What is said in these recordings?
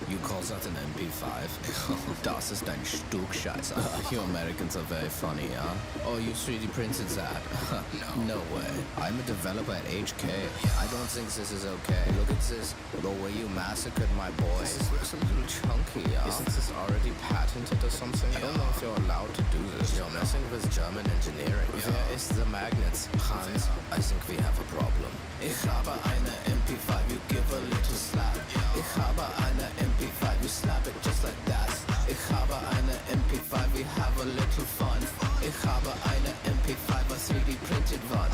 You call that an MP5? Das ist ein Stückscheißer. You Americans are very funny, huh? Oh, you 3D printed that? No way. I'm a developer at HK. I don't think this is okay. Look at this. The way you massacred my boy. This looks a little chunky, huh? Isn't this already patented or something? I don't know if you're allowed to do this. You're messing with German engineering. Where is the magnets? Hans, I think we have a problem. Ich habe eine MP5, you give a little slap. Ich habe eine MP5, you slap it just like that. Ich habe eine MP5, we have a little fun. Ich habe eine MP5, a 3D printed one.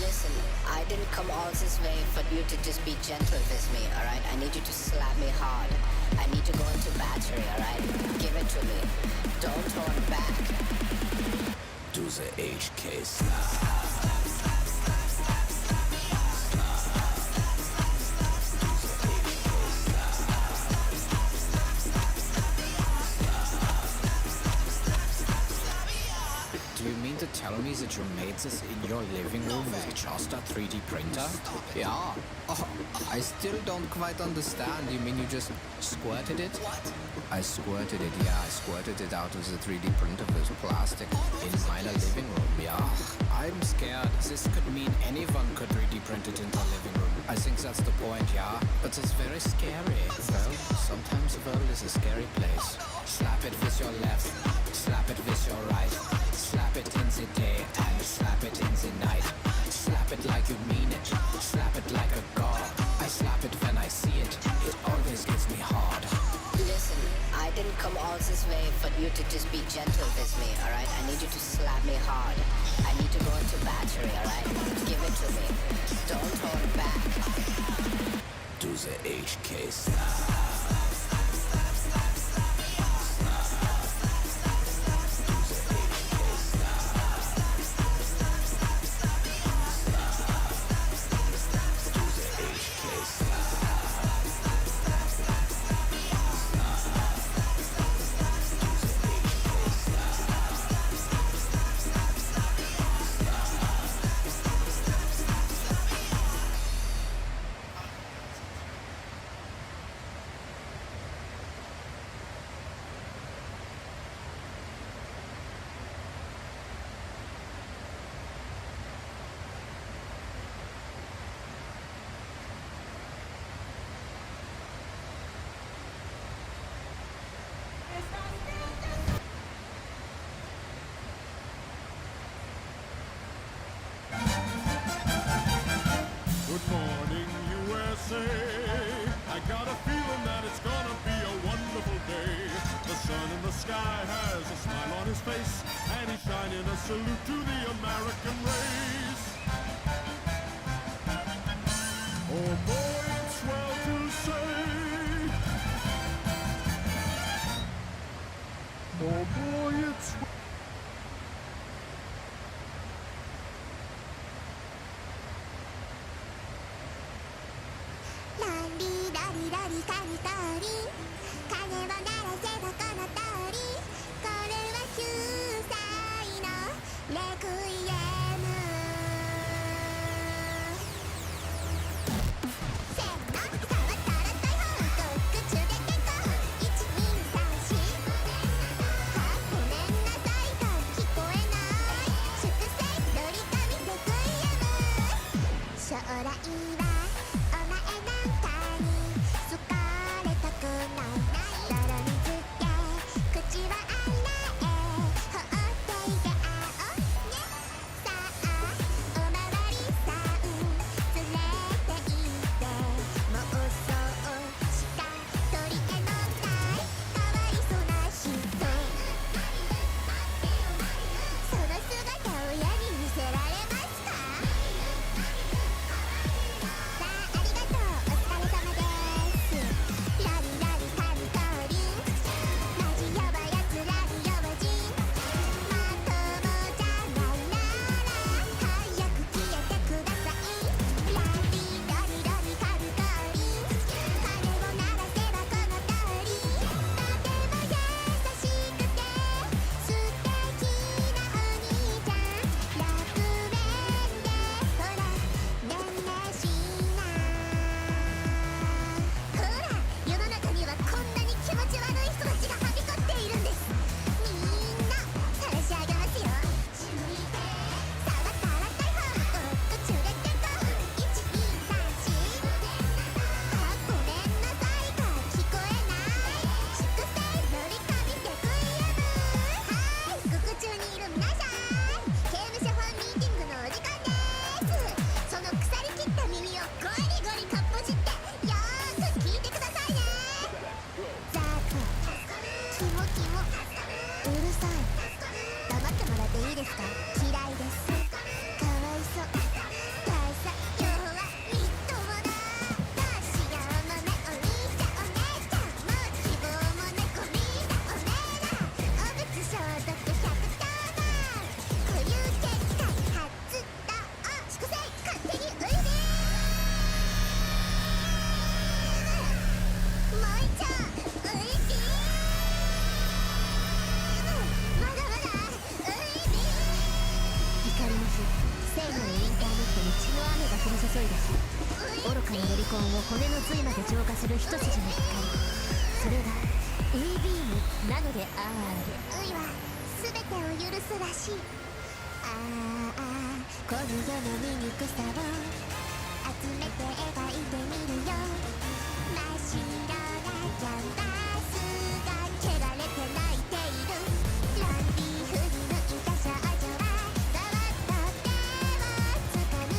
Listen, I didn't come all this way for you to just be gentle with me, alright? I need you to slap me hard. I need to go into battery, alright? Give it to me. Don't hold back. Do the HK slap. Do you mean to tell me that you made this in your living room with just a 3D printer? Yeah. Oh, I still don't quite understand. You mean you just squirted it? What? I squirted it, yeah. I squirted it out of the 3D printer with plastic in my living room, yeah. I'm scared. This could mean anyone could 3D print it in the living room. I think that's the point, yeah. But it's very scary. Well, sometimes the world is a scary place. Slap it with your left, slap it with your right. Slap it in the day and slap it in the night. Slap it like you mean it, slap it like a god. I slap it when I see it, it always gets me hard. Listen, I didn't come all this way for you to just be gentle with me, alright? I need you to slap me hard. I need to go into battery, alright? Give it to me. Don't hold back. Do the HK slap. Good morning, USA. I got a feeling that it's gonna be a wonderful day. The sun in the sky has a smile on his face, and he's shining a salute to the American race. Oh boy, it's swell to say. Oh boy, it's キモキモうるさい黙ってもらっていいですか嫌いですかわいそう大佐今日はみっともなどうしようもねお兄ちゃんお姉ちゃんもう希望もねこみだおめえらお物消毒110番固有結界発動粛清勝手にウイビーもう一丁ウイビーまだまだウイビー怒りの日聖なるインターネットに血の雨が降り注いだし愚かなロリコンを骨の髄まで浄化する一筋の光それがウイビームなのであるウイは全てを許すらしいこの世の醜さを集めて描いてみるよ真っ白なキャンバスが汚れて泣いているロンリー振り向いた少女はざわっと手をつかむ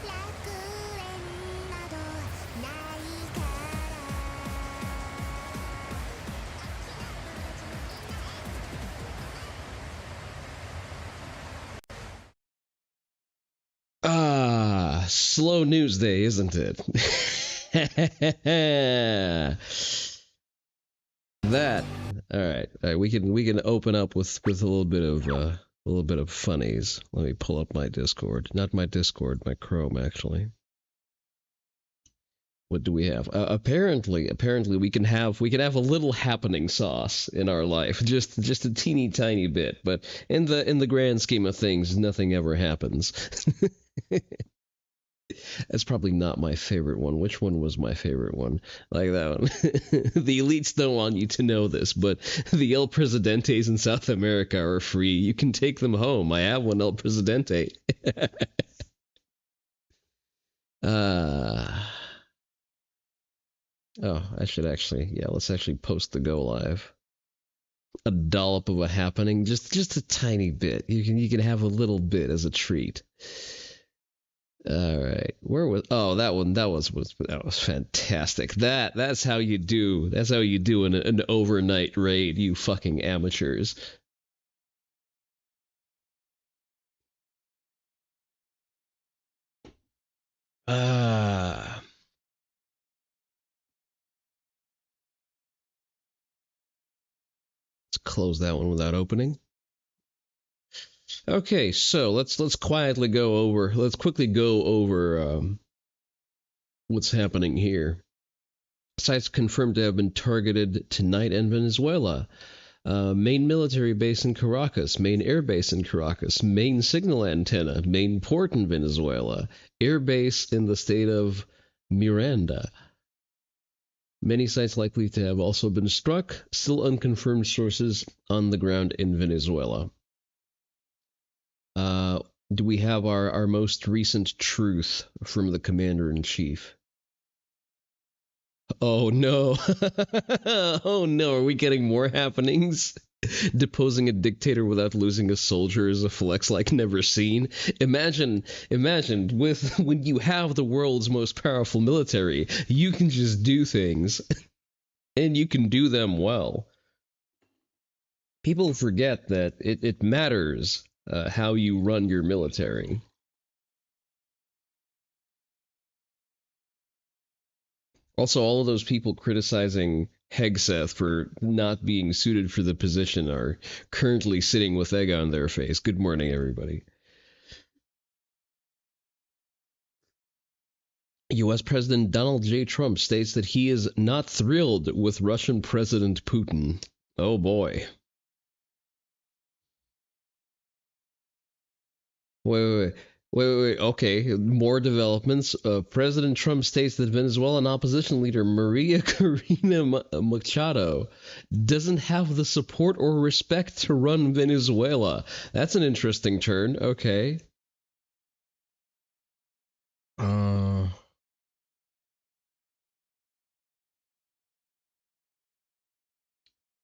楽園などないからAh, slow news day, isn't it? That. All right. We can open up with a little bit of funnies. Let me pull up my Discord. Not my Discord, my Chrome actually. What do we have? Apparently we can have a little happening sauce in our life, just a teeny tiny bit. But in the grand scheme of things, nothing ever happens. That's probably not my favorite one. Which one was my favorite one? Like that one. The elites don't want you to know this, but the El Presidentes in South America are free. You can take them home. I have one El Presidente. Oh, I should actually, let's actually post the go live. A dollop of a happening, just a tiny bit. You can have a little bit as a treat. All right, where was? Oh, that one. That was fantastic. That's how you do. That's how you do an overnight raid, you fucking amateurs. Let's close that one without opening. Okay, so let's quickly go over what's happening here. Sites confirmed to have been targeted tonight in Venezuela. Main military base in Caracas, main air base in Caracas, main signal antenna, main port in Venezuela, air base in the state of Miranda. Many sites likely to have also been struck, still unconfirmed sources on the ground in Venezuela. Do we have our most recent truth from the commander-in-chief? Oh no. Oh no, are we getting more happenings? Deposing a dictator without losing a soldier is a flex like never seen. Imagine when you have the world's most powerful military, you can just do things. And you can do them well. People forget that it matters how you run your military. Also, all of those people criticizing Hegseth for not being suited for the position are currently sitting with egg on their face. Good morning, everybody. U.S. President Donald J. Trump states that he is not thrilled with Russian President Putin. Oh boy. Wait. Okay, more developments. President Trump states that Venezuelan opposition leader Maria Corina Machado doesn't have the support or respect to run Venezuela. That's an interesting turn. Okay.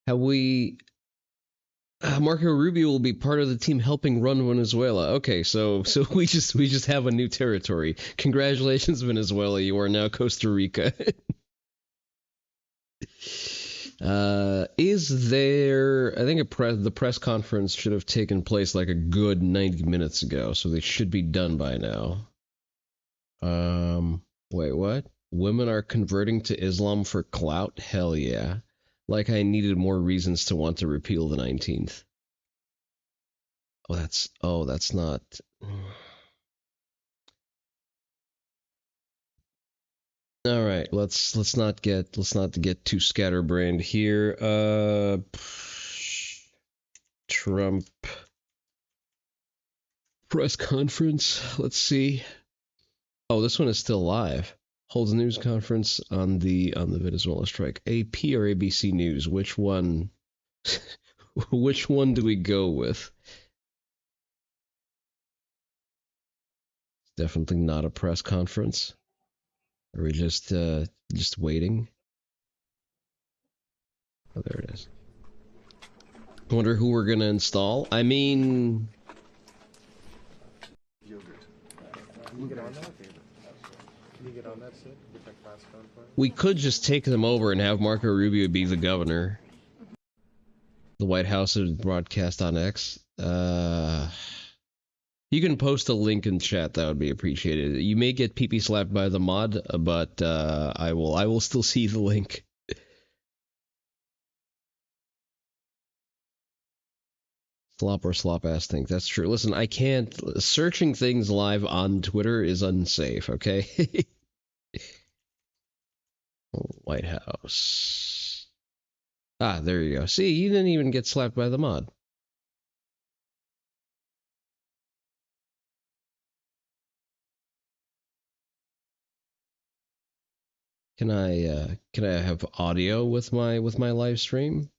Have we... Marco Rubio will be part of the team helping run Venezuela. Okay, so we just have a new territory. Congratulations, Venezuela. You are now Costa Rica. Is there? I think the press conference should have taken place like a good 90 minutes ago, so they should be done by now. Wait, what? Women are converting to Islam for clout? Hell yeah. Like I needed more reasons to want to repeal the 19th. Oh, that's not. All right, let's not get too scatterbrained here. Trump press conference. Let's see. Oh, this one is still live. Holds a news conference on the Venezuela strike. AP or ABC News? Which one? Which one do we go with? Definitely not a press conference. Are we just waiting? Oh, there it is. I wonder who we're gonna install. I mean, we could just take them over and have Marco Rubio be the governor. The White House would broadcast on X. You can post a link in chat. That would be appreciated. You may get pee-pee slapped by the mod, but I will still see the link. Slop or slop ass think. That's true. Listen, I can't. Searching things live on Twitter is unsafe, okay? White House. Ah, there you go. See, you didn't even get slapped by the mod. Can I have audio with my live stream?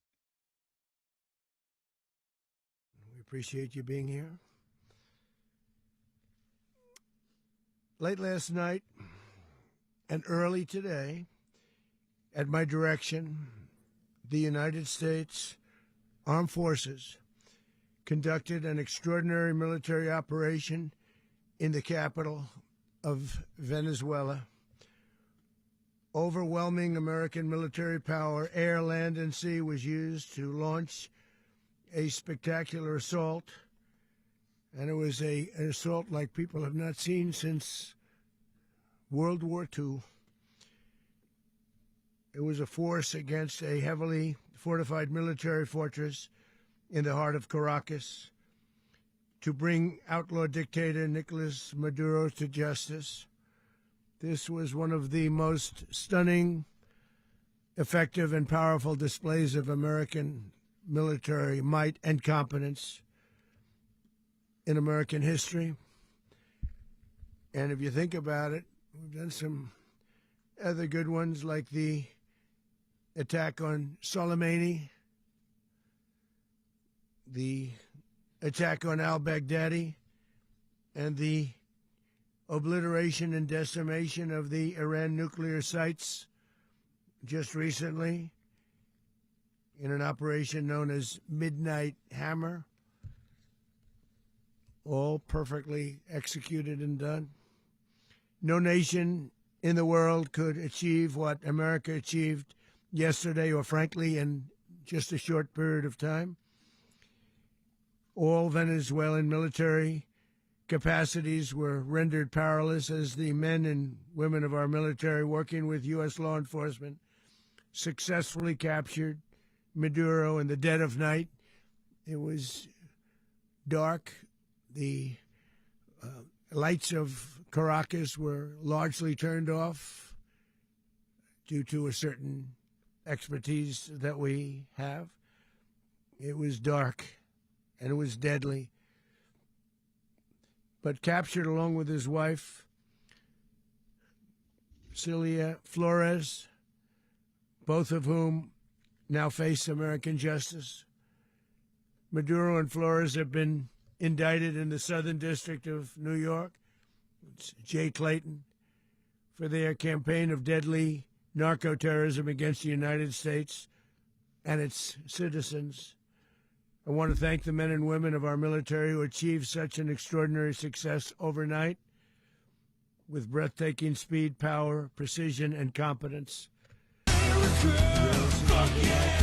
We appreciate you being here. Late last night and early today, at my direction, the United States Armed Forces conducted an extraordinary military operation in the capital of Venezuela. Overwhelming American military power, air, land, and sea, was used to launch a spectacular assault. And it was an assault like people have not seen since World War II. It was a force against a heavily fortified military fortress in the heart of Caracas to bring outlaw dictator Nicolas Maduro to justice. This was one of the most stunning, effective, and powerful displays of American military might and competence in American history. And if you think about it, we've done some other good ones, like the attack on Soleimani, the attack on al-Baghdadi, and the obliteration and decimation of the Iran nuclear sites just recently in an operation known as Midnight Hammer. All perfectly executed and done. No nation in the world could achieve what America achieved yesterday, or frankly, in just a short period of time. All Venezuelan military capacities were rendered powerless as the men and women of our military, working with U.S. law enforcement, successfully captured Maduro in the dead of night. It was dark. The lights of Caracas were largely turned off due to a certain expertise that we have. It was dark, and it was deadly. But captured along with his wife, Celia Flores, both of whom now face American justice. Maduro and Flores have been indicted in the Southern District of New York, it's Jay Clayton, for their campaign of deadly narco-terrorism against the United States and its citizens. I want to thank the men and women of our military who achieved such an extraordinary success overnight with breathtaking speed, power, precision, and competence. Fuck yeah!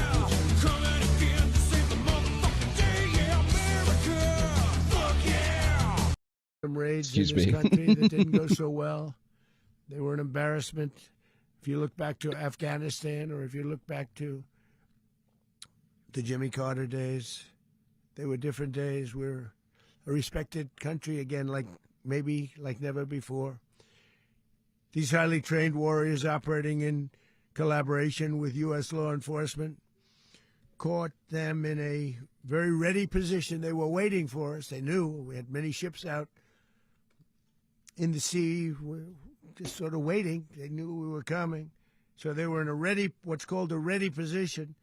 some raids Excuse in this me. country that didn't go so well. They were an embarrassment. If you look back to Afghanistan, or if you look back to the Jimmy Carter days, they were different days. We're a respected country again, like never before. These highly trained warriors operating in collaboration with U.S. law enforcement caught them in a very ready position. They were waiting for us. They knew we had many ships out in the sea, just sort of waiting. They knew we were coming. So they were in what's called a ready position.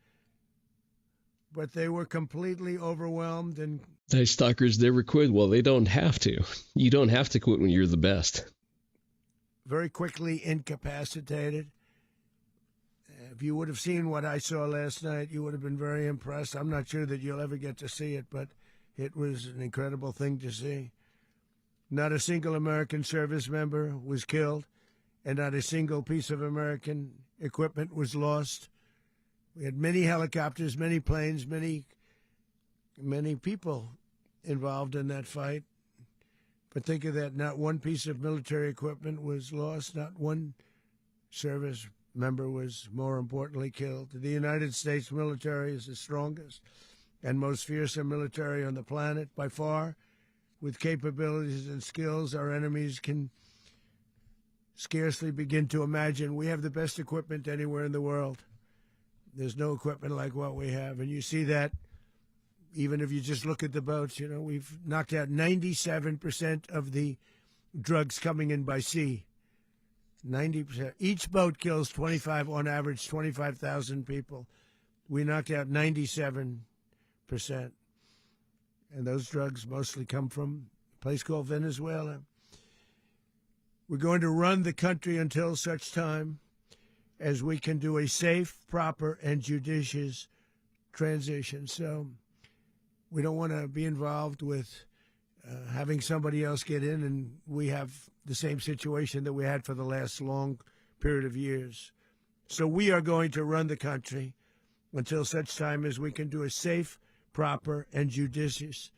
But they were completely overwhelmed and Night Stalkers never quit. Well, they don't have to. You don't have to quit when you're the best. very quickly incapacitated. If you would have seen what I saw last night, you would have been very impressed. I'm not sure that you'll ever get to see it, but it was an incredible thing to see. Not a single American service member was killed, and not a single piece of American equipment was lost. We had many helicopters, many planes, many people involved in that fight. But think of that, not one piece of military equipment was lost, not one service member was, more importantly, killed. The United States military is the strongest and most fearsome military on the planet by far. With capabilities and skills our enemies can scarcely begin to imagine. We have the best equipment anywhere in the world. There's no equipment like what we have. And you see that even if you just look at the boats. You know, we've knocked out 97% of the drugs coming in by sea. 90%. Each boat kills on average, 25,000 people. We knocked out 97%. And those drugs mostly come from a place called Venezuela. We're going to run the country until such time as we can do a safe, proper, and judicious transition. So we don't want to be involved with having somebody else get in, and we have the same situation that we had for the last long period of years. So we are going to run the country until such time as we can do a safe, proper, and judicious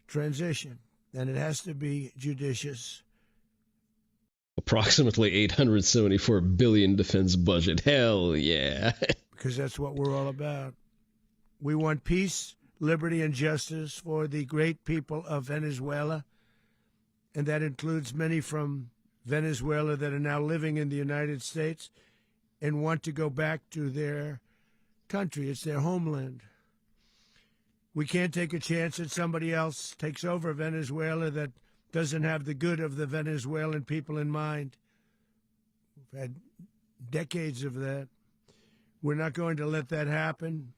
transition. And it has to be judicious. Approximately $874 billion defense budget. Hell yeah. Because that's what we're all about. We want peace, liberty, and justice for the great people of Venezuela. And that includes many from Venezuela that are now living in the United States and want to go back to their country. It's their homeland. We can't take a chance that somebody else takes over Venezuela that doesn't have the good of the Venezuelan people in mind. We've had decades of that. We're not going to let that happen.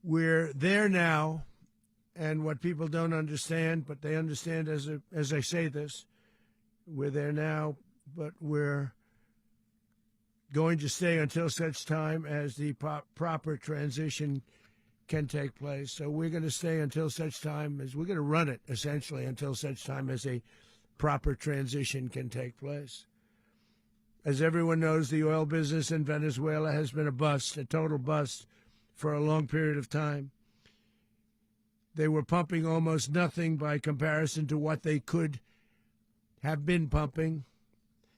We're there now, and what people don't understand, but they understand as I say this, we're there now, but we're going to stay until such time as the proper transition can take place. So we're going to stay until such time as we're going to run it, essentially, until such time as a proper transition can take place. As everyone knows, the oil business in Venezuela has been a bust, a total bust, for a long period of time. They were pumping almost nothing by comparison to what they could have been pumping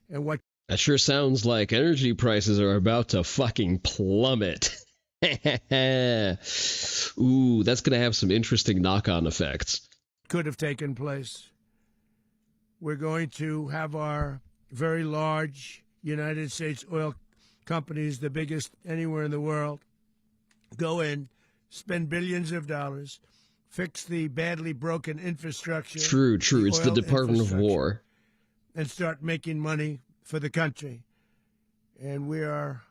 and what. That sure sounds like energy prices are about to fucking plummet. Ooh, that's going to have some interesting knock-on effects. Could have taken place. We're going to have our very large United States oil companies, the biggest anywhere in the world, go in, spend billions of dollars, fix the badly broken infrastructure. True. It's the Department of War. And start making money for the country. And we are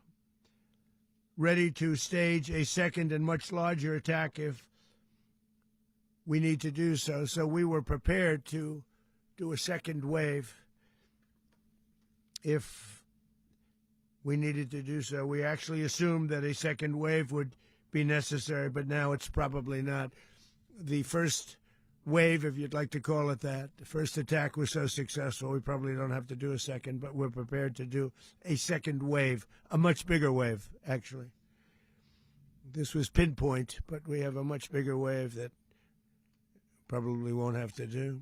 ready to stage a second and much larger attack if we need to do so. So we were prepared to do a second wave if we needed to do so. We actually assumed that a second wave would be necessary, but now it's probably not. The first wave, if you'd like to call it that, the first attack was so successful, we probably don't have to do a second, but we're prepared to do a second wave, a much bigger wave, actually. This was pinpoint, but we have a much bigger wave that probably won't have to do.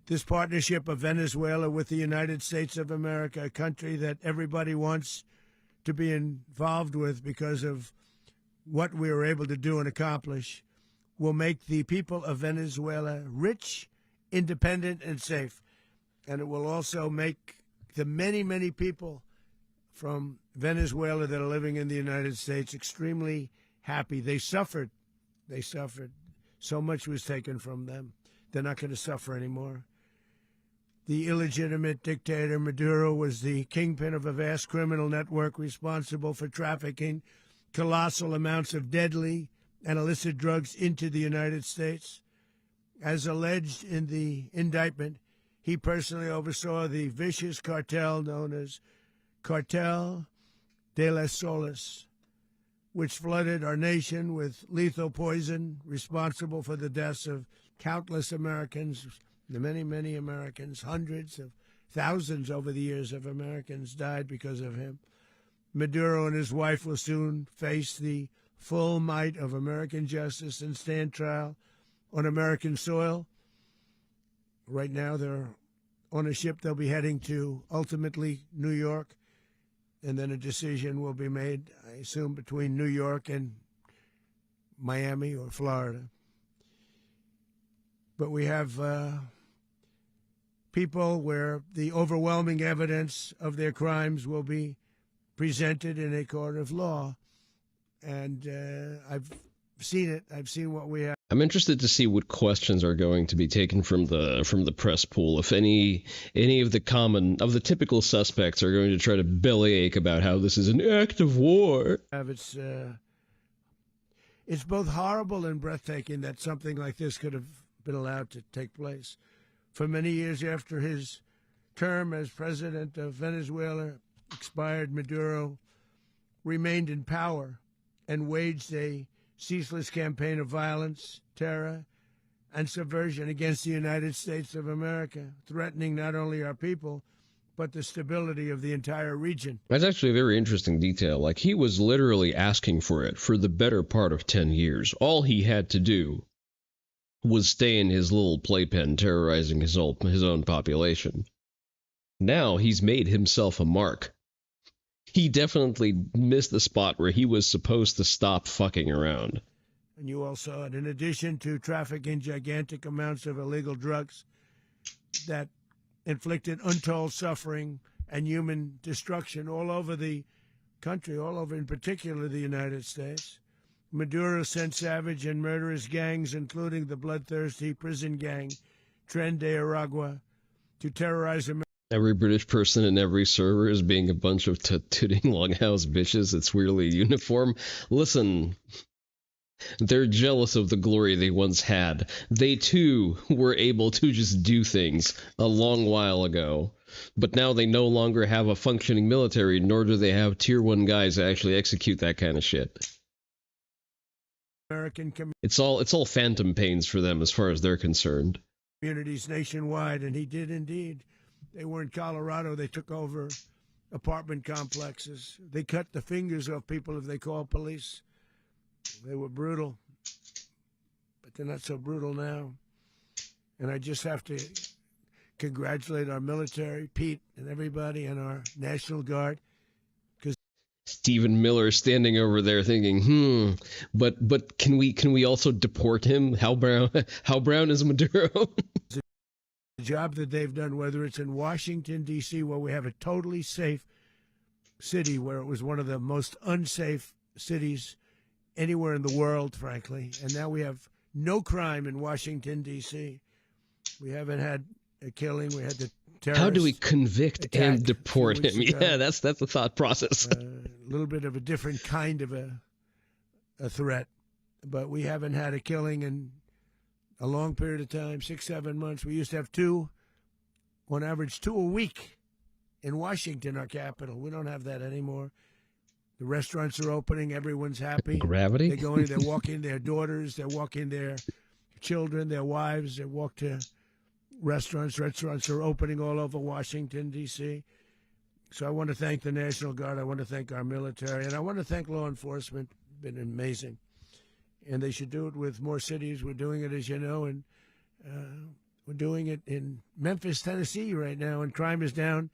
This partnership of Venezuela with the United States of America, a country that everybody wants to be involved with because of what we were able to do and accomplish, will make the people of Venezuela rich, independent, and safe. And it will also make the many, many people from Venezuela that are living in the United States extremely happy. They suffered. They suffered. So much was taken from them. They're not going to suffer anymore. The illegitimate dictator Maduro was the kingpin of a vast criminal network responsible for trafficking colossal amounts of deadly and illicit drugs into the United States. As alleged in the indictment, he personally oversaw the vicious cartel known as Cartel de las Solas, which flooded our nation with lethal poison, responsible for the deaths of countless Americans, the many, many Americans. Hundreds of thousands over the years of Americans died because of him. Maduro and his wife will soon face the full might of American justice and stand trial on American soil. Right now, they're on a ship. They'll be heading to, ultimately, New York, and then a decision will be made, I assume, between New York and Miami or Florida. But we have people where the overwhelming evidence of their crimes will be presented in a court of law. And I've seen it. I've seen what we have. I'm interested to see what questions are going to be taken from the press pool. If any of the typical suspects are going to try to bellyache about how this is an act of war. It's both horrible and breathtaking that something like this could have been allowed to take place. For many years after his term as president of Venezuela expired, Maduro remained in power and waged a ceaseless campaign of violence, terror, and subversion against the United States of America, threatening not only our people, but the stability of the entire region. That's actually a very interesting detail. Like, he was literally asking for it for the better part of 10 years. All he had to do was stay in his little playpen terrorizing his own population. Now he's made himself a mark. He definitely missed the spot where he was supposed to stop fucking around. And you all saw it. In addition to trafficking gigantic amounts of illegal drugs that inflicted untold suffering and human destruction all over the country, all over, in particular, the United States, Maduro sent savage and murderous gangs, including the bloodthirsty prison gang Tren de Aragua, to terrorize America. Every British person in every server is being a bunch of tooting longhouse bitches. It's weirdly uniform. Listen, they're jealous of the glory they once had. They, too, were able to just do things a long while ago. But now they no longer have a functioning military, nor do they have Tier 1 guys to actually execute that kind of shit. It's all phantom pains for them as far as they're concerned. Communities nationwide, and he did indeed. They were in Colorado. They took over apartment complexes. They cut the fingers off people if they called police. They were brutal, but they're not so brutal now. And I just have to congratulate our military, Pete, and everybody, and our National Guard. Stephen Miller standing over there thinking, but can we also deport him? How brown is Maduro? The job that they've done, whether it's in Washington, D.C., where we have a totally safe city, where it was one of the most unsafe cities anywhere in the world, frankly, and now we have no crime in Washington, D.C. We haven't had a killing. We had the terrorist. How do we convict and deport him? Yeah, that's the thought process. A little bit of a different kind of a threat, but we haven't had a killing in a long period of time, 6-7 months. We used to have on average two a week in Washington, our capital. We don't have that anymore. The restaurants are opening. Everyone's happy. Gravity? They're going, they're walking their daughters. They're walking their children, their wives. They walk to restaurants. Restaurants are opening all over Washington, D.C. So I want to thank the National Guard. I want to thank our military. And I want to thank law enforcement. It's been amazing. And they should do it with more cities. We're doing it, as you know, in We're doing it in Memphis, Tennessee right now, and crime is down.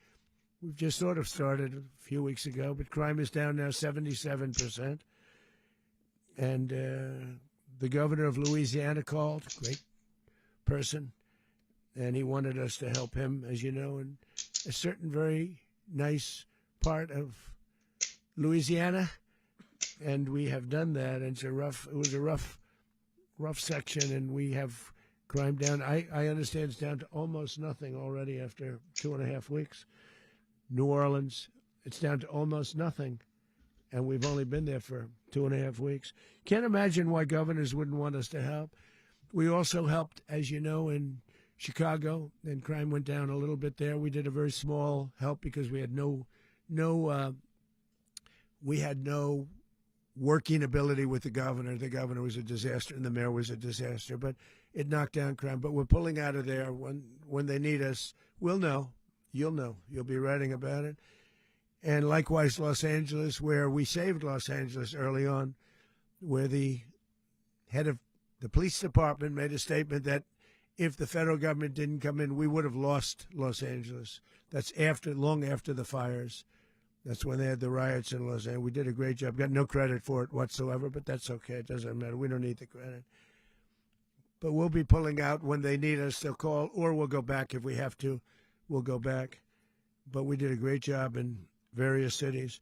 We've just sort of started a few weeks ago, but crime is down now 77%. And the governor of Louisiana called, great person, and he wanted us to help him, as you know, in a certain very nice part of Louisiana, and we have done that. And it was a rough section, and we have crime down. I understand it's down to almost nothing already after 2.5 weeks. New Orleans, it's down to almost nothing, and we've only been there for 2.5 weeks. Can't imagine why governors wouldn't want us to help. We also helped, as you know, in Chicago, and crime went down a little bit there. We did a very small help because we had no working ability with the governor. The governor was a disaster, and the mayor was a disaster. But it knocked down crime. But we're pulling out of there when they need us. We'll know. You'll know. You'll be writing about it. And likewise, Los Angeles, where we saved Los Angeles early on, where the head of the police department made a statement that if the federal government didn't come in, we would have lost Los Angeles. That's long after the fires. That's when they had the riots in Los Angeles. We did a great job. Got no credit for it whatsoever, but that's okay. It doesn't matter. We don't need the credit. But we'll be pulling out when they need us. They'll call, or we'll go back if we have to. We'll go back. But we did a great job in various cities.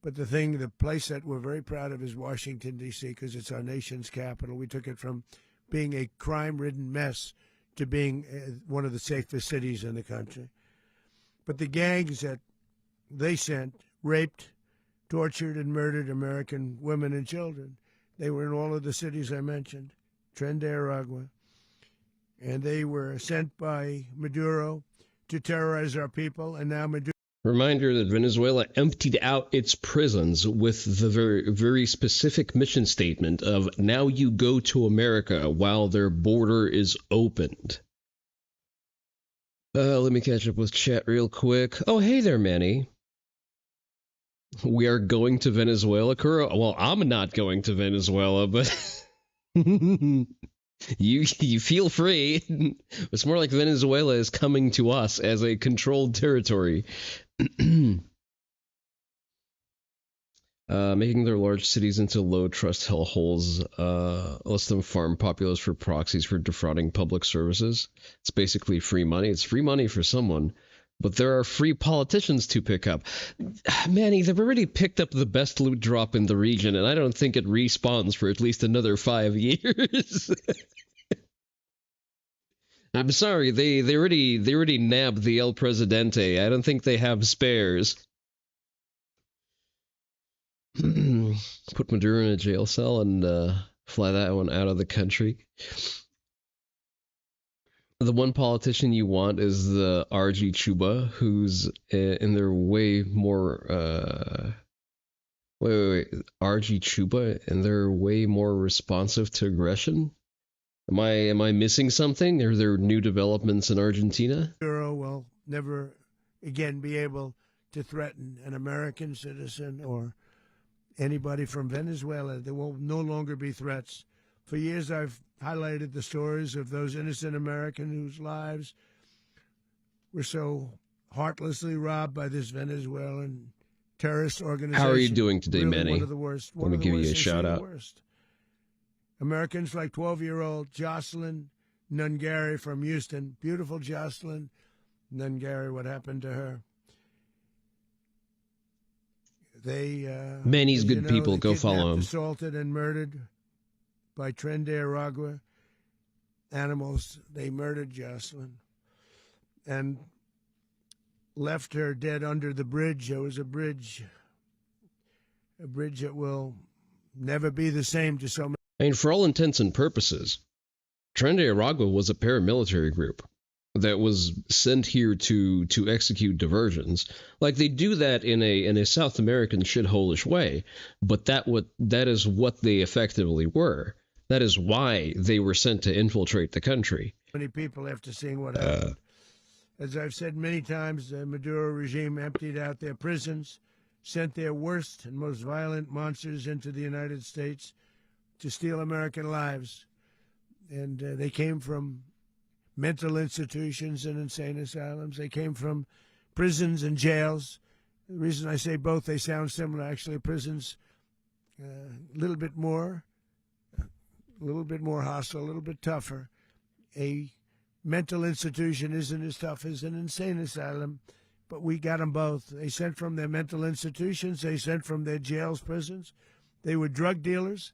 But the place that we're very proud of is Washington, D.C., because it's our nation's capital. We took it from being a crime-ridden mess to being one of the safest cities in the country. But the gangs that they sent raped, tortured, and murdered American women and children. They were in all of the cities I mentioned, Tren de Aragua. And they were sent by Maduro to terrorize our people, and now Maduro... Reminder that Venezuela emptied out its prisons with the very, very specific mission statement of now you go to America while their border is opened. Let me catch up with chat real quick. Oh, hey there, Manny. We are going to Venezuela, Kuro? Well, I'm not going to Venezuela, but you feel free. It's more like Venezuela is coming to us as a controlled territory. Making their large cities into low-trust hellholes lets them farm populace for proxies for defrauding public services. It's basically free money. It's free money for someone. But there are free politicians to pick up. Manny, they've already picked up the best loot drop in the region, and I don't think it respawns for at least another 5 years. I'm sorry, they already nabbed the El Presidente. I don't think they have spares. Put Maduro in a jail cell and fly that one out of the country. The one politician you want is the RG Chuba, who's in their way more RG Chuba, and they're way more responsive to aggression. Am I missing something? Are there new developments in Argentina? Maduro will never again be able to threaten an American citizen or anybody from Venezuela. There will no longer be threats. For years, I've highlighted the stories of those innocent Americans whose lives were so heartlessly robbed by this Venezuelan terrorist organization. How are you doing today, really Manny? One of the worst. Let me give you a shout out. Americans like 12-year-old Jocelyn Nungary from Houston. Beautiful Jocelyn Nungary. What happened to her? Manny's good people. Go follow him. Assaulted and murdered by Tren de Aragua animals. They murdered Jocelyn and left her dead under the bridge. There was a bridge that will never be the same to so many. I mean, for all intents and purposes, Tren de Aragua was a paramilitary group that was sent here to execute diversions. Like, they do that in a South American shithole-ish way, but that is what they effectively were. That is why they were sent to infiltrate the country. Many people after seeing what happened. As I've said many times, the Maduro regime emptied out their prisons, sent their worst and most violent monsters into the United States to steal American lives. And they came from mental institutions and insane asylums. They came from prisons and jails. The reason I say both, they sound similar. Actually, prisons a little bit more hostile, a little bit tougher. A mental institution isn't as tough as an insane asylum, but we got them both. They sent from their mental institutions. They sent from their jails, prisons. They were drug dealers.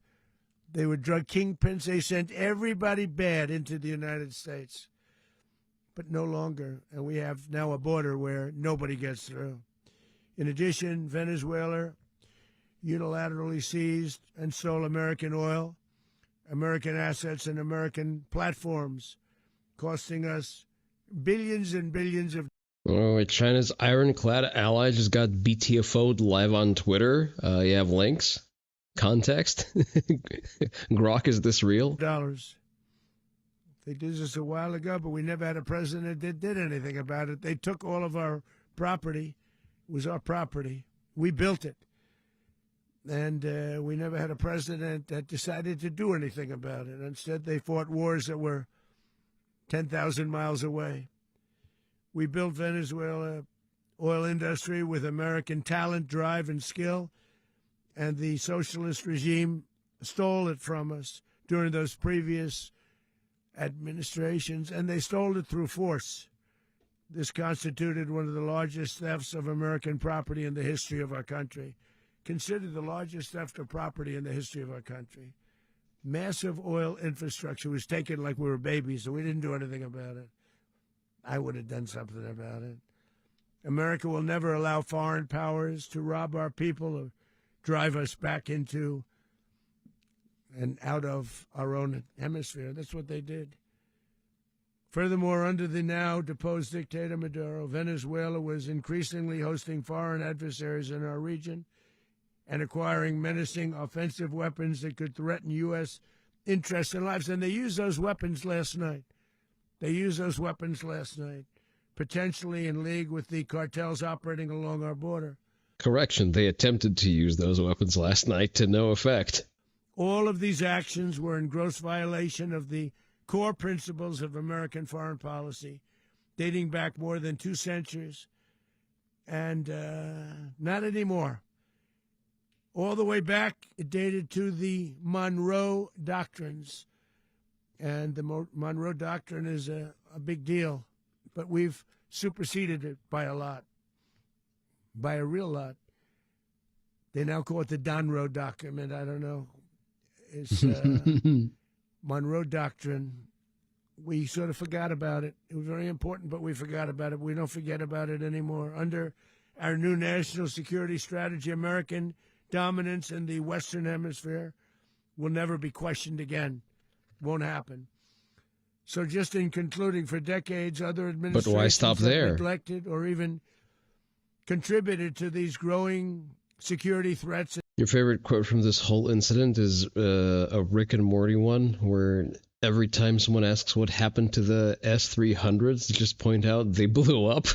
They were drug kingpins. They sent everybody bad into the United States, but no longer. And we have now a border where nobody gets through. In addition, Venezuela unilaterally seized and stole American oil, American assets, and American platforms, costing us billions and billions of. Oh, China's ironclad ally just got BTFO'd live on Twitter. You have links, context. Grok, is this real? Dollars. They did this a while ago, but we never had a president that did anything about it. They took all of our property. It was our property. We built it. And we never had a president that decided to do anything about it. Instead, they fought wars that were 10,000 miles away. We built Venezuela oil industry with American talent, drive, and skill, and the socialist regime stole it from us during those previous administrations, and they stole it through force. This constituted one of the largest thefts of American property in the history of our country. Considered the largest theft of property in the history of our country. Massive oil infrastructure was taken like we were babies, and we didn't do anything about it. I would have done something about it. America will never allow foreign powers to rob our people or drive us back into and out of our own hemisphere. That's what they did. Furthermore, under the now deposed dictator Maduro, Venezuela was increasingly hosting foreign adversaries in our region and acquiring menacing offensive weapons that could threaten U.S. interests and lives. And they used those weapons last night. Potentially in league with the cartels operating along our border. Correction, they attempted to use those weapons last night to no effect. All of these actions were in gross violation of the core principles of American foreign policy, dating back more than 2 centuries, and not anymore. All the way back, it dated to the Monroe Doctrines, and the Monroe Doctrine is a big deal, but we've superseded it by a lot, by a real lot. They now call it the Donroe Document. I don't know. It's Monroe Doctrine. We sort of forgot about it. It was very important, but we forgot about it. We don't forget about it anymore. Under our new national security strategy, American dominance in the Western Hemisphere will never be questioned again. Won't happen. So just in concluding, for decades, other administrations but why stop there? Have neglected or even contributed to these growing security threats. Your favorite quote from this whole incident is a Rick and Morty one, where every time someone asks what happened to the S-300s, they just point out they blew up.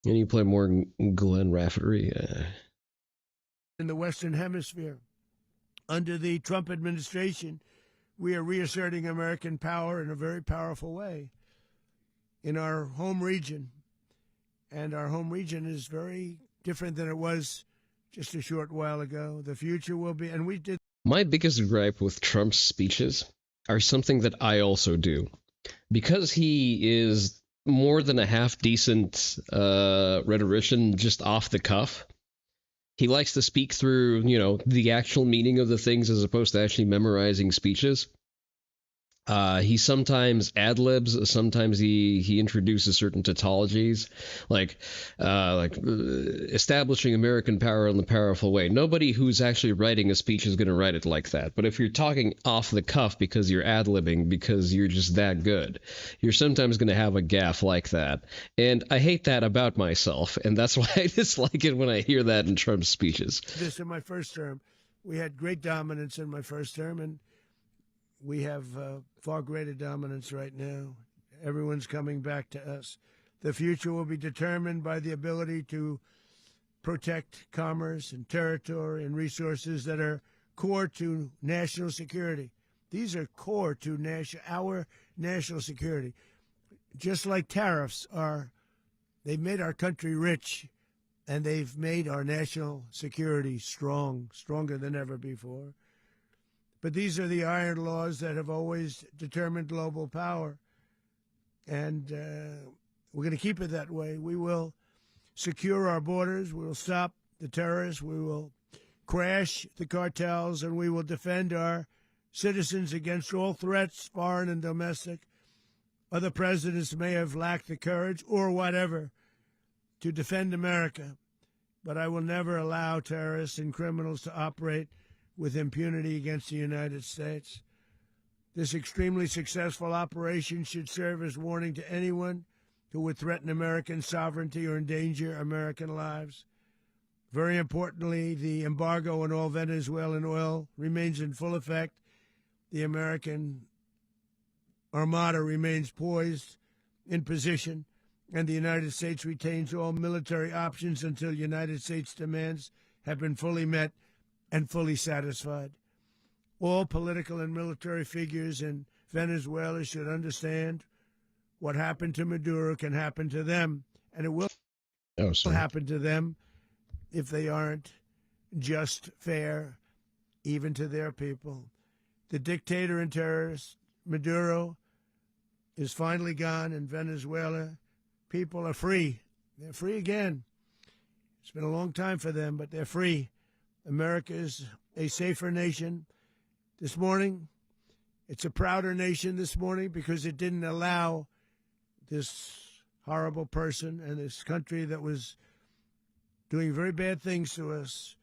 And you play more Glenn Rafferty. In the Western Hemisphere. Under the Trump administration, we are reasserting American power in a very powerful way in our home region. And our home region is very different than it was just a short while ago. The future will be, and we did. My biggest gripe with Trump's speeches are something that I also do. Because he is more than a half-decent rhetorician just off the cuff, he likes to speak through, the actual meaning of the things as opposed to actually memorizing speeches. He sometimes ad-libs, sometimes he introduces certain tautologies, like establishing American power in the powerful way. Nobody who's actually writing a speech is going to write it like that. But if you're talking off the cuff because you're ad-libbing, because you're just that good, you're sometimes going to have a gaffe like that. And I hate that about myself, and that's why I dislike it when I hear that in Trump's speeches. This in my first term. We had great dominance in my first term, and we have far greater dominance right now. Everyone's coming back to us. The future will be determined by the ability to protect commerce and territory and resources that are core to national security. These are core to our national security. Just like tariffs are, they've made our country rich, and they've made our national security strong, stronger than ever before. But these are the iron laws that have always determined global power, and we're going to keep it that way. We will secure our borders. We will stop the terrorists. We will crash the cartels, and we will defend our citizens against all threats, foreign and domestic. Other presidents may have lacked the courage or whatever to defend America, but I will never allow terrorists and criminals to operate with impunity against the United States. This extremely successful operation should serve as warning to anyone who would threaten American sovereignty or endanger American lives. Very importantly, the embargo on all Venezuelan oil remains in full effect. The American Armada remains poised in position, and the United States retains all military options until United States demands have been fully met and fully satisfied. All political and military figures in Venezuela should understand what happened to Maduro can happen to them, and it will happen to them if they aren't just, fair, even to their people. The dictator and terrorist, Maduro, is finally gone, and Venezuela people are free. They're free again. It's been a long time for them, but they're free. America is a safer nation this morning. It's a prouder nation this morning because it didn't allow this horrible person and this country that was doing very bad things to us.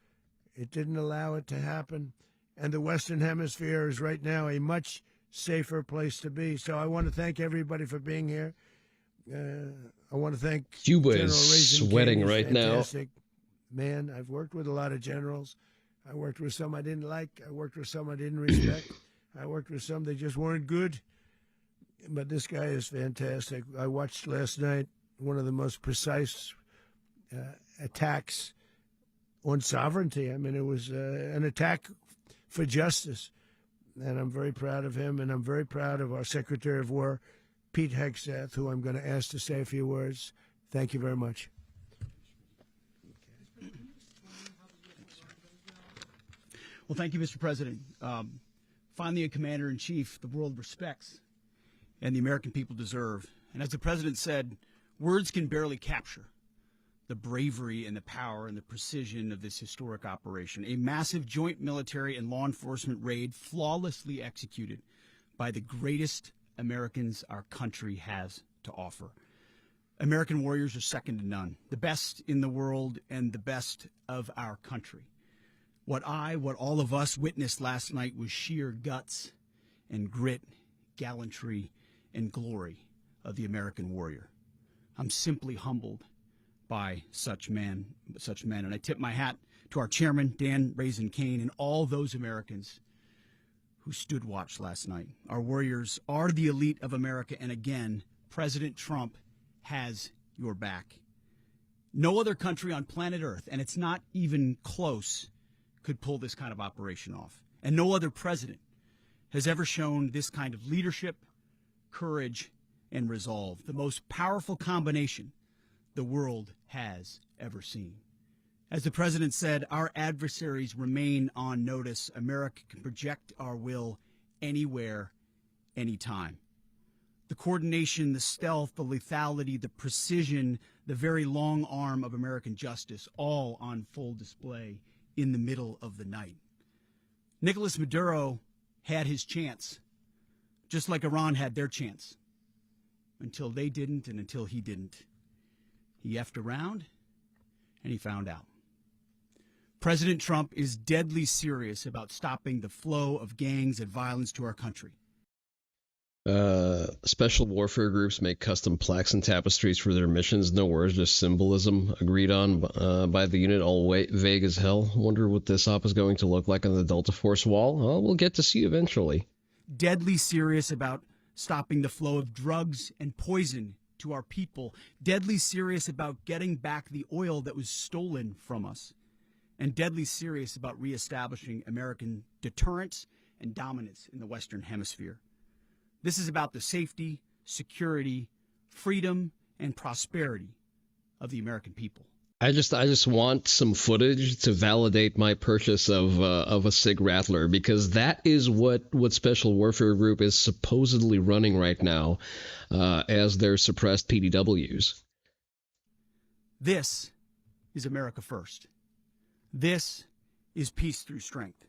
It didn't allow it to happen. And the Western Hemisphere is right now a much safer place to be. So I want to thank everybody for being here. I want to thank Cuba General is Raisin sweating King. He's right now. fantastic. Man, I've worked with a lot of generals. I worked with some I didn't like. I worked with some I didn't respect. I worked with some that just weren't good. But this guy is fantastic. I watched last night one of the most precise attacks on sovereignty. I mean, it was an attack for justice. And I'm very proud of him, and I'm very proud of our Secretary of War, Pete Hegseth, who I'm going to ask to say a few words. Thank you very much. Well, thank you, Mr. President. Finally, a commander-in-chief the world respects and the American people deserve. And as the president said, words can barely capture the bravery and the power and the precision of this historic operation. A massive joint military and law enforcement raid flawlessly executed by the greatest Americans our country has to offer. American warriors are second to none, the best in the world and the best of our country. What all of us witnessed last night was sheer guts and grit, gallantry, and glory of the American warrior. I'm simply humbled by such men. And I tip my hat to our chairman, Dan Raisin Kane, and all those Americans who stood watch last night. Our warriors are the elite of America, and again, President Trump has your back. No other country on planet Earth, and it's not even close, could pull this kind of operation off. And no other president has ever shown this kind of leadership, courage, and resolve, the most powerful combination the world has ever seen. As the president said, our adversaries remain on notice. America can project our will anywhere, anytime. The coordination, the stealth, the lethality, the precision, the very long arm of American justice, all on full display in the middle of the night. Nicolas Maduro had his chance, just like Iran had their chance, until they didn't and until he didn't. He effed around, and he found out. President Trump is deadly serious about stopping the flow of gangs and violence to our country. Special warfare groups make custom plaques and tapestries for their missions. No words, just symbolism agreed on by the unit, all vague as hell. Wonder what this op is going to look like on the Delta Force wall. Well, we'll get to see eventually. Deadly serious about stopping the flow of drugs and poison to our people. Deadly serious about getting back the oil that was stolen from us. and deadly serious about reestablishing American deterrence and dominance in the Western Hemisphere. This is about the safety, security, freedom, and prosperity of the American people. I just want some footage to validate my purchase of a SIG Rattler, because that is what Special Warfare Group is supposedly running right now as their suppressed PDWs. This is America first. This is peace through strength.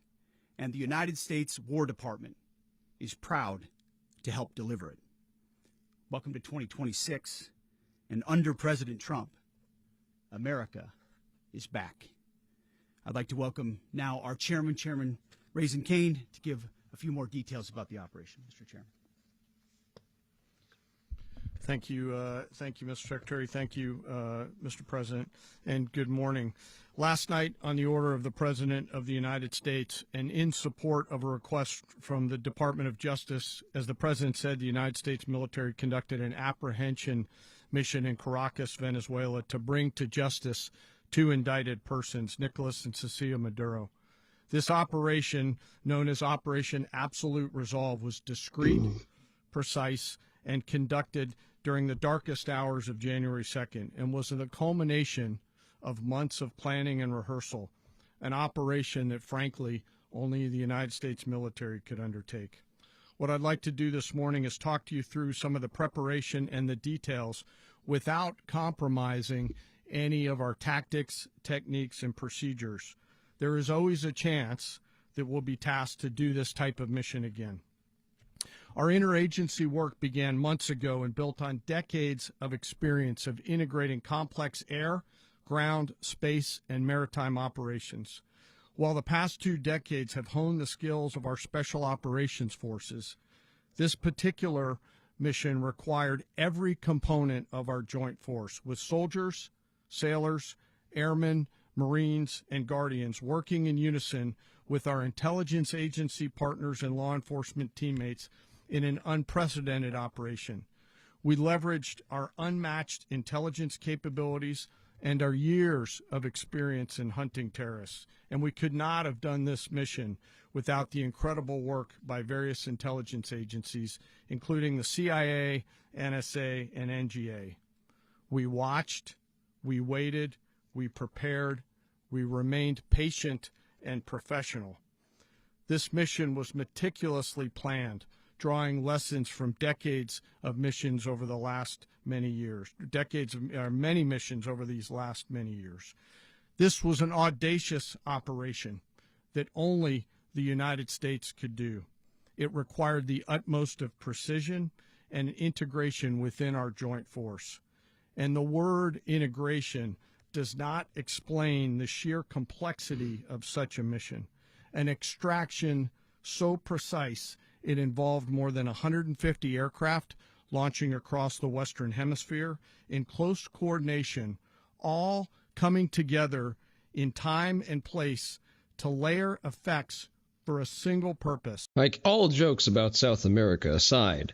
And the United States War Department is proud to help deliver it. Welcome to 2026. And under President Trump, America is back. I'd like to welcome now our chairman, Chairman Raising Cane, to give a few more details about the operation. Mr. Chairman. Thank you, Mr. Secretary. Thank you, Mr. President, and good morning. Last night, on the order of the President of the United States and in support of a request from the Department of Justice, as the President said, the United States military conducted an apprehension mission in Caracas, Venezuela, to bring to justice two indicted persons, Nicolas and Cecilia Maduro. This operation, known as Operation Absolute Resolve, was discreet, precise, and conducted during the darkest hours of January 2nd and was the culmination of months of planning and rehearsal, an operation that, frankly, only the United States military could undertake. What I'd like to do this morning is talk to you through some of the preparation and the details without compromising any of our tactics, techniques, and procedures. There is always a chance that we'll be tasked to do this type of mission again. Our interagency work began months ago and built on decades of experience of integrating complex air, ground, space, and maritime operations. While the past 2 decades have honed the skills of our special operations forces, this particular mission required every component of our joint force, with soldiers, sailors, airmen, Marines, and Guardians working in unison with our intelligence agency partners and law enforcement teammates in an unprecedented operation. We leveraged our unmatched intelligence capabilities and our years of experience in hunting terrorists, and we could not have done this mission without the incredible work by various intelligence agencies, including the CIA, NSA, and NGA. We watched, we waited, we prepared, we remained patient and professional. This mission was meticulously planned, drawing lessons from decades of missions over the last many years, many missions over these last many years. This was an audacious operation that only the United States could do. It required the utmost of precision and integration within our joint force. And the word integration does not explain the sheer complexity of such a mission. An extraction so precise it involved more than 150 aircraft launching across the Western Hemisphere in close coordination, all coming together in time and place to layer effects for a single purpose. Like, all jokes about South America aside,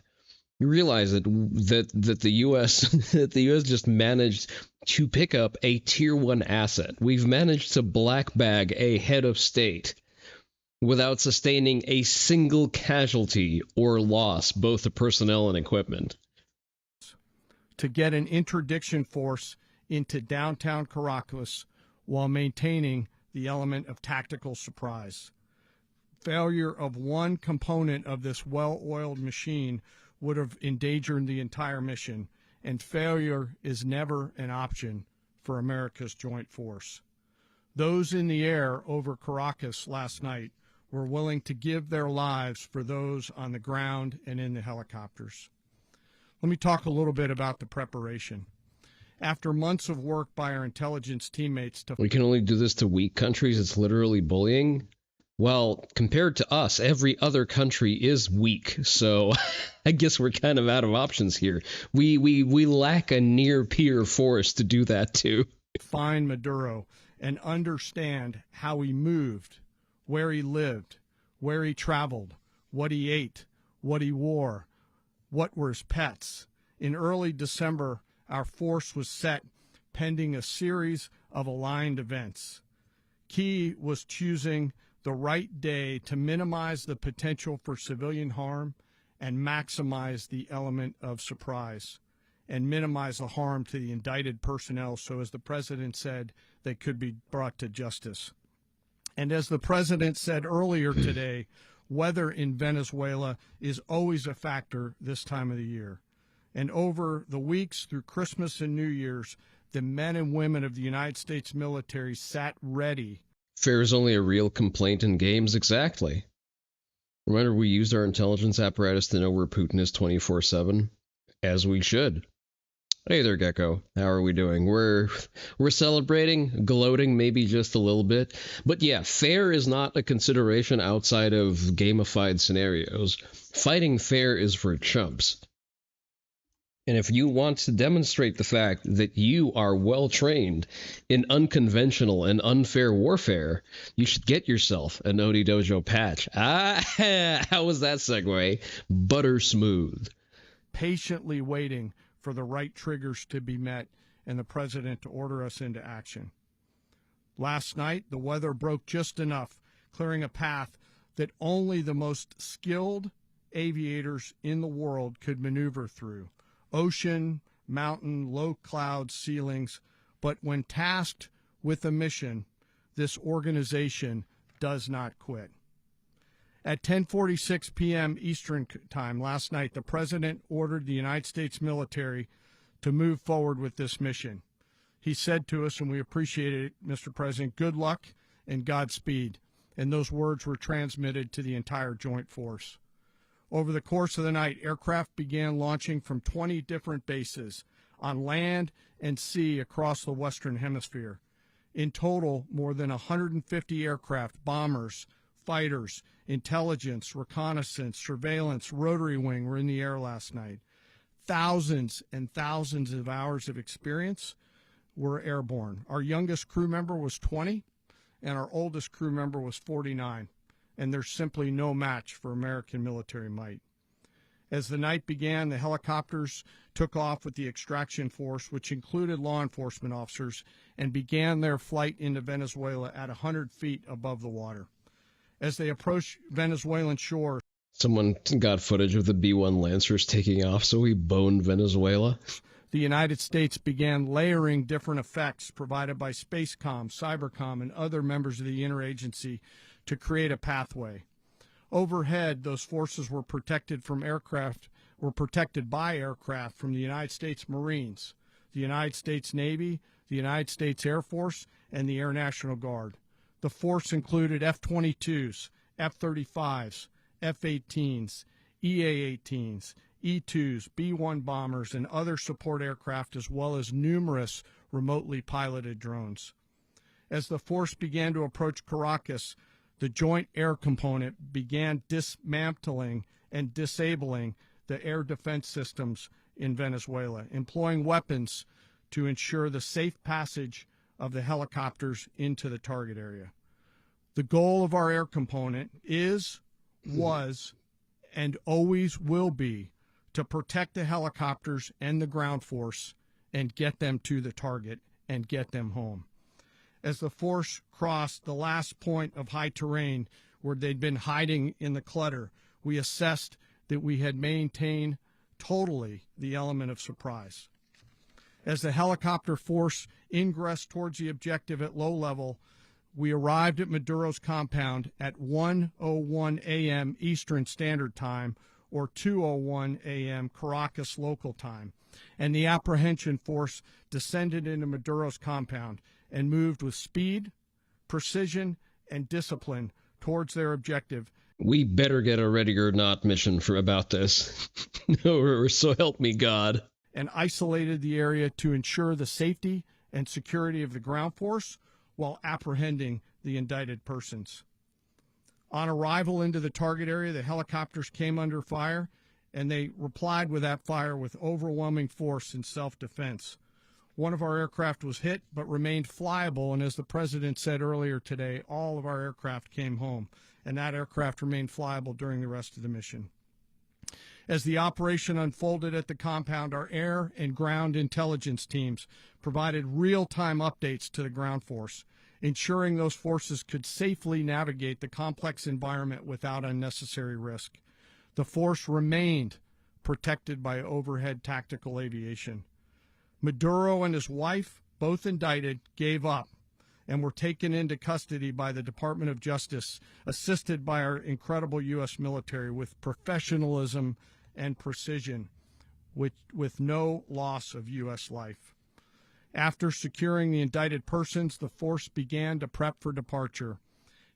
you realize that the U.S. that the U.S. just managed to pick up a Tier 1 asset. We've managed to black bag a head of state without sustaining a single casualty or loss, both to personnel and equipment. To get an interdiction force into downtown Caracas while maintaining the element of tactical surprise. Failure of one component of this well-oiled machine would have endangered the entire mission, and failure is never an option for America's joint force. Those in the air over Caracas last night were willing to give their lives for those on the ground and in the helicopters. Let me talk a little bit about the preparation. After months of work by our intelligence teammates We can only do this to weak countries. It's literally bullying. Well, compared to us, every other country is weak, so I guess we're kind of out of options here. We lack a near-peer force to do that too. Find Maduro and understand how he moved, where he lived, where he traveled, what he ate, what he wore, what were his pets. In early December, our force was set pending a series of aligned events. key was choosing the right day to minimize the potential for civilian harm and maximize the element of surprise and minimize the harm to the indicted personnel so, as the president said, they could be brought to justice. And as the president said earlier today, weather in Venezuela is always a factor this time of the year. And over the weeks through Christmas and New Year's, the men and women of the United States military sat ready. Fair is only a real complaint in games, exactly. Remember, we used our intelligence apparatus to know where Putin is 24/7, as we should. Hey there, Gecko. How are we doing? We're celebrating, gloating maybe just a little bit. But yeah, fair is not a consideration outside of gamified scenarios. Fighting fair is for chumps. And if you want to demonstrate the fact that you are well trained in unconventional and unfair warfare, you should get yourself an Oni Dojo patch. How was that segue? Butter smooth. Patiently waiting for the right triggers to be met and the president to order us into action. Last night, the weather broke just enough, clearing a path that only the most skilled aviators in the world could maneuver through. Ocean, mountain, low cloud ceilings, but when tasked with a mission, this organization does not quit. At 10:46 p.m. Eastern Time last night, the president ordered the United States military to move forward with this mission. He said to us, and we appreciate it, Mr. President, good luck and Godspeed. And those words were transmitted to the entire joint force. Over the course of the night, aircraft began launching from 20 different bases on land and sea across the Western Hemisphere. In total, more than 150 aircraft, bombers, fighters, intelligence, reconnaissance, surveillance, rotary wing were in the air last night. Thousands and thousands of hours of experience were airborne. Our youngest crew member was 20, and our oldest crew member was 49. And there's simply no match for American military might. As the night began, the helicopters took off with the extraction force, which included law enforcement officers, and began their flight into Venezuela at 100 feet above the water. As they approached Venezuelan shores, someone got footage of the B-1 Lancers taking off, so we boned Venezuela. The United States began layering different effects provided by Spacecom, Cybercom, and other members of the interagency to create a pathway. Overhead, those forces were protected by aircraft from the United States Marines, the United States Navy, the United States Air Force, and the Air National Guard. The force included F-22s, F-35s, F-18s, EA-18s, E-2s, B-1 bombers, and other support aircraft, as well as numerous remotely piloted drones. As the force began to approach Caracas, the Joint Air Component began dismantling and disabling the air defense systems in Venezuela, employing weapons to ensure the safe passage of the helicopters into the target area. The goal of our air component is, was, and always will be to protect the helicopters and the ground force and get them to the target and get them home. As the force crossed the last point of high terrain where they'd been hiding in the clutter, we assessed that we had maintained totally the element of surprise. As the helicopter force ingressed towards the objective at low level, we arrived at Maduro's compound at 1:01 a.m. Eastern Standard Time, or 2:01 a.m. Caracas local time, and the apprehension force descended into Maduro's compound and moved with speed, precision, and discipline towards their objective. We better get a ready or not mission for about this. Or so help me God. And isolated the area to ensure the safety and security of the ground force while apprehending the indicted persons. On arrival into the target area, the helicopters came under fire, and they replied with that fire with overwhelming force in self-defense. One of our aircraft was hit but remained flyable, and as the president said earlier today, all of our aircraft came home, and that aircraft remained flyable during the rest of the mission. As the operation unfolded at the compound, our air and ground intelligence teams provided real-time updates to the ground force, ensuring those forces could safely navigate the complex environment without unnecessary risk. The force remained protected by overhead tactical aviation. Maduro and his wife, both indicted, gave up and were taken into custody by the Department of Justice, assisted by our incredible U.S. military with professionalism and precision, with no loss of U.S. life. After securing the indicted persons, the force began to prep for departure.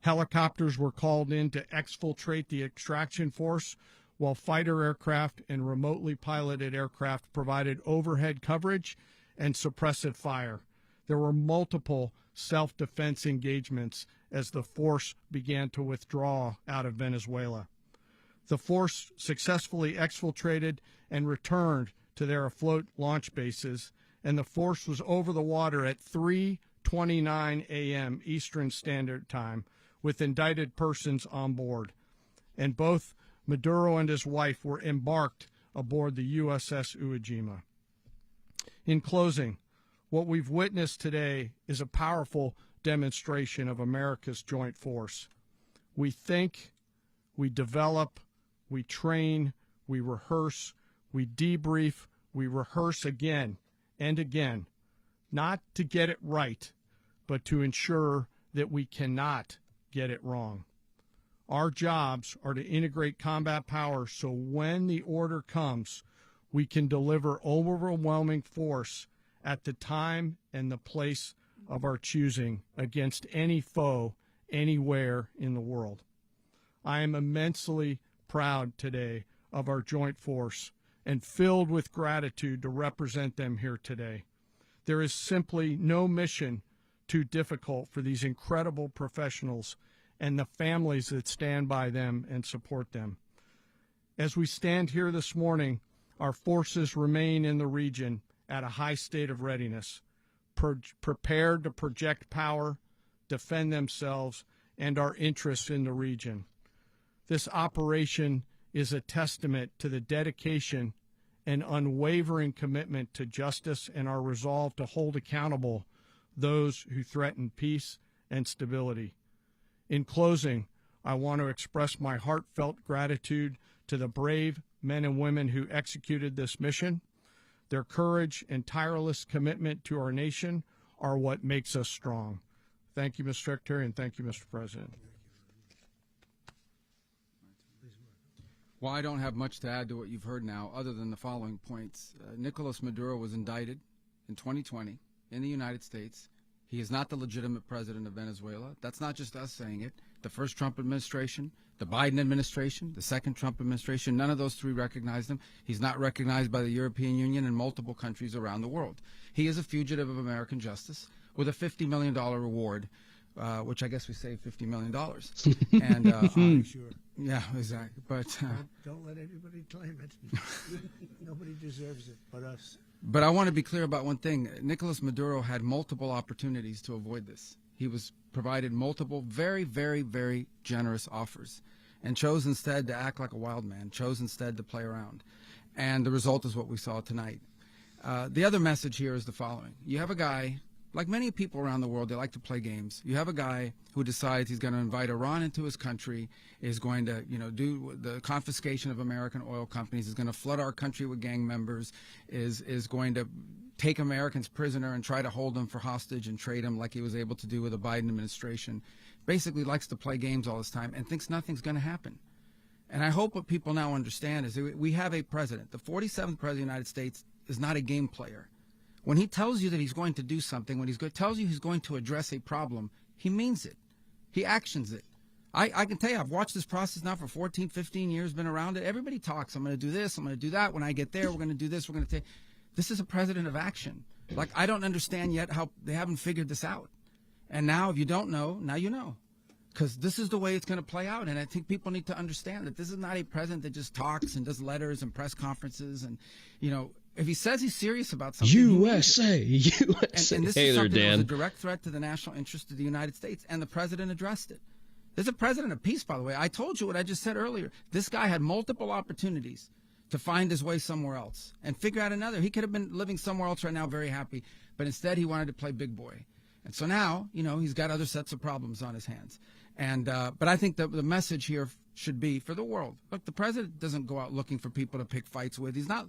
Helicopters were called in to exfiltrate the extraction force, while fighter aircraft and remotely piloted aircraft provided overhead coverage and suppressive fire. There were multiple self-defense engagements as the force began to withdraw out of Venezuela. The force successfully exfiltrated and returned to their afloat launch bases, and the force was over the water at 3:29 a.m. Eastern Standard Time with indicted persons on board. And both Maduro and his wife were embarked aboard the USS Iwo Jima. In closing, what we've witnessed today is a powerful demonstration of America's joint force. We think, we develop, we train, we rehearse, we debrief, we rehearse again and again, not to get it right, but to ensure that we cannot get it wrong. Our jobs are to integrate combat power so when the order comes, we can deliver overwhelming force at the time and the place of our choosing against any foe anywhere in the world. I am immensely proud today of our joint force and filled with gratitude to represent them here today. There is simply no mission too difficult for these incredible professionals and the families that stand by them and support them. As we stand here this morning, our forces remain in the region at a high state of readiness, prepared to project power, defend themselves, and our interests in the region. This operation is a testament to the dedication and unwavering commitment to justice and our resolve to hold accountable those who threaten peace and stability. In closing, I want to express my heartfelt gratitude to the brave men and women who executed this mission. Their courage and tireless commitment to our nation are what makes us strong. Thank you, Mr. Secretary, and thank you, Mr. President. Well, I don't have much to add to what you've heard now, other than the following points. Nicolas Maduro was indicted in 2020 in the United States. He is not the legitimate president of Venezuela. That's not just us saying it. The first Trump administration, the Biden administration, the second Trump administration, none of those three recognized him. He's not recognized by the European Union and multiple countries around the world. He is a fugitive of American justice with a $50 million reward, which I guess we saved $50 million. And Sure. yeah, exactly. But Don't let anybody claim it. Nobody deserves it but us. But I want to be clear about one thing. Nicolas Maduro had multiple opportunities to avoid this. He was provided multiple very, very, very generous offers and chose instead to act like a wild man, chose instead to play around. And the result is what we saw tonight. The other message here is the following. You have a guy, like many people around the world, they like to play games. You have a guy who decides he's going to invite Iran into his country, is going to, do the confiscation of American oil companies, is going to flood our country with gang members, is going to take Americans prisoner and try to hold them for hostage and trade them like he was able to do with the Biden administration. Basically likes to play games all this time and thinks nothing's going to happen. And I hope what people now understand is that we have a president. The 47th president of the United States is not a game player. When he tells you that he's going to do something, when tells you he's going to address a problem, he means it. He actions it. I can tell you, I've watched this process now for 14, 15 years, been around it. Everybody talks, I'm going to do this, I'm going to do that. When I get there, we're going to do this, we're going to take. This is a president of action. Like, I don't understand yet how they haven't figured this out. And now, if you don't know, now you know. Because this is the way it's going to play out. And I think people need to understand that this is not a president that just talks and does letters and press conferences. And, if he says he's serious about something, USA. And this is something that Dan. was a direct threat to the national interest of the United States, and the president addressed it. There's a president of peace, by the way. I told you what I just said earlier. This guy had multiple opportunities to find his way somewhere else and figure out another. He could have been living somewhere else right now very happy, but instead he wanted to play big boy. And so now, he's got other sets of problems on his hands. And but I think the message here should be for the world. Look, the president doesn't go out looking for people to pick fights with. He's not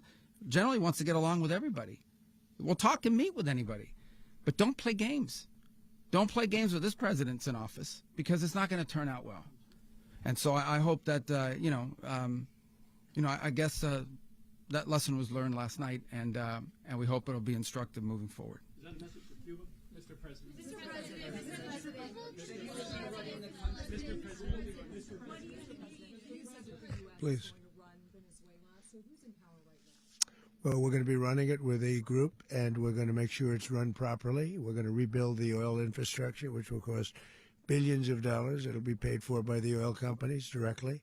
generally wants to get along with everybody. We'll talk and meet with anybody, but don't play games. Don't play games with this president's in office, because it's not going to turn out well. And so I hope that I guess that lesson was learned last night, and we hope it'll be instructive moving forward. Is that a message for Cuba, Mr. President? Please. Well, we're going to be running it with a group, and we're going to make sure it's run properly. We're going to rebuild the oil infrastructure, which will cost billions of dollars. It'll be paid for by the oil companies directly.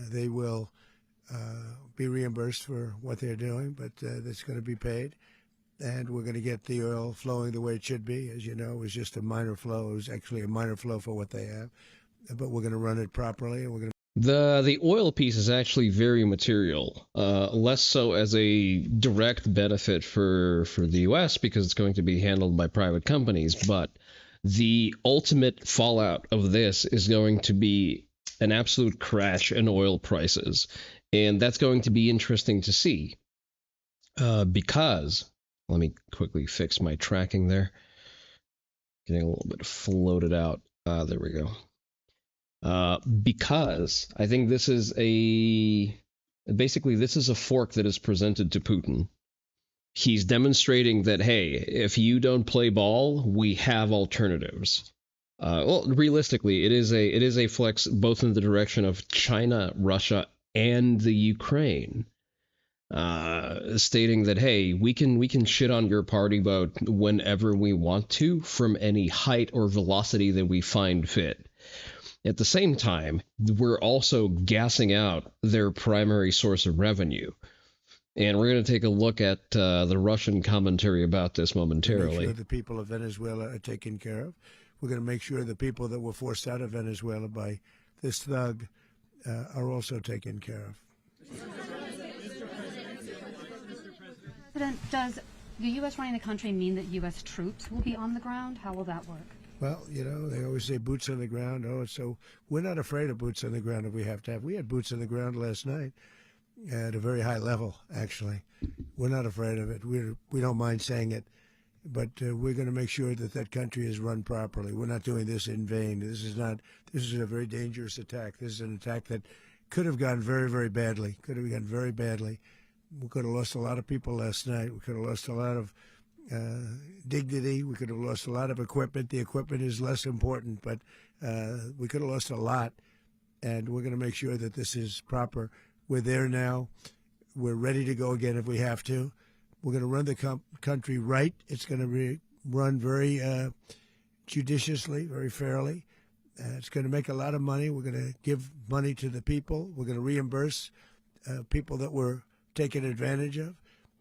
They will be reimbursed for what they're doing, but that's going to be paid. And we're going to get the oil flowing the way it should be. As you know, it was just a minor flow. It was actually a minor flow for what they have. But we're going to run it properly, and we're going to The oil piece is actually very material, less so as a direct benefit for the U.S. because it's going to be handled by private companies, but the ultimate fallout of this is going to be an absolute crash in oil prices, and that's going to be interesting to see because, let me quickly fix my tracking there, getting a little bit floated out. There we go. Because I think this is this is a fork that is presented to Putin. He's demonstrating that, hey, if you don't play ball, we have alternatives. Well, realistically, it is a flex both in the direction of China, Russia, and the Ukraine, stating that, hey, we can shit on your party boat whenever we want to, from any height or velocity that we find fit. At the same time, we're also gassing out their primary source of revenue. And we're going to take a look at the Russian commentary about this momentarily. Make sure the people of Venezuela are taken care of. We're going to make sure the people that were forced out of Venezuela by this thug are also taken care of. President, does the U.S. running the country mean that U.S. troops will be on the ground? How will that work? Well, they always say boots on the ground. So we're not afraid of boots on the ground if we have to have. We had boots on the ground last night at a very high level, actually. We're not afraid of it. We don't mind saying it. But we're going to make sure that country is run properly. We're not doing this in vain. This is a very dangerous attack. This is an attack that could have gone very, very badly. Could have gone very badly. We could have lost a lot of people last night. We could have lost a lot of dignity. We could have lost a lot of equipment. The equipment is less important, but we could have lost a lot, and we're going to make sure that this is proper. We're there now. We're ready to go again if we have to. We're going to run the country right. It's going to be run very judiciously, very fairly. It's going to make a lot of money. We're going to give money to the people. We're going to reimburse people that were taken advantage of.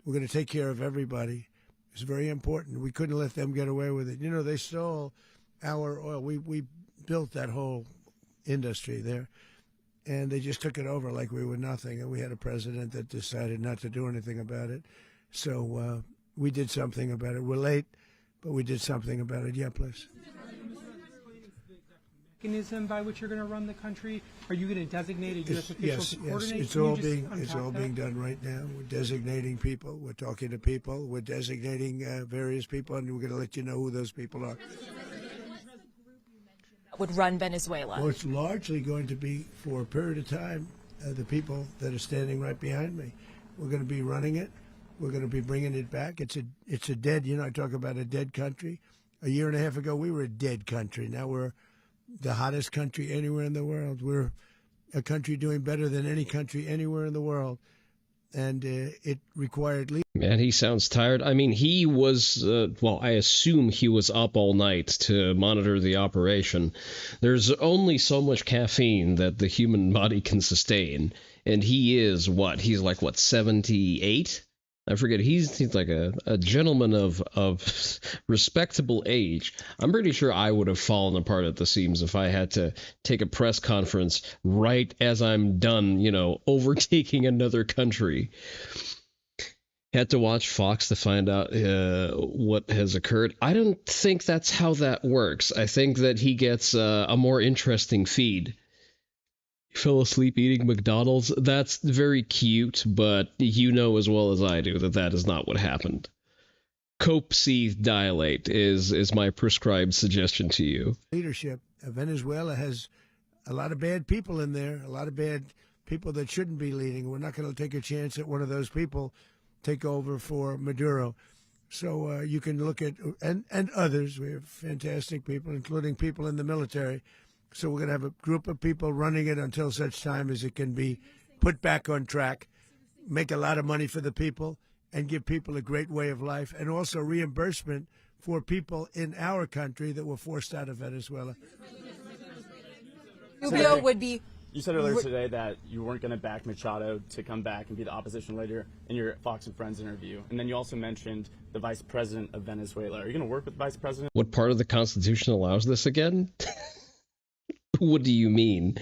We're going to take care of everybody. It's very important. We couldn't let them get away with it. They stole our oil. We built that whole industry there, and they just took it over like we were nothing. And we had a president that decided not to do anything about it. So we did something about it. We're late, but we did something about it. Yeah, please. Mechanism by which you're going to run the country? Are you going to designate a U.S. official to coordinate? It's all being done right now. We're designating people. We're talking to people. We're designating various people, and we're going to let you know who those people are. Would run Venezuela? Well, it's largely going to be for a period of time the people that are standing right behind me. We're going to be running it. We're going to be bringing it back. It's a dead. I talk about a dead country. A year and a half ago, we were a dead country. Now we're the hottest country anywhere in the world. We're a country doing better than any country anywhere in the world. And it required leadership. Man, he sounds tired. I mean, he was, I assume he was up all night to monitor the operation. There's only so much caffeine that the human body can sustain. And he is, he's like, 78? I forget. He's like a gentleman of respectable age. I'm pretty sure I would have fallen apart at the seams if I had to take a press conference right as I'm done, overtaking another country. Had to watch Fox to find out what has occurred. I don't think that's how that works. I think that he gets a more interesting feed. He fell asleep eating McDonald's. That's very cute, but you know as well as I do that that is not what happened. Cope, seethe, dilate is my prescribed suggestion to you. Leadership. Venezuela has a lot of bad people in there, a lot of bad people that shouldn't be leading. We're not going to take a chance that one of those people take over for Maduro. So you can look at, and others, we have fantastic people, including people in the military. So we're going to have a group of people running it until such time as it can be put back on track, make a lot of money for the people, and give people a great way of life, and also reimbursement for people in our country that were forced out of Venezuela. Rubio would be... You said earlier today that you weren't going to back Machado to come back and be the opposition leader in your Fox and Friends interview. And then you also mentioned the vice president of Venezuela. Are you going to work with the vice president? What part of the Constitution allows this again? What do you mean?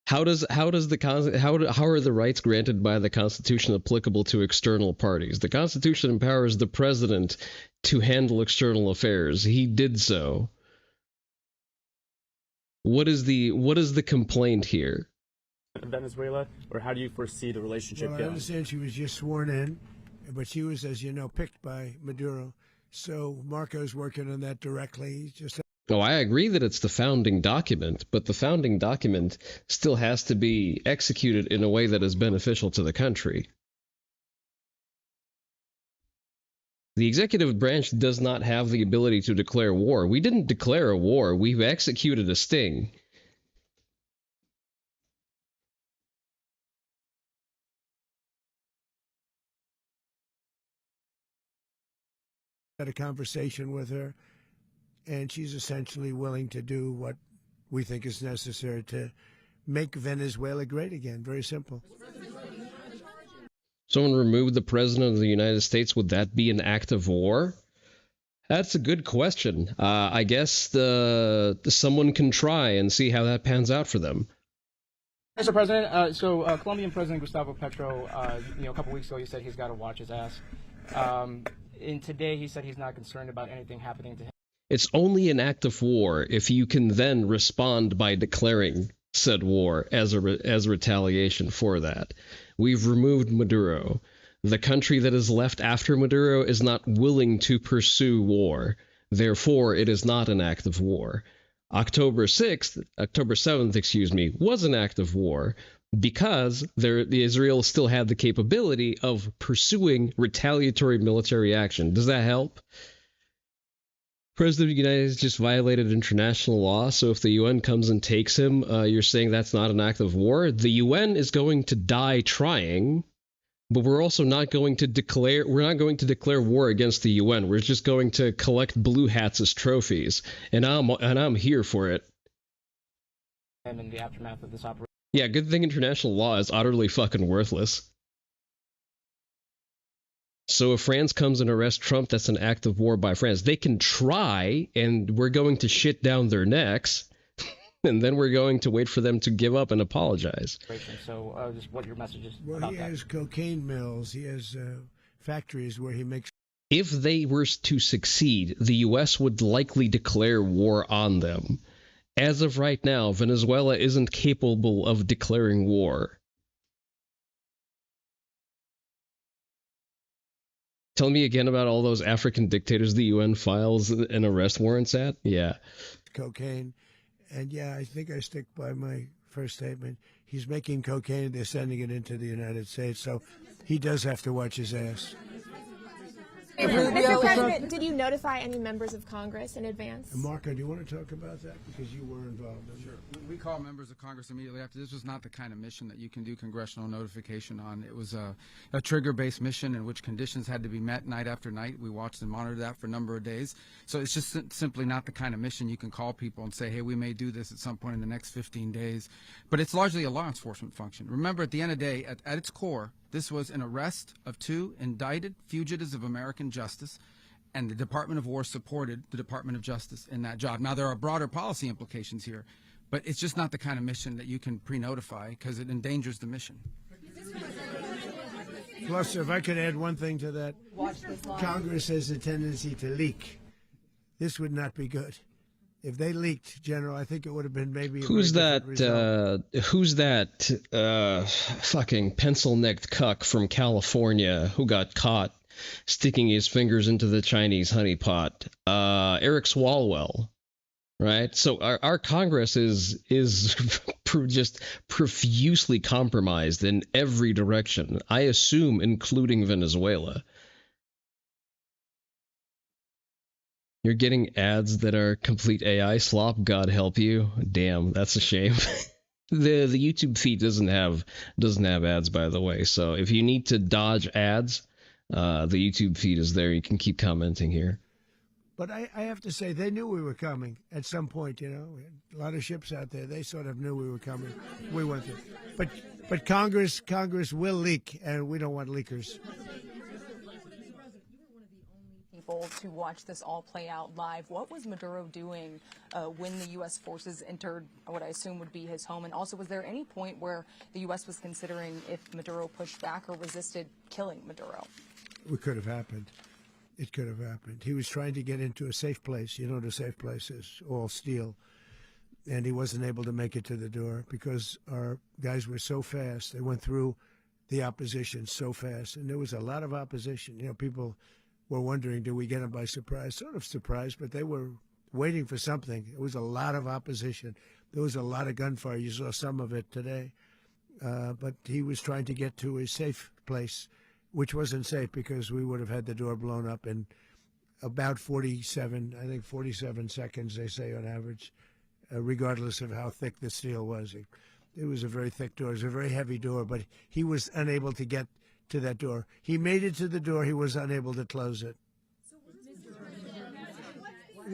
How are the rights granted by the Constitution applicable to external parties? The Constitution empowers the president to handle external affairs. He did so. What is the complaint here? Venezuela, or how do you foresee the relationship Well, I going? understand she was just sworn in, but she was, as you know, picked by Maduro. So Marco's working on that directly. Oh, I agree that it's the founding document, but the founding document still has to be executed in a way that is beneficial to the country. The executive branch does not have the ability to declare war. We didn't declare a war. We've executed a sting. Had a conversation with her, and she's essentially willing to do what we think is necessary to make Venezuela great again. Very simple. Someone removed the president of the United States, would that be an act of war? That's a good question. I guess someone can try and see how that pans out for them. Mr. President, Colombian President Gustavo Petro, a couple weeks ago, he said he's got to watch his ass. And today he said he's not concerned about anything happening to him. It's only an act of war if you can then respond by declaring said war as retaliation for that. We've removed Maduro. The country that is left after Maduro is not willing to pursue war. Therefore, it is not an act of war. October 7th, was an act of war because Israel still had the capability of pursuing retaliatory military action. Does that help? President of the United States just violated international law, so if the UN comes and takes him, you're saying that's not an act of war? The UN is going to die trying, but we're also not going to declare war against the UN. We're just going to collect blue hats as trophies, and I'm here for it. And in the aftermath of this operation. Yeah, good thing international law is utterly fucking worthless. So if France comes and arrests Trump, that's an act of war by France. They can try, and we're going to shit down their necks, and then we're going to wait for them to give up and apologize. So just what your message is about that. Well, he has cocaine mills. He has factories where he makes... If they were to succeed, the U.S. would likely declare war on them. As of right now, Venezuela isn't capable of declaring war. Tell me again about all those African dictators the UN files and arrest warrants at? Yeah. Cocaine. And yeah, I think I stick by my first statement. He's making cocaine. They're sending it into the United States. So he does have to watch his ass. Mr. President, did you notify any members of Congress in advance? Marco, do you want to talk about that? Because you were involved in it. Sure. We call members of Congress immediately after. This was not the kind of mission that you can do congressional notification on. It was a trigger-based mission in which conditions had to be met night after night. We watched and monitored that for a number of days. So it's just simply not the kind of mission you can call people and say, hey, we may do this at some point in the next 15 days. But it's largely a law enforcement function. Remember, at the end of the day, at its core, this was an arrest of 2 indicted fugitives of American justice, and the Department of War supported the Department of Justice in that job. Now, there are broader policy implications here, but it's just not the kind of mission that you can pre-notify because it endangers the mission. Plus, if I could add one thing to that, Congress has a tendency to leak. This would not be good. If they leaked, General, I think it would have been maybe. Who's that fucking pencil-necked cuck from California who got caught sticking his fingers into the Chinese honeypot? Eric Swalwell, right? So our Congress is just profusely compromised in every direction. I assume, including Venezuela. You're getting ads that are complete AI slop. God help you. Damn, that's a shame. the YouTube feed doesn't have ads, by the way. So if you need to dodge ads, the YouTube feed is there. You can keep commenting here. But I have to say, they knew we were coming at some point. You know, we had a lot of ships out there. They sort of knew we were coming. We went there. But Congress will leak, and we don't want leakers. To watch this all play out live. What was Maduro doing when the U.S. forces entered what I assume would be his home? And also, was there any point where the U.S. was considering if Maduro pushed back or resisted killing Maduro? It could have happened. It could have happened. He was trying to get into a safe place. You know, the safe place is all steel. And he wasn't able to make it to the door because our guys were so fast. They went through the opposition so fast. And there was a lot of opposition. You know, people were wondering, do we get them by surprise? Sort of surprised, but they were waiting for something. It was a lot of opposition. There was a lot of gunfire. You saw some of it today. But he was trying to get to a safe place, which wasn't safe because we would have had the door blown up in about 47 seconds, they say on average, regardless of how thick the steel was. It was a very thick door. It was a very heavy door, but he was unable to get to that door. He made it to the door. He was unable to close it.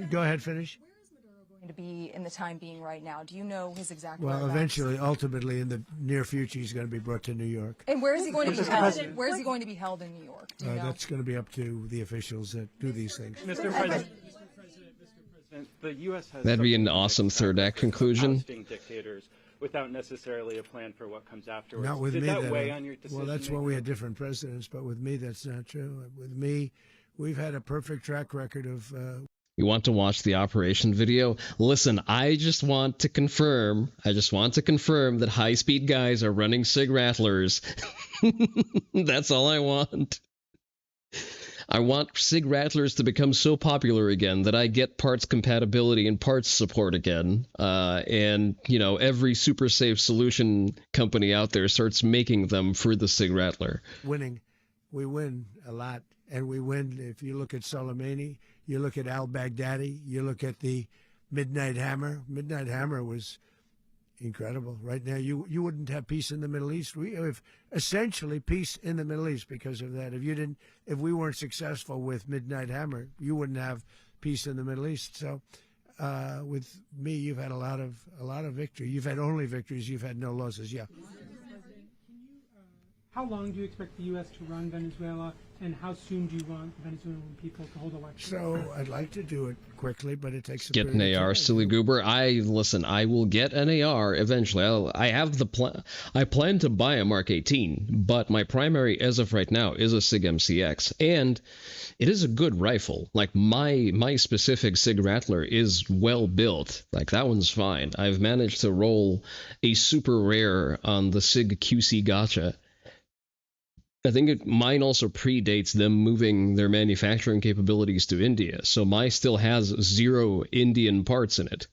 Go ahead, finish. Where is Maduro going to be in the time being right now? Do you know his exact Well, whereabouts? eventually, ultimately, in the near future, he's going to be brought to New York. And where is he going to be held? Where is he going to be held in New York? Do you know? That's going to be up to the officials that do these things. Mr. President, the U.S. has That'd be an awesome third act conclusion. Dictators without necessarily a plan for what comes afterwards. Not with Did me. that weigh on your decision? Well, that's when we had different presidents, but with me, that's not true. With me, we've had a perfect track record of. You want to watch the operation video? Listen, I just want to confirm that high-speed guys are running SIG Rattlers. That's all I want. I want SIG Rattlers to become so popular again that I get parts compatibility and parts support again. And, you know, every super safe solution company out there starts making them for the SIG Rattler. Winning. We win a lot. And we win, if you look at Soleimani, you look at al-Baghdadi, you look at the Midnight Hammer. Midnight Hammer was incredible. Right now, you wouldn't have peace in the Middle East. We have essentially peace in the Middle East because of that. If we weren't successful with Midnight Hammer, you wouldn't have peace in the Middle East. So, with me, you've had a lot of victory. You've had only victories. You've had no losses. Yeah. How long do you expect the U.S. to run Venezuela, and how soon do you want Venezuelan people to hold elections? So I'd like to do it quickly, but it takes a Get an AR, silly goober. I will get an AR eventually. I have the plan. I plan to buy a Mark 18, but my primary as of right now is a SIG MCX, and it is a good rifle. Like my specific SIG Rattler is well built. Like that one's fine. I've managed to roll a super rare on the SIG QC Gotcha. I think mine also predates them moving their manufacturing capabilities to India, so mine still has 0 Indian parts in it.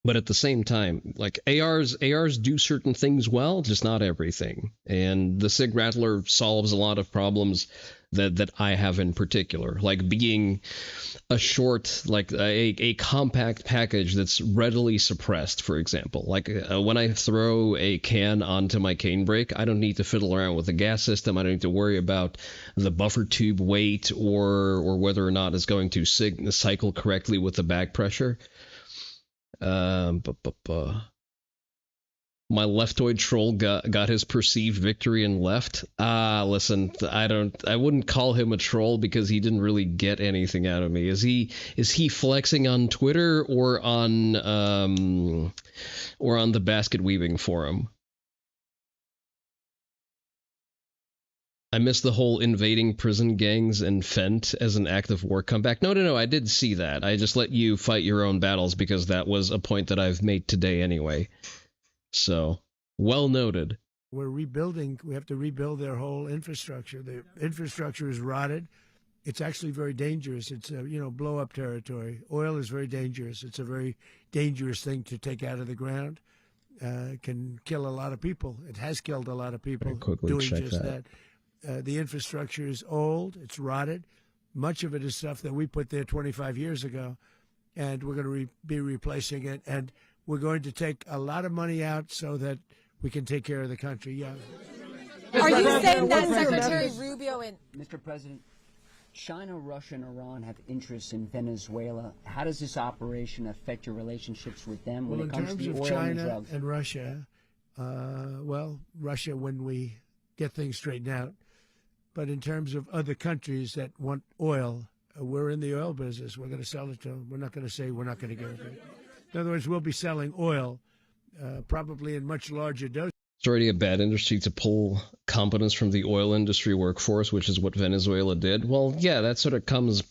But at the same time, like ARs do certain things well, just not everything. And the SIG Rattler solves a lot of problems that I have in particular, like being a short, like a compact package that's readily suppressed, for example. Like when I throw a can onto my cane brake, I don't need to fiddle around with the gas system. I don't need to worry about the buffer tube weight or whether or not it's going to cycle correctly with the back pressure. My leftoid troll got his perceived victory and left. Listen, I wouldn't call him a troll because he didn't really get anything out of me. Is he flexing on Twitter or on the basket weaving forum? I missed the whole invading prison gangs and Fent as an act of war comeback. No, I did see that. I just let you fight your own battles because that was a point that I've made today anyway. So, well noted. We're rebuilding. We have to rebuild their whole infrastructure. The infrastructure is rotted. It's actually very dangerous. It's blow-up territory. Oil is very dangerous. It's a very dangerous thing to take out of the ground. It can kill a lot of people. It has killed a lot of people doing just that. The infrastructure is old. It's rotted. Much of it is stuff that we put there 25 years ago, and we're going to be replacing it. And we're going to take a lot of money out so that we can take care of the country. Yeah. Are you saying that Secretary Rubio and Mr. President, China, Russia, and Iran have interests in Venezuela. How does this operation affect your relationships with them when it comes to the oil and drugs? And Russia, Russia when we get things straightened out. But in terms of other countries that want oil, we're in the oil business. We're going to sell it to them. We're not going to say we're not going to give it. In other words, we'll be selling oil probably in much larger doses. It's already a bad industry to pull competence from the oil industry workforce, which is what Venezuela did. Well, yeah, that sort of comes,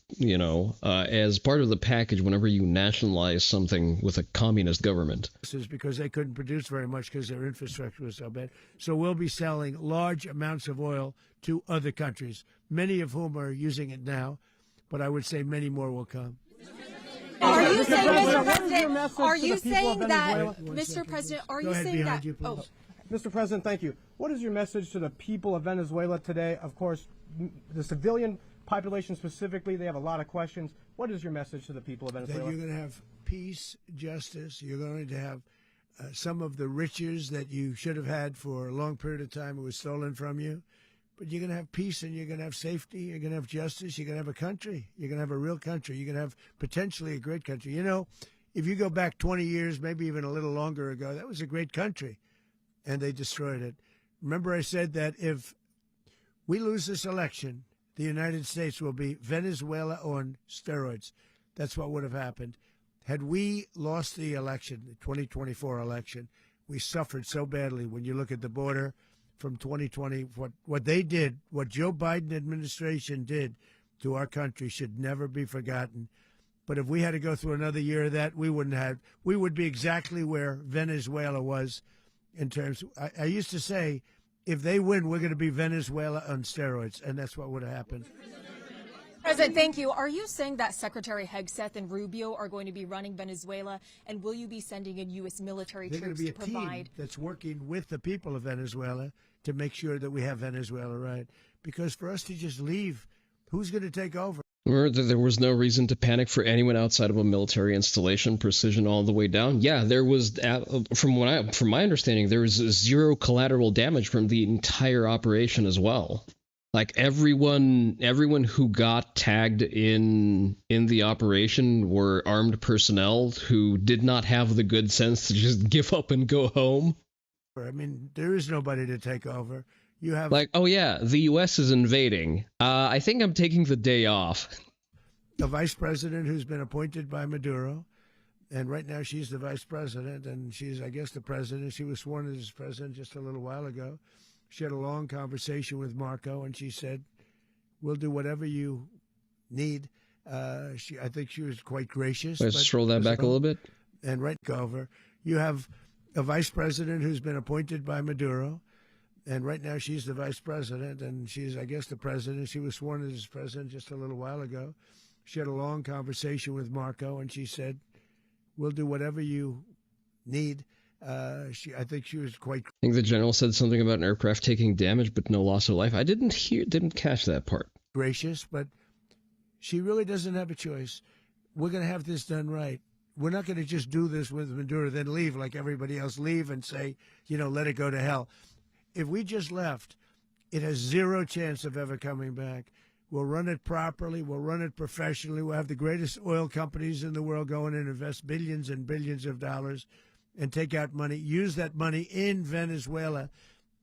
as part of the package whenever you nationalize something with a communist government. This is because they couldn't produce very much because their infrastructure was so bad. So we'll be selling large amounts of oil to other countries, many of whom are using it now, but I would say many more will come. Are you saying, Mr. President, are you saying that, Mr. President, are you saying that... Mr. President, thank you. What is your message to the people of Venezuela today? Of course, the civilian population specifically, they have a lot of questions. What is your message to the people of Venezuela? That you're going to have peace, justice. You're going to have some of the riches that you should have had for a long period of time. It was stolen from you. But you're going to have peace and you're going to have safety. You're going to have justice. You're going to have a country. You're going to have a real country. You're going to have potentially a great country. You know, if you go back 20 years, maybe even a little longer ago, that was a great country. And they destroyed it. Remember I said that if we lose this election, the United States will be Venezuela on steroids. That's what would have happened. Had we lost the election, the 2024 election, we suffered so badly. When you look at the border from 2020, what they did, what Joe Biden administration did to our country should never be forgotten. But if we had to go through another year of that, we would be exactly where Venezuela was. In terms, I used to say, if they win, we're going to be Venezuela on steroids, and that's what would have happened. President, thank you. Are you saying that Secretary Hegseth and Rubio are going to be running Venezuela, and will you be sending in U.S. military troops to provide? They're going to be a team that's working with the people of Venezuela to make sure that we have Venezuela right. Because for us to just leave, who's going to take over? There was no reason to panic for anyone outside of a military installation, precision all the way down. Yeah, there was, from my understanding, there was zero collateral damage from the entire operation as well. Like everyone who got tagged in the operation were armed personnel who did not have the good sense to just give up and go home. I mean, there is nobody to take over. You have oh yeah, the U.S. is invading. I think I'm taking the day off. A vice president who's been appointed by Maduro, and right now she's the vice president, and she's, I guess, the president. She was sworn as president just a little while ago. She had a long conversation with Marco, and she said, "We'll do whatever you need." I think she was quite gracious. Let's scroll that back a little bit. And right over, you have a vice president who's been appointed by Maduro. And right now she's the vice president, and she's, I guess, the president. She was sworn as president just a little while ago. She had a long conversation with Marco, and she said, "We'll do whatever you need." I think she was quite... I think the general said something about an aircraft taking damage, but no loss of life. I didn't catch that part. Gracious, but she really doesn't have a choice. We're going to have this done right. We're not going to just do this with Maduro, then leave like everybody else, leave and say, let it go to hell. If we just left, it has zero chance of ever coming back. We'll run it properly. We'll run it professionally. We'll have the greatest oil companies in the world go in and invest billions and billions of dollars and take out money, use that money in Venezuela.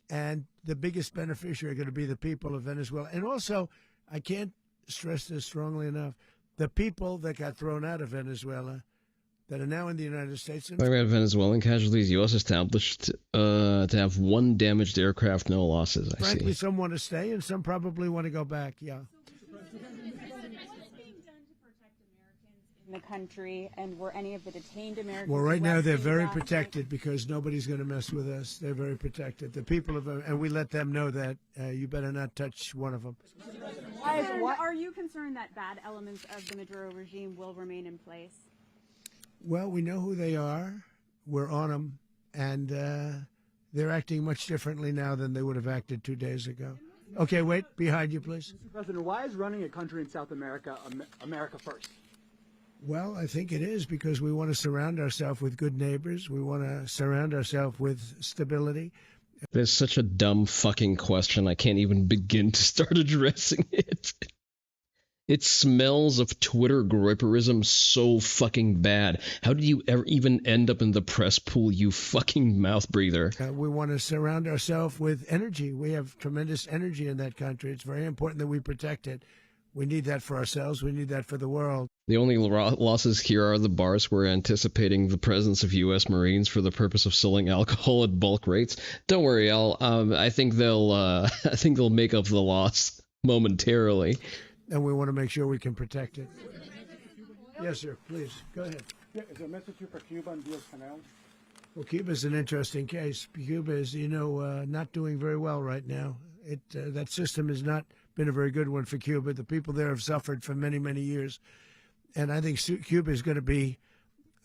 And the biggest beneficiary are going to be the people of Venezuela. And also, I can't stress this strongly enough, the people that got thrown out of Venezuela that are now in the United States. Talking about Venezuelan casualties, U.S. established to have one damaged aircraft, no losses. I Frankly, see. some want to stay and some probably want to go back, yeah. In the country, and were any of the detained Americans? Well, right now they're arrested very last night? protected because nobody's going to mess with us. They're very protected. The people of, and we let them know that you better not touch one of them. And are you concerned that bad elements of the Maduro regime will remain in place? Well, we know who they are. We're on them, and they're acting much differently now than they would have acted 2 days ago. Okay, wait, behind you, please. Mr. President, why is running a country in South America America first? Well, I think it is because we want to surround ourselves with good neighbors. We want to surround ourselves with stability. There's such a dumb fucking question. I can't even begin to start addressing it. It smells of Twitter groiperism so fucking bad. How did you ever even end up in the press pool, you fucking mouth breather? We want to surround ourselves with energy. We have tremendous energy in that country. It's very important that we protect it. We need that for ourselves. We need that for the world. The only losses here are the bars who are anticipating the presence of U.S. Marines for the purpose of selling alcohol at bulk rates. Don't worry, I think they'll make up the loss momentarily. And we want to make sure we can protect it. Yes, sir. Please go ahead. Yeah, is there a message here for Cuba and Diaz-Canel? Well, Cuba's an interesting case. Cuba is, not doing very well right now. That system has not been a very good one for Cuba. The people there have suffered for many, many years. And I think Cuba is going to be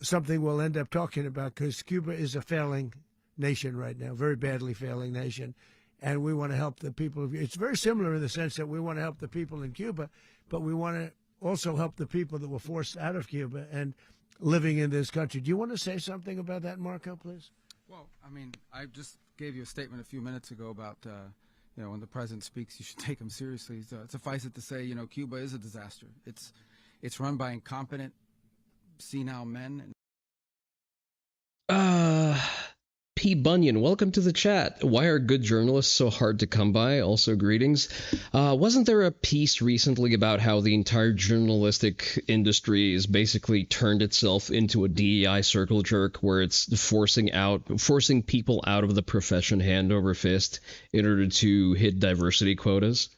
something we'll end up talking about because Cuba is a failing nation right now, very badly failing nation. And we want to help the people. It's very similar in the sense that we want to help the people in Cuba, but we want to also help the people that were forced out of Cuba and living in this country. Do you want to say something about that, Marco, please? Well, I mean, I just gave you a statement a few minutes ago about, when the president speaks, you should take him seriously. Suffice it to say, Cuba is a disaster. It's run by incompetent, senile men. P. Bunyan, welcome to the chat. Why are good journalists so hard to come by? Also, greetings. Wasn't there a piece recently about how the entire journalistic industry is basically turned itself into a DEI circle jerk where it's forcing people out of the profession hand over fist in order to hit diversity quotas?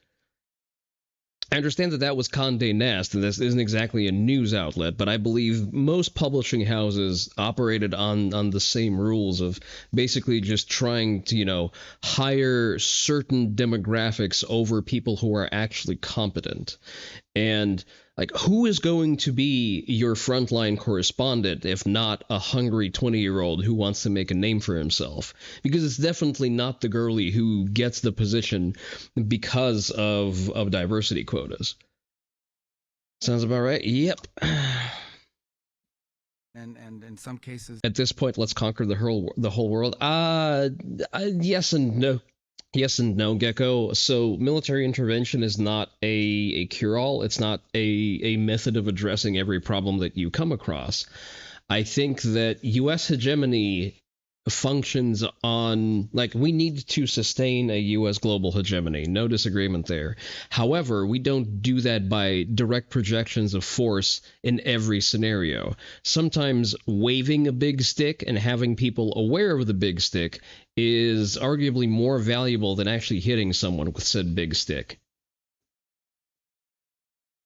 I understand that was Condé Nast, and this isn't exactly a news outlet, but I believe most publishing houses operated on the same rules of basically just trying to, hire certain demographics over people who are actually competent. And, who is going to be your frontline correspondent if not a hungry 20-year-old who wants to make a name for himself? Because it's definitely not the girlie who gets the position because of diversity quotas. Sounds about right? Yep. And in some cases... At this point, let's conquer the whole world. Yes and no. Yes and no, Gecko. So military intervention is not a cure-all. It's not a method of addressing every problem that you come across. I think that U.S. hegemony functions on, we need to sustain a U.S. global hegemony. No disagreement there. However, we don't do that by direct projections of force in every scenario. Sometimes waving a big stick and having people aware of the big stick is arguably more valuable than actually hitting someone with said big stick.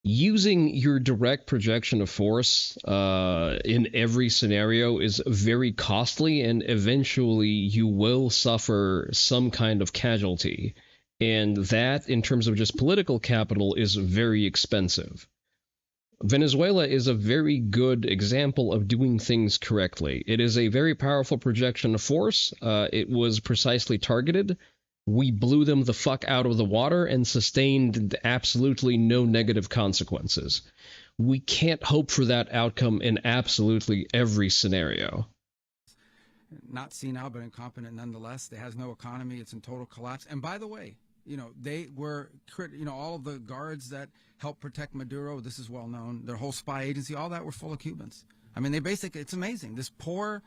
Using your direct projection of force in every scenario is very costly, and eventually you will suffer some kind of casualty. And that, in terms of just political capital, is very expensive. Venezuela is a very good example of doing things correctly. It is a very powerful projection of force. It was precisely targeted. We blew them the fuck out of the water and sustained absolutely no negative consequences. We can't hope for that outcome in absolutely every scenario. Not senile, but incompetent nonetheless. It has no economy. It's in total collapse. And by the way, they were, all of the guards that helped protect Maduro, this is well known, their whole spy agency, all that were full of Cubans. I mean, it's amazing. This poor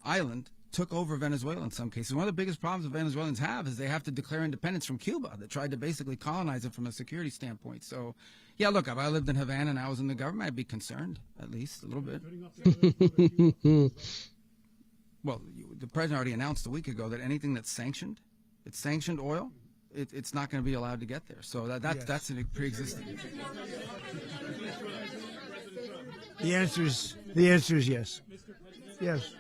island took over Venezuela in some cases. One of the biggest problems the Venezuelans have is they have to declare independence from Cuba that tried to basically colonize it from a security standpoint. So, yeah, look, if I lived in Havana and I was in the government, I'd be concerned, at least a little bit. Well, the president already announced a week ago that anything that's sanctioned, it's sanctioned oil, it's not going to be allowed to get there. So that's a pre-existing. The answer is yes. Yes.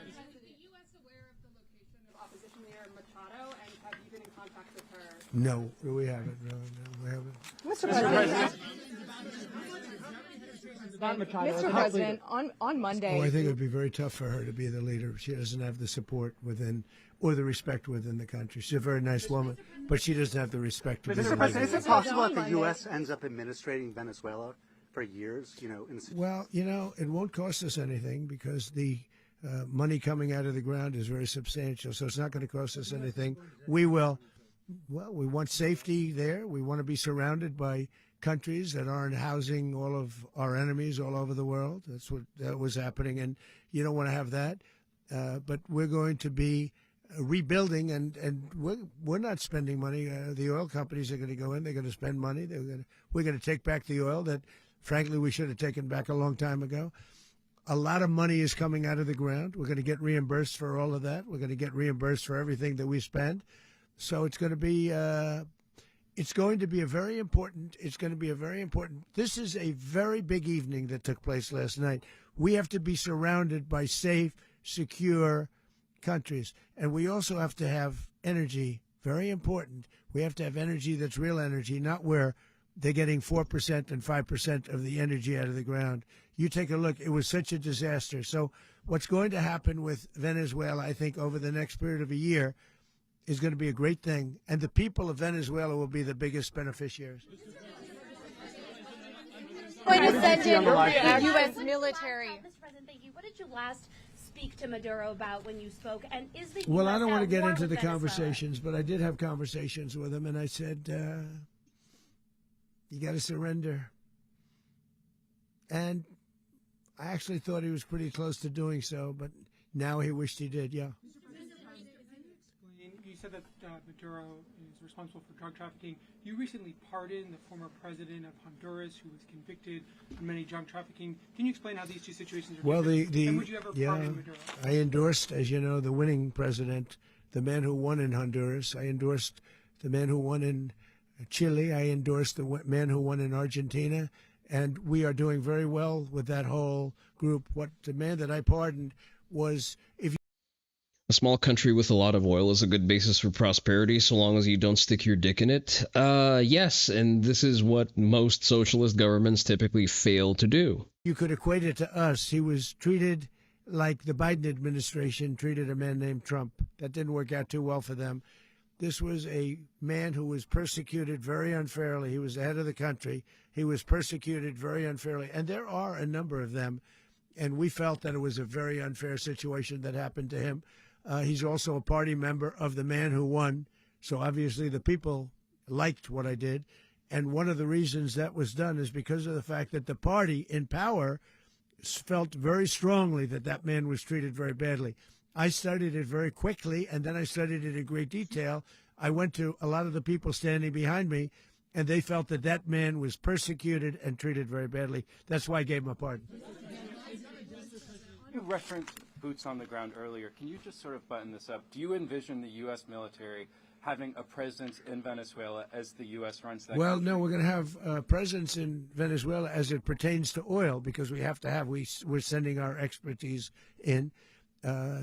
No, we haven't. No, we haven't. Mr. President. Mr. President, on Monday. Oh, I think it would be very tough for her to be the leader. She doesn't have the support within or the respect within the country. She's a very nice woman, but she doesn't have the respect within the Mr. President, is it possible that the Monday. U.S. ends up administrating Venezuela for years? Well, it won't cost us anything because the money coming out of the ground is very substantial. So it's not going to cost us anything. We will. Well, we want safety there. We want to be surrounded by countries that aren't housing all of our enemies all over the world. That's what that was happening, and you don't want to have that. But we're going to be rebuilding, and we're not spending money. The oil companies are going to go in. They're going to spend money. We're going to take back the oil that, frankly, we should have taken back a long time ago. A lot of money is coming out of the ground. We're going to get reimbursed for all of that. We're going to get reimbursed for everything that we spend. So it's going to be a very important. This is a very big evening that took place last night. We have to be surrounded by safe, secure countries, and we also have to have energy. Very important. We have to have energy that's real energy, not where they're getting 4% and 5% of the energy out of the ground. You take a look. It was such a disaster. So what's going to happen with Venezuela, I think, over the next period of a year, is going to be a great thing, and the people of Venezuela will be the biggest beneficiaries. Going to send in the U.S. military. Mr. President, thank you. What did you last speak to Maduro about when you spoke? And is the Well, US I don't want to get war into with the Venezuela? conversations, but I did have conversations with him, and I said, you got to surrender. And I actually thought he was pretty close to doing so, but now he wished he did, yeah. You said that Maduro is responsible for drug trafficking. You recently pardoned the former president of Honduras, who was convicted of many drug trafficking. Can you explain how these two situations are different? And would you ever pardon Maduro? I endorsed, as you know, the winning president, the man who won in Honduras. I endorsed the man who won in Chile. I endorsed the man who won in Argentina. And we are doing very well with that whole group. What the man that I pardoned was, if A small country with a lot of oil is a good basis for prosperity, so long as you don't stick your dick in it. Yes, and this is what most socialist governments typically fail to do. you could equate it to us, he was treated like the Biden administration treated a man named Trump. That didn't work out too well for them. This was a man who was persecuted very unfairly. He was the head of the country. He was persecuted very unfairly. And there are a number of them. And we felt that it was a very unfair situation that happened to him. He's also a party member of the man who won. So obviously the people liked what I did. And one of the reasons that was done is because of the fact that the party in power felt very strongly that that man was treated very badly. I studied it very quickly, and then I studied it in great detail. I went to a lot of the people standing behind me, and they felt that that man was persecuted and treated very badly. That's why I gave him a pardon. You referenced boots on the ground earlier. Can you just sort of button this up? Do you envision the U.S. military having a presence in Venezuela as the U.S. runs that Well, country? no, we're going to have a presence in Venezuela as it pertains to oil, because we have to have, we're sending our expertise in.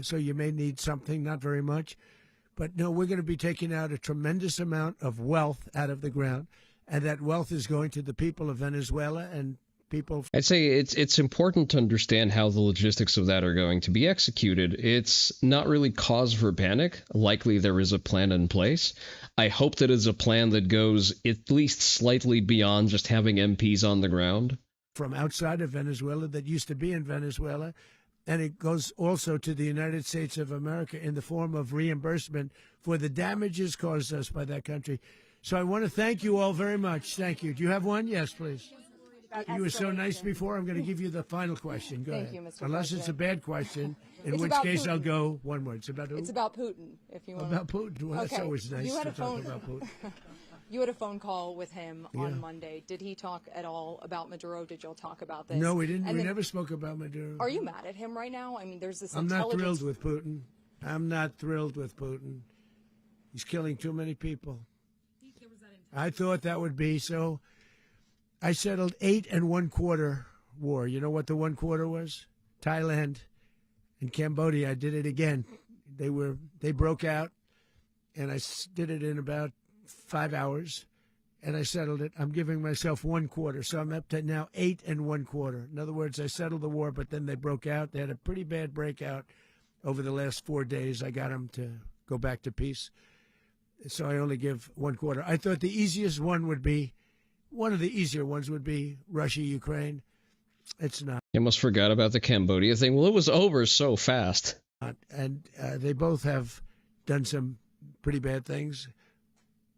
So you may need something, not very much. But no, we're going to be taking out a tremendous amount of wealth out of the ground. And that wealth is going to the people of Venezuela and people. I'd say it's important to understand how the logistics of that are going to be executed. It's not really cause for panic. Likely there is a plan in place. I hope that it's a plan that goes at least slightly beyond just having MPs on the ground. From outside of Venezuela that used to be in Venezuela. And it goes also to the United States of America in the form of reimbursement for the damages caused us by that country. So I want to thank you all very much. Thank you. Do you have one? Yes, please. You were so nice before. I'm going to give you the final question. Go Thank ahead. you, Mr. Unless it's a President. bad question, in It's which about case I'll Putin. go one word. It's about who? It's about Putin, if you want. About Putin. Well, that's Okay. always nice You had to a talk phone. about Putin. You had a phone call with him Yeah. on Monday. Did he talk at all about Maduro? Did y'all talk about this? No, we didn't. And We then- never spoke about Maduro. Are you mad at him right now? I mean, there's this I'm not intelligence. thrilled with Putin. I'm not thrilled with Putin. He's killing too many people. I thought that would be so. I settled 8 1/4 war. You know what the 1/4 was? Thailand and Cambodia. I did it again. They broke out, and I did it in about 5 hours, and I settled it. I'm giving myself 1/4, so I'm up to now 8 1/4. In other words, I settled the war, but then they broke out. They had a pretty bad breakout over the last 4 days. I got them to go back to peace, so I only give 1/4. I thought the easiest one would be, one of the easier ones would be Russia, Ukraine. It's not. You almost forgot about the Cambodia thing. Well, it was over so fast. And they both have done some pretty bad things.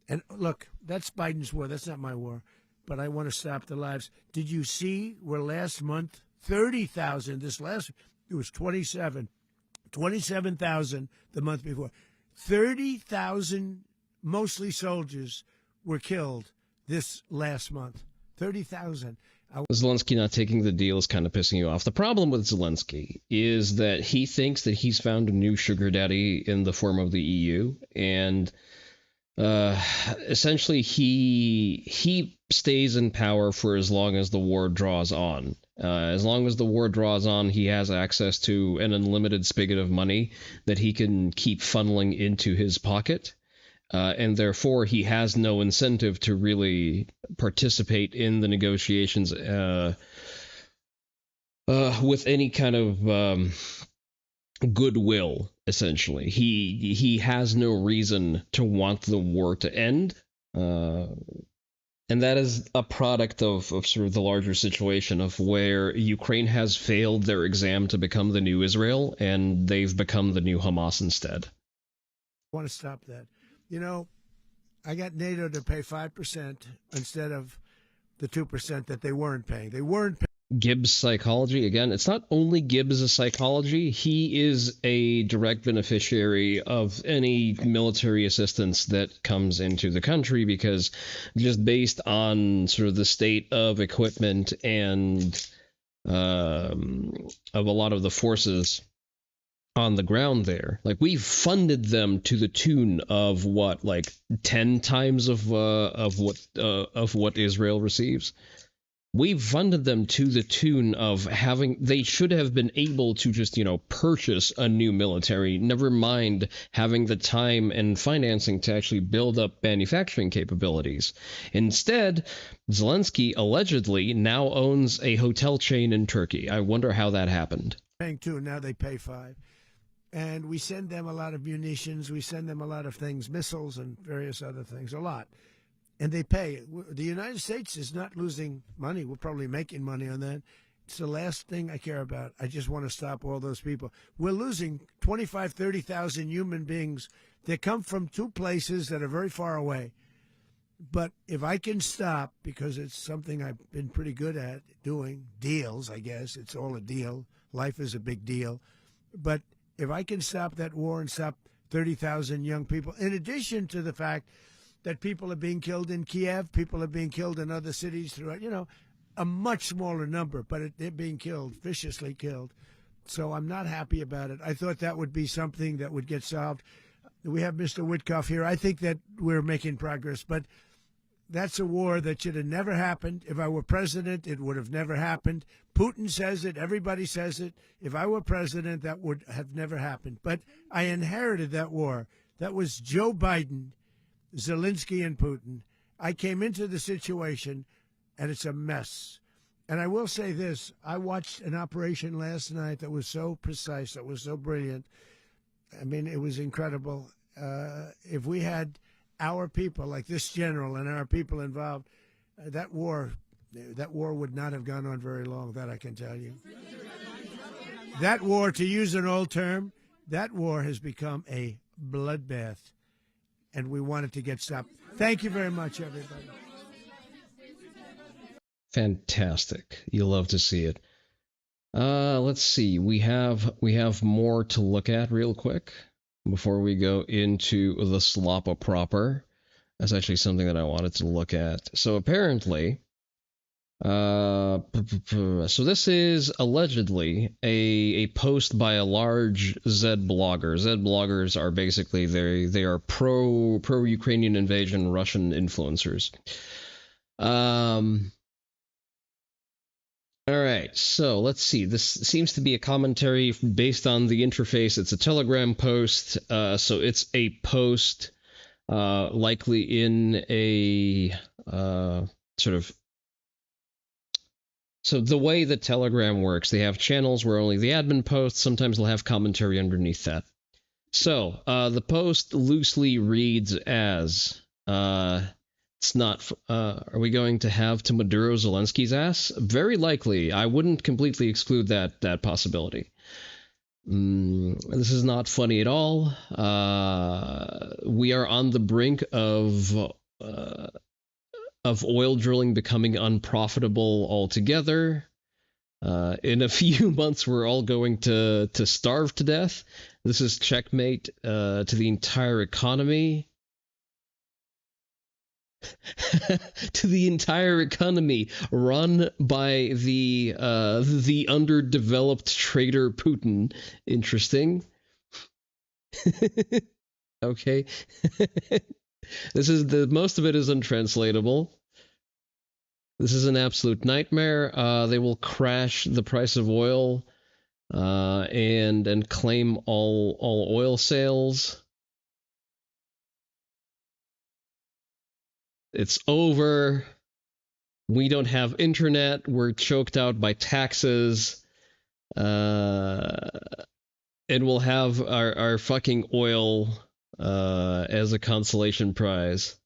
And look, that's Biden's war. That's not my war. But I want to stop the lives. Did you see where last month, 30,000, it was 27,000 the month before. 30,000, mostly soldiers, were killed this last month. 30,000. Zelensky not taking the deal is kind of pissing you off. The problem with Zelensky is that he thinks that he's found a new sugar daddy in the form of the EU, and essentially he stays in power for as long as the war draws on. As long as the war draws on, he has access to an unlimited spigot of money that he can keep funneling into his pocket. And therefore, he has no incentive to really participate in the negotiations with any kind of goodwill, essentially. He has no reason to want the war to end. And that is a product of sort of the larger situation of where Ukraine has failed their exam to become the new Israel, and they've become the new Hamas instead. I want to stop that. You know, I got NATO to pay 5% instead of the 2% that they weren't paying. They weren't paying. Gibbs' psychology, again, it's not only Gibbs' psychology. He is a direct beneficiary of any military assistance that comes into the country, because just based on sort of the state of equipment and of a lot of the forces on the ground there, like, we've funded them to the tune of what, like 10 times of what Israel receives. We've funded them to the tune of they should have been able to just, purchase a new military, never mind having the time and financing to actually build up manufacturing capabilities. Instead, Zelensky allegedly now owns a hotel chain in Turkey. I wonder how that happened. Paying 2, now they pay 5. And we send them a lot of munitions. We send them a lot of things, missiles and various other things, a lot. And they pay. The United States is not losing money. We're probably making money on that. It's the last thing I care about. I just want to stop all those people. We're losing 25,000, 30,000 human beings that come from 2 places that are very far away. But if I can stop, because it's something I've been pretty good at doing, deals, I guess. It's all a deal. Life is a big deal. But if I can stop that war and stop 30,000 young people, in addition to the fact that people are being killed in Kiev, people are being killed in other cities throughout, a much smaller number, but they're being killed, viciously killed. So I'm not happy about it. I thought that would be something that would get solved. We have Mr. Witkoff here. I think that we're making progress, but that's a war that should have never happened. If I were president, it would have never happened. Putin says it. Everybody says it. If I were president, that would have never happened. But I inherited that war. That was Joe Biden, Zelensky, and Putin. I came into the situation, and it's a mess. And I will say this. I watched an operation last night that was so precise, that was so brilliant. I mean, it was incredible. If we had our people, like this general and our people involved, that war would not have gone on very long, that I can tell you. That war, to use an old term, that war has become a bloodbath, and we want it to get stopped. Thank you very much, everybody. Fantastic. You love to see it. Let's see. We have more to look at real quick before we go into the sloppa proper. That's actually something that I wanted to look at. So apparently, so this is allegedly a post by a large Zed blogger. Zed bloggers are basically they are pro Ukrainian invasion Russian influencers. All right, so let's see. This seems to be a commentary based on the interface. It's a Telegram post, so it's a post likely in a sort of... So the way that Telegram works, they have channels where only the admin posts. Sometimes they'll have commentary underneath that. So the post loosely reads as... It's not. Are we going to have to Maduro Zelensky's ass? Very likely. I wouldn't completely exclude that possibility. This is not funny at all. We are on the brink of oil drilling becoming unprofitable altogether. In a few months, we're all going to starve to death. This is checkmate to the entire economy. To the entire economy run by the underdeveloped trader Putin. Interesting. Okay. This is most of it is untranslatable. This is an absolute nightmare. They will crash the price of oil and claim all oil sales. It's over. We don't have internet. We're choked out by taxes. And we'll have our fucking oil as a consolation prize.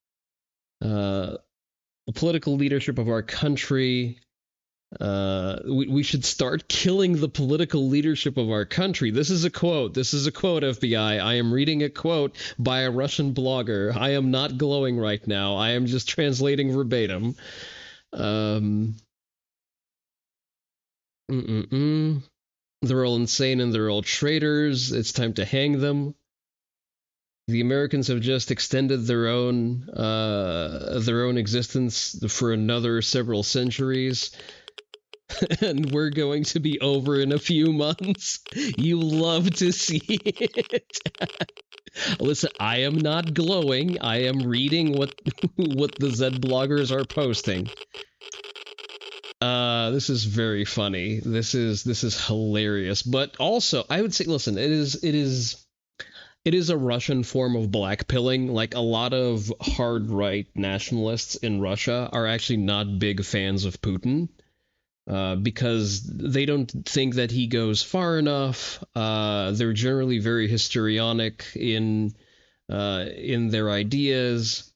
The political leadership of our country... we should start killing the political leadership of our country. This is a quote. This is a quote, FBI. I am reading a quote by a Russian blogger. I am not glowing right now. I am just translating verbatim. They're all insane and they're all traitors. It's time to hang them. The Americans have just extended their own existence for another several centuries. And we're going to be over in a few months. You love to see it. Listen, I am not glowing. I am reading what the Zed bloggers are posting. This is very funny. This is hilarious. But also, I would say, listen, it is a Russian form of blackpilling. Like, a lot of hard right nationalists in Russia are actually not big fans of Putin. Because they don't think that he goes far enough. They're generally very histrionic in their ideas.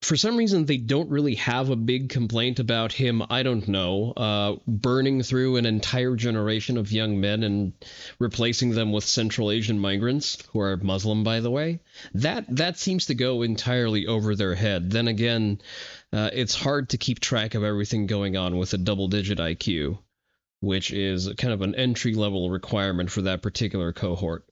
For some reason, they don't really have a big complaint about him, I don't know, burning through an entire generation of young men and replacing them with Central Asian migrants, who are Muslim, by the way. That seems to go entirely over their head. Then again, it's hard to keep track of everything going on with a double-digit IQ, which is kind of an entry-level requirement for that particular cohort.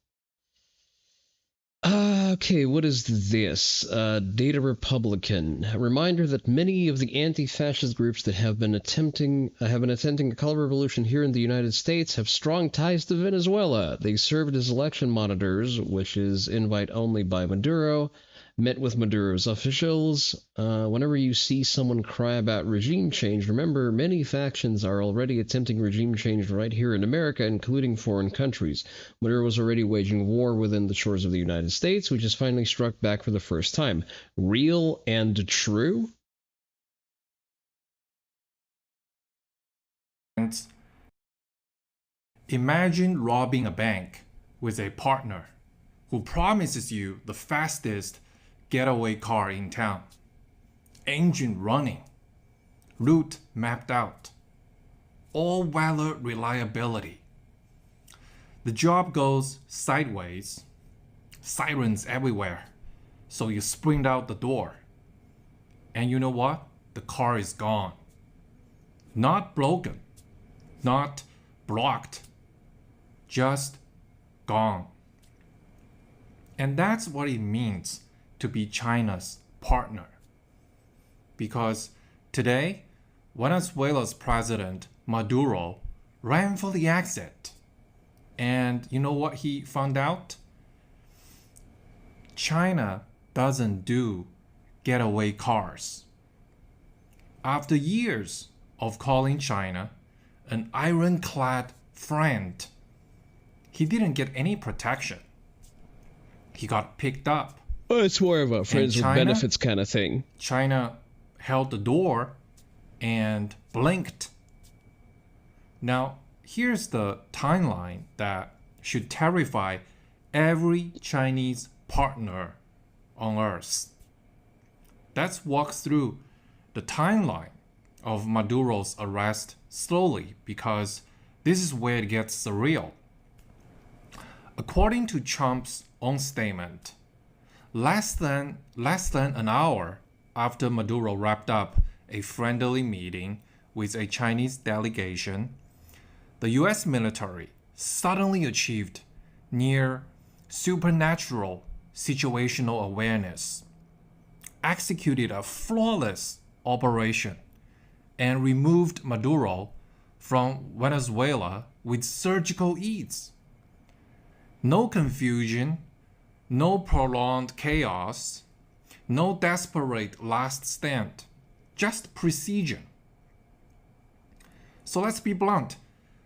Okay, what is this? Data Republican. A reminder that many of the anti-fascist groups that have been attending a color revolution here in the United States have strong ties to Venezuela. They served as election monitors, which is invite only by Maduro, met with Maduro's officials. Whenever you see someone cry about regime change, remember many factions are already attempting regime change right here in America, including foreign countries. Maduro was already waging war within the shores of the United States, which has finally struck back for the first time. Real and true? Imagine robbing a bank with a partner who promises you the fastest getaway car in town. Engine running. Route mapped out. All-weather reliability. The job goes sideways. Sirens everywhere. So you sprint out the door. And you know what? The car is gone. Not broken, not blocked, just gone. And that's what it means to be China's partner. Because today, Venezuela's president, Maduro, ran for the exit. And you know what he found out? China doesn't do getaway cars. After years of calling China an ironclad friend, he didn't get any protection. He got picked up. Well, it's more of a friends with benefits kind of thing. China held the door and blinked. Now, here's the timeline that should terrify every Chinese partner on Earth. Let's walk through the timeline of Maduro's arrest slowly, because this is where it gets surreal. According to Trump's own statement, less than an hour after Maduro wrapped up a friendly meeting with a Chinese delegation, the US military suddenly achieved near supernatural situational awareness, executed a flawless operation, and removed Maduro from Venezuela with surgical ease. No confusion, no prolonged chaos, no desperate last stand, just precision. So let's be blunt.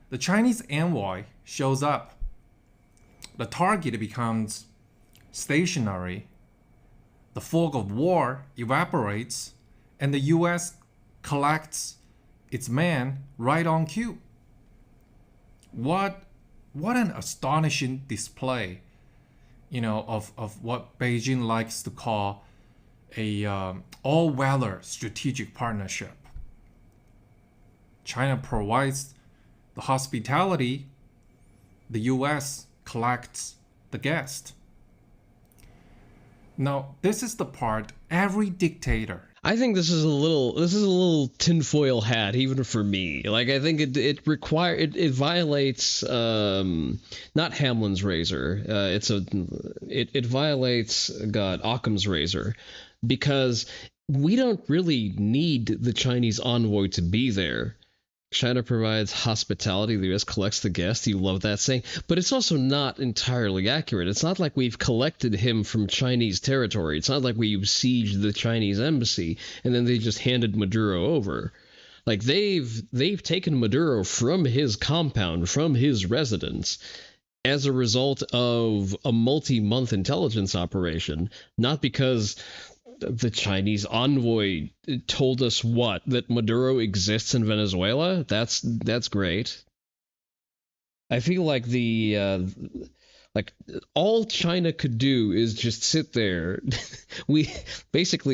The Chinese envoy shows up. The target becomes stationary. The fog of war evaporates, and the US collects its men right on cue. What an astonishing display, of what Beijing likes to call a all-weather strategic partnership. China provides the hospitality, the US collects the guest. Now, this is the part every dictator. I think this is a little tinfoil hat, even for me. Like, I think it violates not Hamlin's razor. It violates Occam's razor, because we don't really need the Chinese envoy to be there. China provides hospitality, the US collects the guest. You love that saying. But it's also not entirely accurate. It's not like we've collected him from Chinese territory. It's not like we besieged the Chinese embassy and then they just handed Maduro over. Like, they've taken Maduro from his compound, from his residence, as a result of a multi-month intelligence operation, not because the Chinese envoy told us that Maduro exists in Venezuela. That's great. I feel like all China could do is just sit there.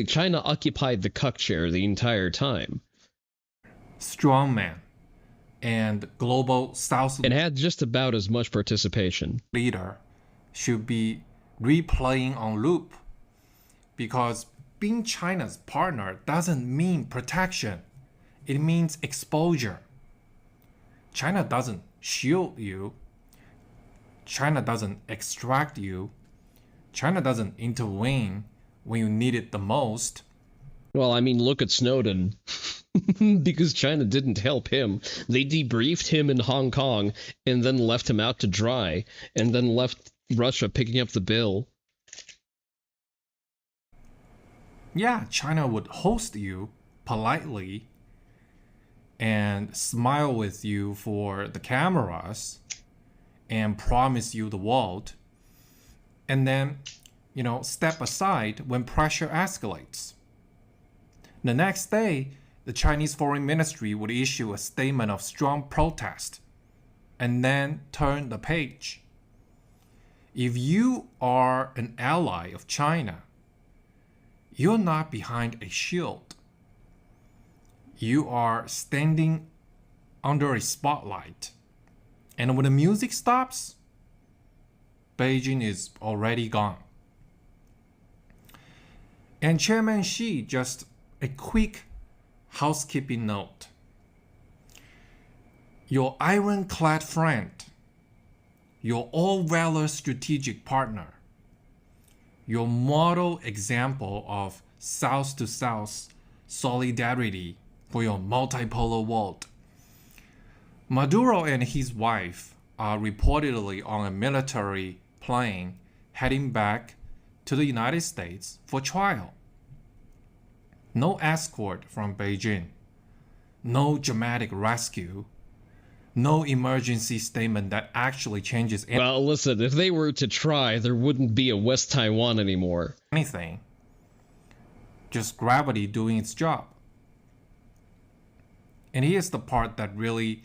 China occupied the cuck chair the entire time. Strongman and global South and had just about as much participation. Leader should be replaying on loop, because being China's partner doesn't mean protection. It means exposure. China doesn't shield you. China doesn't extract you. China doesn't intervene when you need it the most. Well, I mean, look at Snowden. Because China didn't help him. They debriefed him in Hong Kong and then left him out to dry, and then left Russia picking up the bill. Yeah, China would host you politely and smile with you for the cameras and promise you the world, and then, step aside when pressure escalates. The next day, the Chinese Foreign Ministry would issue a statement of strong protest and then turn the page. If you are an ally of China, you're not behind a shield. You are standing under a spotlight. And when the music stops, Beijing is already gone. And Chairman Xi, just a quick housekeeping note. your ironclad friend, your all-valor strategic partner, your model example of South-to-South solidarity for your multipolar world. Maduro and his wife are reportedly on a military plane heading back to the United States for trial. No escort from Beijing, no dramatic rescue, no emergency statement that actually changes Well, listen, if they were to try, there wouldn't be a West Taiwan anymore. anything. Just gravity doing its job. And here's the part that really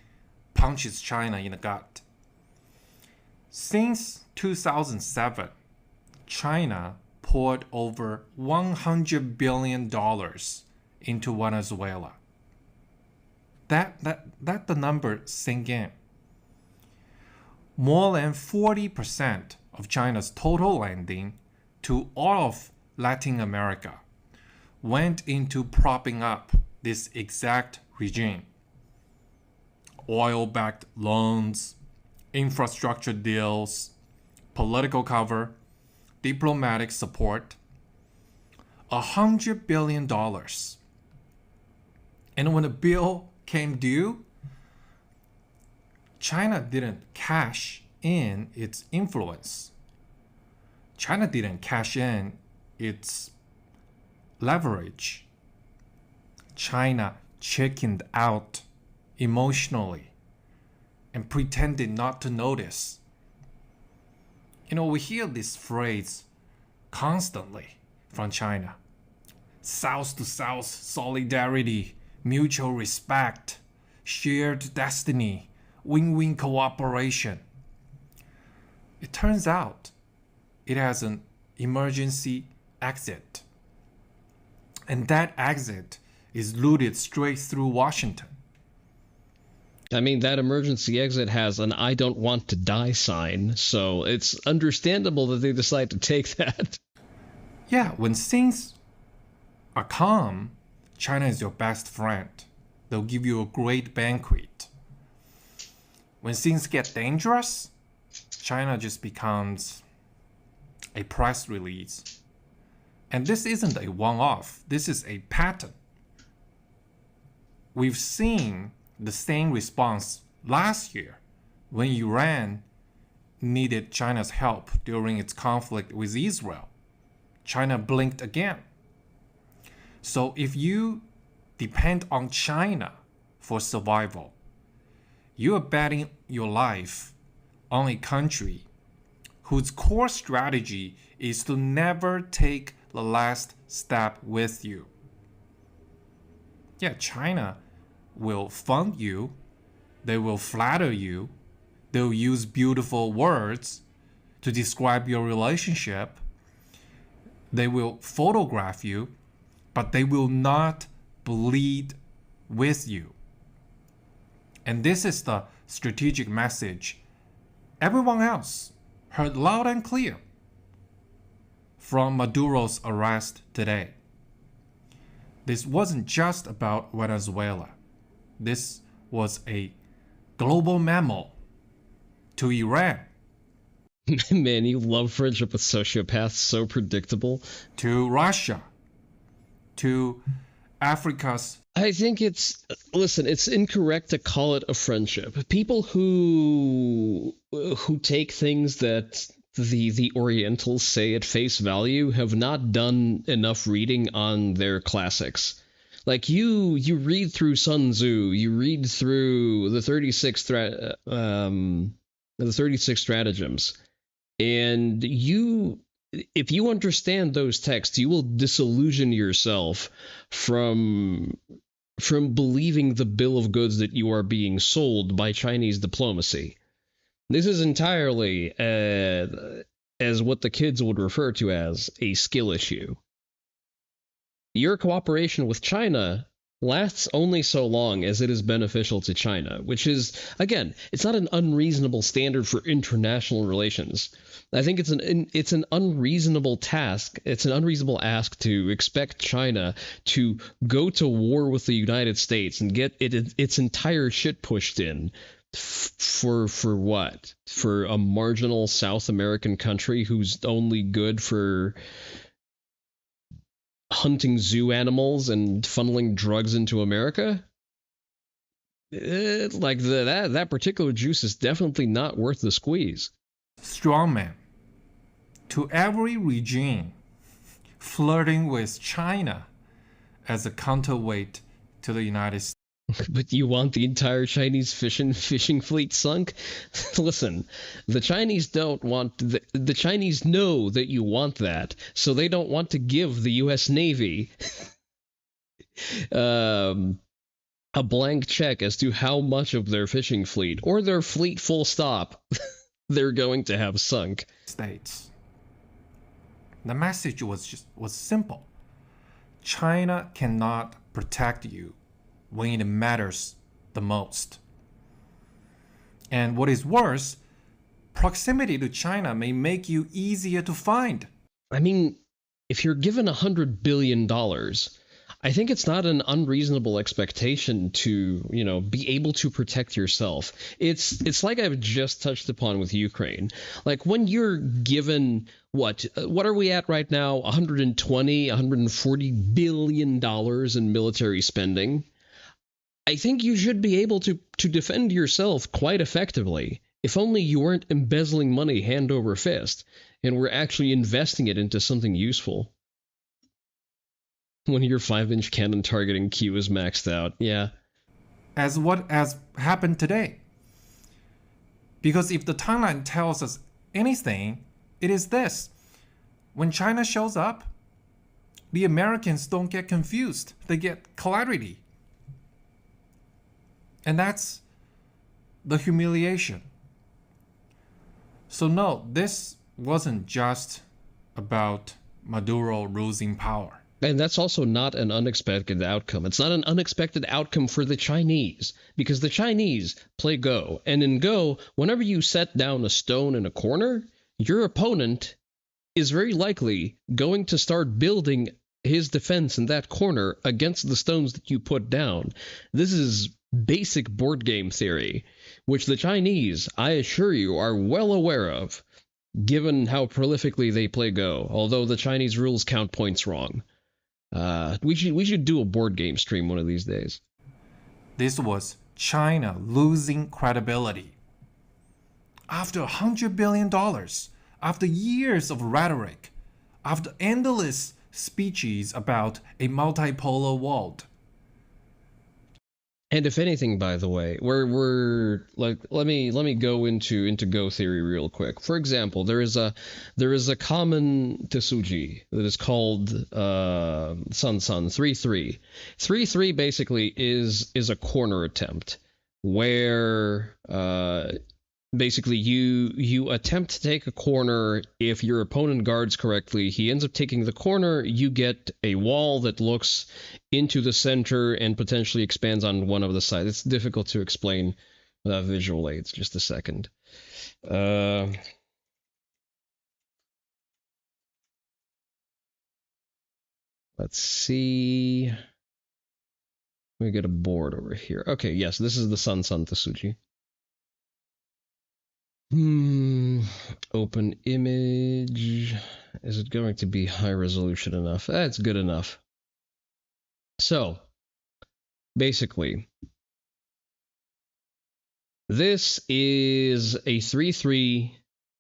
punches China in the gut. Since 2007, China poured over $100 billion into Venezuela. Let the number sink in. More than 40% of China's total lending to all of Latin America went into propping up this exact regime. Oil-backed loans, infrastructure deals, political cover, diplomatic support. $100 billion. And when the bill came due, China didn't cash in its influence. China didn't cash in its leverage. China chickened out emotionally and pretended not to notice. You know, we hear this phrase constantly from China. South-to-South solidarity, mutual respect, shared destiny, win-win cooperation. It turns out it has an emergency exit. And that exit is looted straight through Washington. I mean, that emergency exit has an "I don't want to die" sign, so it's understandable that they decide to take that. Yeah, when things are calm, China is your best friend. They'll give you a great banquet. When things get dangerous, China just becomes a press release. And this isn't a one-off. This is a pattern. We've seen the same response last year when Iran needed China's help during its conflict with Israel. China blinked again. So if you depend on China for survival, you are betting your life on a country whose core strategy is to never take the last step with you. Yeah, China will fund you, they will flatter you, they'll use beautiful words to describe your relationship, they will photograph you, but they will not bleed with you. And this is the strategic message everyone else heard loud and clear from Maduro's arrest today. This wasn't just about Venezuela. This was a global memo to Iran. Man, you love friendship with sociopaths, so predictable. To Russia. To Africa's... I think listen, it's incorrect to call it a friendship. People who take things that the Orientals say at face value have not done enough reading on their classics. Like you read through Sun Tzu, you read through the 36 stratagems, and if you understand those texts, you will disillusion yourself from believing the bill of goods that you are being sold by Chinese diplomacy. This is entirely, as what the kids would refer to as, a skill issue. Your cooperation with China lasts only so long as it is beneficial to China, which is, again, it's not an unreasonable standard for international relations. I think it's an unreasonable task. It's an unreasonable ask to expect China to go to war with the United States and get its entire shit pushed in for what? For a marginal South American country who's only good for hunting zoo animals and funneling drugs into America? Like that particular juice is definitely not worth the squeeze. Strongman. To every regime flirting with China as a counterweight to the United States. But you want the entire Chinese fishing fleet sunk? Listen, the Chinese don't want... The Chinese know that you want that, so they don't want to give the U.S. Navy a blank check as to how much of their fishing fleet, or their fleet full stop, they're going to have sunk. States. The message was simple. China cannot protect you when it matters the most. And what is worse, proximity to China may make you easier to find. I mean, if you're given $100 billion, I think it's not an unreasonable expectation to, be able to protect yourself. It's like I've just touched upon with Ukraine. Like when you're given what are we at right now? $140 billion in military spending. I think you should be able to defend yourself quite effectively, if only you weren't embezzling money hand over fist and were actually investing it into something useful. When your 5-inch cannon targeting Q is maxed out, yeah. As what has happened today. Because if the timeline tells us anything, it is this. When China shows up, the Americans don't get confused. They get clarity. And that's the humiliation. So no, this wasn't just about Maduro losing power. And that's also not an unexpected outcome. It's not an unexpected outcome for the Chinese, because the Chinese play Go. And in Go, whenever you set down a stone in a corner, your opponent is very likely going to start building his defense in that corner against the stones that you put down. This is basic board game theory, which the Chinese, I assure you, are well aware of, given how prolifically they play Go, although the Chinese rules count points wrong. We should do a board game stream one of these days. This was China losing credibility. After $100 billion, after years of rhetoric, after endless speeches about a multipolar world. And if anything, by the way, we're like, let me go into Go theory real quick. For example, there is a common Tesuji that is called San 3-3. 3-3 basically is a corner attempt where basically you attempt to take a corner. If your opponent guards correctly, he ends up taking the corner. You get a wall that looks into the center and potentially expands on one of the sides. It's difficult to explain without visual aids. Just a second. Let's see. We get a board over here. Okay, yes, this is the San Tesuji. Open image. Is it going to be high resolution enough? That's good enough. So, basically, this is a 3-3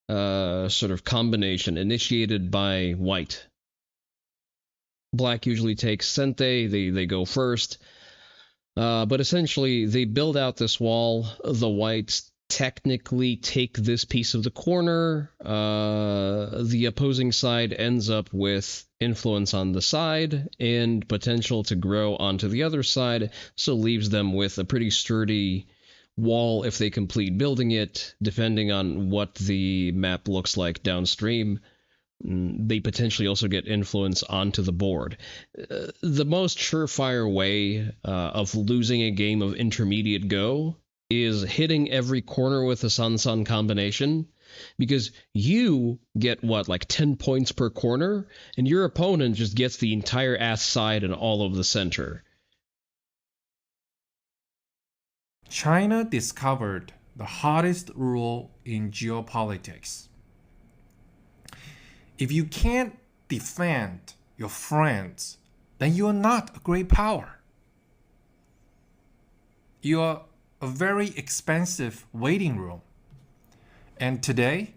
sort of combination initiated by white. Black usually takes Sente, they go first. But essentially, they build out this wall. The whites technically take this piece of the corner. The opposing side ends up with influence on the side and potential to grow onto the other side, so leaves them with a pretty sturdy wall if they complete building it, depending on what the map looks like downstream. they potentially also get influence onto the board. The most surefire way of losing a game of intermediate Go is hitting every corner with a Sun-Sun combination, because you get, what, like 10 points per corner, and your opponent just gets the entire ass side and all of the center. China discovered the hardest rule in geopolitics. If you can't defend your friends, then you are not a great power. You are a very expensive waiting room. And today,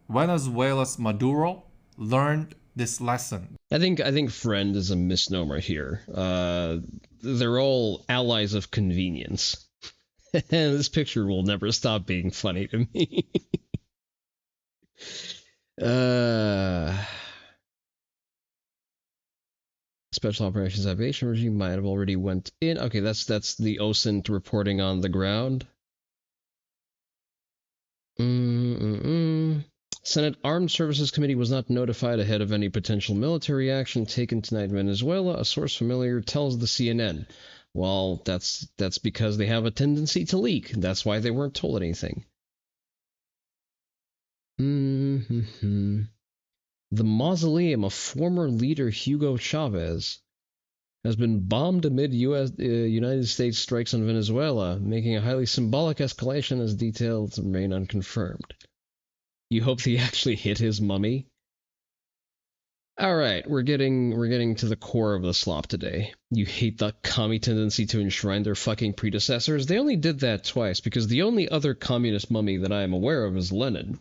Venezuela's Maduro learned this lesson. I think friend is a misnomer here. They're all allies of convenience. This picture will never stop being funny to me. Special Operations Aviation Regime might have already went in. Okay, that's the OSINT reporting on the ground. Senate Armed Services Committee was not notified ahead of any potential military action taken tonight in Venezuela. A source familiar tells the CNN. Well, that's because they have a tendency to leak. That's why they weren't told anything. The mausoleum of former leader Hugo Chavez has been bombed amid United States strikes on Venezuela, making a highly symbolic escalation as details remain unconfirmed. You hope they actually hit his mummy? Alright, we're getting to the core of the slop today. You hate the commie tendency to enshrine their fucking predecessors? They only did that twice, because the only other communist mummy that I am aware of is Lenin,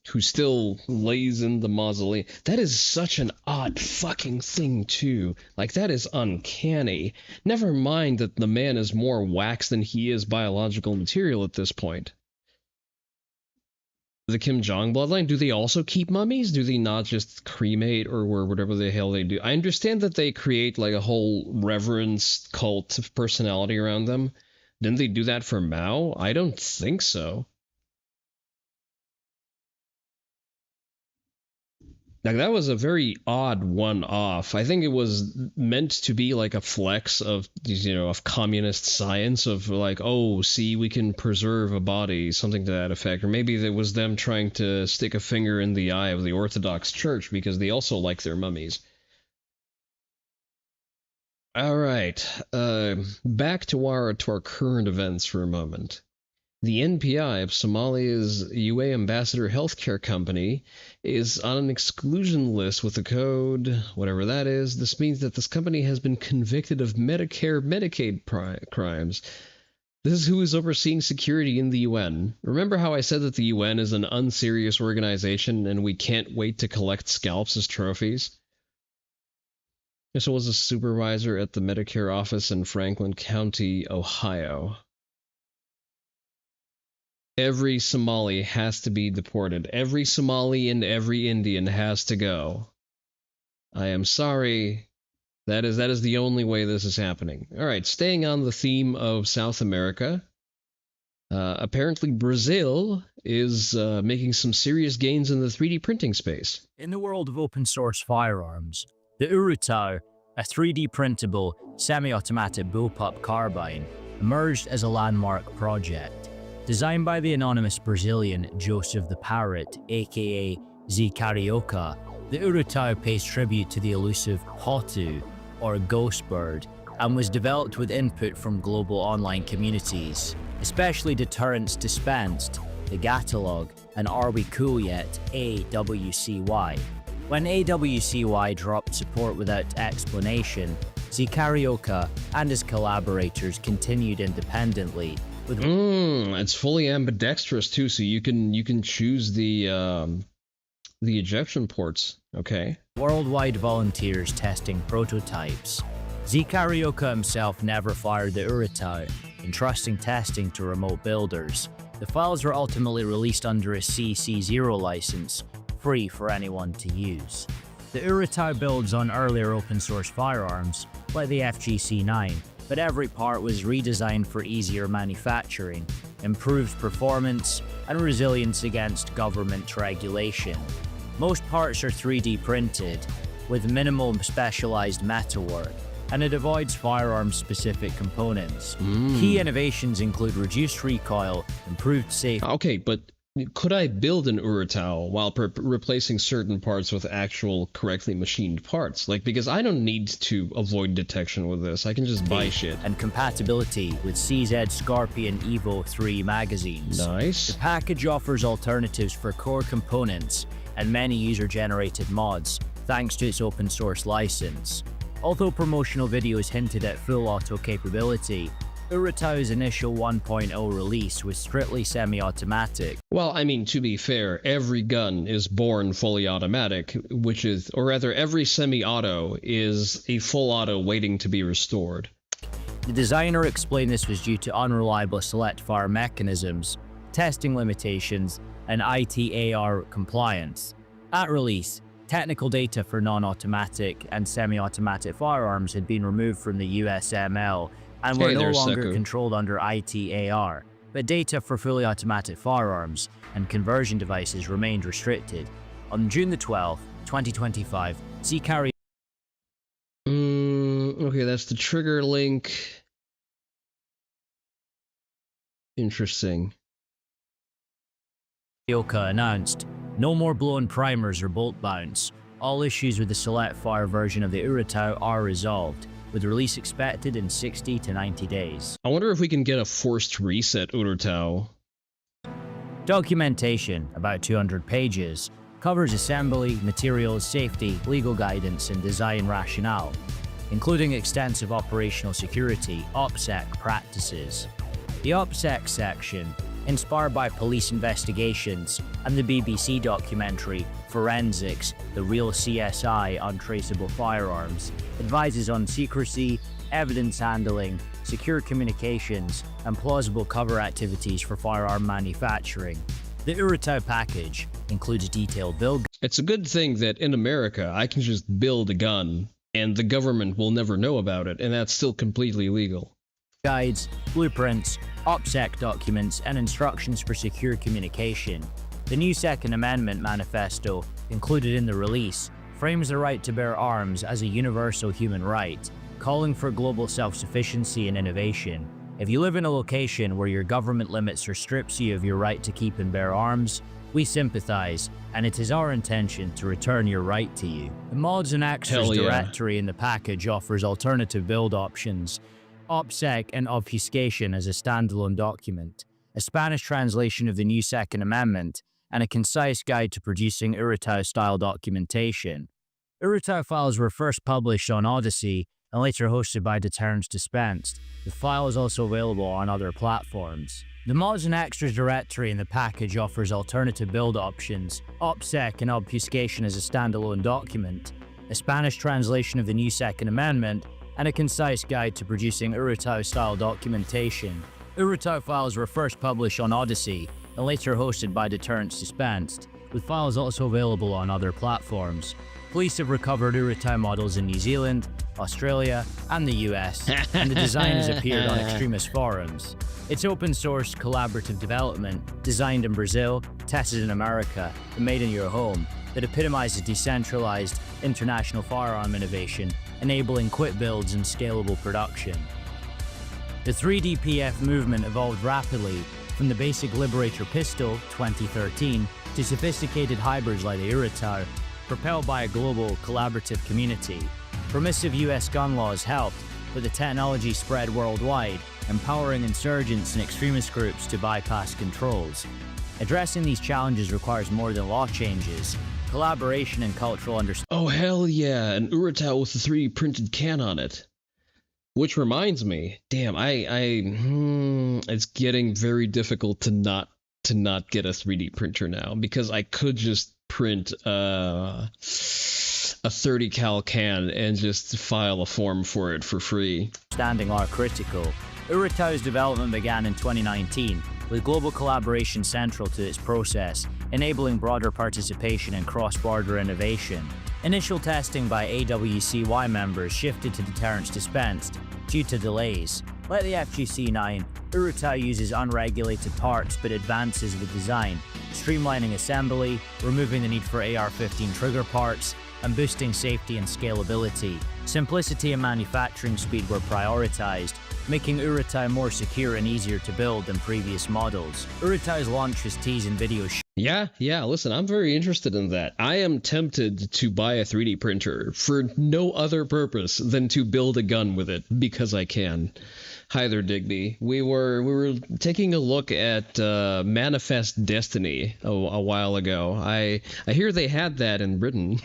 who still lays in the mausoleum. That is such an odd fucking thing, too. Like, that is uncanny. Never mind that the man is more wax than he is biological material at this point. The Kim Jong bloodline, do they also keep mummies? Do they not just cremate or whatever the hell they do? I understand that they create like a whole reverence cult of personality around them. Didn't they do that for Mao? I don't think so. Like, that was a very odd one-off. I think it was meant to be like a flex of, of communist science, of like, oh, see, we can preserve a body, something to that effect. Or maybe it was them trying to stick a finger in the eye of the Orthodox Church, because they also like their mummies. All right, back to our current events for a moment. The NPI of Somalia's UA Ambassador Healthcare Company is on an exclusion list with the code, whatever that is. This means that this company has been convicted of Medicaid crimes. This is who is overseeing security in the UN. Remember how I said that the UN is an unserious organization and we can't wait to collect scalps as trophies? This was a supervisor at the Medicare office in Franklin County, Ohio. Every Somali has to be deported. Every Somali and every Indian has to go. I am sorry. That is the only way this is happening. All right, staying on the theme of South America. Apparently Brazil is making some serious gains in the 3D printing space. In the world of open source firearms, the Urutau, a 3D printable, semi-automatic bullpup carbine, emerged as a landmark project. Designed by the anonymous Brazilian Joseph the Parrot, aka Z Carioca, the Urutau pays tribute to the elusive Hotu, or ghost bird, and was developed with input from global online communities, especially Deterrence Dispensed, the Gatalog, and Are We Cool Yet, AWCY. When AWCY dropped support without explanation, Z Carioca and his collaborators continued independently. It's fully ambidextrous too, so you can choose the ejection ports. Okay. Worldwide volunteers testing prototypes. Z Carioca himself never fired the Urutau, entrusting testing to remote builders. The files were ultimately released under a CC0 license, free for anyone to use. The Urutau builds on earlier open source firearms, like the FGC-9, but every part was redesigned for easier manufacturing, improved performance, and resilience against government regulation. Most parts are 3D printed, with minimal specialized metalwork, and it avoids firearm-specific components. Key innovations include reduced recoil, improved safety. Okay, but could I build an Urutau while replacing certain parts with actual correctly machined parts? Like, because I don't need to avoid detection with this. I can just buy shit. And compatibility with CZ Scorpion Evo 3 magazines. Nice. The package offers alternatives for core components and many user-generated mods, thanks to its open source license. Although promotional videos hinted at full auto capability, Urutau's initial 1.0 release was strictly semi-automatic. Well, I mean, to be fair, every gun is born fully automatic, which is, or rather, every semi-auto is a full auto waiting to be restored. The designer explained this was due to unreliable select-fire mechanisms, testing limitations, and ITAR compliance. At release, technical data for non-automatic and semi-automatic firearms had been removed from the USML and were no longer controlled under ITAR, but data for fully automatic firearms and conversion devices remained restricted. On June the 12th, 2025, Seacarry. Okay, that's the trigger link. Interesting. Yoka announced, no more blown primers or bolt bounce. All issues with the select fire version of the Urutau are resolved, with release expected in 60 to 90 days. I wonder if we can get a forced reset Urutau. Documentation, about 200 pages, covers assembly, materials, safety, legal guidance, and design rationale, including extensive operational security, OPSEC practices. The OPSEC section, inspired by police investigations and the BBC documentary Forensics, The Real CSI Untraceable Firearms, advises on secrecy, evidence handling, secure communications, and plausible cover activities for firearm manufacturing. The Urutau package includes detailed build. It's a good thing that in America I can just build a gun and the government will never know about it, and that's still completely legal. Guides, blueprints, OPSEC documents, and instructions for secure communication. The new Second Amendment manifesto, included in the release, frames the right to bear arms as a universal human right, calling for global self-sufficiency and innovation. If you live in a location where your government limits or strips you of your right to keep and bear arms, we sympathize, and it is our intention to return your right to you. The mods and extras directory in the package offers alternative build options, OPSEC and obfuscation as a standalone document, a Spanish translation of the new Second Amendment, and a concise guide to producing Urutau-style documentation. Urutau files were first published on Odyssey and later hosted by Deterrence Dispensed. The file is also available on other platforms. The mods and extras directory in the package offers alternative build options, OPSEC and obfuscation as a standalone document, a Spanish translation of the new Second Amendment, and a concise guide to producing Urutau-style documentation. Urutau files were first published on Odyssey and later hosted by Deterrence Dispensed, with files also available on other platforms. Police have recovered Urutau models in New Zealand, Australia, and the US, and the design has appeared on extremist forums. It's open source collaborative development, designed in Brazil, tested in America, and made in your home, that epitomizes decentralized, international firearm innovation, enabling quick builds and scalable production. The 3DPF movement evolved rapidly from the basic Liberator pistol, 2013, to sophisticated hybrids like the Urutau, propelled by a global, collaborative community. Permissive US gun laws helped, but the technology spread worldwide, empowering insurgents and extremist groups to bypass controls. Addressing these challenges requires more than law changes, collaboration and cultural understanding. Oh hell yeah, an Urutau with a 3D printed can on it. Which reminds me, damn, it's getting very difficult to not get a 3D printer now, because I could just print a 30 cal can and just file a form for it for free. Standing are critical. Urutau's development began in 2019, with global collaboration central to its process, enabling broader participation and cross-border innovation. Initial testing by AWCY members shifted to Deterrence Dispensed due to delays. Like the FGC-9, Urutau uses unregulated parts but advances the design, streamlining assembly, removing the need for AR-15 trigger parts, and boosting safety and scalability. Simplicity and manufacturing speed were prioritized, making Urutau more secure and easier to build than previous models. Urutau's launch was teased in video. Yeah, listen, I'm very interested in that. I am tempted to buy a 3D printer for no other purpose than to build a gun with it, because I can. Hi there, Digby. We were taking a look at Manifest Destiny a while ago. I hear they had that in Britain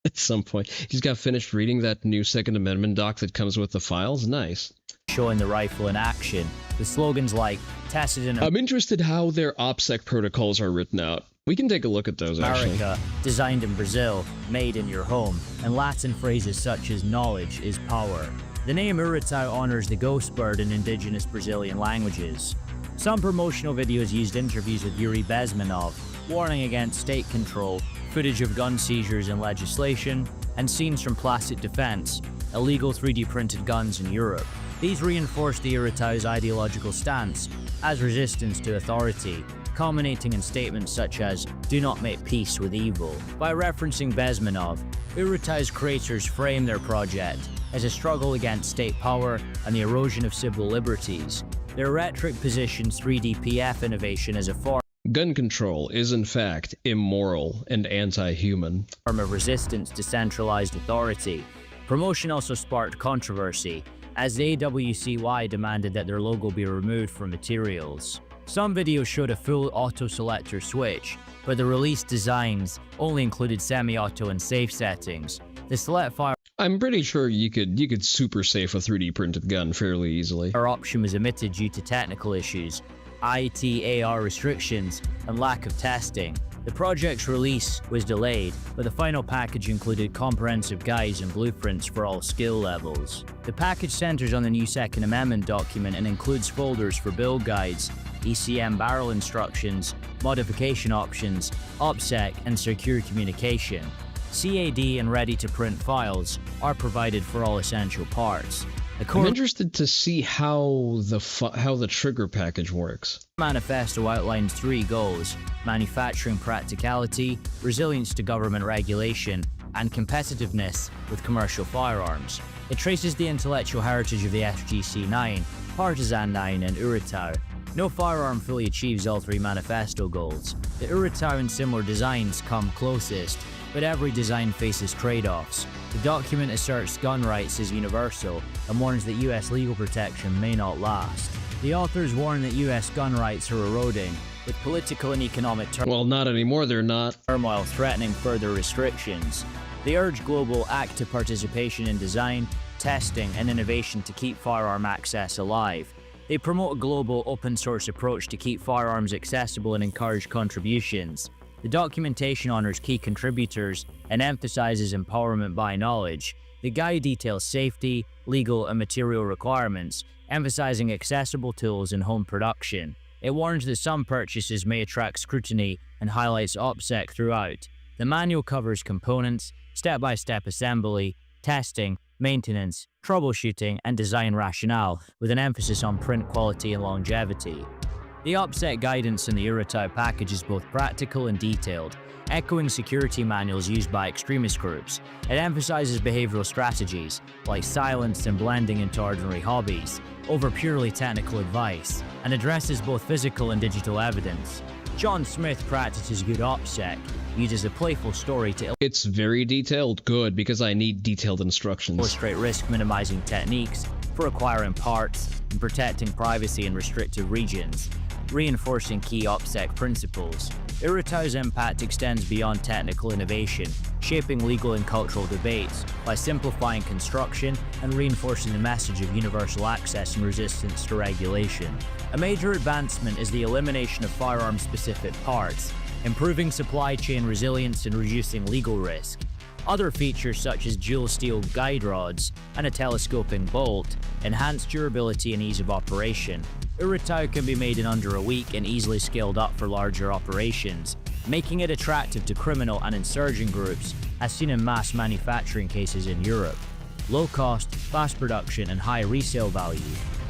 at some point. He's got finished reading that new Second Amendment doc that comes with the files. Nice. Showing the rifle in action, with slogans like "Tested in I'm interested how their OPSEC protocols are written out. We can take a look at those, America, actually. Designed in Brazil, made in your home, and Latin phrases such as "knowledge is power." The name Urutau honors the ghost bird in indigenous Brazilian languages. Some promotional videos used interviews with Yuri Bezmenov, warning against state control, footage of gun seizures and legislation, and scenes from Placid Defense, illegal 3D printed guns in Europe. These reinforced the Urutau's ideological stance as resistance to authority, culminating in statements such as "do not make peace with evil." By referencing Bezmenov, Urutau's creators frame their project as a struggle against state power and the erosion of civil liberties. Their rhetoric positions 3DPF innovation as a form Gun control is in fact immoral and anti-human. of resistance to centralized authority. Promotion also sparked controversy, as the AWCY demanded that their logo be removed from materials. Some videos showed a full auto-selector switch, but the released designs only included semi-auto and safe settings. The select fire I'm pretty sure you could super safe a 3D printed gun fairly easily. option was omitted due to technical issues, ITAR restrictions, and lack of testing. The project's release was delayed, but the final package included comprehensive guides and blueprints for all skill levels. The package centers on the new Second Amendment document and includes folders for build guides, ECM barrel instructions, modification options, OPSEC, and secure communication. CAD and ready-to-print files are provided for all essential parts. I'm interested to see how the trigger package works. Manifesto outlines 3 goals: manufacturing practicality, resilience to government regulation, and competitiveness with commercial firearms. It traces the intellectual heritage of the FGC-9, Partisan 9, and Urutau. No firearm fully achieves all 3 manifesto goals. The Urutau and similar designs come closest, but every design faces trade-offs. The document asserts gun rights as universal and warns that US legal protection may not last. The authors warn that US gun rights are eroding, with political and economic Well, not anymore, they're not. turmoil threatening further restrictions. They urge global active participation in design, testing, and innovation to keep firearm access alive. They promote a global open-source approach to keep firearms accessible and encourage contributions. The documentation honors key contributors and emphasizes empowerment by knowledge. The guide details safety, legal, and material requirements, emphasizing accessible tools in home production. It warns that some purchases may attract scrutiny and highlights OPSEC throughout. The manual covers components, step-by-step assembly, testing, maintenance, troubleshooting, and design rationale, with an emphasis on print quality and longevity. The OPSEC guidance in the Urutau package is both practical and detailed, echoing security manuals used by extremist groups. It emphasizes behavioral strategies, like silence and blending into ordinary hobbies, over purely technical advice, and addresses both physical and digital evidence. John Smith practices good OPSEC, uses a playful story to It's very detailed. Good, because I need detailed instructions. illustrate risk-minimizing techniques for acquiring parts and protecting privacy in restricted regions, reinforcing key OPSEC principles. Urutau's impact extends beyond technical innovation, shaping legal and cultural debates by simplifying construction and reinforcing the message of universal access and resistance to regulation. A major advancement is the elimination of firearm-specific parts, improving supply chain resilience and reducing legal risk. Other features such as dual steel guide rods and a telescoping bolt enhance durability and ease of operation. Urutau can be made in under a week and easily scaled up for larger operations, making it attractive to criminal and insurgent groups, as seen in mass manufacturing cases in Europe. Low cost, fast production, and high resale value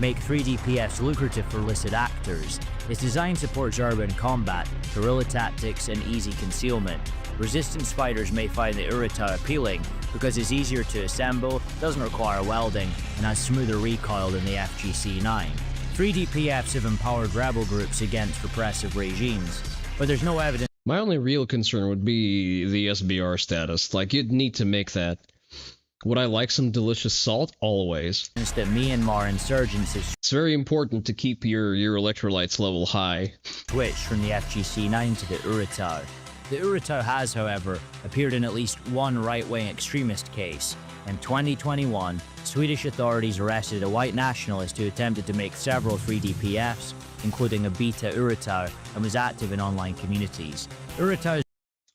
make 3DPFs lucrative for illicit actors. Its design supports urban combat, guerrilla tactics, and easy concealment. Resistance fighters may find the Urutau appealing because it's easier to assemble, doesn't require welding, and has smoother recoil than the FGC-9. 3DPFs have empowered rebel groups against repressive regimes, but there's no evidence. My only real concern would be the SBR status. Like, you'd need to make that. Would I like some delicious salt? Always. That Myanmar insurgents have It's very important to keep your electrolytes level high. switched from the FGC-9 to the Urutau. The Urutau has, however, appeared in at least one right-wing extremist case. In 2021, Swedish authorities arrested a white nationalist who attempted to make several 3DPFs, including a beta Urutau, and was active in online communities. Urutau's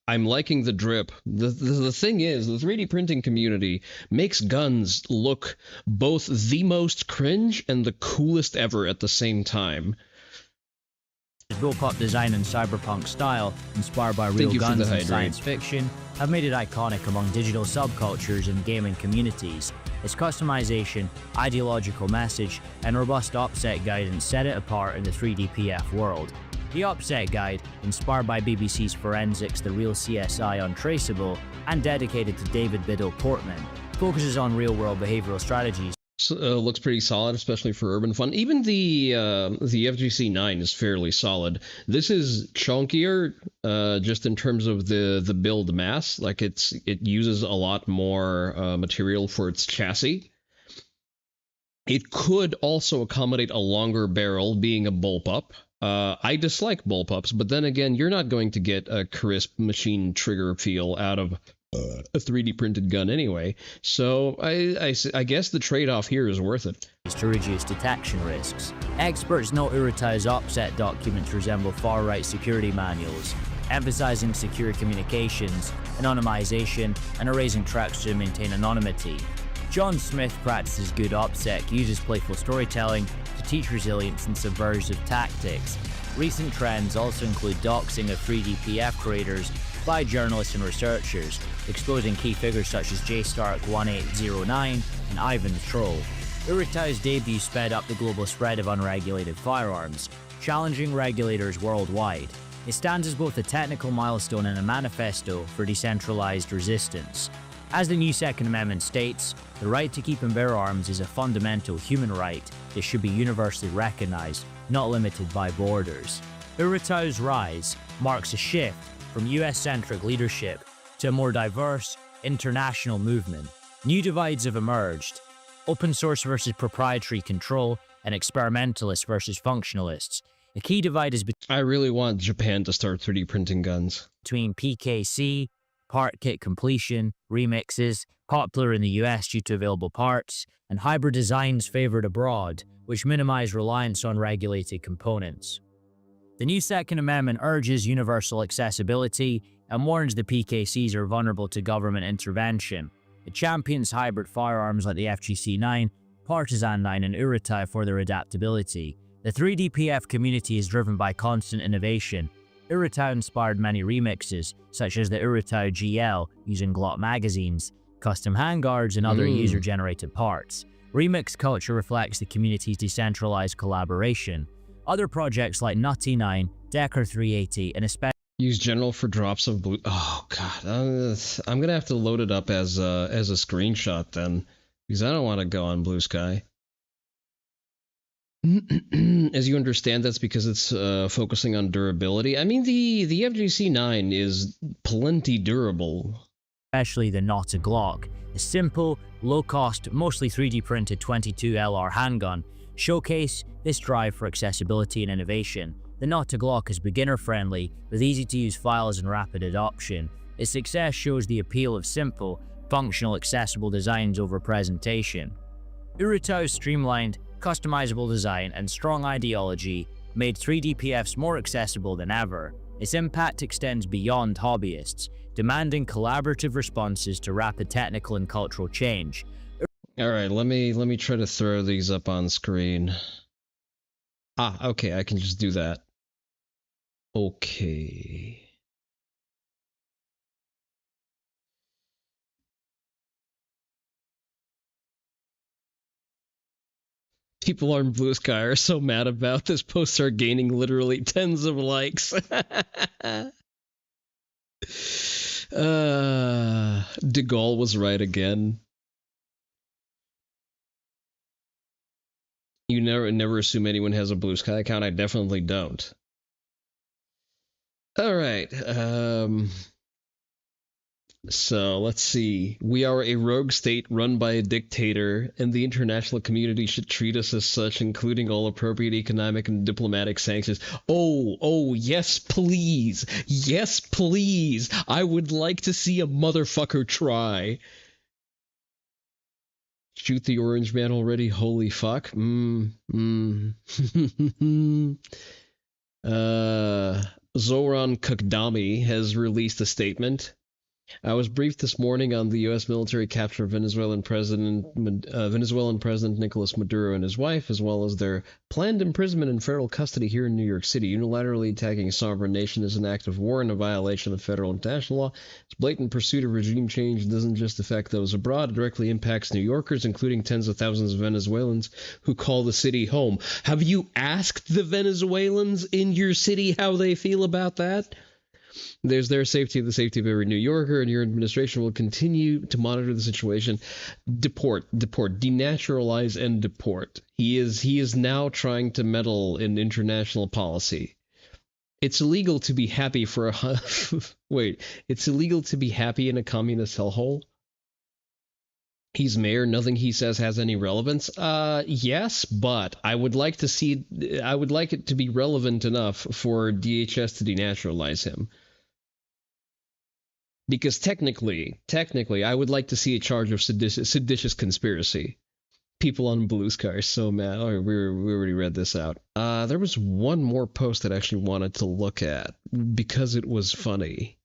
I'm liking the drip. The thing is, the 3D printing community makes guns look both the most cringe and the coolest ever at the same time. bullpup design and cyberpunk style, inspired by real guns and science fiction, have made it iconic among digital subcultures and gaming communities. Its customization, ideological message, and robust OPSEC guidance set it apart in the 3DPF world. The OPSEC guide, inspired by BBC's Forensics The Real CSI Untraceable, and dedicated to David Biddle Portman, focuses on real-world behavioral strategies. Looks pretty solid, especially for urban fun. Even the FGC-9 is fairly solid. This is chunkier, just in terms of the build mass. Like, it uses a lot more material for its chassis. It could also accommodate a longer barrel, being a bullpup. I dislike bullpups, but then again, you're not going to get a crisp machine trigger feel out of a 3D printed gun anyway, so I guess the trade-off here is worth it. To reduce detection risks. Experts note Urutau's OPSEC documents resemble far-right security manuals, emphasizing secure communications, anonymization, and erasing tracks to maintain anonymity. John Smith practices good OPSEC, uses playful storytelling to teach resilience and subversive tactics. Recent trends also include doxing of 3DPF creators by journalists and researchers, exposing key figures such as JStark1809 and Ivan the Troll. Urutau's debut sped up the global spread of unregulated firearms, challenging regulators worldwide. It stands as both a technical milestone and a manifesto for decentralized resistance. As the new Second Amendment states, the right to keep and bear arms is a fundamental human right that should be universally recognized, not limited by borders. Urutau's rise marks a shift from US-centric leadership to a more diverse, international movement. New divides have emerged: open source versus proprietary control, and experimentalists versus functionalists. A key divide is I really want Japan to start 3D printing guns. between PKC, part kit completion, remixes, popular in the US due to available parts, and hybrid designs favored abroad, which minimize reliance on regulated components. The new Second Amendment urges universal accessibility and warns the PKCs are vulnerable to government intervention. It champions hybrid firearms like the FGC-9, Partisan 9, and Urutau for their adaptability. The 3DPF community is driven by constant innovation. Urutau inspired many remixes, such as the Urutau GL using Glot magazines, custom handguards, and other user-generated parts. Remix culture reflects the community's decentralized collaboration. Other projects like Nutty 9, Decker 380, and especially Use general for drops of blue. Oh god, I'm gonna have to load it up as a screenshot then, because I don't want to go on Blue Sky. As you understand, that's because it's focusing on durability. I mean, the FGC-9 is plenty durable. especially the Nota Glock, a simple, low-cost, mostly 3D printed 22 LR handgun, showcase this drive for accessibility and innovation. The Nota Glock is beginner-friendly, with easy-to-use files and rapid adoption. Its success shows the appeal of simple, functional, accessible designs over presentation. Urutau's streamlined, customizable design and strong ideology made 3DPFs more accessible than ever. Its impact extends beyond hobbyists, demanding collaborative responses to rapid technical and cultural change. Alright, let me try to throw these up on screen. Ah, okay, I can just do that. Okay. People on Blue Sky are so mad about this. Posts are gaining literally tens of likes. De Gaulle was right again. You never assume anyone has a Blue Sky account. I definitely don't. All right. So let's see. We are a rogue state run by a dictator, and the international community should treat us as such, including all appropriate economic and diplomatic sanctions. Oh, yes, please. Yes, please. I would like to see a motherfucker try. Shoot the orange man already? Holy fuck. Zoran Kukdami has released a statement. I was briefed this morning on the U.S. military capture of Venezuelan President Nicolas Maduro and his wife, as well as their planned imprisonment in federal custody here in New York City. Unilaterally attacking a sovereign nation is an act of war and a violation of federal and international law. Its blatant pursuit of regime change doesn't just affect those abroad. It directly impacts New Yorkers, including tens of thousands of Venezuelans who call the city home. Have you asked the Venezuelans in your city how they feel about that? There's their safety, the safety of every New Yorker, and your administration will continue to monitor the situation. Deport, denaturalize, and deport. He is now trying to meddle in international policy. It's illegal to be happy for a wait. It's illegal to be happy in a communist hellhole. He's mayor. Nothing he says has any relevance. Yes, but I would like to see. I would like it to be relevant enough for DHS to denaturalize him. Because technically, I would like to see a charge of seditious conspiracy. People on Blue Sky are so mad. Oh, we already read this out. There was one more post that I actually wanted to look at because it was funny.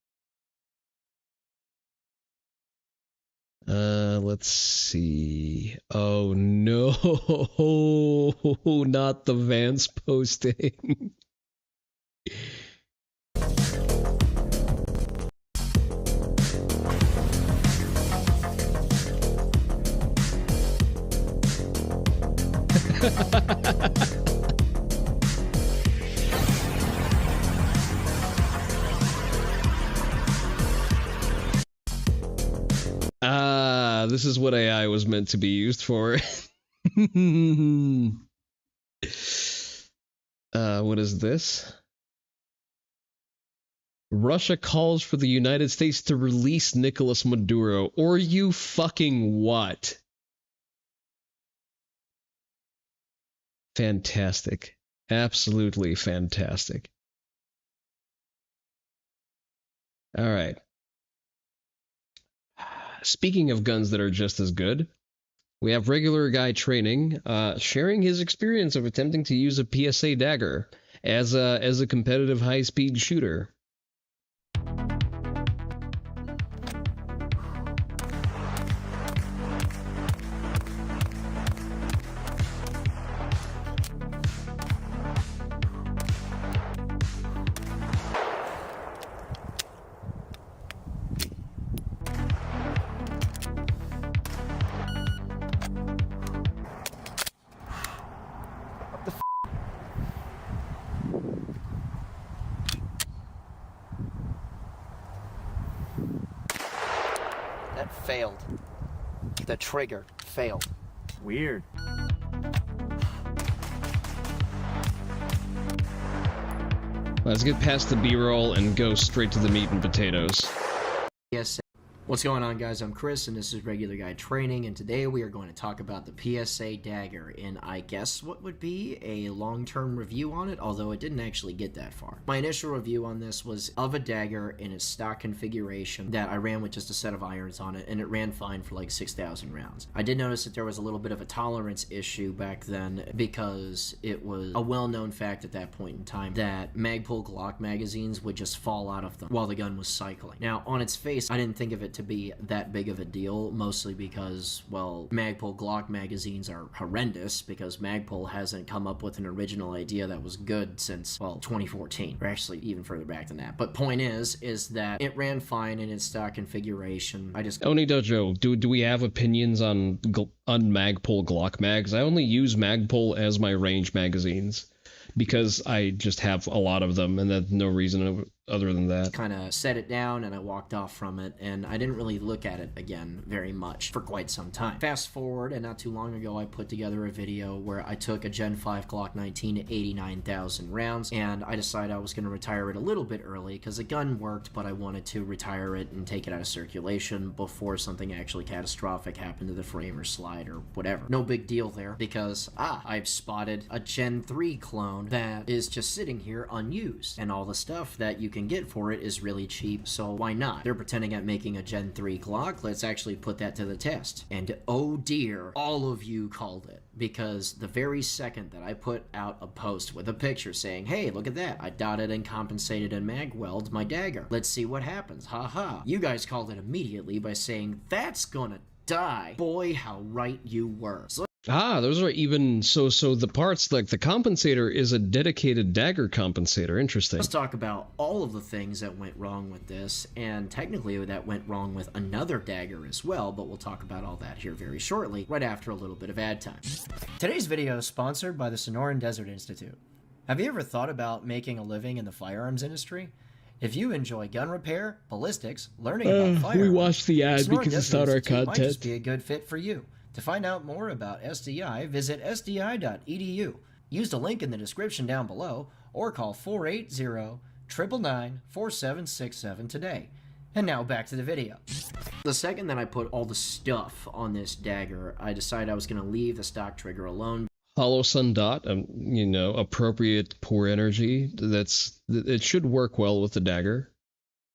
Let's see. Oh no, not the Vance posting. This is what AI was meant to be used for. What is this? Russia calls for the United States to release Nicolas Maduro. Or you fucking what? Fantastic. Absolutely fantastic. All right. Speaking of guns that are just as good, we have regular guy training, sharing his experience of attempting to use a PSA dagger as a competitive high-speed shooter. That failed. The trigger failed. Weird. Let's get past the B-roll and go straight to the meat and potatoes. Yes. What's going on, guys? I'm Chris, and this is Regular Guy Training, and today we are going to talk about the PSA dagger, and I guess what would be a long-term review on it, although it didn't actually get that far. My initial review on this was of a dagger in its stock configuration that I ran with just a set of irons on it, and it ran fine for like 6,000 rounds. I did notice that there was a little bit of a tolerance issue back then because it was a well-known fact at that point in time that Magpul Glock magazines would just fall out of them while the gun was cycling. Now, on its face, I didn't think of it to be that big of a deal, mostly because, well, Magpul Glock magazines are horrendous because Magpul hasn't come up with an original idea that was good since, well, 2014, or actually even further back than that. But point is that it ran fine in its stock configuration. Oni Dojo, do we have opinions on Magpul Glock mags? I only use Magpul as my range magazines because I just have a lot of them, and that's no reason other than that. Kind of set it down and I walked off from it, and I didn't really look at it again very much for quite some time. Fast forward, and not too long ago I put together a video where I took a Gen 5 Glock 19 to 89,000 rounds, and I decided I was going to retire it a little bit early because the gun worked, but I wanted to retire it and take it out of circulation before something actually catastrophic happened to the frame or slide or whatever. No big deal there because, I've spotted a Gen 3 clone that is just sitting here unused, and all the stuff that you can get for it is really cheap, so why not? They're pretending at making a Gen 3 Glock, let's actually put that to the test. And oh dear, all of you called it, because the very second that I put out a post with a picture saying, hey, look at that, I dotted and compensated and mag weld my dagger, let's see what happens, haha, you guys called it immediately by saying, that's gonna die. Boy, how right you were. So those are even so the parts, like the compensator is a dedicated dagger compensator. Interesting. let's talk about all of the things that went wrong with this, and technically that went wrong with another dagger as well, but we'll talk about all that here very shortly, right after a little bit of ad time. Today's video is sponsored by the Sonoran Desert Institute. Have you ever thought about making a living in the firearms industry? If you enjoy gun repair, ballistics, learning about firearms, we watched the ad Sonoran because it's Desert not our Institute might content. just be a good fit for you. To find out more about SDI, visit sdi.edu. Use the link in the description down below, or call 480-999-4767 today. And now back to the video. The second that I put all the stuff on this dagger, I decided I was going to leave the stock trigger alone. Hollow Sun Dot, appropriate pour energy. It should work well with the dagger.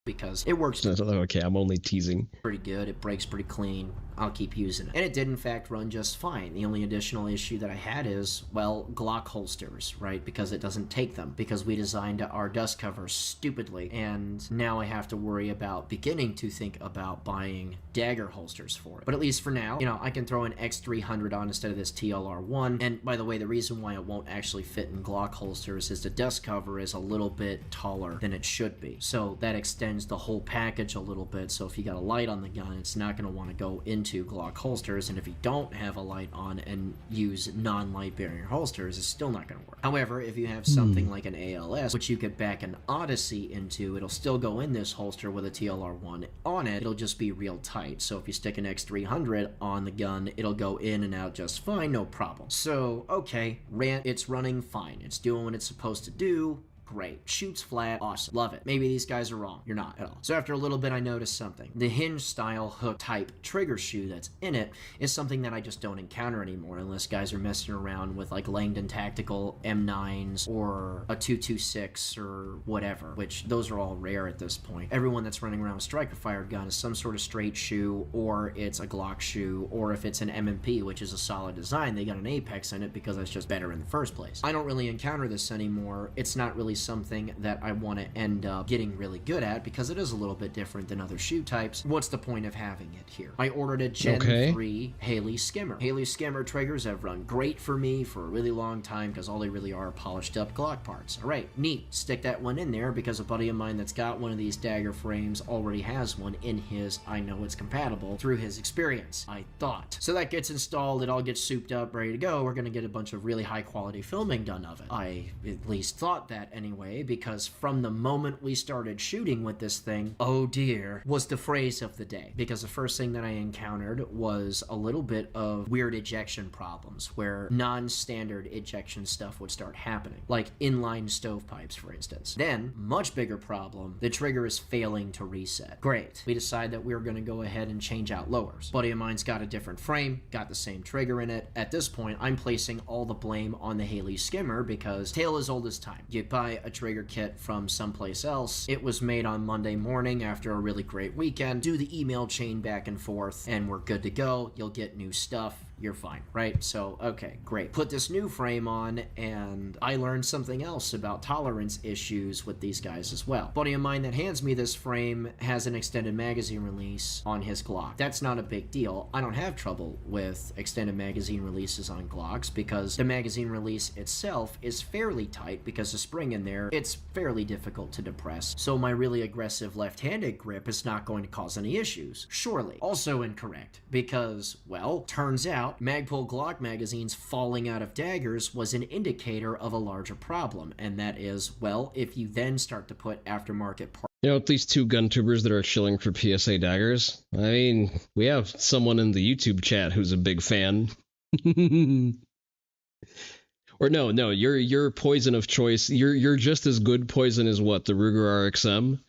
Because it works. Okay, I'm only teasing. Pretty good. It breaks pretty clean. I'll keep using it. And it did in fact run just fine. The only additional issue that I had is, well, Glock holsters, right? Because it doesn't take them. Because we designed our dust cover stupidly. And now I have to worry about beginning to think about buying dagger holsters for it. But at least for now, I can throw an X300 on instead of this TLR1. And by the way, the reason why it won't actually fit in Glock holsters is the dust cover is a little bit taller than it should be. So that extends the whole package a little bit. So if you got a light on the gun, it's not going to want to go into Glock holsters, and if you don't have a light on and use non-light bearing holsters, it's still not going to work. However, if you have something like an ALS, which you could back an Odyssey into, it'll still go in this holster with a TLR1 on it. It'll just be real tight. So if you stick an X300 on the gun, it'll go in and out just fine, no problem. So, okay, it's running fine. It's doing what it's supposed to do. Great. Shoots flat. Awesome. Love it. Maybe these guys are wrong. You're not at all. So after a little bit, I noticed something. The hinge style hook type trigger shoe that's in it is something that I just don't encounter anymore unless guys are messing around with like Langdon Tactical M9s or a 226 or whatever, which those are all rare at this point. Everyone that's running around with striker fired gun is some sort of straight shoe, or it's a Glock shoe, or if it's an M&P, which is a solid design, they got an Apex in it because it's just better in the first place. I don't really encounter this anymore. It's not really something that I want to end up getting really good at because it is a little bit different than other shoe types. What's the point of having it here? I ordered a Gen 3 Haley Skimmer. Haley Skimmer triggers have run great for me for a really long time because all they really are polished up Glock parts. Alright, neat. Stick that one in there because a buddy of mine that's got one of these dagger frames already has one in his, I know it's compatible, through his experience, I thought. So that gets installed, it all gets souped up, ready to go. We're going to get a bunch of really high quality filming done of it. I at least thought that anyway, because from the moment we started shooting with this thing, oh dear, was the phrase of the day. Because the first thing that I encountered was a little bit of weird ejection problems where non-standard ejection stuff would start happening, like inline stovepipes, for instance. Then, much bigger problem, the trigger is failing to reset. Great. We decided that we were going to go ahead and change out lowers. Buddy of mine's got a different frame, got the same trigger in it. At this point, I'm placing all the blame on the Haley Skimmer because tale as old as time. You buy a trigger kit from someplace else, it was made on Monday morning after a really great weekend, do the email chain back and forth, and we're good to go. You'll get new stuff. you're fine, right? So, okay, great. Put this new frame on, and I learned something else about tolerance issues with these guys as well. Buddy of mine that hands me this frame has an extended magazine release on his Glock. That's not a big deal. I don't have trouble with extended magazine releases on Glocks because the magazine release itself is fairly tight because the spring in there, it's fairly difficult to depress. So my really aggressive left-handed grip is not going to cause any issues. Surely. Also incorrect because, well, turns out Magpul Glock magazines falling out of daggers was an indicator of a larger problem, and that is, well, if you then start to put aftermarket parts. You know, at least 2 gun tubers that are shilling for PSA daggers. I mean, we have someone in the YouTube chat who's a big fan. Or no, your poison of choice. You're just as good poison as what, the Ruger RXM.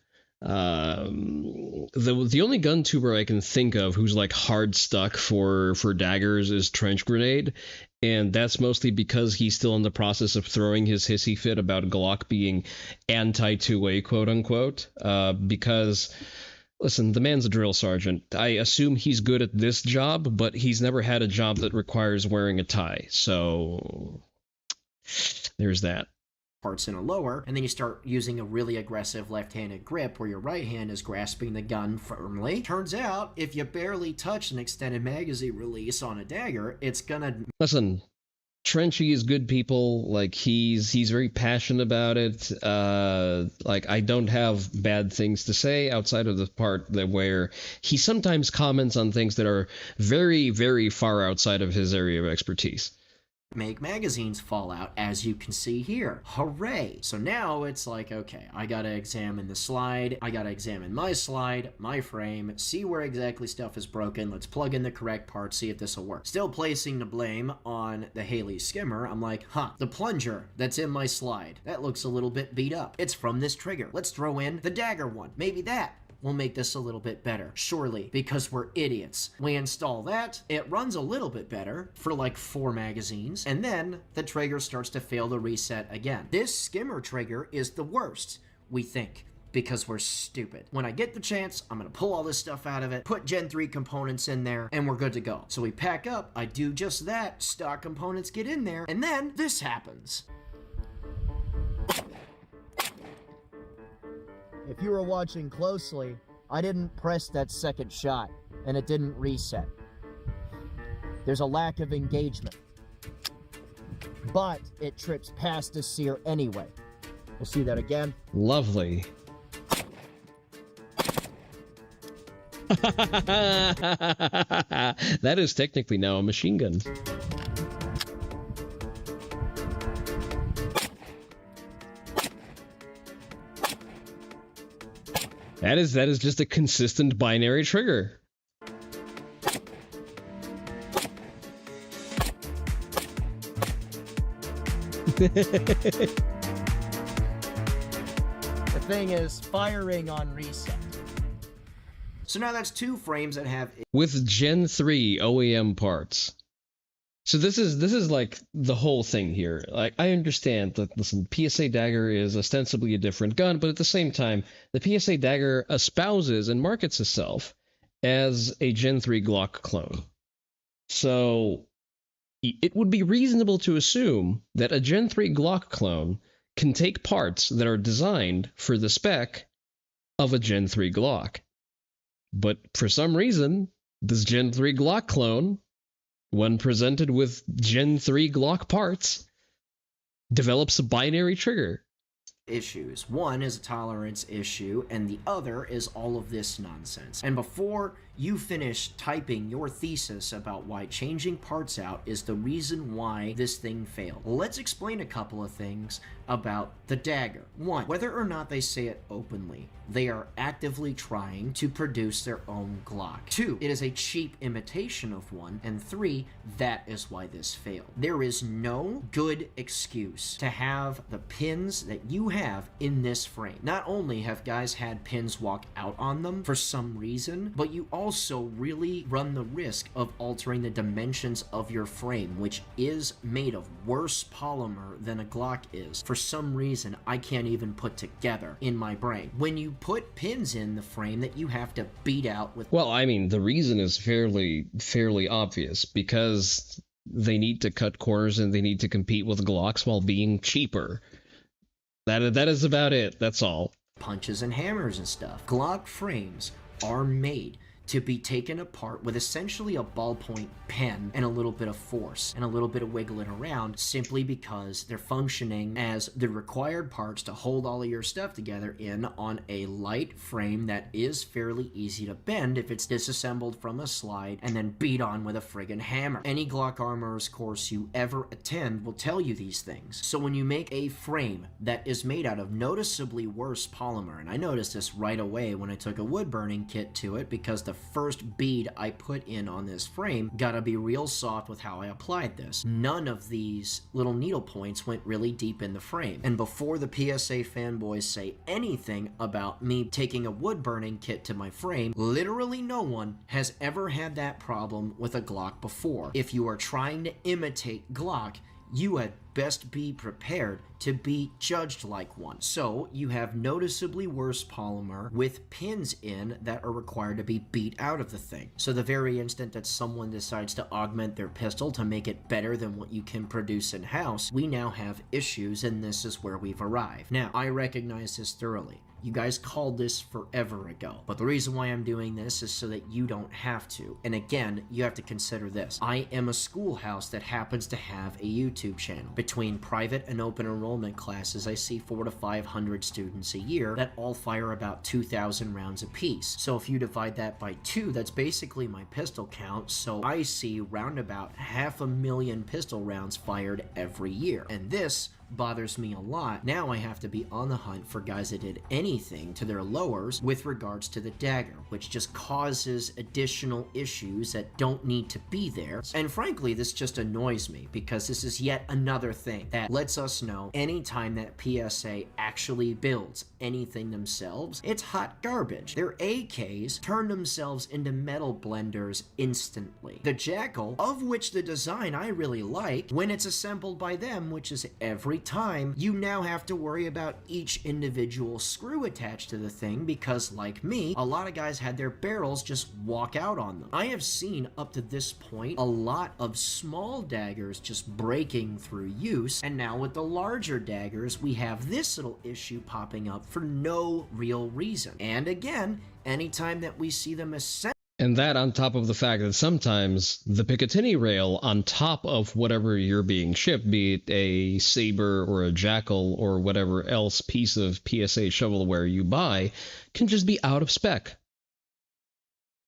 The only gun tuber I can think of who's like hard stuck for daggers is Trench Grenade, and that's mostly because he's still in the process of throwing his hissy fit about Glock being anti-2-way, quote unquote. Because listen, the man's a drill sergeant. I assume he's good at this job, but he's never had a job that requires wearing a tie. So there's that. Parts in a lower, and then you start using a really aggressive left-handed grip where your right hand is grasping the gun firmly. Turns out, if you barely touch an extended magazine release on a dagger, it's gonna... Listen, Trenchy is good people. Like, he's very passionate about it. Like, I don't have bad things to say outside of the part that where he sometimes comments on things that are very, very far outside of his area of expertise. Make magazines fall out, as you can see here. Hooray! So now it's like, okay, I gotta examine the slide, I gotta examine my slide, my frame, see where exactly stuff is broken, let's plug in the correct parts, see if this will work. Still placing the blame on the Haley skimmer, I'm like, the plunger that's in my slide, that looks a little bit beat up. It's from this trigger. Let's throw in the dagger one. Maybe that will make this a little bit better. Surely, because we're idiots. We install that, it runs a little bit better for like 4 magazines, and then the trigger starts to fail to reset again. This skimmer trigger is the worst, we think, because we're stupid. When I get the chance, I'm gonna pull all this stuff out of it, put Gen 3 components in there, and we're good to go. So we pack up, I do just that, stock components get in there, and then this happens. If you were watching closely, I didn't press that second shot, and it didn't reset. There's a lack of engagement. But it trips past the sear anyway. We'll see that again. Lovely. That is technically now a machine gun. That is just a consistent binary trigger. The thing is firing on reset. So now that's 2 frames that have... With Gen 3 OEM parts. So this is like the whole thing here. Like, I understand that, listen, PSA Dagger is ostensibly a different gun, but at the same time, the PSA Dagger espouses and markets itself as a Gen 3 Glock clone. So it would be reasonable to assume that a Gen 3 Glock clone can take parts that are designed for the spec of a Gen 3 Glock. But for some reason, this Gen 3 Glock clone, when presented with Gen 3 Glock parts, develops a binary trigger. Issues. One is a tolerance issue, and the other is all of this nonsense. And before you finish typing your thesis about why changing parts out is the reason why this thing failed, let's explain a couple of things about the dagger. One, whether or not they say it openly, they are actively trying to produce their own Glock. 2, it is a cheap imitation of one. And 3, that is why this failed. There is no good excuse to have the pins that you have in this frame. Not only have guys had pins walk out on them for some reason, but you also really run the risk of altering the dimensions of your frame, which is made of worse polymer than a Glock is. For some reason I can't even put together in my brain. When you put pins in the frame that you have to beat out with... Well, I mean, the reason is fairly obvious, because they need to cut corners and they need to compete with Glocks while being cheaper. That is about it, that's all. Punches and hammers and stuff. Glock frames are made to be taken apart with essentially a ballpoint pen and a little bit of force and a little bit of wiggling around, simply because they're functioning as the required parts to hold all of your stuff together in on a light frame that is fairly easy to bend if it's disassembled from a slide and then beat on with a friggin' hammer. Any Glock armorer's course you ever attend will tell you these things. So when you make a frame that is made out of noticeably worse polymer, and I noticed this right away when I took a wood burning kit to it, because the first bead I put in on this frame gotta be real soft with how I applied this. None of these little needle points went really deep in the frame. And before the PSA fanboys say anything about me taking a wood burning kit to my frame, literally no one has ever had that problem with a Glock before. If you are trying to imitate Glock, you had best be prepared to be judged like one. So you have noticeably worse polymer with pins in that are required to be beat out of the thing. So the very instant that someone decides to augment their pistol to make it better than what you can produce in-house, we now have issues, and this is where we've arrived. Now, I recognize this thoroughly. You guys called this forever ago. But the reason why I'm doing this is so that you don't have to. And again, you have to consider this. I am a schoolhouse that happens to have a YouTube channel. Between private and open enrollment classes, I see 400 to 500 students a year that all fire about 2,000 rounds apiece. So if you divide that by 2, that's basically my pistol count. So I see round about 500,000 pistol rounds fired every year. And this bothers me a lot. Now I have to be on the hunt for guys that did anything to their lowers with regards to the dagger, which just causes additional issues that don't need to be there. And frankly, this just annoys me, because this is yet another thing that lets us know anytime that PSA actually builds anything themselves, it's hot garbage. Their AKs turn themselves into metal blenders instantly. The Jackal, of which the design I really like, when it's assembled by them, which is every time, you now have to worry about each individual screw attached to the thing, because like me, a lot of guys had their barrels just walk out on them. I have seen up to this point a lot of small daggers just breaking through use, and now with the larger daggers we have this little issue popping up for no real reason. And again, anytime that we see them assemble, and that on top of the fact that sometimes the Picatinny rail on top of whatever you're being shipped, be it a Saber or a Jackal or whatever else piece of PSA shovelware you buy, can just be out of spec.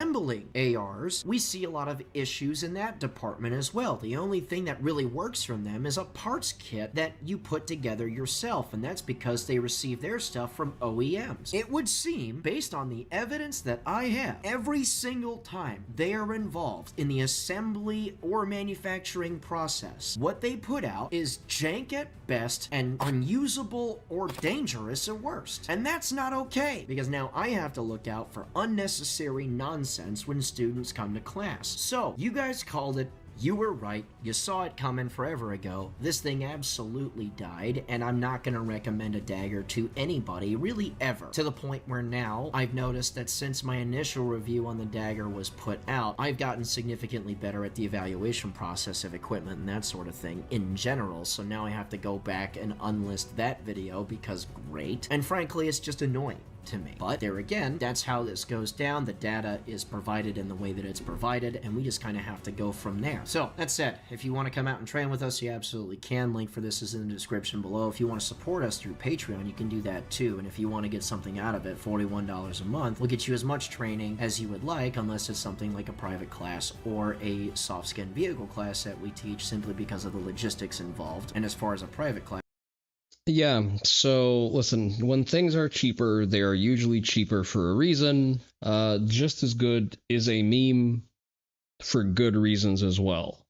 assembling ARs, we see a lot of issues in that department as well. The only thing that really works from them is a parts kit that you put together yourself, and that's because they receive their stuff from OEMs. It would seem, based on the evidence that I have, every single time they are involved in the assembly or manufacturing process, what they put out is jank at best and unusable or dangerous at worst. And that's not okay, because now I have to look out for unnecessary nonsense when students come to class. So, you guys called it. You were right. You saw it coming forever ago. This thing absolutely died, and I'm not going to recommend a dagger to anybody, really ever. To the point where now, I've noticed that since my initial review on the dagger was put out, I've gotten significantly better at the evaluation process of equipment and that sort of thing in general, so now I have to go back and unlist that video because great. And frankly, it's just annoying to me. But there again, that's how this goes down. The data is provided in the way that it's provided, and we just kind of have to go from there. So, that said, if you want to come out and train with us, you absolutely can. Link for this is in the description below. If you want to support us through Patreon, you can do that too. And if you want to get something out of it, $41 a month will get you as much training as you would like, unless it's something like a private class or a soft skin vehicle class that we teach simply because of the logistics involved. And as far as a private class, yeah, so listen, when things are cheaper, they are usually cheaper for a reason. Just as good is a meme for good reasons as well.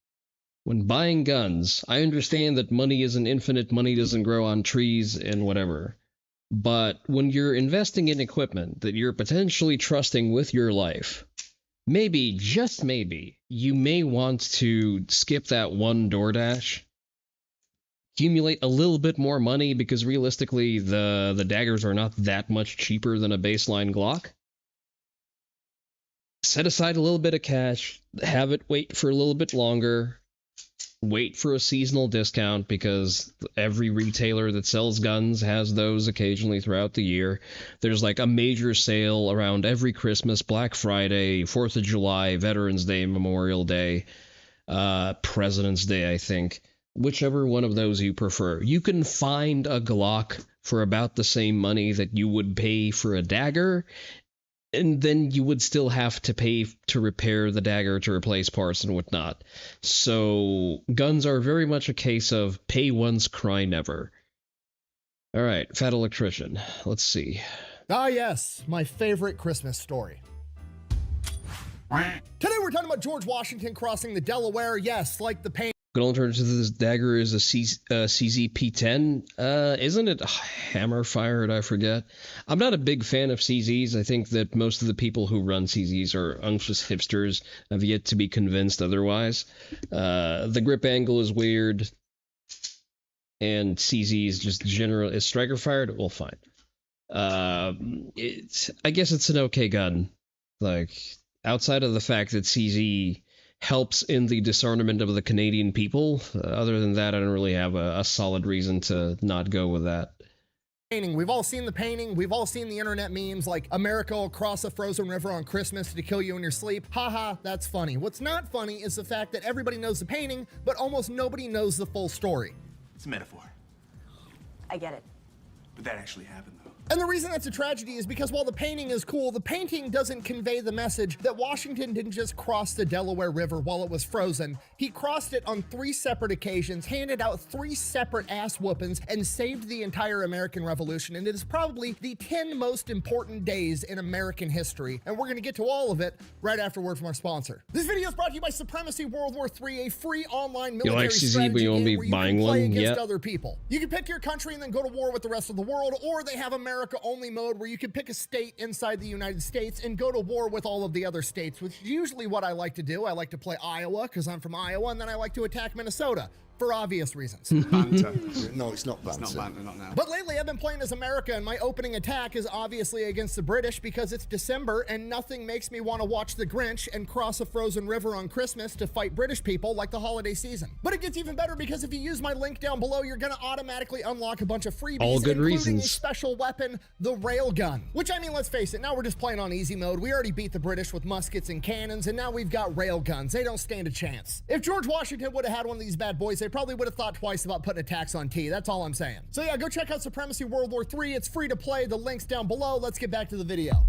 When buying guns, I understand that money isn't infinite, money doesn't grow on trees and whatever. But when you're investing in equipment that you're potentially trusting with your life, maybe, just maybe, you may want to skip that one DoorDash accumulate a little bit more money, because realistically the daggers are not that much cheaper than a baseline Glock. Set aside a little bit of cash, have it wait for a little bit longer, wait for a seasonal discount, because every retailer that sells guns has those occasionally throughout the year. There's like a major sale around every Christmas, Black Friday, 4th of July, Veterans Day, Memorial Day, President's Day, I think. Whichever one of those you prefer. You can find a Glock for about the same money that you would pay for a dagger, and then you would still have to pay to repair the dagger, to replace parts and whatnot. So guns are very much a case of pay once, cry never. All right, Fat Electrician. Let's see. Ah, yes, my favorite Christmas story. Today we're talking about George Washington crossing the Delaware. Yes, like the pain. Good alternative to this dagger is a CZ-P10. Isn't it hammer fired? I forget. I'm not a big fan of CZs. I think that most of the people who run CZs are unctuous hipsters. I've yet to be convinced otherwise. The grip angle is weird, and CZ is just general. Is striker fired? Well, fine. I guess it's an okay gun. Like, outside of the fact that CZ helps in the disarmament of the Canadian people. Other than that, I don't really have a solid reason to not go with that. We've all seen the painting. We've all seen the internet memes like America will cross a frozen river on Christmas to kill you in your sleep. Haha, that's funny. What's not funny is the fact that everybody knows the painting, but almost nobody knows the full story. It's a metaphor. I get it. But that actually happened, though. And the reason that's a tragedy is because while the painting is cool, the painting doesn't convey the message that Washington didn't just cross the Delaware River while it was frozen. He crossed it on 3 separate occasions, handed out 3 separate ass whoopings, and saved the entire American Revolution. And it is probably the 10 most important days in American history. And we're going to get to all of it right after word from our sponsor. This video is brought to you by Supremacy World War III, a free online military strategy game where you can play against other people. You can pick your country and then go to war with the rest of the world, or they have America only mode where you can pick a state inside the United States and go to war with all of the other states, which is usually what I like to do. I like to play Iowa because I'm from Iowa, and then I like to attack Minnesota. For obvious reasons. Banter. No, it's not banter. It's not banter, not now. But lately I've been playing as America, and my opening attack is obviously against the British because it's December and nothing makes me want to watch The Grinch and cross a frozen river on Christmas to fight British people like the holiday season. But it gets even better because if you use my link down below, you're gonna automatically unlock a bunch of freebies, all good including reasons. a special weapon, the railgun. Which, I mean, let's face it, now we're just playing on easy mode. We already beat the British with muskets and cannons, and now we've got railguns. They don't stand a chance. If George Washington would have had one of these bad boys, they probably would have thought twice about putting a tax on tea. That's all I'm saying. So yeah, go check out Supremacy World War III. It's free to play. The link's down below. Let's get back to the video.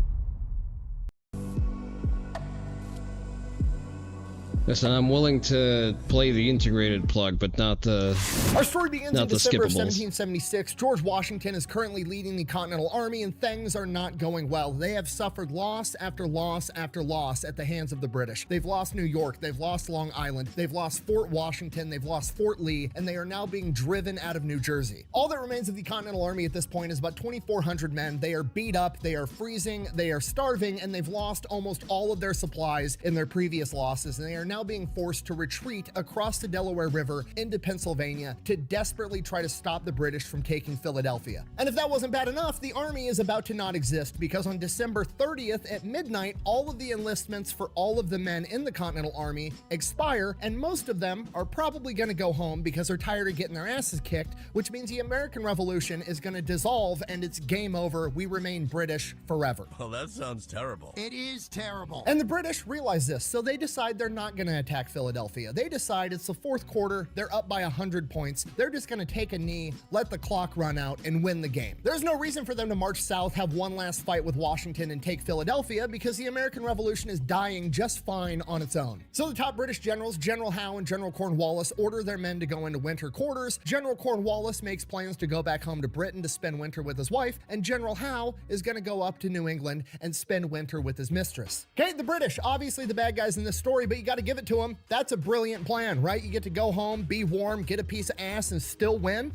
Listen, I'm willing to play the integrated plug, but not the Our story begins in not the December of skippables. 1776. George Washington is currently leading the Continental Army, and things are not going well. They have suffered loss after loss after loss at the hands of the British. They've lost New York, they've lost Long Island, they've lost Fort Washington, they've lost Fort Lee, and they are now being driven out of New Jersey. All that remains of the Continental Army at this point is about 2,400 men. They are beat up, they are freezing, they are starving, and they've lost almost all of their supplies in their previous losses, and they are now being forced to retreat across the Delaware River into Pennsylvania to desperately try to stop the British from taking Philadelphia. And if that wasn't bad enough, the army is about to not exist because on December 30th at midnight, all of the enlistments for all of the men in the Continental Army expire, and most of them are probably going to go home because they're tired of getting their asses kicked, which means the American Revolution is going to dissolve and it's game over. We remain British forever. Well, that sounds terrible. It is terrible. And the British realize this, so they decide they're not going to attack Philadelphia. They decide it's the 4th quarter, they're up by 100 points, they're just going to take a knee, let the clock run out, and win the game. There's no reason for them to march south, have one last fight with Washington, and take Philadelphia because the American Revolution is dying just fine on its own. So the top British generals, General Howe and General Cornwallis, order their men to go into winter quarters. General Cornwallis makes plans to go back home to Britain to spend winter with his wife, and General Howe is going to go up to New England and spend winter with his mistress. Okay, the British, obviously the bad guys in this story, but you got to give it to them. That's a brilliant plan, right? You get to go home, be warm, get a piece of ass, and still win.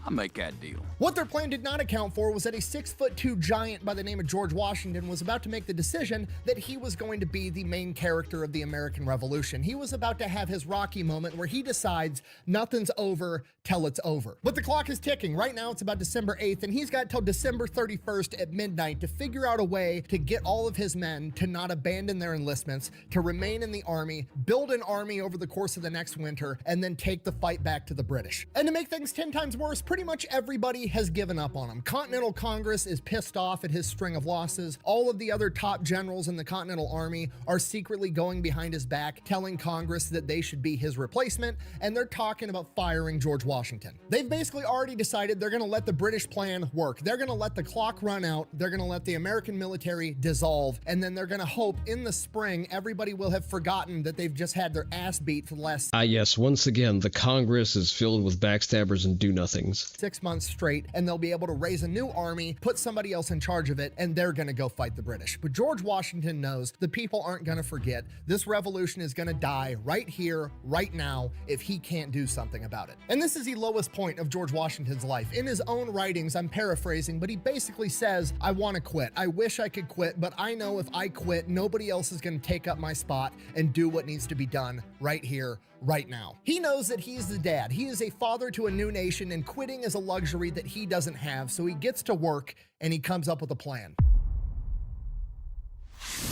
I'll make that deal. What their plan did not account for was that a 6'2" giant by the name of George Washington was about to make the decision that he was going to be the main character of the American Revolution. He was about to have his Rocky moment where he decides nothing's over till it's over. But the clock is ticking. Right now it's about December 8th, and he's got till December 31st at midnight to figure out a way to get all of his men to not abandon their enlistments, to remain in the army, build an army over the course of the next winter, and then take the fight back to the British. And to make things 10 times worse, pretty much everybody has given up on him. Continental Congress is pissed off at his string of losses. All of the other top generals in the Continental Army are secretly going behind his back, telling Congress that they should be his replacement, and they're talking about firing George Washington. They've basically already decided they're going to let the British plan work. They're going to let the clock run out. They're going to let the American military dissolve, and then they're going to hope in the spring everybody will have forgotten that they've just had their ass beat for the last yes, once again, the Congress is filled with backstabbers and do-nothings. 6 months straight, and they'll be able to raise a new army, put somebody else in charge of it, and they're gonna go fight the British. But George Washington knows the people aren't gonna forget. This revolution is gonna die right here, right now, if he can't do something about it. And this is the lowest point of George Washington's life. In his own writings, I'm paraphrasing, but he basically says, I wanna quit. I wish I could quit, but I know if I quit, nobody else is gonna take up my spot and do what needs to be done right here, right now. He knows that he's the dad. He is a father to a new nation, and quitting is a luxury that he doesn't have. So he gets to work and he comes up with a plan.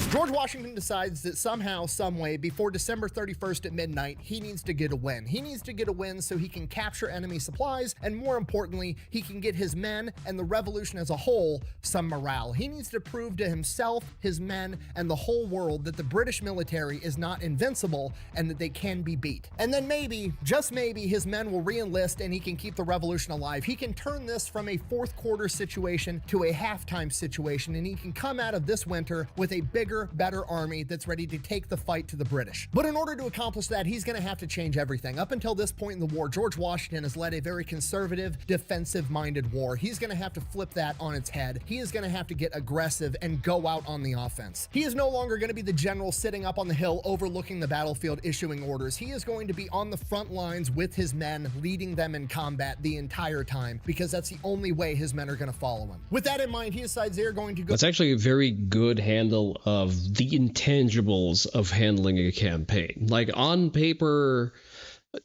George Washington decides that somehow, some way, before December 31st at midnight, he needs to get a win. He needs to get a win so he can capture enemy supplies, and more importantly, he can get his men and the revolution as a whole some morale. He needs to prove to himself, his men, and the whole world that the British military is not invincible and that they can be beat. And then maybe, just maybe, his men will re-enlist and he can keep the revolution alive. He can turn this from a fourth quarter situation to a halftime situation, and he can come out of this winter with a bigger, better army that's ready to take the fight to the British. But in order to accomplish that, he's going to have to change everything. Up until this point in the war, George Washington has led a very conservative, defensive-minded war. He's going to have to flip that on its head. He is going to have to get aggressive and go out on the offense. He is no longer going to be the general sitting up on the hill overlooking the battlefield issuing orders. He is going to be on the front lines with his men, leading them in combat the entire time, because that's the only way his men are going to follow him. With that in mind, he decides they're going to go— That's actually a very good handle of the intangibles of handling a campaign. Like, on paper,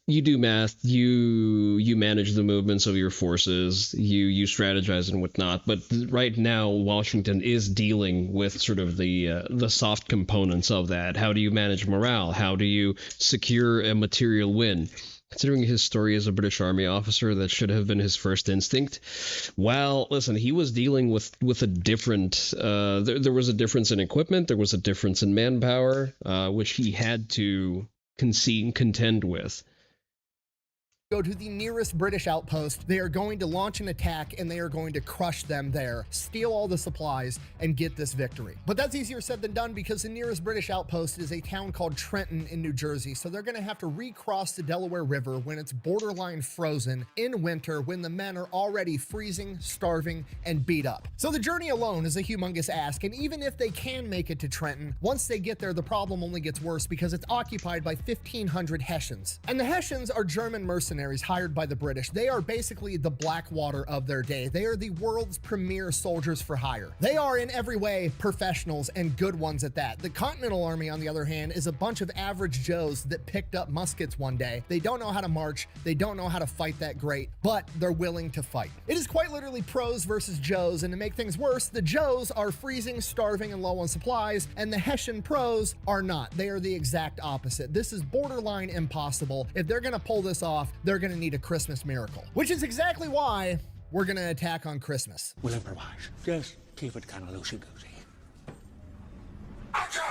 you do math, you manage the movements of your forces, you strategize and whatnot, but right now Washington is dealing with sort of the soft components of that. How do you manage morale? How do you secure a material win? Considering his story as a British Army officer, that should have been his first instinct. Well, listen, he was dealing with a different, there was a difference in equipment, there was a difference in manpower, which he had to contend with. Go to the nearest British outpost. They are going to launch an attack and they are going to crush them there, steal all the supplies, and get this victory. But that's easier said than done, because the nearest British outpost is a town called Trenton in New Jersey. So they're going to have to recross the Delaware River when it's borderline frozen in winter, when the men are already freezing, starving, and beat up. So the journey alone is a humongous ask, and even if they can make it to Trenton, once they get there, the problem only gets worse because it's occupied by 1,500 Hessians. And the Hessians are German mercenaries hired by the British. They are basically the Blackwater of their day. They are the world's premier soldiers for hire. They are in every way professionals, and good ones at that. The Continental Army, on the other hand, is a bunch of average Joes that picked up muskets one day. They don't know how to march, they don't know how to fight that great, but they're willing to fight. It is quite literally pros versus Joes, and to make things worse, the Joes are freezing, starving, and low on supplies, and the Hessian pros are not. They are the exact opposite. This is borderline impossible. If they're gonna pull this off, they're gonna need a Christmas miracle, which is exactly why we're gonna attack on Christmas. We'll improvise. Just keep it kind of loosey-goosey. Action!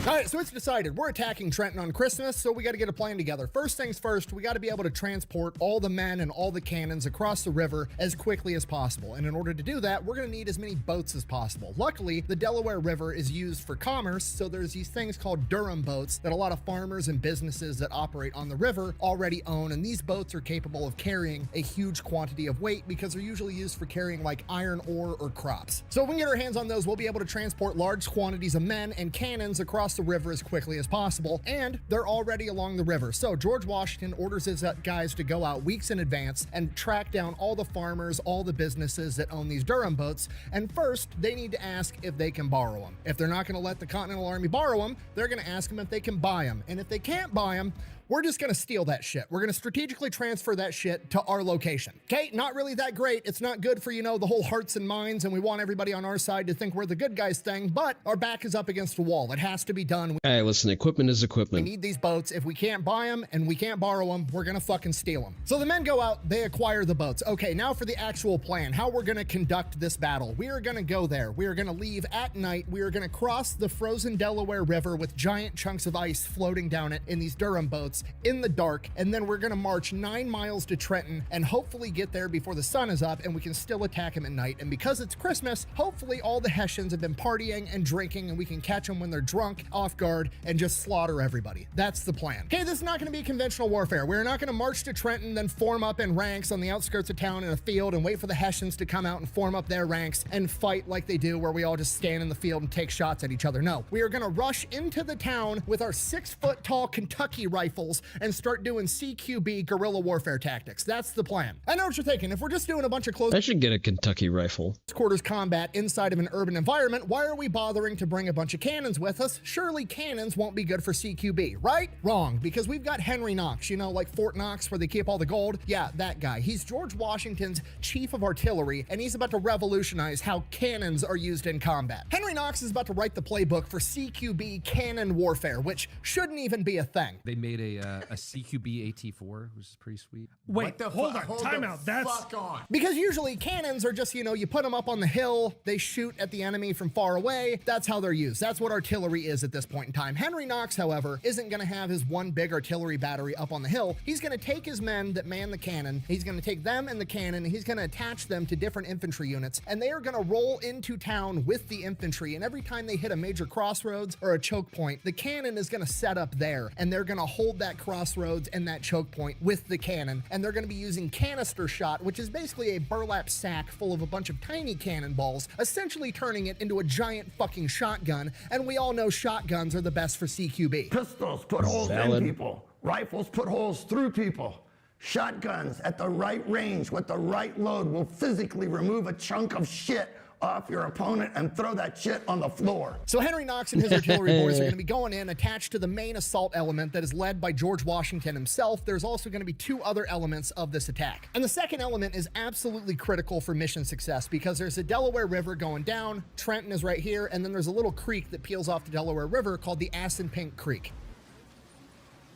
All right, so it's decided. We're attacking Trenton on Christmas, so we got to get a plan together. First things first, we got to be able to transport all the men and all the cannons across the river as quickly as possible. And in order to do that, we're going to need as many boats as possible. Luckily, the Delaware River is used for commerce, so there's these things called Durham boats that a lot of farmers and businesses that operate on the river already own. And these boats are capable of carrying a huge quantity of weight because they're usually used for carrying like iron ore or crops. So if we can get our hands on those, we'll be able to transport large quantities of men and cannons across the river as quickly as possible, and they're already along the river. So George Washington orders his guys to go out weeks in advance and track down all the farmers, all the businesses that own these Durham boats, and first they need to ask if they can borrow them. If they're not going to let the Continental Army borrow them, they're going to ask them if they can buy them, and if they can't buy them, we're just going to steal that shit. We're going to strategically transfer that shit to our location. Okay, not really that great. It's not good for, the whole hearts and minds, and we want everybody on our side to think we're the good guys thing, but our back is up against the wall. It has to be done. Hey, listen, equipment is We equipment. need these boats. If we can't buy them and we can't borrow them, we're going to fucking steal them. So the men go out, they acquire the boats. Okay, now for the actual plan, how we're going to conduct this battle. We are going to go there. We are going to leave at night. We are going to cross the frozen Delaware River with giant chunks of ice floating down it in these Durham boats in the dark. And then we're going to march 9 miles to Trenton and hopefully get there before the sun is up and we can still attack them at night. And because it's Christmas, hopefully all the Hessians have been partying and drinking and we can catch them when they're drunk, off guard, and just slaughter everybody. That's the plan. Okay, this is not going to be conventional warfare. We're not going to march to Trenton, then form up in ranks on the outskirts of town in a field and wait for the Hessians to come out and form up their ranks and fight like they do, where we all just stand in the field and take shots at each other. No, we are going to rush into the town with our 6-foot-tall Kentucky rifles and start doing CQB guerrilla warfare tactics. That's the plan. I know what you're thinking. If we're just doing a bunch of close I should get a Kentucky rifle. quarters combat inside of an urban environment, why are we bothering to bring a bunch of cannons with us? Surely cannons won't be good for CQB, right? Wrong, because we've got Henry Knox, like Fort Knox where they keep all the gold. Yeah, that guy. He's George Washington's chief of artillery, and he's about to revolutionize how cannons are used in combat. Henry Knox is about to write the playbook for CQB cannon warfare, which shouldn't even be a thing. They made a CQB AT4, which is pretty sweet. Wait, hold on, time out. That's Because usually cannons are just, you put them up on the hill, they shoot at the enemy from far away. That's how they're used. That's what artillery is at this point in time. Henry Knox, however, isn't going to have his one big artillery battery up on the hill. He's going to take his men that man the cannon, he's going to take them and the cannon, and he's going to attach them to different infantry units, and they are going to roll into town with the infantry, and every time they hit a major crossroads or a choke point, the cannon is going to set up there, and they're going to hold that crossroads and that choke point with the cannon, and they're going to be using canister shot, which is basically a burlap sack full of a bunch of tiny cannonballs, essentially turning it into a giant fucking shotgun, and we all know shotguns are the best for CQB. Pistols put holes in people. Rifles put holes through people. Shotguns at the right range with the right load will physically remove a chunk of shit off your opponent and throw that shit on the floor. So Henry Knox and his artillery boys are going to be going in attached to the main assault element that is led by George Washington himself. There's also going to be 2 other elements of this attack. And the second element is absolutely critical for mission success because there's a Delaware River going down, Trenton is right here, and then there's a little creek that peels off the Delaware River called the Assunpink Creek.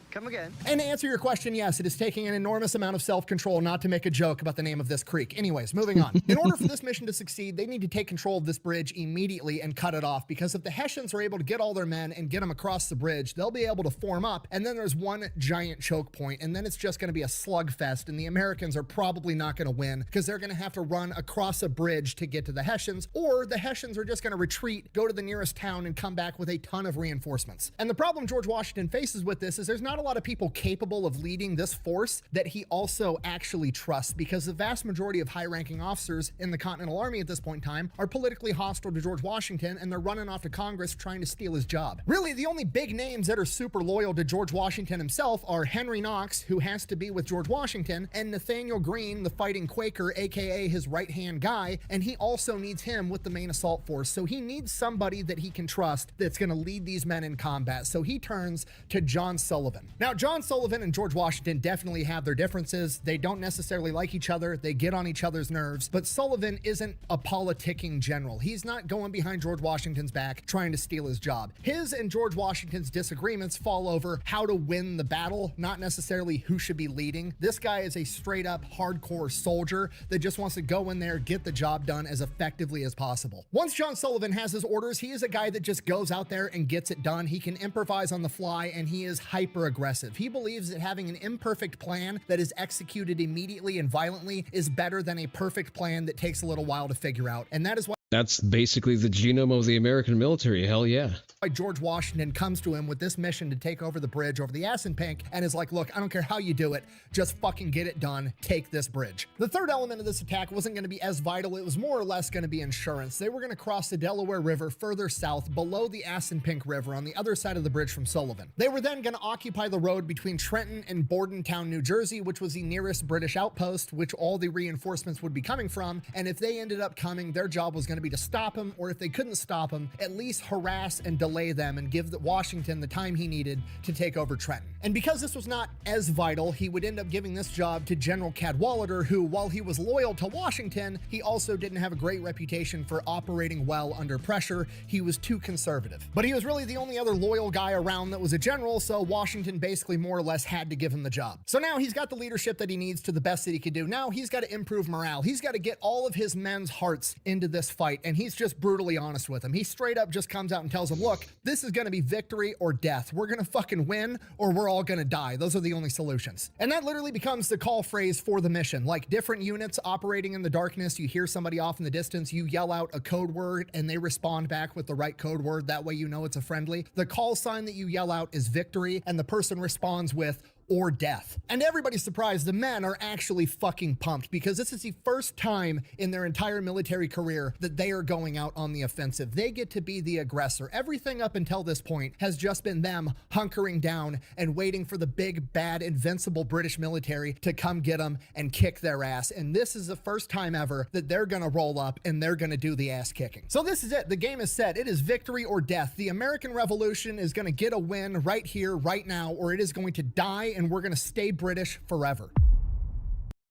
Come again. And to answer your question, yes, it is taking an enormous amount of self-control not to make a joke about the name of this creek. Anyways, moving on. In order for this mission to succeed, they need to take control of this bridge immediately and cut it off, because if the Hessians are able to get all their men and get them across the bridge, they'll be able to form up, and then there's one giant choke point, and then it's just going to be a slugfest, and the Americans are probably not going to win because they're going to have to run across a bridge to get to the Hessians, or the Hessians are just going to retreat, go to the nearest town, and come back with a ton of reinforcements. And the problem George Washington faces with this is there's not a lot of people capable of leading this force that he also actually trusts, because the vast majority of high-ranking officers in the Continental Army at this point in time are politically hostile to George Washington, and they're running off to Congress trying to steal his job. Really, the only big names that are super loyal to George Washington himself are Henry Knox, who has to be with George Washington, and Nathaniel Greene, the fighting Quaker, aka his right-hand guy, and he also needs him with the main assault force. So he needs somebody that he can trust that's going to lead these men in combat. So he turns to John Sullivan. Now, John Sullivan and George Washington definitely have their differences. They don't necessarily like each other. They get on each other's nerves, but Sullivan isn't a politicking general. He's not going behind George Washington's back trying to steal his job. His and George Washington's disagreements fall over how to win the battle, not necessarily who should be leading. This guy is a straight up hardcore soldier that just wants to go in there, get the job done as effectively as possible. Once John Sullivan has his orders, he is a guy that just goes out there and gets it done. He can improvise on the fly, and he is hyper aggressive. He believes that having an imperfect plan that is executed immediately and violently is better than a perfect plan that takes a little while to figure out. And that is why That's basically the genome of the American military. Hell yeah. George Washington comes to him with this mission to take over the bridge over the Assunpink and is like, look, I don't care how you do it, just fucking get it done, take this bridge. The third element of this attack wasn't going to be as vital, it was more or less going to be insurance. They were going to cross the Delaware River further south below the Assunpink River on the other side of the bridge from Sullivan. They were then going to occupy the road between Trenton and Bordentown, New Jersey, which was the nearest British outpost, which all the reinforcements would be coming from, and if they ended up coming, their job was going to be to stop them, or if they couldn't stop them, at least harass and delay them and give Washington the time he needed to take over Trenton. And because this was not as vital, he would end up giving this job to General Cadwalader, who, while he was loyal to Washington, he also didn't have a great reputation for operating well under pressure. He was too conservative. But he was really the only other loyal guy around that was a general, so Washington basically more or less had to give him the job. So now he's got the leadership that he needs to the best that he could do. Now he's got to improve morale. He's got to get all of his men's hearts into this fight, and he's just brutally honest with them. He straight up just comes out and tells them, look, this is going to be victory or death. We're going to fucking win or we're all going to die. Those are the only solutions. And that literally becomes the call phrase for the mission. Like different units operating in the darkness, you hear somebody off in the distance, you yell out a code word and they respond back with the right code word. That way you know it's a friendly. The call sign that you yell out is victory and the person responds with or death. And everybody's surprised. The men are actually fucking pumped because this is the first time in their entire military career that they are going out on the offensive. They get to be the aggressor. Everything up until this point has just been them hunkering down and waiting for the big, bad, invincible British military to come get them and kick their ass. And this is the first time ever that they're gonna roll up and they're gonna do the ass kicking. So this is it. The game is set. It is victory or death. The American Revolution is gonna get a win right here, right now, or it is going to die and we're going to stay British forever.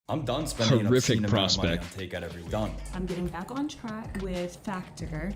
I'm done spending Horrific an obscene amount of money prospect. on takeout every week. Done. I'm getting back on track with Factor.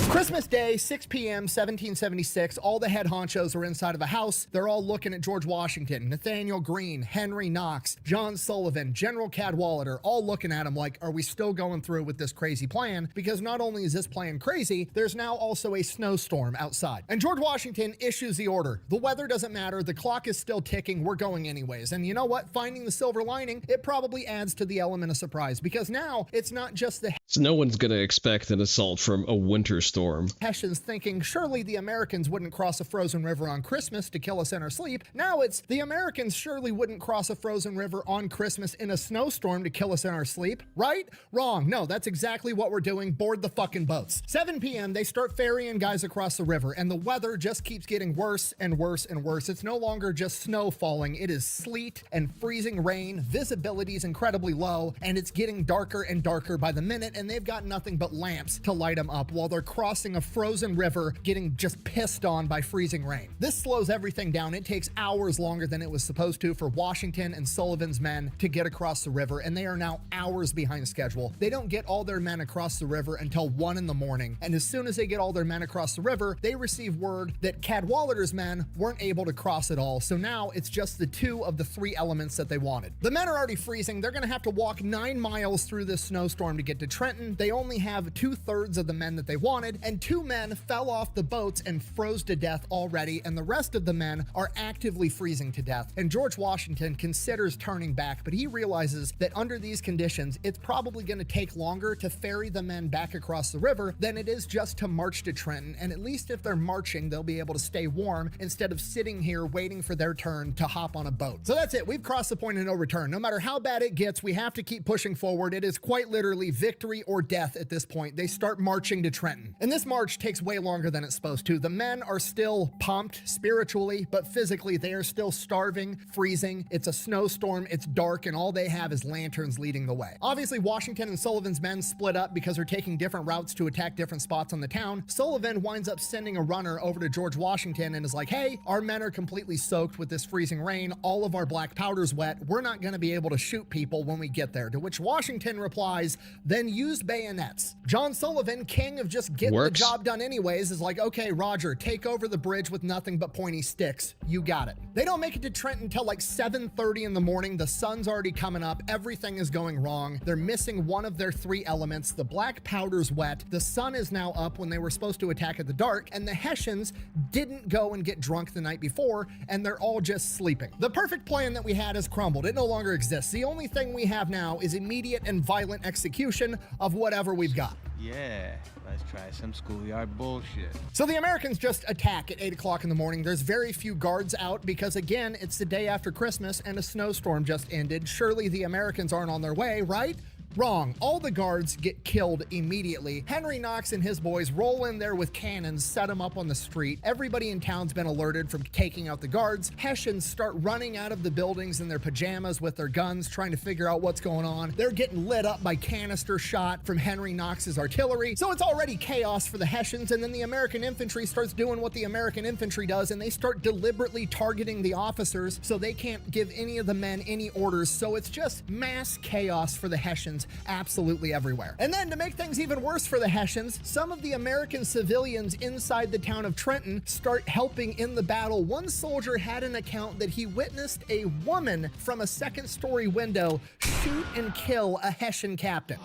Christmas Day, 6 p.m., 1776, all the head honchos are inside of a house. They're all looking at George Washington, Nathaniel Greene, Henry Knox, John Sullivan, General Cadwalader, all looking at him like, are we still going through with this crazy plan? Because not only is this plan crazy, there's now also a snowstorm outside. And George Washington issues the order. The weather doesn't matter. The clock is still ticking. We're going anyways. And you know what? Finding the silver lining, it probably adds to the element of surprise because now it's not just the So no one's going to expect an assault from a winter storm. Hessians thinking surely the Americans wouldn't cross a frozen river on Christmas to kill us in our sleep. Now it's the Americans surely wouldn't cross a frozen river on Christmas in a snowstorm to kill us in our sleep. Right? Wrong. No, that's exactly what we're doing. Board the fucking boats. 7 p.m. they start ferrying guys across the river and the weather just keeps getting worse and worse and worse. It's no longer just snow falling. It is sleet and freezing rain. Visibility is incredibly low and it's getting darker and darker by the minute and they've got nothing but lamps to light them up while they're crossing a frozen river getting just pissed on by freezing rain. This slows everything down. It takes hours longer than it was supposed to for Washington and Sullivan's men to get across the river, and they are now hours behind schedule. They don't get all their men across the river until 1 in the morning, and as soon as they get all their men across the river, they receive word that Cadwalader's men weren't able to cross at all, so now it's just the 2 of the 3 elements that they wanted. The men are already freezing. They're gonna have to walk 9 miles through this snowstorm to get to Trenton. They only have 2/3 of the men that they wanted, and 2 men fell off the boats and froze to death already, and the rest of the men are actively freezing to death. And George Washington considers turning back, but he realizes that under these conditions, it's probably going to take longer to ferry the men back across the river than it is just to march to Trenton. And at least if they're marching, they'll be able to stay warm instead of sitting here waiting for their turn to hop on a boat. So that's it. We've crossed the point of no return. No matter how bad it gets, we have to keep pushing forward. It is quite literally victory or death at this point. They start marching to Trenton. And this march takes way longer than it's supposed to. The men are still pumped spiritually, but physically they are still starving, freezing. It's a snowstorm, it's dark, and all they have is lanterns leading the way. Obviously, Washington and Sullivan's men split up because they're taking different routes to attack different spots on the town. Sullivan winds up sending a runner over to George Washington and is like, hey, our men are completely soaked with this freezing rain. All of our black powder's wet. We're not going to be able to shoot people when we get there. To which Washington replies, then use bayonets. John Sullivan, king of just getting getting works. the job done anyways is like, okay, Roger, take over the bridge with nothing but pointy sticks. You got it. They don't make it to Trenton until like 7:30 in the morning. The sun's already coming up. Everything is going wrong. They're missing one of their 3 elements. The black powder's wet. The sun is now up when they were supposed to attack at the dark, and the Hessians didn't go and get drunk the night before, and they're all just sleeping. The perfect plan that we had has crumbled. It no longer exists. The only thing we have now is immediate and violent execution of whatever we've got. Yeah, let's try some schoolyard bullshit. So the Americans just attack at 8 o'clock in the morning. There's very few guards out because, again, it's the day after Christmas and a snowstorm just ended. Surely the Americans aren't on their way, right? Wrong. All the guards get killed immediately. Henry Knox and his boys roll in there with cannons, set them up on the street. Everybody in town's been alerted from taking out the guards. Hessians start running out of the buildings in their pajamas with their guns, trying to figure out what's going on. They're getting lit up by canister shot from Henry Knox's artillery. So it's already chaos for the Hessians, and then the American infantry starts doing what the American infantry does, and they start deliberately targeting the officers so they can't give any of the men any orders. So it's just mass chaos for the Hessians absolutely everywhere. And then to make things even worse for the Hessians, some of the American civilians inside the town of Trenton start helping in the battle. One soldier had an account that he witnessed a woman from a second-story window shoot and kill a Hessian captain.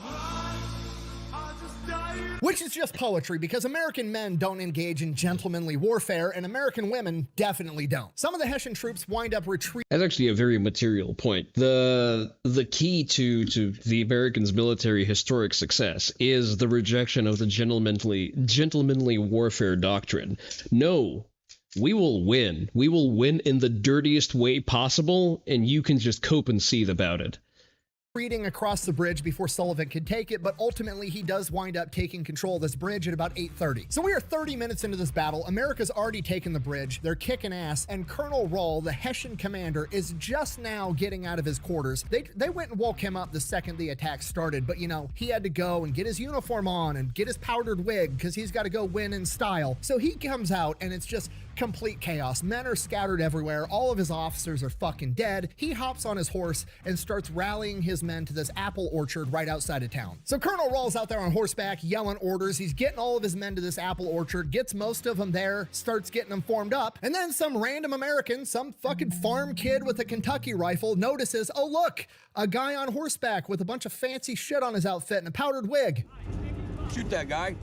Which is just poetry, because American men don't engage in gentlemanly warfare, and American women definitely don't. Some of the Hessian troops wind up retreating. That's actually a very material point. The key to the Americans' military historic success is the rejection of the gentlemanly warfare doctrine. No, we will win. We will win in the dirtiest way possible, and you can just cope and seethe about it. Across the bridge before Sullivan could take it, but ultimately he does wind up taking control of this bridge at about 8:30. So we are 30 minutes into this battle. America's already taken the bridge. They're kicking ass, and Colonel Rahl, the Hessian commander, is just now getting out of his quarters. They went and woke him up the second the attack started, but you know, he had to go and get his uniform on and get his powdered wig because he's got to go win in style. So he comes out, and it's just complete chaos. Men are scattered everywhere. All of his officers are fucking dead. He hops on his horse and starts rallying his men to this apple orchard right outside of town. So Colonel Rahl's out there on horseback yelling orders. He's getting all of his men to this apple orchard, gets most of them there, starts getting them formed up, and then some random American, some fucking farm kid with a Kentucky rifle notices, oh look, a guy on horseback with a bunch of fancy shit on his outfit and a powdered wig. Shoot that guy.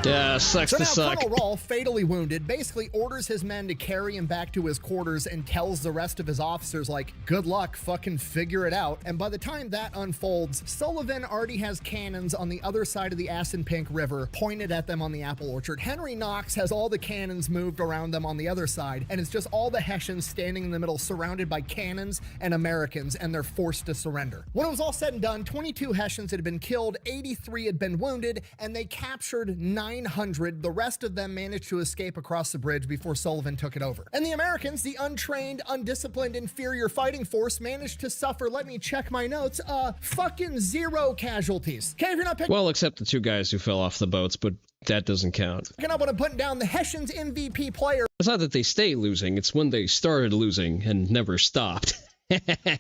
Yeah, sucks so to now suck. Colonel Rahl, fatally wounded, basically orders his men to carry him back to his quarters and tells the rest of his officers, like, good luck, fucking figure it out. And by the time that unfolds, Sullivan already has cannons on the other side of the Assunpink River pointed at them on the apple orchard. Henry Knox has all the cannons moved around them on the other side, and it's just all the Hessians standing in the middle, surrounded by cannons and Americans, and they're forced to surrender. When it was all said and done, 22 Hessians had been killed, 83 had been wounded, and they captured 900. The rest of them managed to escape across the bridge before Sullivan took it over. And the Americans, the untrained, undisciplined, inferior fighting force, managed to suffer, let me check my notes, fucking 0 casualties. Okay, if you're not picking Well, except the 2 guys who fell off the boats, but that doesn't count. up on putting down the Hessians MVP player. It's not that they stay losing, it's when they started losing and never stopped.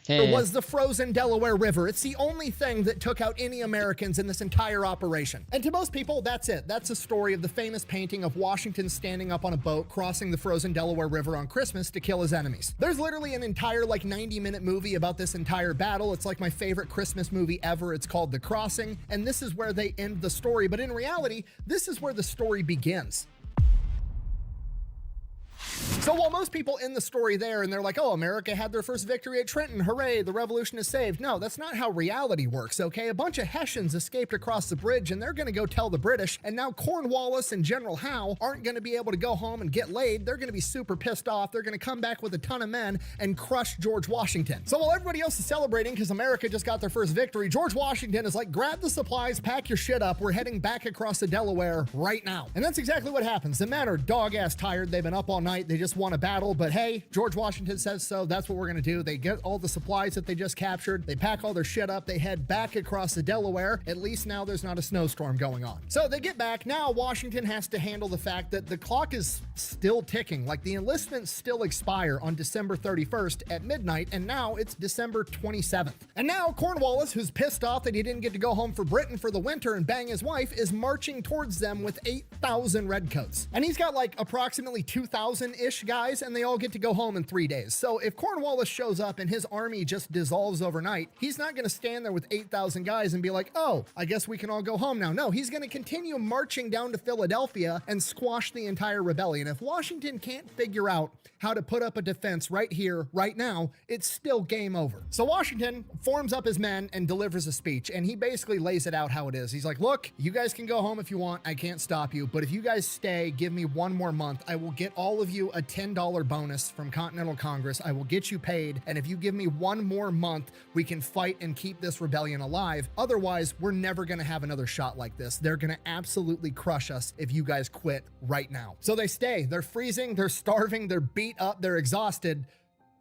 Was the frozen Delaware River. It's the only thing that took out any Americans in this entire operation. And to most people, that's it. That's the story of the famous painting of Washington standing up on a boat crossing the frozen Delaware River on Christmas to kill his enemies. There's literally an entire 90-minute movie about this entire battle. It's like my favorite Christmas movie ever. It's called The Crossing, and this is where they end the story. But in reality, this is where the story begins. So while most people end the story there and they're like, oh, America had their first victory at Trenton, hooray, the revolution is saved. No, that's not how reality works, okay? A bunch of Hessians escaped across the bridge and they're gonna go tell the British, and now Cornwallis and General Howe aren't gonna be able to go home and get laid. They're gonna be super pissed off. They're gonna come back with a ton of men and crush George Washington. So while everybody else is celebrating because America just got their first victory, George Washington is like, grab the supplies, pack your shit up. We're heading back across the Delaware right now. And that's exactly what happens. The men are dog-ass tired. They've been up all night. They just just won a battle, but hey, George Washington says so. That's what we're going to do. They get all the supplies that they just captured. They pack all their shit up. They head back across the Delaware. At least now there's not a snowstorm going on. So they get back. Now Washington has to handle the fact that the clock is still ticking. Like the enlistments still expire on December 31st at midnight, and now it's December 27th. And now Cornwallis, who's pissed off that he didn't get to go home for Britain for the winter and bang his wife, is marching towards them with 8,000 redcoats. And he's got like approximately 2,000-ish guys, and they all get to go home in 3 days. So if Cornwallis shows up and his army just dissolves overnight, he's not going to stand there with 8,000 guys and be like, oh, I guess we can all go home now. No, he's going to continue marching down to Philadelphia and squash the entire rebellion. If Washington can't figure out how to put up a defense right here, right now, it's still game over. So Washington forms up his men and delivers a speech, and he basically lays it out how it is. He's like, look, you guys can go home if you want. I can't stop you. But if you guys stay, give me one more month, I will get all of you a $10 bonus from Continental Congress. I will get you paid. And if you give me one more month, we can fight and keep this rebellion alive. Otherwise, we're never going to have another shot like this. They're going to absolutely crush us if you guys quit right now. So they stay. They're freezing. They're starving. They're beat up. They're exhausted.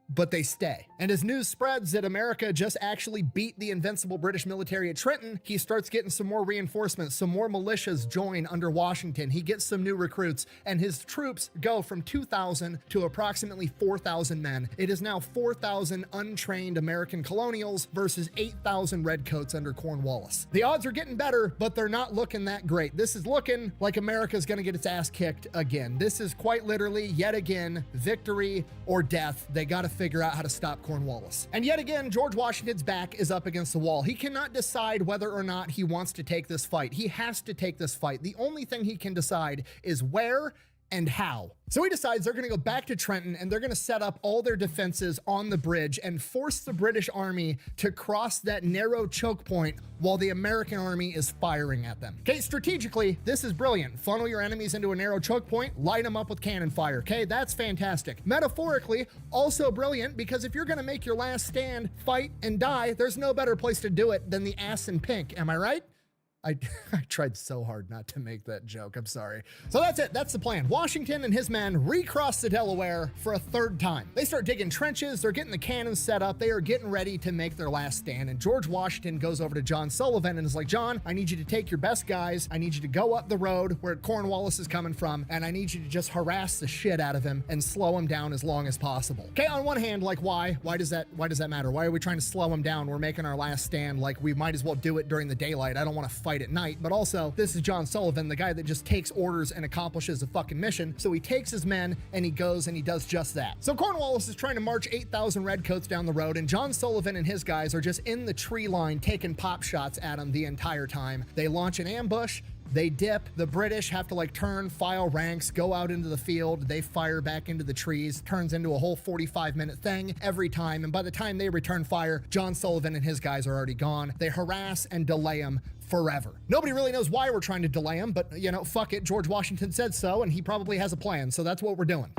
But they stay. And as news spreads that America just actually beat the invincible British military at Trenton, he starts getting some more reinforcements. Some more militias join under Washington. He gets some new recruits, and his troops go from 2,000 to approximately 4,000 men. It is now 4,000 untrained American colonials versus 8,000 redcoats under Cornwallis. The odds are getting better, but they're not looking that great. This is looking like America's gonna get its ass kicked again. This is quite literally, yet again, victory or death. They gotta figure out how to stop Cornwallis. And yet again, George Washington's back is up against the wall. He cannot decide whether or not he wants to take this fight. He has to take this fight. The only thing he can decide is where and how. So he decides they're going to go back to Trenton and they're going to set up all their defenses on the bridge and force the British army to cross that narrow choke point while the American army is firing at them. Okay, strategically, this is brilliant. Funnel your enemies into a narrow choke point, light them up with cannon fire. Okay, that's fantastic. Metaphorically, also brilliant, because if you're going to make your last stand, fight and die, there's no better place to do it than the ass in pink. Am I right? I tried so hard not to make that joke. I'm sorry. So that's it. That's the plan. Washington and his men recross the Delaware for a third time. They start digging trenches. They're getting the cannons set up. They are getting ready to make their last stand. And George Washington goes over to John Sullivan and is like, John, I need you to take your best guys. I need you to go up the road where Cornwallis is coming from. And I need you to just harass the shit out of him and slow him down as long as possible. Okay, on one hand, like why? Why does that matter? Why are we trying to slow him down? We're making our last stand. Like we might as well do it during the daylight. I don't want to fight at night, but also this is John Sullivan, the guy that just takes orders and accomplishes a fucking mission. So he takes his men and he goes and he does just that. So Cornwallis is trying to march 8,000 redcoats down the road, and John Sullivan and his guys are just in the tree line taking pop shots at him the entire time. They launch an ambush. They dip. The British have to like turn, file ranks, go out into the field. They fire back into the trees. Turns into a whole 45-minute thing every time. And by the time they return fire, John Sullivan and his guys are already gone. They harass and delay him forever. Nobody really knows why we're trying to delay him, but you know, fuck it. George Washington said so, and he probably has a plan. So that's what we're doing.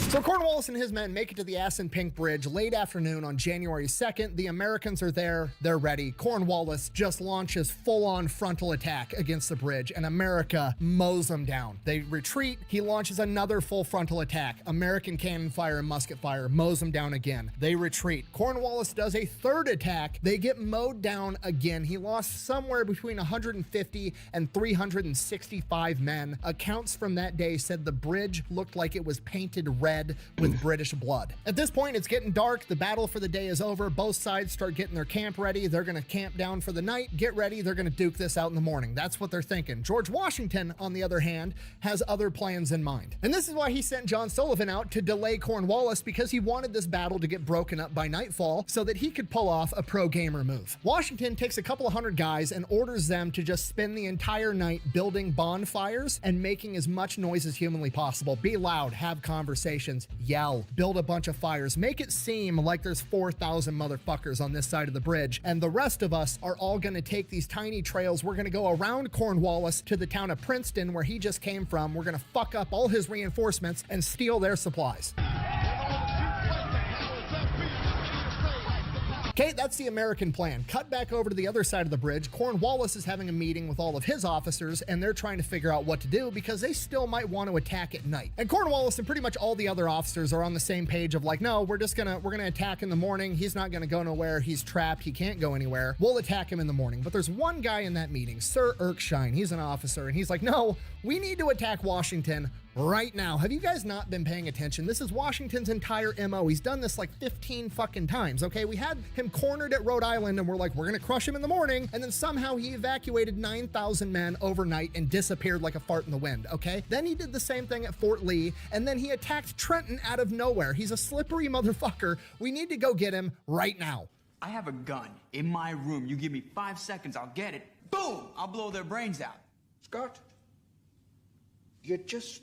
So Cornwallis and his men make it to the Ass and Pink Bridge late afternoon on January 2nd. The Americans are there. They're ready. Cornwallis just launches full-on frontal attack against the bridge, and America mows them down. They retreat. He launches another full frontal attack. American cannon fire and musket fire mows them down again. They retreat. Cornwallis does a third attack. They get mowed down again. He lost somewhere between 150 and 365 men. Accounts from that day said the bridge looked like it was painted red with British blood. At this point, it's getting dark. The battle for the day is over. Both sides start getting their camp ready. They're going to camp down for the night, get ready. They're going to duke this out in the morning. That's what they're thinking. George Washington, on the other hand, has other plans in mind. And this is why he sent John Sullivan out to delay Cornwallis, because he wanted this battle to get broken up by nightfall so that he could pull off a pro-gamer move. Washington takes a couple of hundred guys and orders them to just spend the entire night building bonfires and making as much noise as humanly possible. Be loud, have conversations, yell, build a bunch of fires, make it seem like there's 4,000 motherfuckers on this side of the bridge, and the rest of us are all gonna take these tiny trails. We're gonna go around Cornwallis to the town of Princeton, where he just came from. We're gonna fuck up all his reinforcements and steal their supplies. Okay, that's the American plan. Cut back over to the other side of the bridge. Cornwallis is having a meeting with all of his officers, and they're trying to figure out what to do because they still might want to attack at night. And Cornwallis and pretty much all the other officers are on the same page of like, no, we're gonna attack in the morning. He's not gonna go nowhere. He's trapped. He can't go anywhere. We'll attack him in the morning. But there's one guy in that meeting, Sir Erskine. He's an officer, and he's like, no, we need to attack Washington right now. Have you guys not been paying attention? This is Washington's entire MO. He's done this like 15 fucking times, okay? We had him cornered at Rhode Island and we're like, we're gonna crush him in the morning. And then somehow he evacuated 9,000 men overnight and disappeared like a fart in the wind, okay? Then he did the same thing at Fort Lee, and then he attacked Trenton out of nowhere. He's a slippery motherfucker. We need to go get him right now. I have a gun in my room. You give me 5 seconds, I'll get it. Boom! I'll blow their brains out. Scott, you just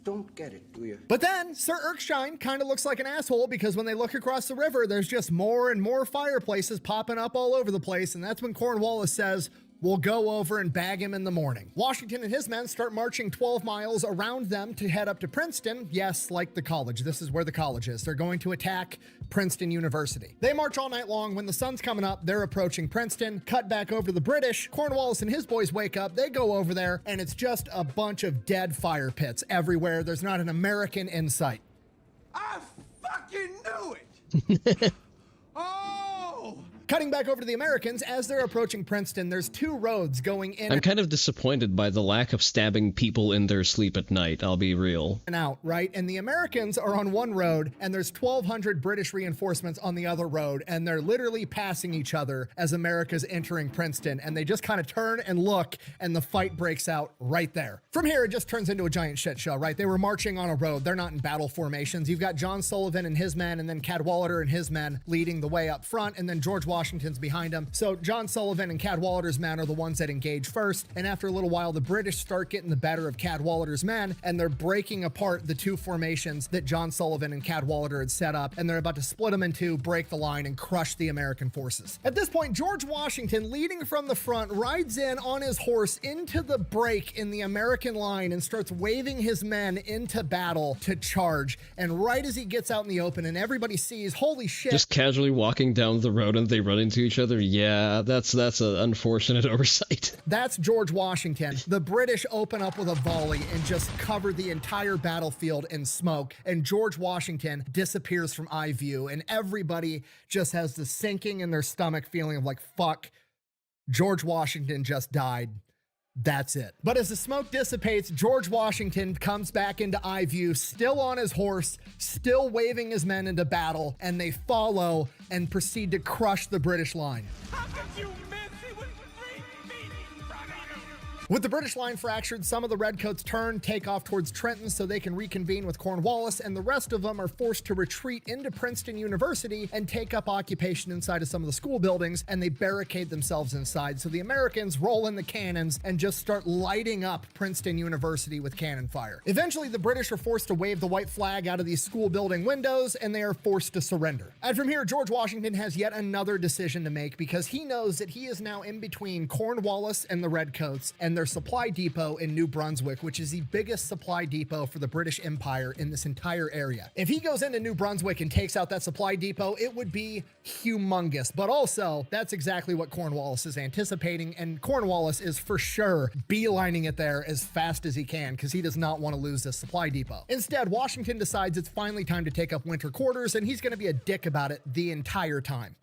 don't get it, do you? But then Sir Erskine kind of looks like an asshole because when they look across the river, there's just more and more fireplaces popping up all over the place. And that's when Cornwallis says, we'll go over and bag him in the morning. Washington and his men start marching 12 miles around them to head up to Princeton. Yes, like the college. This is where the college is. They're going to attack Princeton University. They march all night long. When the sun's coming up, they're approaching Princeton. Cut back over to the British. Cornwallis and his boys wake up. They go over there, and it's just a bunch of dead fire pits everywhere. There's not an American in sight. I fucking knew it! Oh! Cutting back over to the Americans, as they're approaching Princeton, there's two roads going in I'm kind of disappointed by the lack of stabbing people in their sleep at night, I'll be real. and out, right? And the Americans are on one road, and there's 1,200 British reinforcements on the other road, and they're literally passing each other as America's entering Princeton, and they just kind of turn and look, and the fight breaks out right there. From here, it just turns into a giant shit show, right? They were marching on a road. They're not in battle formations. You've got John Sullivan and his men, and then Cadwallader and his men leading the way up front, and then George Washington's behind him. So John Sullivan and Cadwallader's men are the ones that engage first, and after a little while, the British start getting the better of Cadwallader's men, and they're breaking apart the two formations that John Sullivan and Cadwallader had set up, and they're about to split them in two, break the line, and crush the American forces. At this point, George Washington, leading from the front, rides in on his horse into the break in the American line and starts waving his men into battle to charge. And right as he gets out in the open and everybody sees, holy shit. Just casually walking down the road and they run into each other. Yeah, that's an unfortunate oversight. That's George Washington. The British open up with a volley and just cover the entire battlefield in smoke. And George Washington disappears from eye view. And everybody just has the sinking in their stomach feeling of like, fuck, George Washington just died. That's it. But as the smoke dissipates, George Washington comes back into eye view, still on his horse, still waving his men into battle, and they follow and proceed to crush the British line. How could you miss? It was 3 feet in front of you! With the British line fractured, some of the Redcoats turn, take off towards Trenton so they can reconvene with Cornwallis, and the rest of them are forced to retreat into Princeton University and take up occupation inside of some of the school buildings, and they barricade themselves inside. So the Americans roll in the cannons and just start lighting up Princeton University with cannon fire. Eventually, the British are forced to wave the white flag out of these school building windows, and they are forced to surrender. And from here, George Washington has yet another decision to make because he knows that he is now in between Cornwallis and the Redcoats and their supply depot in New Brunswick, which is the biggest supply depot for the British Empire in this entire area. If he goes into New Brunswick and takes out that supply depot, it would be humongous. But also, that's exactly what Cornwallis is anticipating, and Cornwallis is for sure beelining it there as fast as he can because he does not want to lose this supply depot. Instead, Washington decides it's finally time to take up winter quarters, and he's going to be a dick about it the entire time.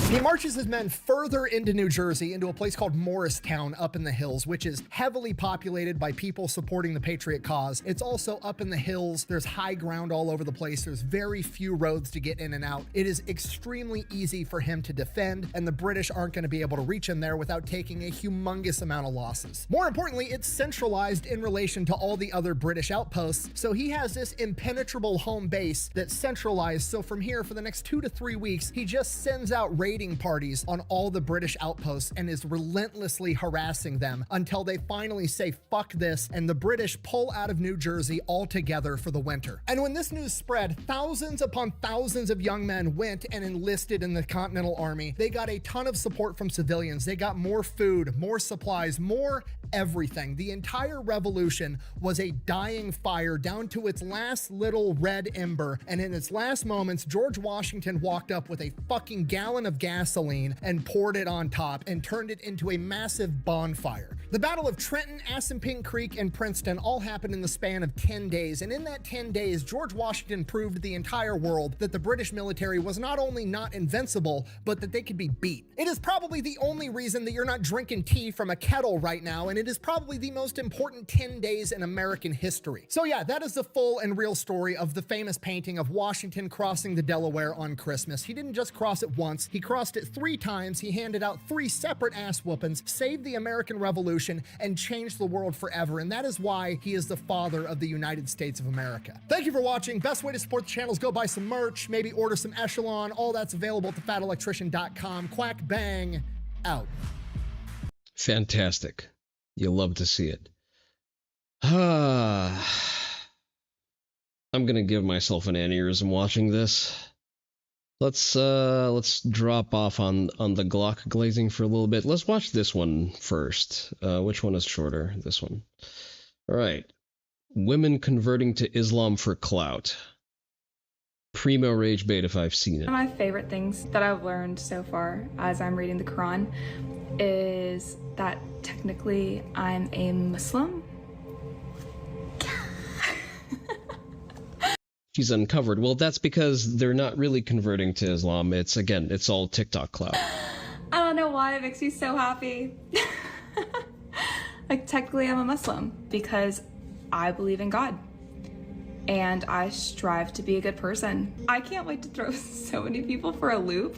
He marches his men further into New Jersey, into a place called Morristown up in the hills, which is heavily populated by people supporting the Patriot cause. It's also up in the hills. There's high ground all over the place. There's very few roads to get in and out. It is extremely easy for him to defend, and the British aren't going to be able to reach him there without taking a humongous amount of losses. More importantly, it's centralized in relation to all the other British outposts, so he has this impenetrable home base that's centralized. So from here, for the next 2 to 3 weeks, he just sends out raiding parties on all the British outposts and is relentlessly harassing them until they finally say fuck this, and the British pull out of New Jersey altogether for the winter. And when this news spread, thousands upon thousands of young men went and enlisted in the Continental Army. They got a ton of support from civilians. They got more food, more supplies, more everything. The entire revolution was a dying fire down to its last little red ember, and in its last moments, George Washington walked up with a fucking gallon of gasoline and poured it on top and turned it into a massive bonfire. The Battle of Trenton, Assunpink Creek, and Princeton all happened in the span of 10 days, and in that 10 days, George Washington proved to the entire world that the British military was not only not invincible, but that they could be beat. It is probably the only reason that you're not drinking tea from a kettle right now, and it is probably the most important 10 days in American history. So yeah, that is the full and real story of the famous painting of Washington crossing the Delaware on Christmas. He didn't just cross it once, he crossed it 3 times, he handed out 3 separate ass whoopings, saved the American Revolution, and changed the world forever, and that is why he is the father of the United States of America. Thank you for watching. Best way to support the channel is go buy some merch, maybe order some Echelon. All that's available at thefatelectrician.com. Quack bang, out. Fantastic. You love to see it. I'm gonna give myself an aneurysm watching this. Let's drop off on the Glock glazing for a little bit. Let's watch this one first. Which one is shorter? This one. All right. Women converting to Islam for clout. Primo rage bait if I've seen it. One of my favorite things that I've learned so far as I'm reading the Quran is that technically I'm a Muslim. She's uncovered. Well, that's because they're not really converting to Islam. It's all TikTok clout. I don't know why it makes me so happy. Like, technically I'm a Muslim because I believe in God and I strive to be a good person. I can't wait to throw so many people for a loop.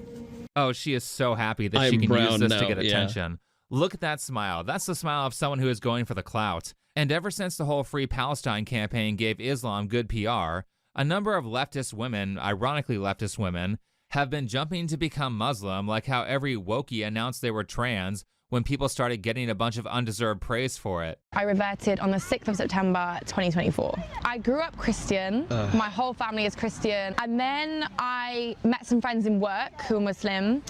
Oh, she is so happy that she can use this to get attention. Yeah. Look at that smile. That's the smile of someone who is going for the clout. And ever since the whole Free Palestine campaign gave Islam good PR, a number of leftist women, ironically leftist women, have been jumping to become Muslim, like how every wokey announced they were trans when people started getting a bunch of undeserved praise for it. I reverted on the 6th of September 2024. I grew up Christian. My whole family is Christian. And then I met some friends in work who are Muslim.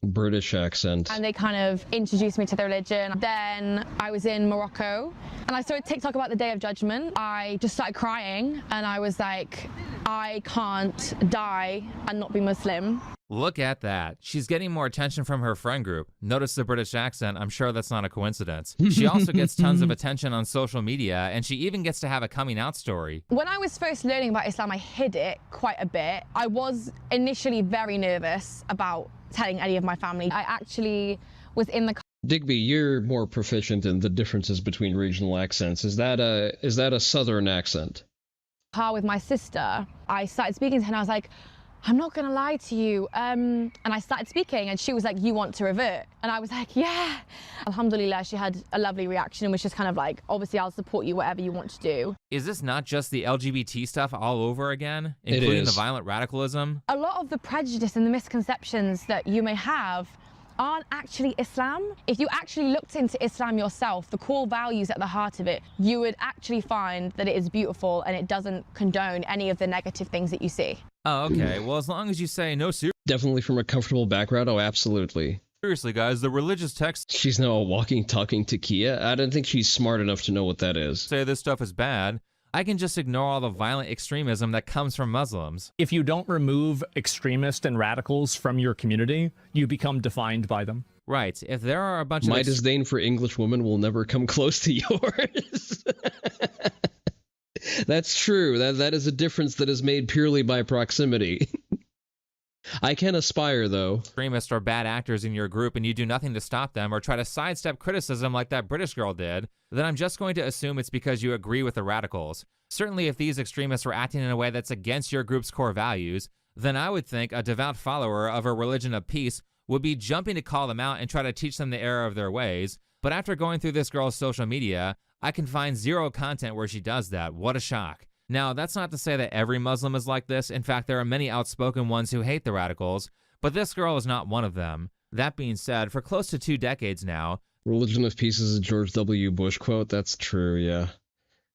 British accent. And they kind of introduced me to the religion. Then I was in Morocco and I saw a TikTok about the Day of Judgment. I just started crying and I was like, I can't die and not be Muslim. Look at that. She's getting more attention from her friend group. Notice the British accent. I'm sure that's not a coincidence. She also gets tons of attention on social media, and she even gets to have a coming out story. When I was first learning about Islam, I hid it quite a bit. I was initially very nervous about telling any of my family. I actually was in the Digby, you're more proficient in the differences between regional accents. Is that a southern accent? car with my sister. I started speaking to her and I was like, I'm not gonna lie to you. And I started speaking and she was like, you want to revert? And I was like, yeah. Alhamdulillah, she had a lovely reaction and was just kind of like, obviously I'll support you, whatever you want to do. Is this not just the LGBT stuff all over again, including the violent radicalism? A lot of the prejudice and the misconceptions that you may have aren't actually Islam. If you actually looked into Islam yourself, the core values at the heart of it, you would actually find that it is beautiful and it doesn't condone any of the negative things that you see. Oh, okay. Well, as long as you say no, definitely from a comfortable background. Oh, absolutely. Seriously, guys, the religious text. She's now a walking, talking takia. I don't think she's smart enough to know what that is. Say this stuff is bad. I can just ignore all the violent extremism that comes from Muslims. If you don't remove extremists and radicals from your community, you become defined by them. Right. If there are a bunch My of disdain for English women will never come close to yours. That's true. That is a difference that is made purely by proximity. I can aspire, though. Extremists or bad actors in your group and you do nothing to stop them or try to sidestep criticism like that British girl did, then I'm just going to assume it's because you agree with the radicals. Certainly if these extremists were acting in a way that's against your group's core values, then I would think a devout follower of a religion of peace would be jumping to call them out and try to teach them the error of their ways. But after going through this girl's social media, I can find zero content where she does that. What a shock. Now, that's not to say that every Muslim is like this. In fact, there are many outspoken ones who hate the radicals, but this girl is not one of them. That being said, for close to 2 decades now, Religion of Peace is a George W. Bush quote. That's true, yeah.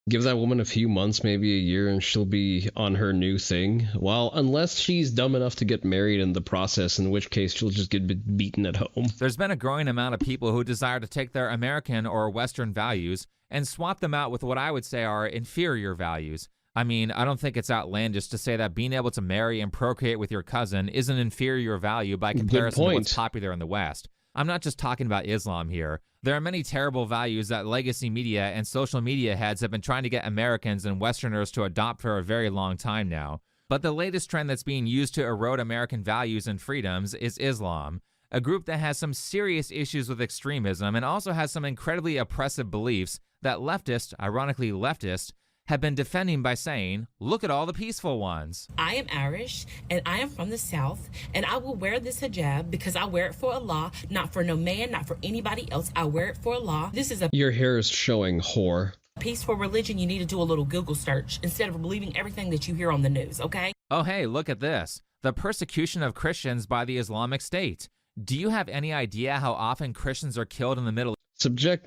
Give that woman a few months, maybe a year, and she'll be on her new thing. Well, unless she's dumb enough to get married in the process, in which case she'll just get beaten at home. There's been a growing amount of people who desire to take their American or Western values and swap them out with what I would say are inferior values. I mean, I don't think it's outlandish to say that being able to marry and procreate with your cousin is an inferior value by comparison to what's popular in the West. I'm not just talking about Islam here. There are many terrible values that legacy media and social media heads have been trying to get Americans and Westerners to adopt for a very long time now. But the latest trend that's being used to erode American values and freedoms is Islam, a group that has some serious issues with extremism and also has some incredibly oppressive beliefs that leftists, ironically leftists, have been defending by saying, look at all the peaceful ones. I am Irish, and I am from the South, and I will wear this hijab because I wear it for Allah, not for no man, not for anybody else. I wear it for Allah. This is a Your hair is showing, whore. peaceful religion. You need to do a little Google search instead of believing everything that you hear on the news, okay? Oh hey, look at this. The persecution of Christians by the Islamic State. Do you have any idea how often Christians are killed in the Middle East?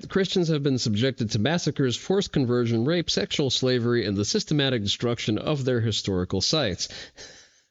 Christians have been subjected to massacres, forced conversion, rape, sexual slavery, and the systematic destruction of their historical sites.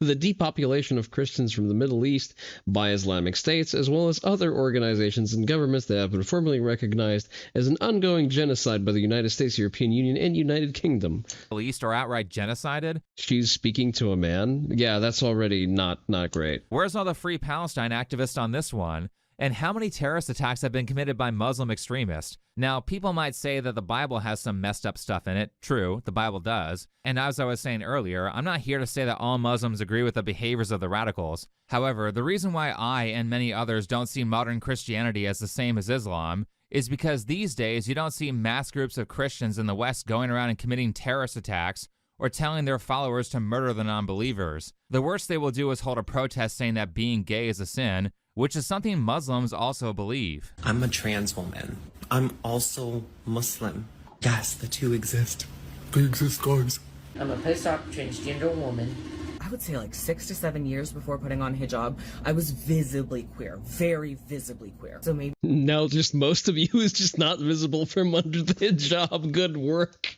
The depopulation of Christians from the Middle East by Islamic states, as well as other organizations and governments that have been formally recognized as an ongoing genocide by the United States, European Union, and United Kingdom. Middle East are outright genocided? She's speaking to a man? Yeah, that's already not great. Where's all the Free Palestine activists on this one? And how many terrorist attacks have been committed by Muslim extremists? Now, people might say that the Bible has some messed up stuff in it. True, the Bible does. And as I was saying earlier, I'm not here to say that all Muslims agree with the behaviors of the radicals. However, the reason why I and many others don't see modern Christianity as the same as Islam is because these days you don't see mass groups of Christians in the West going around and committing terrorist attacks or telling their followers to murder the non-believers. The worst they will do is hold a protest saying that being gay is a sin, which is something Muslims also believe. I'm a trans woman. I'm also Muslim. Yes, the two exist. They exist, guys. I'm a post-op transgender woman. I would say like 6 to 7 years before putting on hijab, I was visibly queer, very visibly queer. So maybe now just most of you is just not visible from under the hijab. Good work.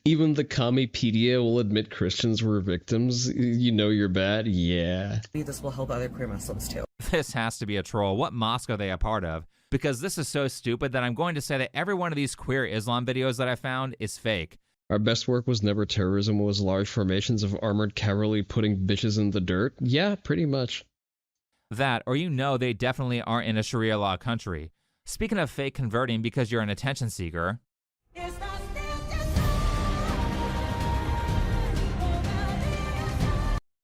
Even the Commipedia will admit Christians were victims. You know you're bad? Yeah. this will help other queer Muslims too. This has to be a troll. What mosque are they a part of? Because this is so stupid that I'm going to say that every one of these queer Islam videos that I found is fake. Our best work was never terrorism, was large formations of armored cavalry putting bitches in the dirt. Yeah, pretty much. That, or you know they definitely aren't in a Sharia law country. Speaking of fake converting because you're an attention seeker,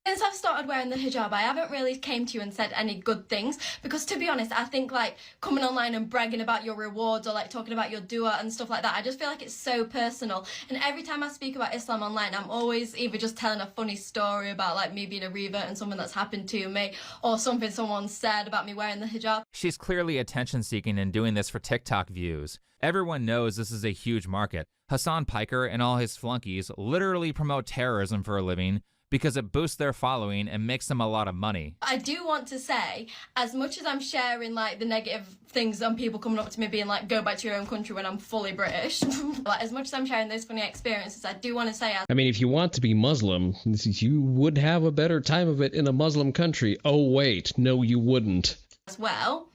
since I've started wearing the hijab, I haven't really came to you and said any good things, because to be honest, I think like coming online and bragging about your rewards or like talking about your dua and stuff like that, I just feel like it's so personal. And every time I speak about Islam online, I'm always either just telling a funny story about like me being a revert and something that's happened to me, or something someone said about me wearing the hijab. she's clearly attention seeking and doing this for TikTok views. Everyone knows this is a huge market. Hassan Piker and all his flunkies literally promote terrorism for a living because it boosts their following and makes them a lot of money. I do want to say, as much as I'm sharing like the negative things and people coming up to me being like, go back to your own country when I'm fully British, like as much as I'm sharing those funny experiences, I do want to say I mean, if you want to be Muslim, you would have a better time of it in a Muslim country. Oh wait, no you wouldn't. as well,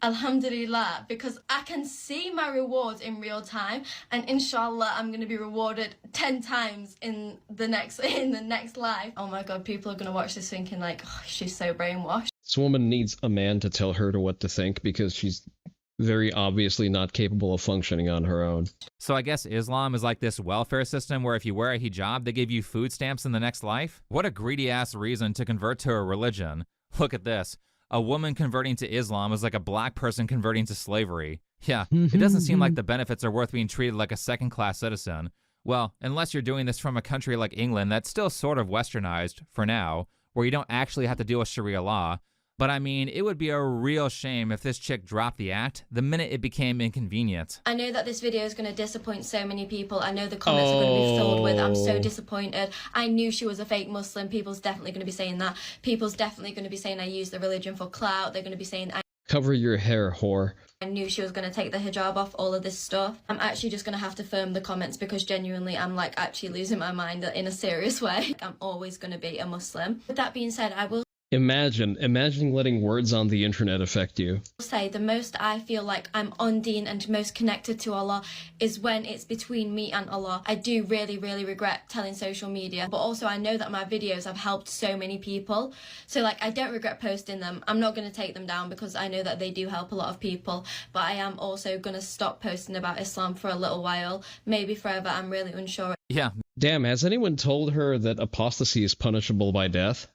Alhamdulillah, because I can see my rewards in real time, and inshallah I'm going to be rewarded 10 times in the next life. Oh my god, people are going to watch this thinking like, oh, she's so brainwashed. This woman needs a man to tell her what to think because she's very obviously not capable of functioning on her own. So I guess Islam is like this welfare system where if you wear a hijab, they give you food stamps in the next life? What a greedy ass reason to convert to a religion. Look at this. A woman converting to Islam is like a black person converting to slavery. Yeah, it doesn't seem like the benefits are worth being treated like a second-class citizen. Well, unless you're doing this from a country like England that's still sort of westernized, for now, where you don't actually have to deal with Sharia law. But I mean, it would be a real shame if this chick dropped the act the minute it became inconvenient. I know that this video is going to disappoint so many people. I know the comments are going to be filled with, I'm so disappointed. I knew she was a fake Muslim. People's definitely going to be saying that. People's definitely going to be saying I use the religion for clout. They're going to be saying Cover your hair, whore. I knew she was going to take the hijab off, all of this stuff. I'm actually just going to have to firm the comments because genuinely I'm like actually losing my mind in a serious way. I'm always going to be a Muslim. With that being said, I will Imagine letting words on the internet affect you. say the most I feel like I'm on deen and most connected to Allah is when it's between me and Allah. I do really regret telling social media, but also I know that my videos have helped so many people, so like I don't regret posting them. I'm not going to take them down because I know that they do help a lot of people, but I am also going to stop posting about Islam for a little while, maybe forever. I'm really unsure. Yeah. Damn, has anyone told her that apostasy is punishable by death?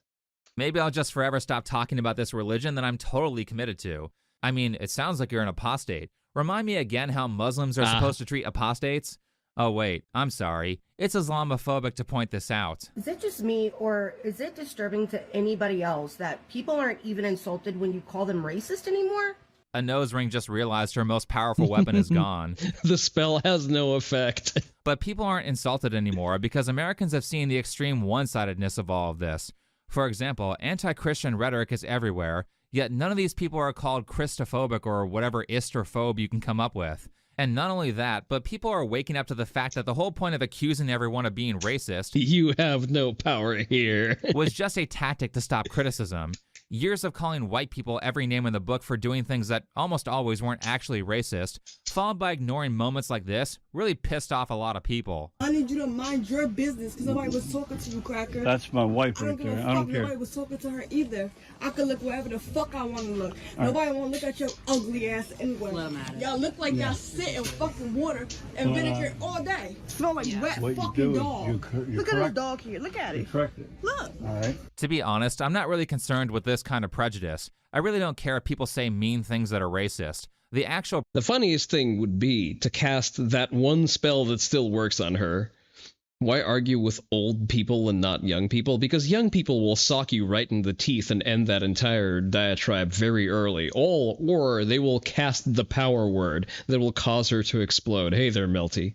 Maybe I'll just forever stop talking about this religion that I'm totally committed to. I mean, it sounds like you're an apostate. Remind me again how Muslims are supposed to treat apostates? Oh wait, I'm sorry. It's Islamophobic to point this out. Is it just me, or is it disturbing to anybody else that people aren't even insulted when you call them racist anymore? A nose ring just realized her most powerful weapon is gone. The spell has no effect. But people aren't insulted anymore because Americans have seen the extreme one-sidedness of all of this. For example, anti-Christian rhetoric is everywhere, yet none of these people are called Christophobic or whatever istrophobe you can come up with. And not only that, but people are waking up to the fact that the whole point of accusing everyone of being racist— you have no power here— was just a tactic to stop criticism. Years of calling white people every name in the book for doing things that almost always weren't actually racist, followed by ignoring moments like this, really pissed off a lot of people. I need you to mind your business because nobody was talking to you, Cracker. That's my wife right there. I don't care. Nobody was talking to her either. I could look wherever the fuck I want to look. Nobody want to look at your ugly ass anyway. Y'all look like y'all sit in fucking water and vinegar all day. Smell like wet fucking dog. Look at this dog here. Look at it. Look. All right. To be honest, I'm not really concerned with this kind of prejudice. I really don't care if people say mean things that are racist. The funniest thing would be to cast that one spell that still works on her. Why argue with old people and not young people? Because young people will sock you right in the teeth and end that entire diatribe very early. Or they will cast the power word that will cause her to explode. Hey there, Melty.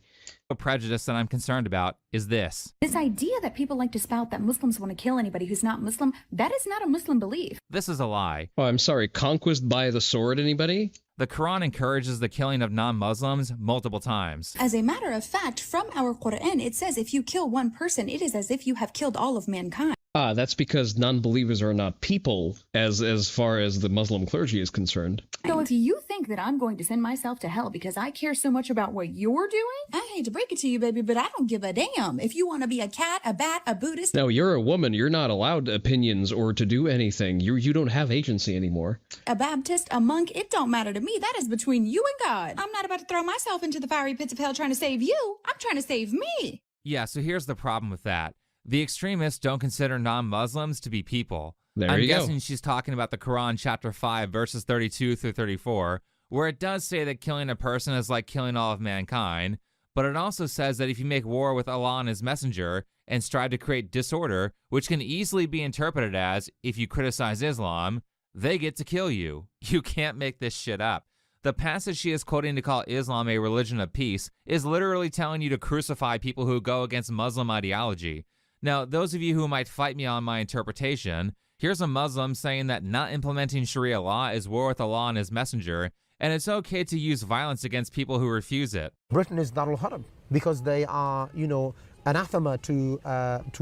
Prejudice that I'm concerned about is this. This idea that people like to spout that Muslims want to kill anybody who's not Muslim, that is not a Muslim belief. This is a lie. Oh, I'm sorry, conquest by the sword, anybody? The Quran encourages the killing of non-Muslims multiple times. As a matter of fact, from our Quran, it says if you kill one person, it is as if you have killed all of mankind. Ah, that's because non-believers are not people, as far as the Muslim clergy is concerned. So if you think that I'm going to send myself to hell because I care so much about what you're doing, I hate to break it to you, baby, but I don't give a damn. If you want to be a cat, a bat, a Buddhist... No, you're a woman. You're not allowed opinions or to do anything. You don't have agency anymore. A Baptist, a monk, it don't matter to me. That is between you and God. I'm not about to throw myself into the fiery pits of hell trying to save you. I'm trying to save me. Yeah, so here's the problem with that. The extremists don't consider non-Muslims to be people. I'm guessing she's talking about the Quran chapter 5 verses 32 through 34, where it does say that killing a person is like killing all of mankind, but it also says that if you make war with Allah and his messenger and strive to create disorder, which can easily be interpreted as if you criticize Islam, they get to kill you. You can't make this shit up. The passage she is quoting to call Islam a religion of peace is literally telling you to crucify people who go against Muslim ideology. Now, those of you who might fight me on my interpretation, here's a Muslim saying that not implementing Sharia law is war with Allah and his messenger, and it's okay to use violence against people who refuse it. Britain is Darul Haram because they are, anathema to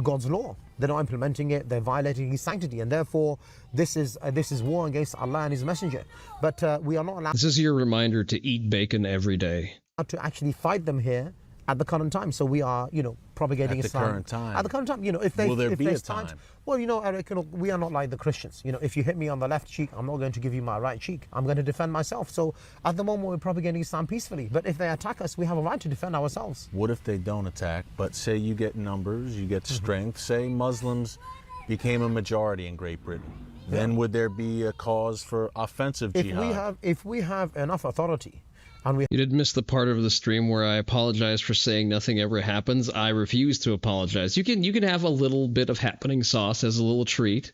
God's law. They're not implementing it. They're violating His sanctity, and therefore this is war against Allah and His messenger. But we are not allowed. This is your reminder to eat bacon every day. To actually fight them here at the current time. So we are, propagating Islam. At the current time. At the current time, will there be a time? Well, Eric, we are not like the Christians. If you hit me on the left cheek, I'm not going to give you my right cheek. I'm going to defend myself. So at the moment, we're propagating Islam peacefully. But if they attack us, we have a right to defend ourselves. What if they don't attack, but say you get numbers, you get strength, say Muslims became a majority in Great Britain, then would there be a cause for offensive jihad? If we have enough authority, you did miss the part of the stream where I apologize for saying nothing ever happens. I refuse to apologize. You can have a little bit of happening sauce as a little treat.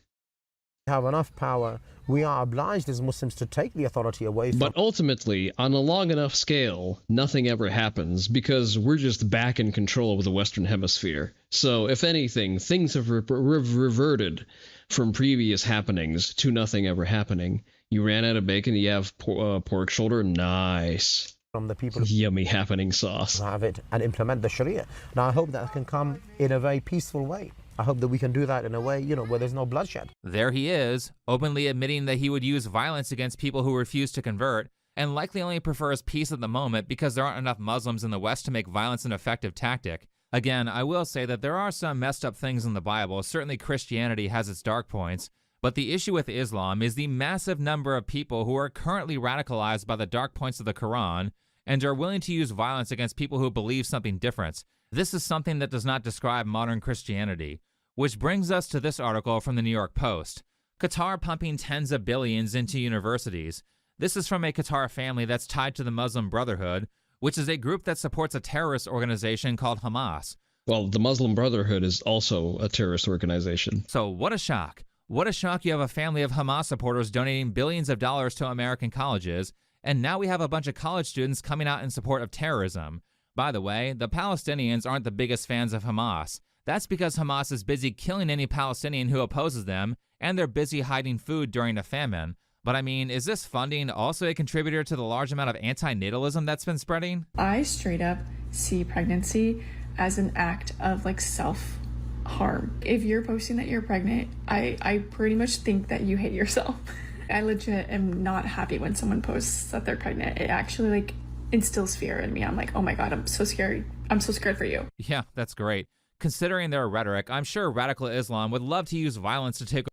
We have enough power. We are obliged as Muslims to take the authority away from... But ultimately, on a long enough scale, nothing ever happens because we're just back in control of the Western Hemisphere. So, if anything, things have reverted from previous happenings to nothing ever happening. You ran out of bacon? You have pork shoulder? Nice. From the people Yummy happening sauce. Have it and implement the Sharia. Now I hope that can come in a very peaceful way. I hope that we can do that in a way, where there's no bloodshed. There he is, openly admitting that he would use violence against people who refuse to convert, and likely only prefers peace at the moment because there aren't enough Muslims in the West to make violence an effective tactic. Again, I will say that there are some messed up things in the Bible. Certainly Christianity has its dark points. But the issue with Islam is the massive number of people who are currently radicalized by the dark points of the Quran and are willing to use violence against people who believe something different. This is something that does not describe modern Christianity. Which brings us to this article from the New York Post. Qatar pumping tens of billions into universities. This is from a Qatar family that's tied to the Muslim Brotherhood, which is a group that supports a terrorist organization called Hamas. Well, the Muslim Brotherhood is also a terrorist organization. So what a shock. What a shock you have a family of Hamas supporters donating billions of dollars to American colleges, and now we have a bunch of college students coming out in support of terrorism. By the way, the Palestinians aren't the biggest fans of Hamas. That's because Hamas is busy killing any Palestinian who opposes them, and they're busy hiding food during a famine. But I mean, is this funding also a contributor to the large amount of anti-natalism that's been spreading? I straight up see pregnancy as an act of self-harm. If you're posting that you're pregnant, I pretty much think that you hate yourself. I legit am not happy when someone posts that they're pregnant. It actually instills fear in me. I'm like, oh my God, I'm so scared. I'm so scared for you. Yeah, that's great. Considering their rhetoric, I'm sure radical Islam would love to use violence to take.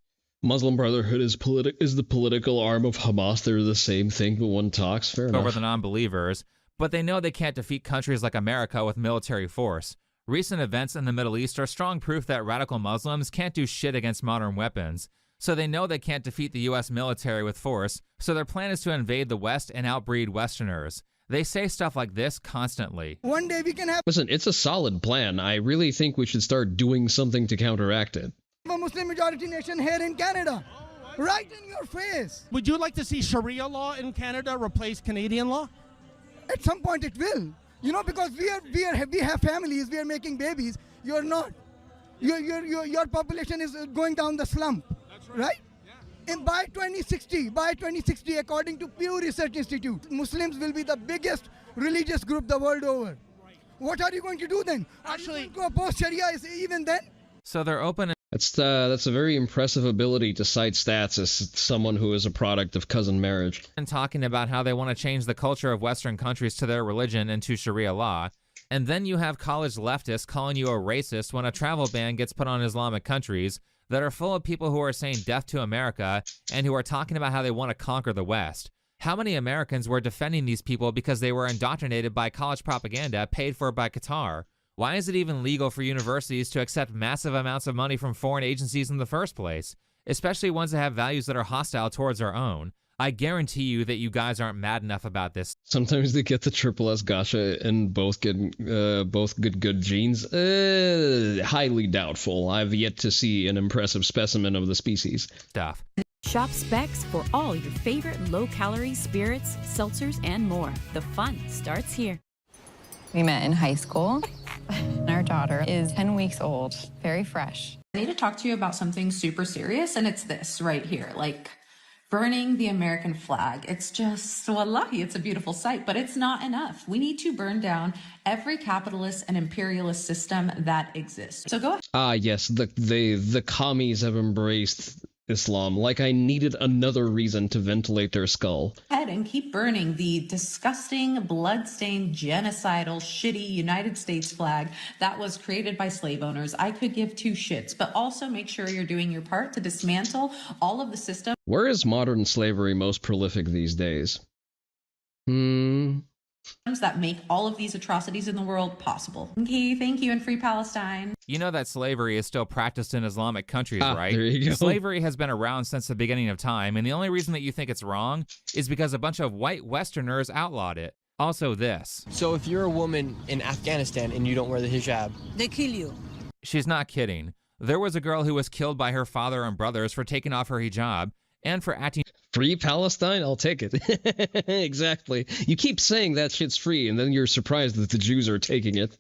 Muslim Brotherhood is the political arm of Hamas. They're the same thing, but one talks. Fair enough. Over the non-believers, but they know they can't defeat countries like America with military force. Recent events in the Middle East are strong proof that radical Muslims can't do shit against modern weapons. So they know they can't defeat the U.S. military with force, so their plan is to invade the West and outbreed Westerners. They say stuff like this constantly. One day we can have... Listen, it's a solid plan. I really think we should start doing something to counteract it. A Muslim majority nation here in Canada. Right in your face. Would you like to see Sharia law in Canada replace Canadian law? At some point it will. Because we have families, we are making babies. You're not. Your population is going down the slump. That's right? And by 2060, according to Pew Research Institute, Muslims will be the biggest religious group the world over. What are you going to do then? Actually, are you going to oppose Sharia even then? So they're open. That's a very impressive ability to cite stats as someone who is a product of cousin marriage. And talking about how they want to change the culture of Western countries to their religion and to Sharia law. And then you have college leftists calling you a racist when a travel ban gets put on Islamic countries that are full of people who are saying death to America and who are talking about how they want to conquer the West. How many Americans were defending these people because they were indoctrinated by college propaganda paid for by Qatar? Why is it even legal for universities to accept massive amounts of money from foreign agencies in the first place, especially ones that have values that are hostile towards our own? I guarantee you that you guys aren't mad enough about this. Sometimes they get the triple S gotcha and both get good genes. Highly doubtful. I've yet to see an impressive specimen of the species. Stuff. Shop Specs for all your favorite low-calorie spirits, seltzers, and more. The fun starts here. We met in high school. Our daughter is 10 weeks old, very fresh. I need to talk to you about something super serious, and it's this right here. Burning the American flag. It's just, wallahi, it's a beautiful sight, but it's not enough. We need to burn down every capitalist and imperialist system that exists. So go ahead. Ah, yes, the commies have embraced Islam. Like I needed another reason to ventilate their skull. Ahead and keep burning the disgusting, blood-stained, genocidal, shitty United States flag that was created by slave owners. I could give two shits, but also make sure you're doing your part to dismantle all of the systems. Where is modern slavery most prolific these days? That make all of these atrocities in the world possible. Okay, thank you, and free Palestine. You know that slavery is still practiced in Islamic countries, right? There you go. Slavery has been around since the beginning of time, and the only reason that you think it's wrong is because a bunch of white Westerners outlawed it. Also this. So if you're a woman in Afghanistan and you don't wear the hijab, they kill you. She's not kidding. There was a girl who was killed by her father and brothers for taking off her hijab and for acting... Free Palestine? I'll take it. Exactly. You keep saying that shit's free, and then you're surprised that the Jews are taking it.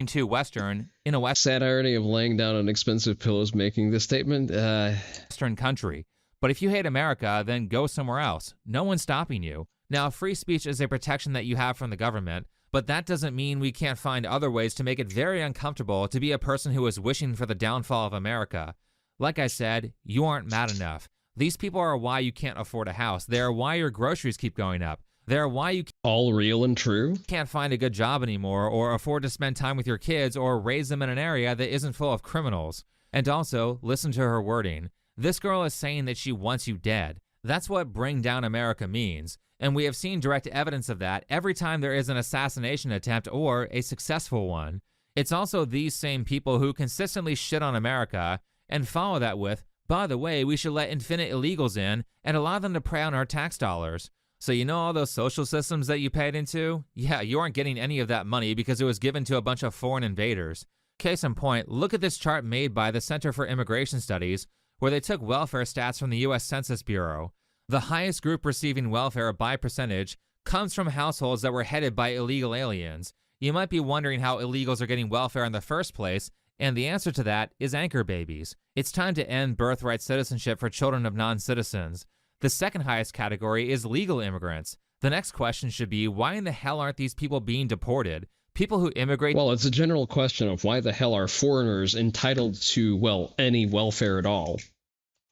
Too Western, in a sad irony of laying down on expensive pillows making this statement. Western country. But if you hate America, then go somewhere else. No one's stopping you. Now, free speech is a protection that you have from the government, but that doesn't mean we can't find other ways to make it very uncomfortable to be a person who is wishing for the downfall of America. Like I said, you aren't mad enough. These people are why you can't afford a house. They are why your groceries keep going up. They are why you all real and true can't find a good job anymore or afford to spend time with your kids or raise them in an area that isn't full of criminals. And also, listen to her wording. This girl is saying that she wants you dead. That's what bring down America means. And we have seen direct evidence of that every time there is an assassination attempt or a successful one. It's also these same people who consistently shit on America and follow that with, by the way, we should let infinite illegals in and allow them to prey on our tax dollars. So you know all those social systems that you paid into? Yeah, you aren't getting any of that money because it was given to a bunch of foreign invaders. Case in point, look at this chart made by the Center for Immigration Studies, where they took welfare stats from the U.S. Census Bureau. The highest group receiving welfare by percentage comes from households that were headed by illegal aliens. You might be wondering how illegals are getting welfare in the first place, and the answer to that is anchor babies. It's time to end birthright citizenship for children of non-citizens. The second highest category is legal immigrants. The next question should be, why in the hell aren't these people being deported? People who immigrate... Well, it's a general question of why the hell are foreigners entitled to, well, any welfare at all?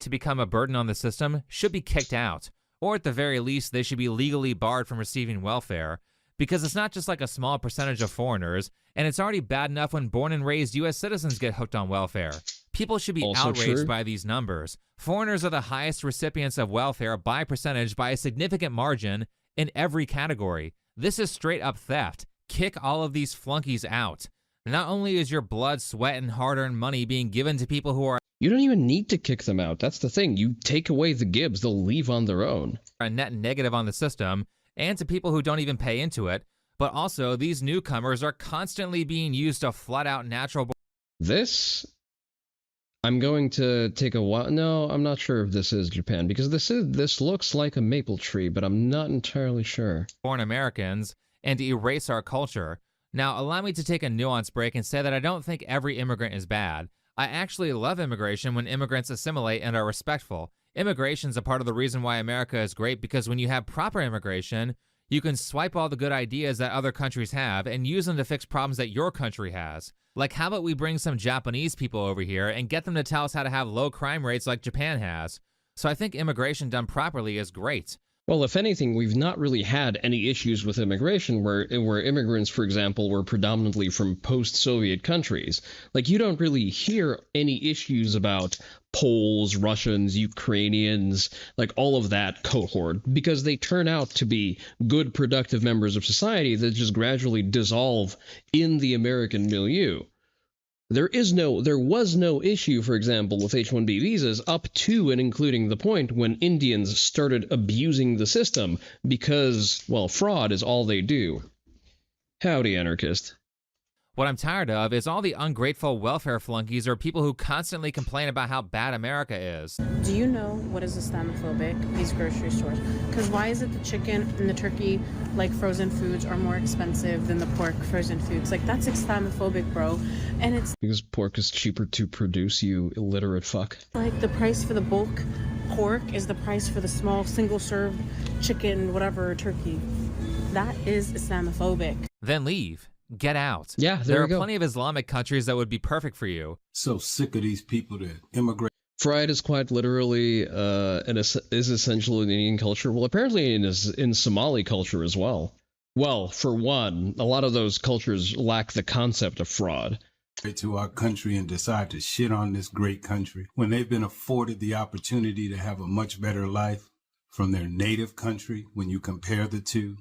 To become a burden on the system should be kicked out, or at the very least they should be legally barred from receiving welfare, because it's not just like a small percentage of foreigners, and it's already bad enough when born and raised U.S. citizens get hooked on welfare. People should be Also outraged true. by these numbers. Foreigners are the highest recipients of welfare by percentage by a significant margin in every category. This is straight up theft. Kick all of these flunkies out. Not only is your blood, sweat, and hard-earned money being given to people who are You don't even need to kick them out. That's the thing. You take away the Gibbs, they'll leave on their own. a net negative on the system, and to people who don't even pay into it, but also these newcomers are constantly being used to flood out natural... This, I'm going to take a while. No, I'm not sure if this is Japan, because this looks like a maple tree, but I'm not entirely sure. ...born Americans and erase our culture. Now, allow me to take a nuanced break and say that I don't think every immigrant is bad. I actually love immigration when immigrants assimilate and are respectful. Immigration's a part of the reason why America is great, because when you have proper immigration, you can swipe all the good ideas that other countries have and use them to fix problems that your country has. Like, how about we bring some Japanese people over here and get them to tell us how to have low crime rates like Japan has? So I think immigration done properly is great. Well, if anything, we've not really had any issues with immigration where immigrants, for example, were predominantly from post-Soviet countries. Like, you don't really hear any issues about Poles, Russians, Ukrainians, like all of that cohort, because they turn out to be good, productive members of society that just gradually dissolve in the American milieu. There was no issue, for example, with H-1B visas up to and including the point when Indians started abusing the system because, well, fraud is all they do. Howdy, anarchist. What I'm tired of is all the ungrateful welfare flunkies or people who constantly complain about how bad America is. Do you know what is Islamophobic, these grocery stores? Because why is it the chicken and the turkey, like frozen foods, are more expensive than the pork frozen foods? Like, that's Islamophobic, bro. And it's because pork is cheaper to produce, you illiterate fuck. like the price for the bulk pork is the price for the small single-served chicken, whatever, turkey. That is Islamophobic. Then leave. Get out. Yeah, there are we go. plenty of Islamic countries that would be perfect for you. So sick of these people that immigrate. Fried is quite literally is essential in Indian culture. Well, apparently in Somali culture as well. Well, for one, a lot of those cultures lack the concept of fraud. To our country and decide to shit on this great country when they've been afforded the opportunity to have a much better life from their native country when you compare the two.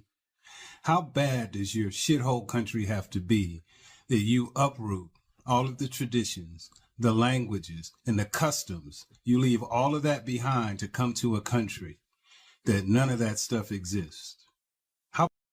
How bad does your shithole country have to be that you uproot all of the traditions, the languages, and the customs? You leave all of that behind to come to a country that none of that stuff exists.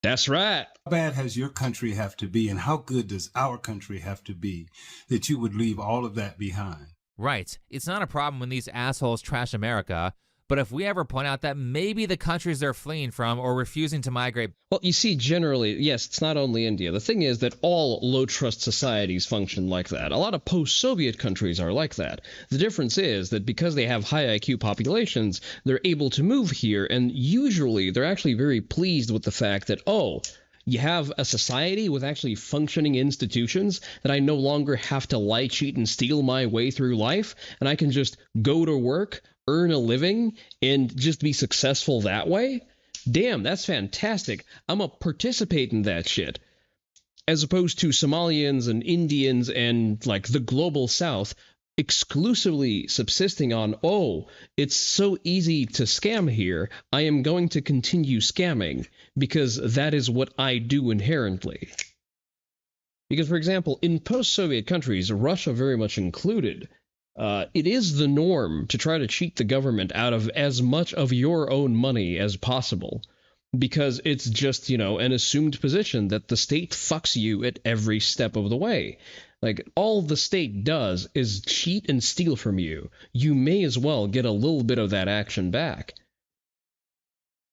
That's right. How bad has your country have to be, and how good does our country have to be that you would leave all of that behind? Right. It's not a problem when these assholes trash America, But if we ever point out that maybe the countries they're fleeing from or refusing to migrate... Well, you see, generally, yes, it's not only India. The thing is that all low-trust societies function like that. A lot of post-Soviet countries are like that. The difference is that because they have high IQ populations, they're able to move here, and usually they're actually very pleased with the fact that, oh, you have a society with actually functioning institutions that I no longer have to lie, cheat, and steal my way through life, and I can just go to work, earn a living, and just be successful that way? Damn, that's fantastic. I'm gonna participate in that shit. As opposed to Somalians and Indians and, like, the global south exclusively subsisting on, oh, it's so easy to scam here, I am going to continue scamming, because that is what I do inherently. Because, for example, in post-Soviet countries, Russia very much included, it is the norm to try to cheat the government out of as much of your own money as possible, because it's just, you know, an assumed position that the state fucks you at every step of the way. Like, all the state does is cheat and steal from you. You may as well get a little bit of that action back.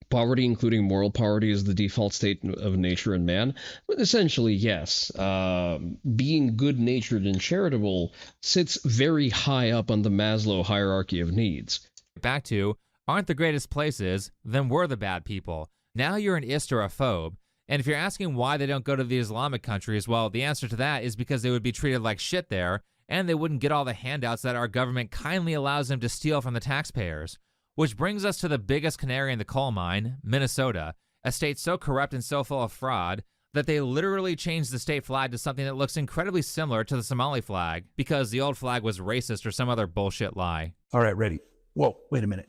Poverty, including moral poverty, is the default state of nature and man. But essentially, yes, being good-natured and charitable sits very high up on the Maslow hierarchy of needs. Back to, aren't the greatest places, then we're the bad people. Now you're an ist or a phobe. And if you're asking why they don't go to the Islamic countries, well, the answer to that is because they would be treated like shit there, and they wouldn't get all the handouts that our government kindly allows them to steal from the taxpayers. Which brings us to the biggest canary in the coal mine, Minnesota, a state so corrupt and so full of fraud that they literally changed the state flag to something that looks incredibly similar to the Somali flag because the old flag was racist or some other bullshit lie. All right, ready. Whoa, wait a minute.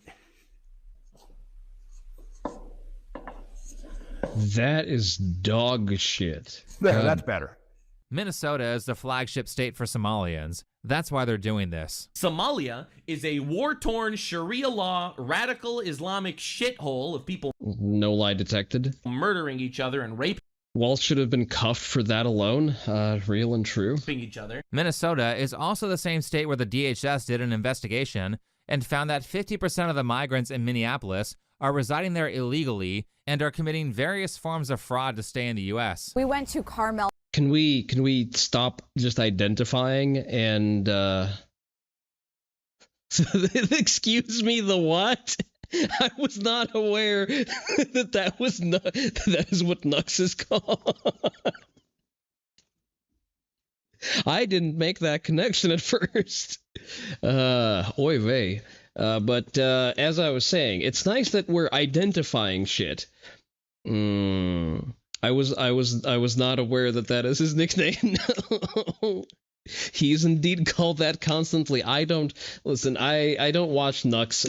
That is dog shit. There, that's better. Minnesota is the flagship state for Somalians. That's why they're doing this. Somalia is a war-torn Sharia law, radical Islamic shithole of people no lie detected, murdering each other and raping Walsh should have been cuffed for that alone. Real and true. each other. Minnesota is also the same state where the DHS did an investigation and found that 50% of the migrants in Minneapolis are residing there illegally and are committing various forms of fraud to stay in the U.S. We went to Carmel. Can we stop just identifying and excuse me, the what? I was not aware that is what Nux is called. I didn't make that connection at first. Oy vey. But as I was saying, it's nice that we're identifying shit. I was not aware that is his nickname. He's indeed called that constantly. I don't watch Nux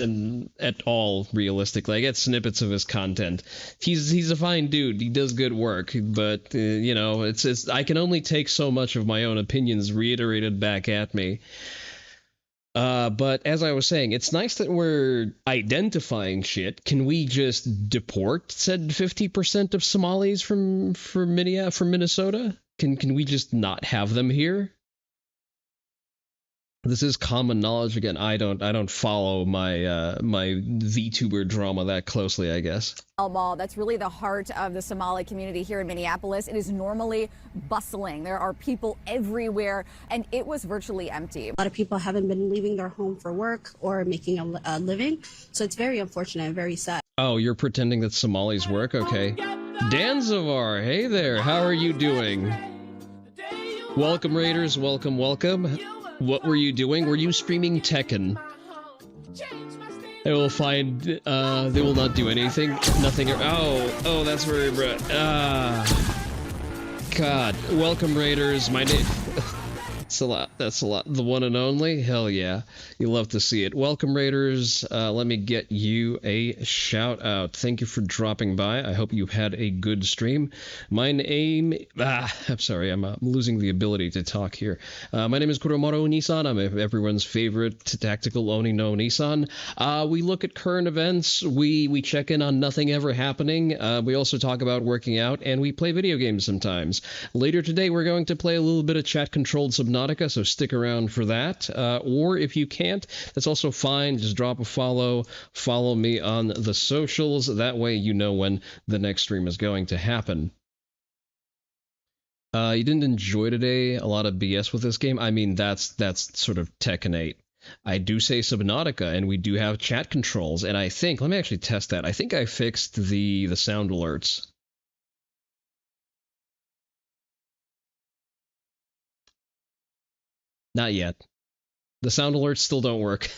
at all realistically. I get snippets of his content. He's a fine dude. He does good work, but you know, it's I can only take so much of my own opinions reiterated back at me. But as I was saying, it's nice that we're identifying shit. Can we just deport said 50% of Somalis from Minnesota? Can we just not have them here? This is common knowledge. Again, I don't follow my my VTuber drama that closely, I guess. Mall, that's really the heart of the Somali community here in Minneapolis. It is normally bustling. There are people everywhere, and it was virtually empty. A lot of people haven't been leaving their home for work or making a living, so it's very unfortunate and very sad. Oh, you're pretending that Somalis work? Okay. Danzavar, hey there, how are you doing? Welcome, Raiders, welcome, welcome. What were you doing? Were you streaming Tekken? They will find, they will not do anything. Nothing. Oh, that's very God. Welcome, Raiders. My name. That's a lot. The one and only? Hell yeah. You love to see it. Welcome, Raiders. Let me get you a shout out. Thank you for dropping by. I hope you had a good stream. My name... I'm sorry. I'm losing the ability to talk here. My name is Kuromaru Onii-san. I'm everyone's favorite tactical Oni no Onii-san. We look at current events. We check in on nothing ever happening. We also talk about working out, and we play video games sometimes. Later today, we're going to play a little bit of chat-controlled Subnautica. Subnautica, so stick around for that. Or if you can't, that's also fine. Just drop a follow. Follow me on the socials. That way you know when the next stream is going to happen. You didn't enjoy today a lot of BS with this game? I mean, that's sort of Tekkenate. I do say Subnautica, and we do have chat controls, and I think, let me actually test that. I think I fixed the sound alerts. Not yet. The sound alerts still don't work.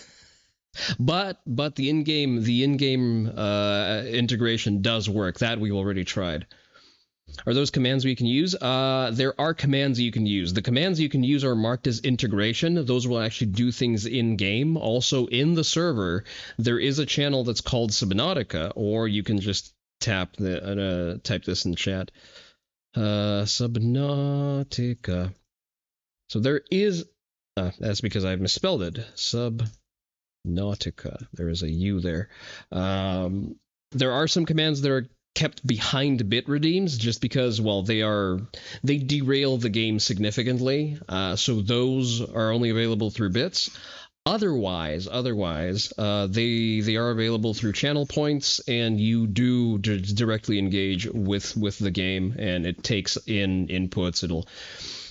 but the in-game integration does work. That we've already tried. Are those commands we can use? There are commands you can use. The commands you can use are marked as integration. Those will actually do things in-game. Also, in the server, there is a channel that's called Subnautica, or you can just type this in chat. Subnautica. So there is... that's because I've misspelled it. Subnautica. There is a U there. There are some commands that are kept behind bit redeems just because, well, they derail the game significantly. So those are only available through bits. Otherwise, they are available through channel points, and you do directly engage with the game, and it takes in inputs. It'll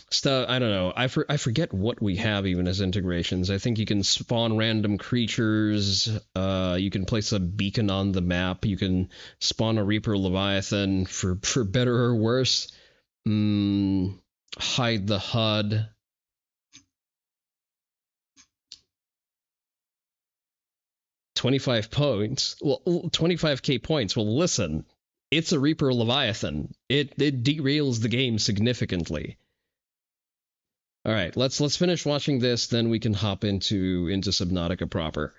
stuff. I don't know. I forget what we have even as integrations. I think you can spawn random creatures. You can place a beacon on the map. You can spawn a Reaper Leviathan for better or worse. Hide the HUD. $25 points. Well, 25k points. Well, listen, it's a Reaper Leviathan. It derails the game significantly. All right, let's finish watching this, then we can hop into Subnautica proper.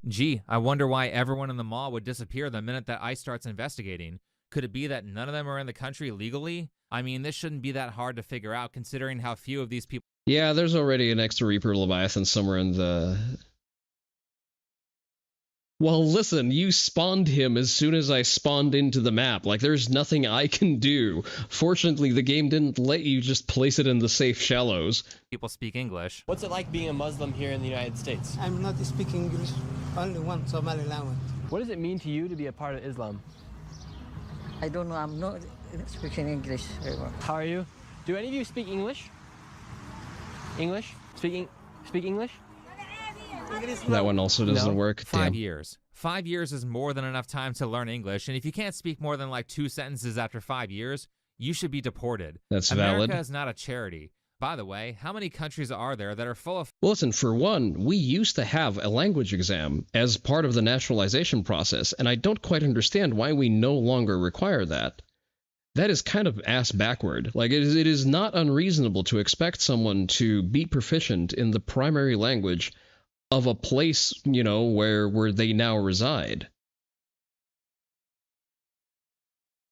Gee, I wonder why everyone in the mall would disappear the minute that ICE starts investigating. Could it be that none of them are in the country legally? I mean, this shouldn't be that hard to figure out, considering how few of these people... Yeah, there's already an extra Reaper Leviathan somewhere in the... Well, listen, you spawned him as soon as I spawned into the map. Like, there's nothing I can do. Fortunately, the game didn't let you just place it in the safe shallows. People speak English. What's it like being a Muslim here in the United States? I'm not speaking English, only one Somali language. What does it mean to you to be a part of Islam? I don't know, I'm not speaking English very well. How are you? Do any of you speak English? English? Speak English? That one also doesn't work. 5 years. 5 years is more than enough time to learn English, and if you can't speak more than like 2 sentences after 5 years, you should be deported. That's America valid. is not a charity. By the way, how many countries are there that are full of... Well, listen, for one, we used to have a language exam as part of the naturalization process, and I don't quite understand why we no longer require that. That is kind of ass backward. Like, it is not unreasonable to expect someone to be proficient in the primary language of a place, you know, where they now reside.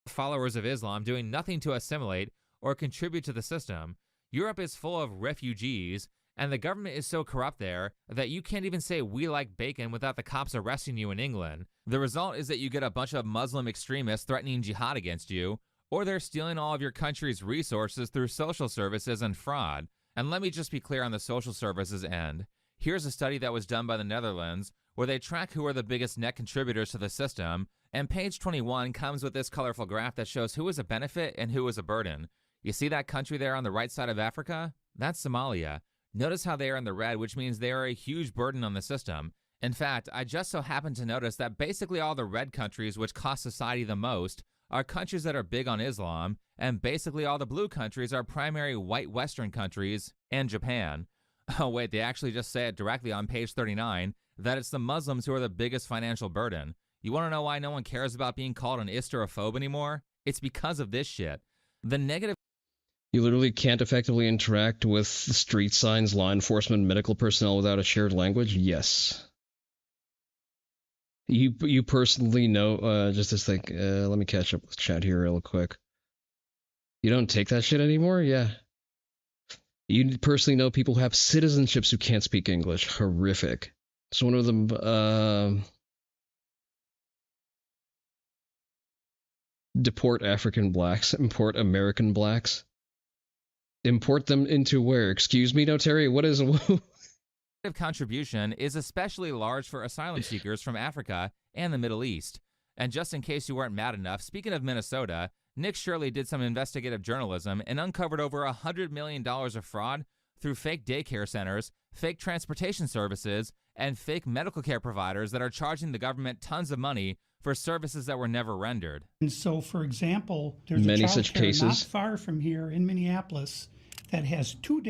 Followers of Islam doing nothing to assimilate or contribute to the system. Europe is full of refugees, and the government is so corrupt there that you can't even say "we like bacon" without the cops arresting you in England. The result is that you get a bunch of Muslim extremists threatening jihad against you, or they're stealing all of your country's resources through social services and fraud. And let me just be clear on the social services end. Here's a study that was done by the Netherlands where they track who are the biggest net contributors to the system, and page 21 comes with this colorful graph that shows who is a benefit and who is a burden. You see that country there on the right side of Africa? That's Somalia. Notice how they are in the red, which means they are a huge burden on the system. In fact, I just so happen to notice that basically all the red countries which cost society the most are countries that are big on Islam, and basically all the blue countries are primary white Western countries and Japan. Oh wait, they actually just say it directly on page 39, that it's the Muslims who are the biggest financial burden. You want to know why no one cares about being called an Isterophobe anymore? It's because of this shit. The negative... You literally can't effectively interact with street signs, law enforcement, medical personnel without a shared language? Yes. You personally know, just this thing, let me catch up with chat here real quick. You don't take that shit anymore? Yeah. You personally know people who have citizenships who can't speak English. Horrific. So one of them, deport African blacks, import American blacks. Import them into where? Excuse me, no, Terry? What is... contribution is especially large for asylum seekers from Africa and the Middle East. And just in case you weren't mad enough, speaking of Minnesota, Nick Shirley did some investigative journalism and uncovered over $100 million of fraud through fake daycare centers, fake transportation services, and fake medical care providers that are charging the government tons of money for services that were never rendered. And so, for example, there's Many a such child care not cases. far from here in Minneapolis that has two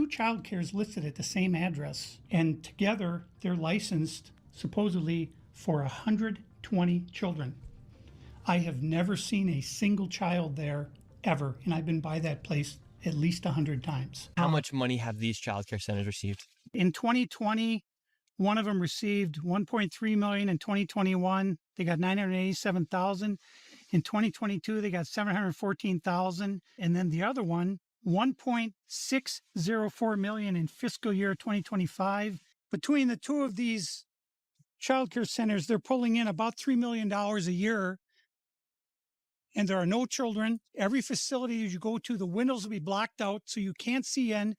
child cares listed at the same address, and together they're licensed supposedly for 120 children. I have never seen a single child there ever, and I've been by that place at least 100 times. How much money have these child care centers received? In 2020, one of them received $1.3 million. In 2021, they got $987,000. In 2022, they got $714,000. And then the other one, $1.604 million in fiscal year 2025. Between the two of these child care centers, they're pulling in about $3 million a year. And there are no children. Every facility you go to, the windows will be blocked out so you can't see in.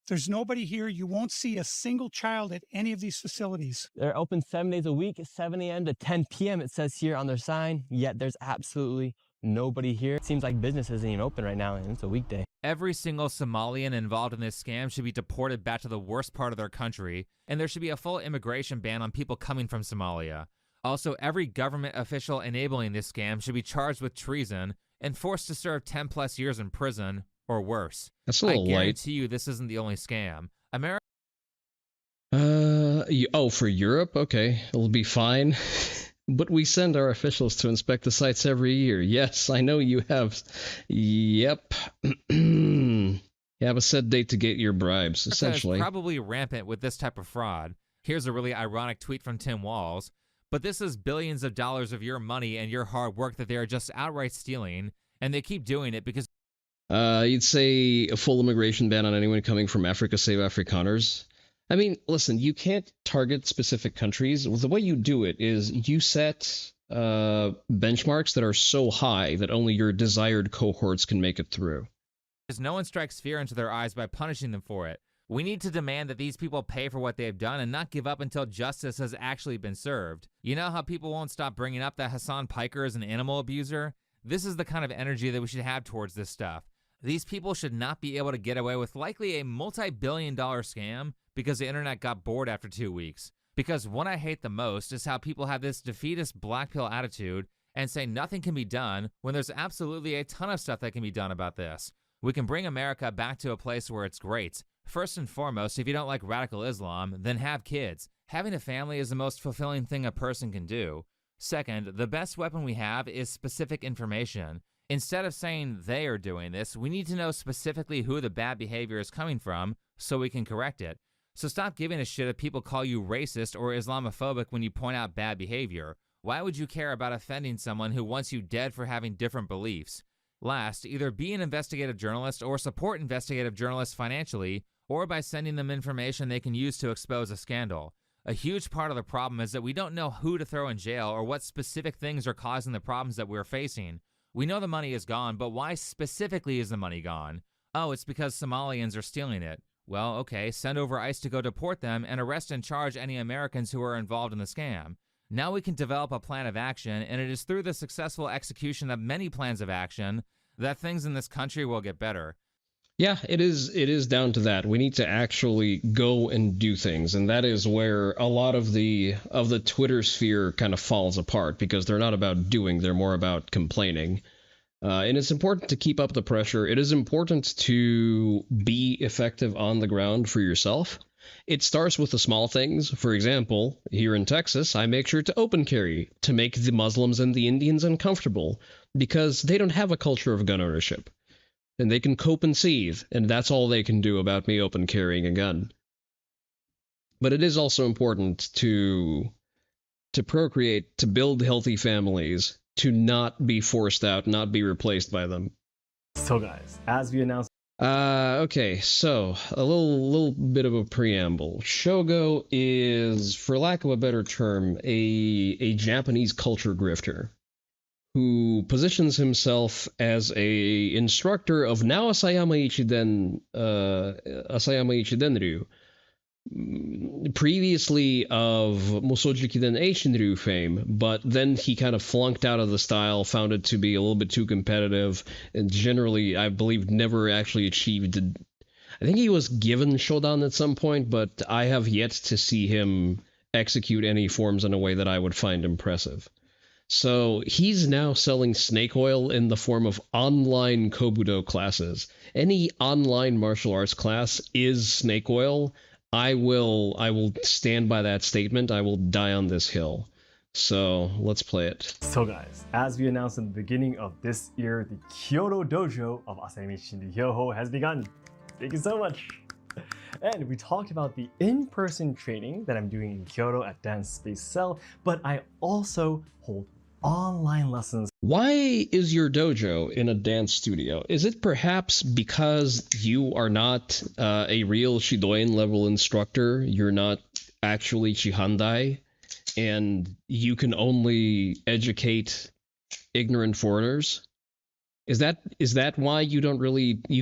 There's nobody here. You won't see a single child at any of these facilities. They're open 7 days a week, 7 a.m. to 10 p.m. it says here on their sign, yet there's absolutely nobody here. It seems like business isn't even open right now, and it's a weekday. Every single Somalian involved in this scam should be deported back to the worst part of their country, and there should be a full immigration ban on people coming from Somalia. Also, every government official enabling this scam should be charged with treason and forced to serve 10 plus years in prison or worse. That's a little I light. guarantee you this isn't the only scam. America. Oh, for Europe? Okay, it'll be fine. But we send our officials to inspect the sites every year. Yes, I know you have. Yep. You have a set date to get your bribes, essentially. Is probably rampant with this type of fraud. Here's a really ironic tweet from Tim Walz. But this is billions of dollars of your money and your hard work that they are just outright stealing, and they keep doing it because... You'd say a full immigration ban on anyone coming from Africa, save Afrikaners. I mean, listen, you can't target specific countries. The way you do it is you set benchmarks that are so high that only your desired cohorts can make it through. Because no one strikes fear into their eyes by punishing them for it. We need to demand that these people pay for what they've done and not give up until justice has actually been served. You know how people won't stop bringing up that Hassan Piker is an animal abuser? This is the kind of energy that we should have towards this stuff. These people should not be able to get away with likely a multi-billion-dollar scam because the internet got bored after 2 weeks. Because what I hate the most is how people have this defeatist black pill attitude and say nothing can be done when there's absolutely a ton of stuff that can be done about this. We can bring America back to a place where it's great. First and foremost, if you don't like radical Islam, then have kids. Having a family is the most fulfilling thing a person can do. Second, the best weapon we have is specific information. Instead of saying they are doing this, we need to know specifically who the bad behavior is coming from so we can correct it. So stop giving a shit if people call you racist or Islamophobic when you point out bad behavior. Why would you care about offending someone who wants you dead for having different beliefs? Last, either be an investigative journalist or support investigative journalists financially or by sending them information they can use to expose a scandal. A huge part of the problem is that we don't know who to throw in jail or what specific things are causing the problems that we're facing. We know the money is gone, but why specifically is the money gone? Oh, it's because Somalians are stealing it. Well, okay, send over ICE to go deport them and arrest and charge any Americans who are involved in the scam. Now we can develop a plan of action, and it is through the successful execution of many plans of action that things in this country will get better. Yeah, it is down to that. We need to actually go and do things, and that is where a lot of the Twitter sphere kind of falls apart, because they're not about doing, they're more about complaining. And it's important to keep up the pressure. It is important to be effective on the ground for yourself. It starts with the small things. For example, here in Texas, I make sure to open carry to make the Muslims and the Indians uncomfortable, because they don't have a culture of gun ownership. And they can cope and seethe, and that's all they can do about me open carrying a gun. But it is also important to procreate, to build healthy families, to not be forced out, not be replaced by them. So guys, as we announced... Okay, so a little bit of a preamble. Shogo is, for lack of a better term, a Japanese culture grifter who positions himself as a instructor of now Asayama Ichidenryu, previously of Musoji Kiden Eishinryu fame, but then he kind of flunked out of the style, found it to be a little bit too competitive, and generally, I believe, never actually achieved. I think he was given Shodan at some point, but I have yet to see him execute any forms in a way that I would find impressive. So he's now selling snake oil in the form of online Kobudo classes. Any online martial arts class is snake oil. I will stand by that statement. I will die on this hill. So let's play it. So guys, as we announced in the beginning of this year, the Kyoto Dojo of Asami Shinryu Hyoho has begun. Thank you so much. And we talked about the in-person training that I'm doing in Kyoto at Dance Space Cell, but I also hold online lessons. Why is your dojo in a dance studio? Is it perhaps because you are not a real Shidoin level instructor? You're not actually Chihandai, and you can only educate ignorant foreigners? Is that why you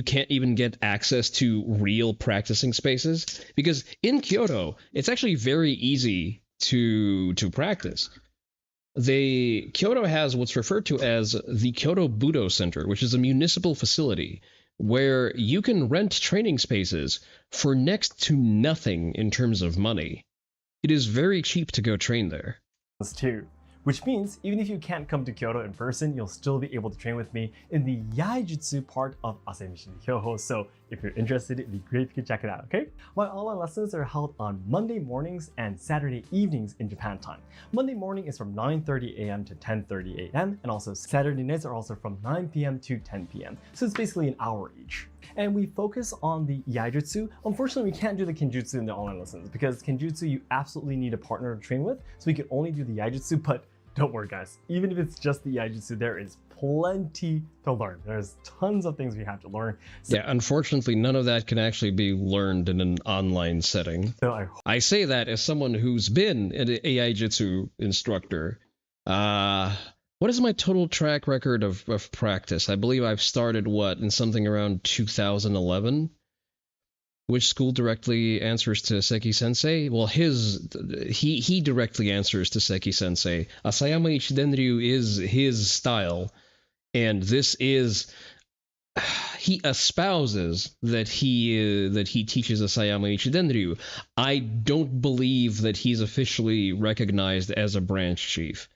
can't even get access to real practicing spaces? Because in Kyoto, it's actually very easy to practice. Kyoto has what's referred to as the Kyoto Budo Center, which is a municipal facility where you can rent training spaces for next to nothing in terms of money. It is very cheap to go train there. Too. Which means even if you can't come to Kyoto in person, you'll still be able to train with me in the Yaijutsu part of Asami Shinryu Hyoho. So if you're interested, it'd be great if you could check it out, okay? My online lessons are held on Monday mornings and Saturday evenings in Japan time. Monday morning is from 9:30 a.m. to 10:30 a.m. and also Saturday nights are also from 9 p.m. to 10 p.m. So it's basically an hour each. And we focus on the Yaijutsu. Unfortunately, we can't do the Kenjutsu in the online lessons because Kenjutsu you absolutely need a partner to train with. So we can only do the Yaijutsu, but don't worry guys, even if it's just the Yaijutsu, there is plenty to learn. There's tons of things we have to learn. So, yeah, unfortunately, none of that can actually be learned in an online setting. So I say that as someone who's been an Yaijutsu instructor. What is my total track record of practice? I believe I've started, in something around 2011? Which school directly answers to Seki-sensei? Well, he directly answers to Seki-sensei. Asayama Ichidenryu is his style, and this is... He espouses that he teaches Asayama Ichidenryu. I don't believe that he's officially recognized as a branch chief.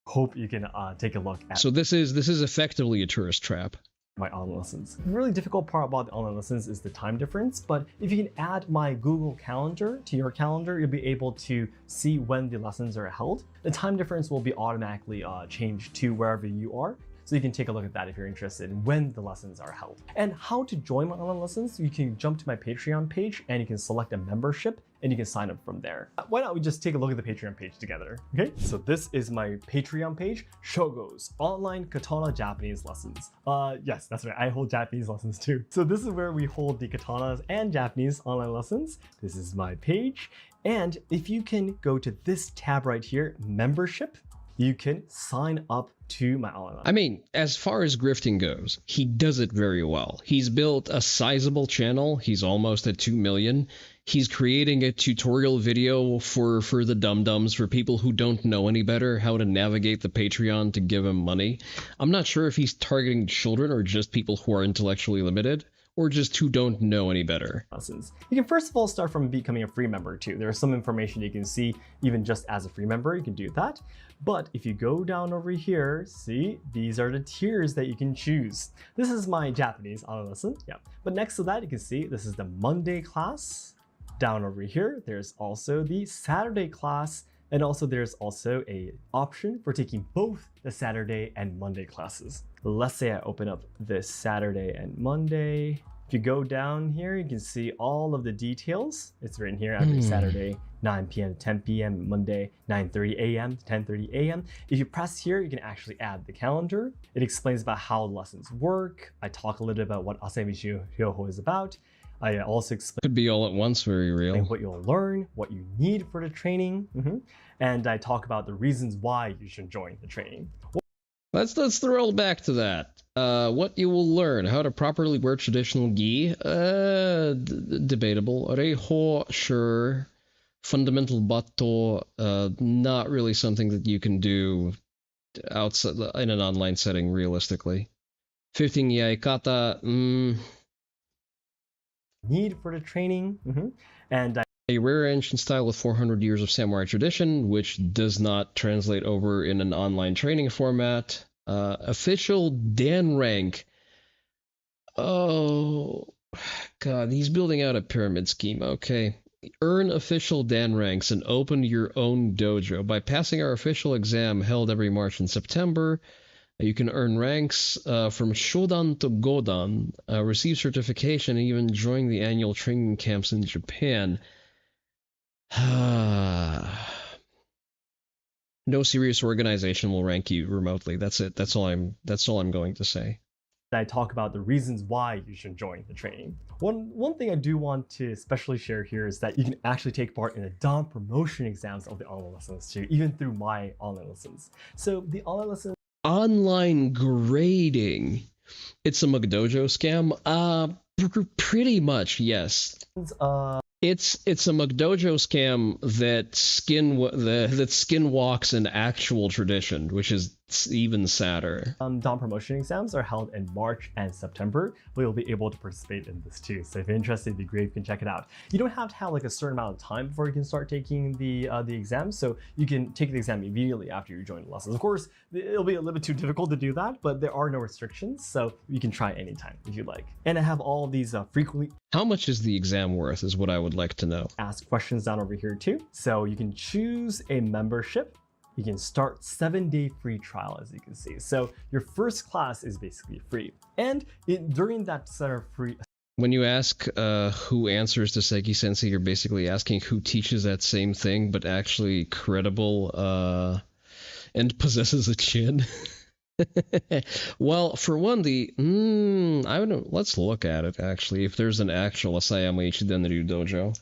Hope you can take a look at. So this is effectively a tourist trap. My online lessons. The really difficult part about the online lessons is the time difference, but if you can add my Google Calendar to your calendar, you'll be able to see when the lessons are held. The time difference will be automatically changed to wherever you are. So you can take a look at that if you're interested in when the lessons are held. And how to join my online lessons, you can jump to my Patreon page and you can select a membership and you can sign up from there. Why not we just take a look at the Patreon page together, okay? So this is my Patreon page, Shogo's Online Katana Japanese Lessons. Yes, that's right, I hold Japanese lessons too. So this is where we hold the katanas and Japanese online lessons. This is my page. And if you can go to this tab right here, membership, you can sign up to my online. I mean, as far as grifting goes, he does it very well. He's built a sizable channel. He's almost at 2 million. He's creating a tutorial video for the dum-dums, for people who don't know any better, how to navigate the Patreon to give him money. I'm not sure if he's targeting children or just people who are intellectually limited, or just who don't know any better. You can first of all start from becoming a free member too. There's some information you can see even just as a free member, you can do that. But if you go down over here, see, these are the tiers that you can choose. This is my Japanese online lesson, yeah. But next to that, you can see this is the Monday class. Down over here, there's also the Saturday class. And also there's also a option for taking both the Saturday and Monday classes. Let's say I open up this Saturday and Monday. If you go down here, you can see all of the details. It's written here every Saturday, 9 p.m. to 10 p.m. Monday, 9:30 a.m. to 10:30 a.m. If you press here, you can actually add the calendar. It explains about how lessons work. I talk a little bit about what Asami Shinryu Hyoho is about. I also explain— Could be all at once very real. What you'll learn, what you need for the training, and I talk about the reasons why you should join the training. Let's roll back to that. What you will learn: how to properly wear traditional gi. Debatable. Reiho, sure. Fundamental bato, not really something that you can do outside in an online setting realistically. 15 yai kata. Need for the training. And a rare ancient style with 400 years of samurai tradition, which does not translate over in an online training format. Official Dan rank. Oh, God, he's building out a pyramid scheme. Okay. Earn official Dan ranks and open your own dojo. By passing our official exam held every March and September, you can earn ranks from Shodan to Godan, receive certification, and even join the annual training camps in Japan. No serious organization will rank you remotely. That's it. That's all I'm going to say. I talk about the reasons why you should join the training. One thing I do want to especially share here is that you can actually take part in the DOM promotion exams of the online lessons too, even through my online lessons. So the online lessons... Online grading. It's a McDojo scam? Pretty much, yes. It's a McDojo scam that skinwalks an actual tradition, which is even sadder. DOM promotion exams are held in March and September, but you'll be able to participate in this too. So if you're interested, it'd be great if you can check it out. You don't have to have like a certain amount of time before you can start taking the exam, so you can take the exam immediately after you join the lessons. Of course, it'll be a little bit too difficult to do that, but there are no restrictions, so you can try anytime if you like. And I have all these frequently... How much is the exam worth is what I would like to know. Ask questions down over here too. So you can choose a membership. You can start 7-day free trial, as you can see. So your first class is basically free. And during that set of free... When you ask who answers to Seiki Sensei, you're basically asking who teaches that same thing, but actually credible and possesses a chin. Well, for one, I don't know. Let's look at it, actually. If there's an actual Asayama Ichidenryu dojo.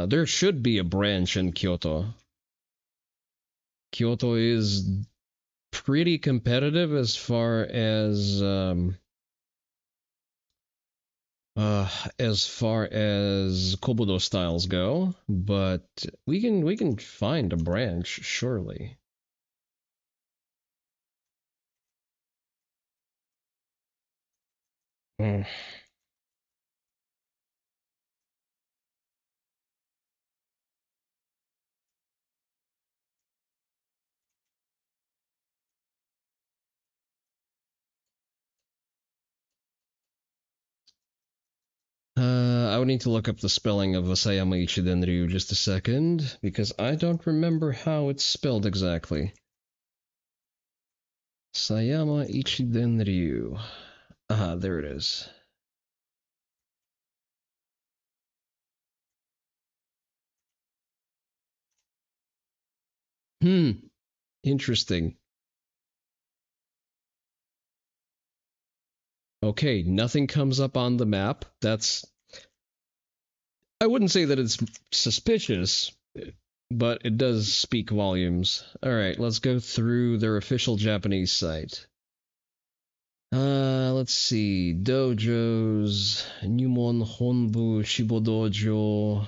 There should be a branch in Kyoto. Kyoto is pretty competitive as far as Kobudo styles go, but we can find a branch, surely. I would need to look up the spelling of Asayama Ichidenryu just a second, because I don't remember how it's spelled exactly. Sayama Ichidenryu. Aha, there it is. Interesting. Okay, nothing comes up on the map. I wouldn't say that it's suspicious, but it does speak volumes. Alright, let's go through their official Japanese site. Let's see. Dojos, Numon, Honbu, Shibodojo.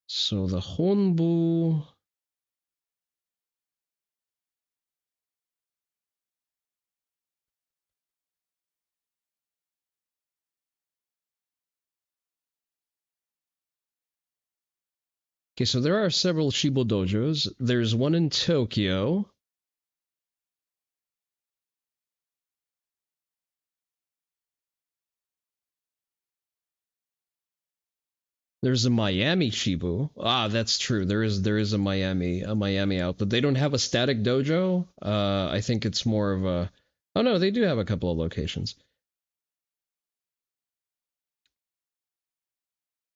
So the Honbu... Okay, so there are several Shibo dojos. There's one in Tokyo. There's a Miami Shibu. Ah, that's true. There is a Miami outlet. They don't have a static dojo. I think it's more of a... Oh no, they do have a couple of locations.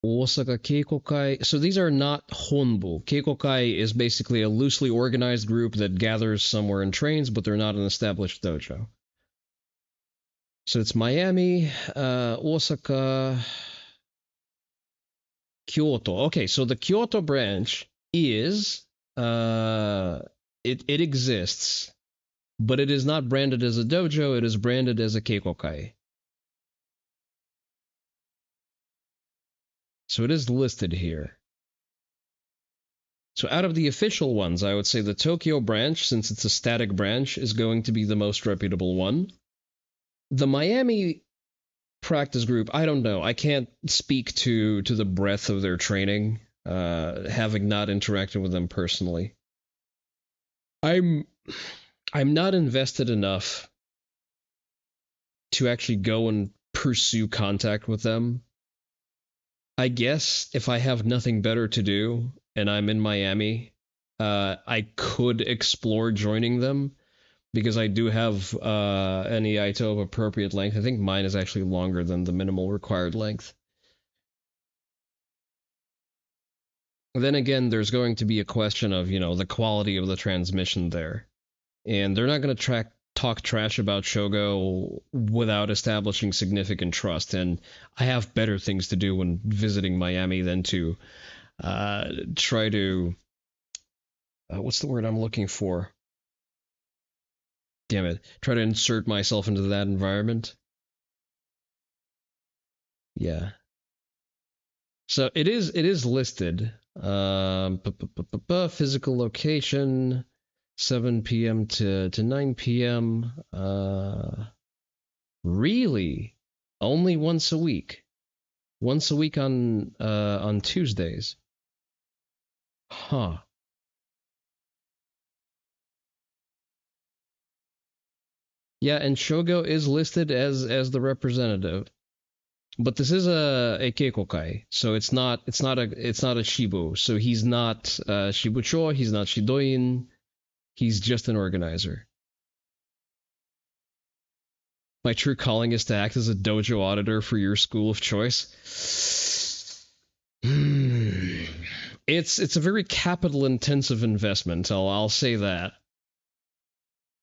Osaka Keikokai. So these are not Honbu. Keikokai is basically a loosely organized group that gathers somewhere and trains, but they're not an established dojo. So it's Miami, Osaka, Kyoto. Okay, so the Kyoto branch is it exists. but it is not branded as a dojo, it is branded as a keikokai. So it is listed here. So out of the official ones, I would say the Tokyo branch, since it's a static branch, is going to be the most reputable one. The Miami practice group, I don't know. I can't speak to the breadth of their training, having not interacted with them personally. I'm not invested enough to actually go and pursue contact with them. I guess if I have nothing better to do and I'm in Miami, I could explore joining them because I do have an EITO of appropriate length. I think mine is actually longer than the minimal required length. Then again, there's going to be a question of, the quality of the transmission there. And they're not going to talk trash about Shogo without establishing significant trust. And I have better things to do when visiting Miami than to try to... what's the word I'm looking for? Damn it. Try to insert myself into that environment. Yeah. So it is listed. Physical location, 7 p.m. to 9 p.m. Really? Only once a week. Once a week on Tuesdays. Huh. Yeah, and Shogo is listed as the representative. But this is a keikokai, so it's not a shibu. So he's not shibucho, he's not shidoin, he's just an organizer. My true calling is to act as a dojo auditor for your school of choice. It's a very capital intensive investment. I'll say that.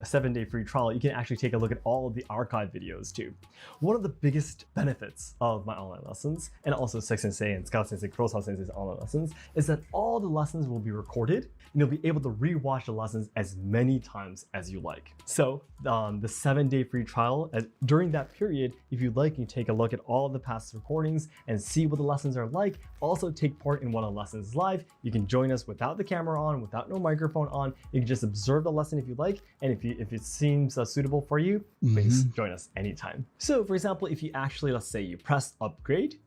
A 7-day free trial, you can actually take a look at all of the archive videos too. One of the biggest benefits of my online lessons, and also Sek Sensei and Scout Sensei, Kurosawa Sensei's online lessons, is that all the lessons will be recorded, and you'll be able to rewatch the lessons as many times as you like. So the 7-day free trial, during that period, if you'd like, you take a look at all of the past recordings and see what the lessons are like. Also take part in one of the lessons live. You can join us without the camera on, without no microphone on. You can just observe the lesson if you like, and if it seems suitable for you, please join us anytime. So for example, if you actually, let's say you press upgrade,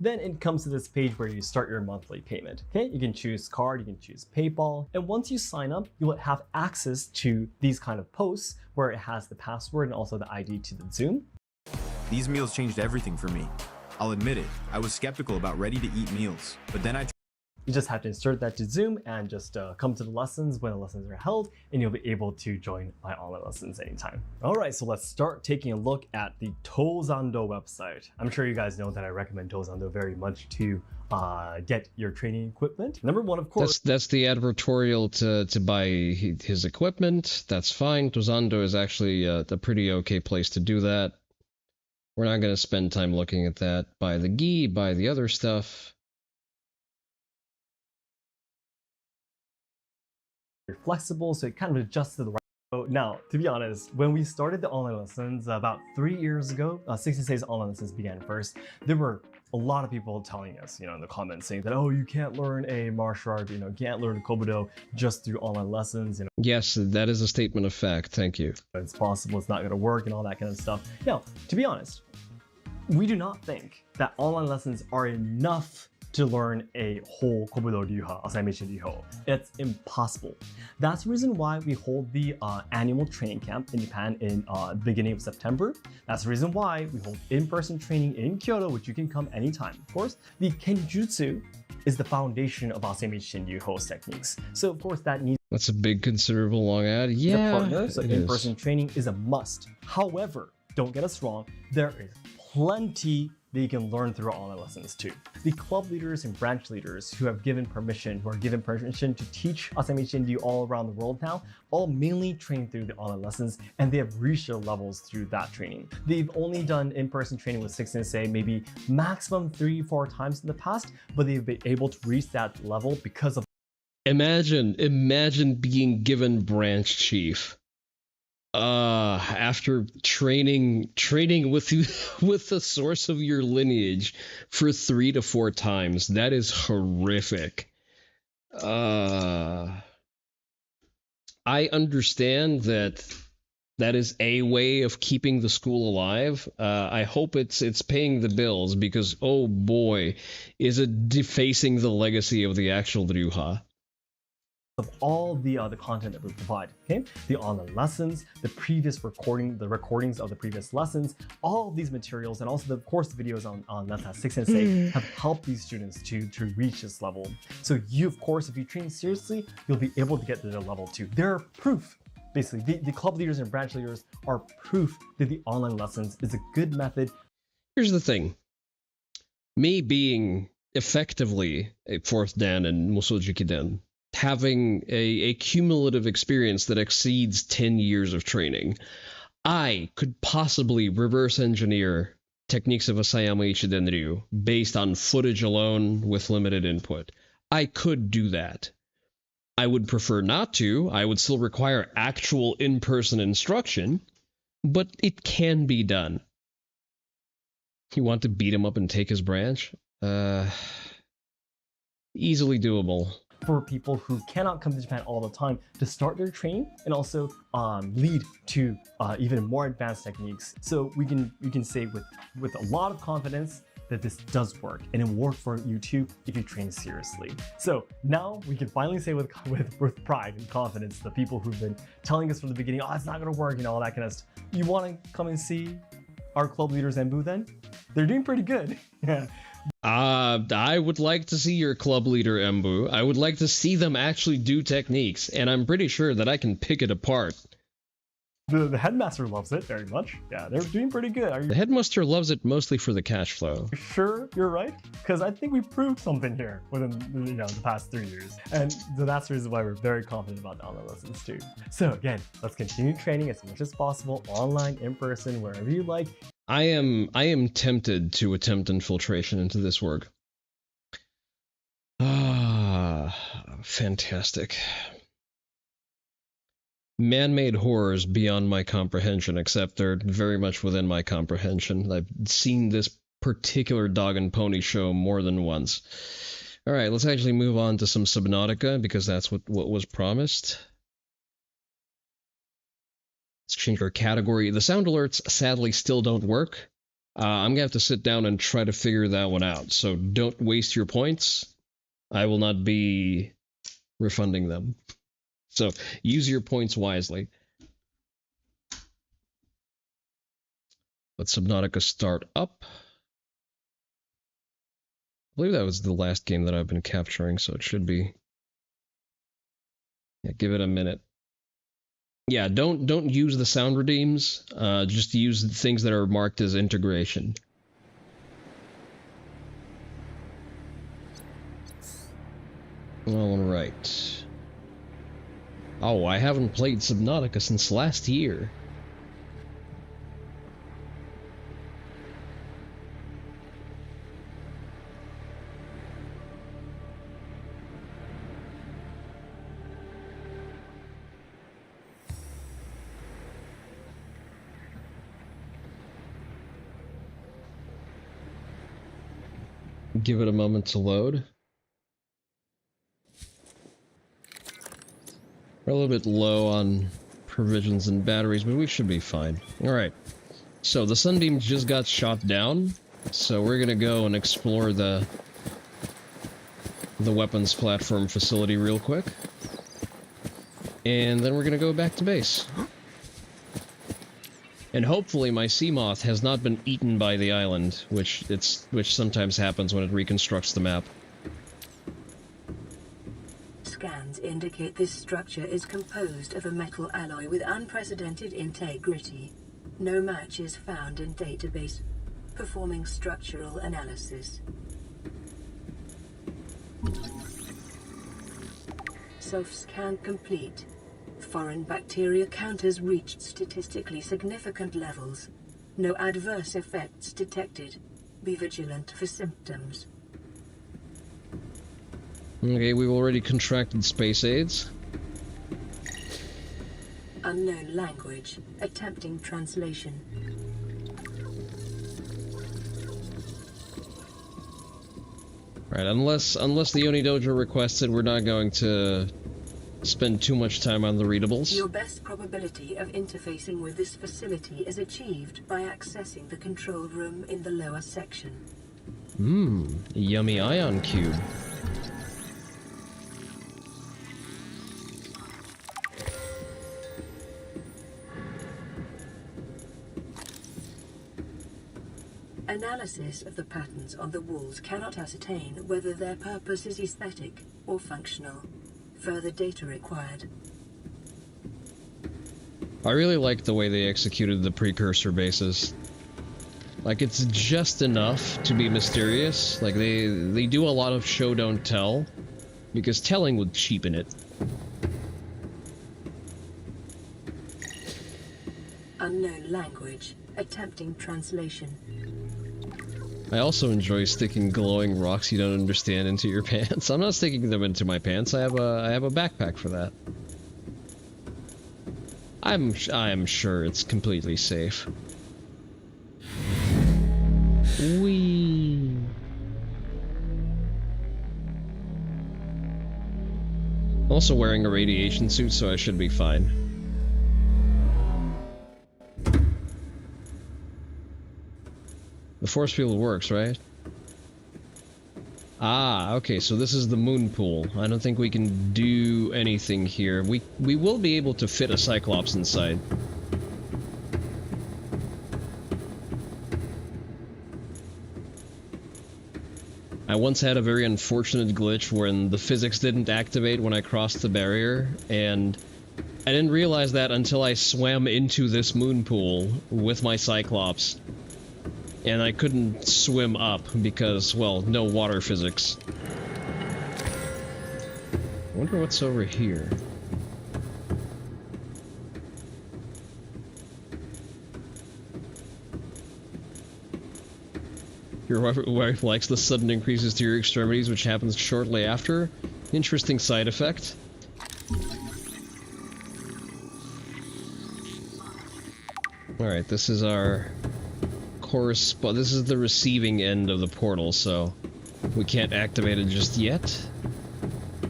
then it comes to this page where you start your monthly payment. Okay, you can choose card, you can choose PayPal, and once you sign up, you will have access to these kind of posts where it has the password and also the ID to the Zoom. These meals changed everything for me. I'll admit it, I was skeptical about ready-to-eat meals, but then You just have to insert that to Zoom and just come to the lessons when the lessons are held, and you'll be able to join my online lessons anytime. All right, so let's start taking a look at the Tozando website. I'm sure you guys know that I recommend Tozando very much to get your training equipment. Number one, of course. That's the advertorial to buy his equipment. That's fine. Tozando is actually a pretty okay place to do that. We're not going to spend time looking at that. Buy the gi, buy the other stuff. Flexible, so it kind of adjusts to the right. So now, to be honest, when we started the online lessons about 3 years ago, 60 Days online lessons began first, there were a lot of people telling us, in the comments saying that, oh, you can't learn a martial art, can't learn Kobudo just through online lessons, Yes, that is a statement of fact. Thank you. It's possible, it's not going to work and all that kind of stuff. Now, to be honest, we do not think that online lessons are enough to learn a whole Kobudo Ryuha, Asaimechi Ryuho. It's impossible. That's the reason why we hold the annual training camp in Japan in the beginning of September. That's the reason why we hold in-person training in Kyoto, which you can come anytime. Of course, the Kenjutsu is the foundation of Asaimechi Ryuho's techniques. So of course that needs That's a big, considerable long ad. Yeah, partner, so in-person training is a must. However, don't get us wrong, there is plenty that you can learn through online lessons too. The club leaders and branch leaders who are given permission to teach Asaimechi Ryu all around the world now, all mainly train through the online lessons, and they have reached their levels through that training. They've only done in-person training with Six Sensei maybe maximum 3-4 times in the past, but they've been able to reach that level because of Imagine being given branch chief. After training with you with the source of your lineage for 3 to 4 times, that is horrific. I understand that is a way of keeping the school alive. I hope it's paying the bills, because oh boy, is it defacing the legacy of the actual Ryuha. Of all the content that we provide, okay? The online lessons, the recordings of the previous lessons, all of these materials, and also of course the videos on Nata 6 and 6 have helped these students to reach this level. So you, of course, if you train seriously, you'll be able to get to the level 2. They're proof. Basically, the club leaders and branch leaders are proof that the online lessons is a good method. Here's the thing. Me being effectively a 4th Dan and Musojuki Dan, having a cumulative experience that exceeds 10 years of training, I could possibly reverse engineer techniques of Asayama Ichiden Ryu based on footage alone with limited input. I could do that. I would prefer not to. I would still require actual in-person instruction, but it can be done. You want to beat him up and take his branch? Easily doable. For people who cannot come to Japan all the time to start their training and also lead to even more advanced techniques. So we can say with a lot of confidence that this does work, and it will work for you too if you train seriously. So now we can finally say with pride and confidence, the people who've been telling us from the beginning, oh, it's not gonna work, all that kind of stuff. You wanna come and see our club leaders Embu then? They're doing pretty good. I would like to see your club leader Embu. I would like to see them actually do techniques, and I'm pretty sure that I can pick it apart. The headmaster loves it very much. Yeah, they're doing pretty good. The headmaster loves it mostly for the cash flow. Sure you're right? Because I think we proved something here within the past 3 years. And so that's the reason why we're very confident about the online lessons too. So again, let's continue training as much as possible, online, in person, wherever you like. I am tempted to attempt infiltration into this work. Fantastic. Man-made horrors beyond my comprehension, except they're very much within my comprehension. I've seen this particular dog and pony show more than once. Alright, let's actually move on to some Subnautica, because that's what was promised. Let's change our category. The sound alerts sadly still don't work. I'm gonna have to sit down and try to figure that one out, so don't waste your points. I will not be refunding them. So use your points wisely. Let Subnautica start up. I believe that was the last game that I've been capturing, so it should be. Yeah, give it a minute. Yeah, don't use the sound redeems. Just use things that are marked as integration. All right. Oh, I haven't played Subnautica since last year. Give it a moment to load. We're a little bit low on provisions and batteries, but we should be fine. Alright, so the Sunbeam just got shot down, so we're gonna go and explore the weapons platform facility real quick. And then we're gonna go back to base. And hopefully my sea moth has not been eaten by the island, which sometimes happens when it reconstructs the map. Scans indicate this structure is composed of a metal alloy with unprecedented integrity. No match is found in database. Performing structural analysis. Self-scan complete. Foreign bacteria counters reached statistically significant levels. No adverse effects detected. Be vigilant for symptoms. Okay, we've already contracted space AIDS. Unknown language. Attempting translation. Right, unless the Oni Dojo requests it, we're not going to spend too much time on the readables. Your best probability of interfacing with this facility is achieved by accessing the control room in the lower section. Yummy ion cube. Analysis of the patterns on the walls cannot ascertain whether their purpose is aesthetic or functional. Further data required. I really like the way they executed the precursor bases. Like, it's just enough to be mysterious. Like, they do a lot of show don't tell, because telling would cheapen it. Unknown language. Attempting translation. I also enjoy sticking glowing rocks you don't understand into your pants. I'm not sticking them into my pants. I have a backpack for that. I am sure it's completely safe. Whee. I'm also wearing a radiation suit, so I should be fine. The force field works, right? Ah, okay, so this is the moon pool. I don't think we can do anything here. We will be able to fit a Cyclops inside. I once had a very unfortunate glitch when the physics didn't activate when I crossed the barrier, and I didn't realize that until I swam into this moon pool with my Cyclops. And I couldn't swim up because, well, no water physics. I wonder what's over here. Your wife likes the sudden increases to your extremities, which happens shortly after. Interesting side effect. Alright, this is our... this is the receiving end of the portal, so we can't activate it just yet,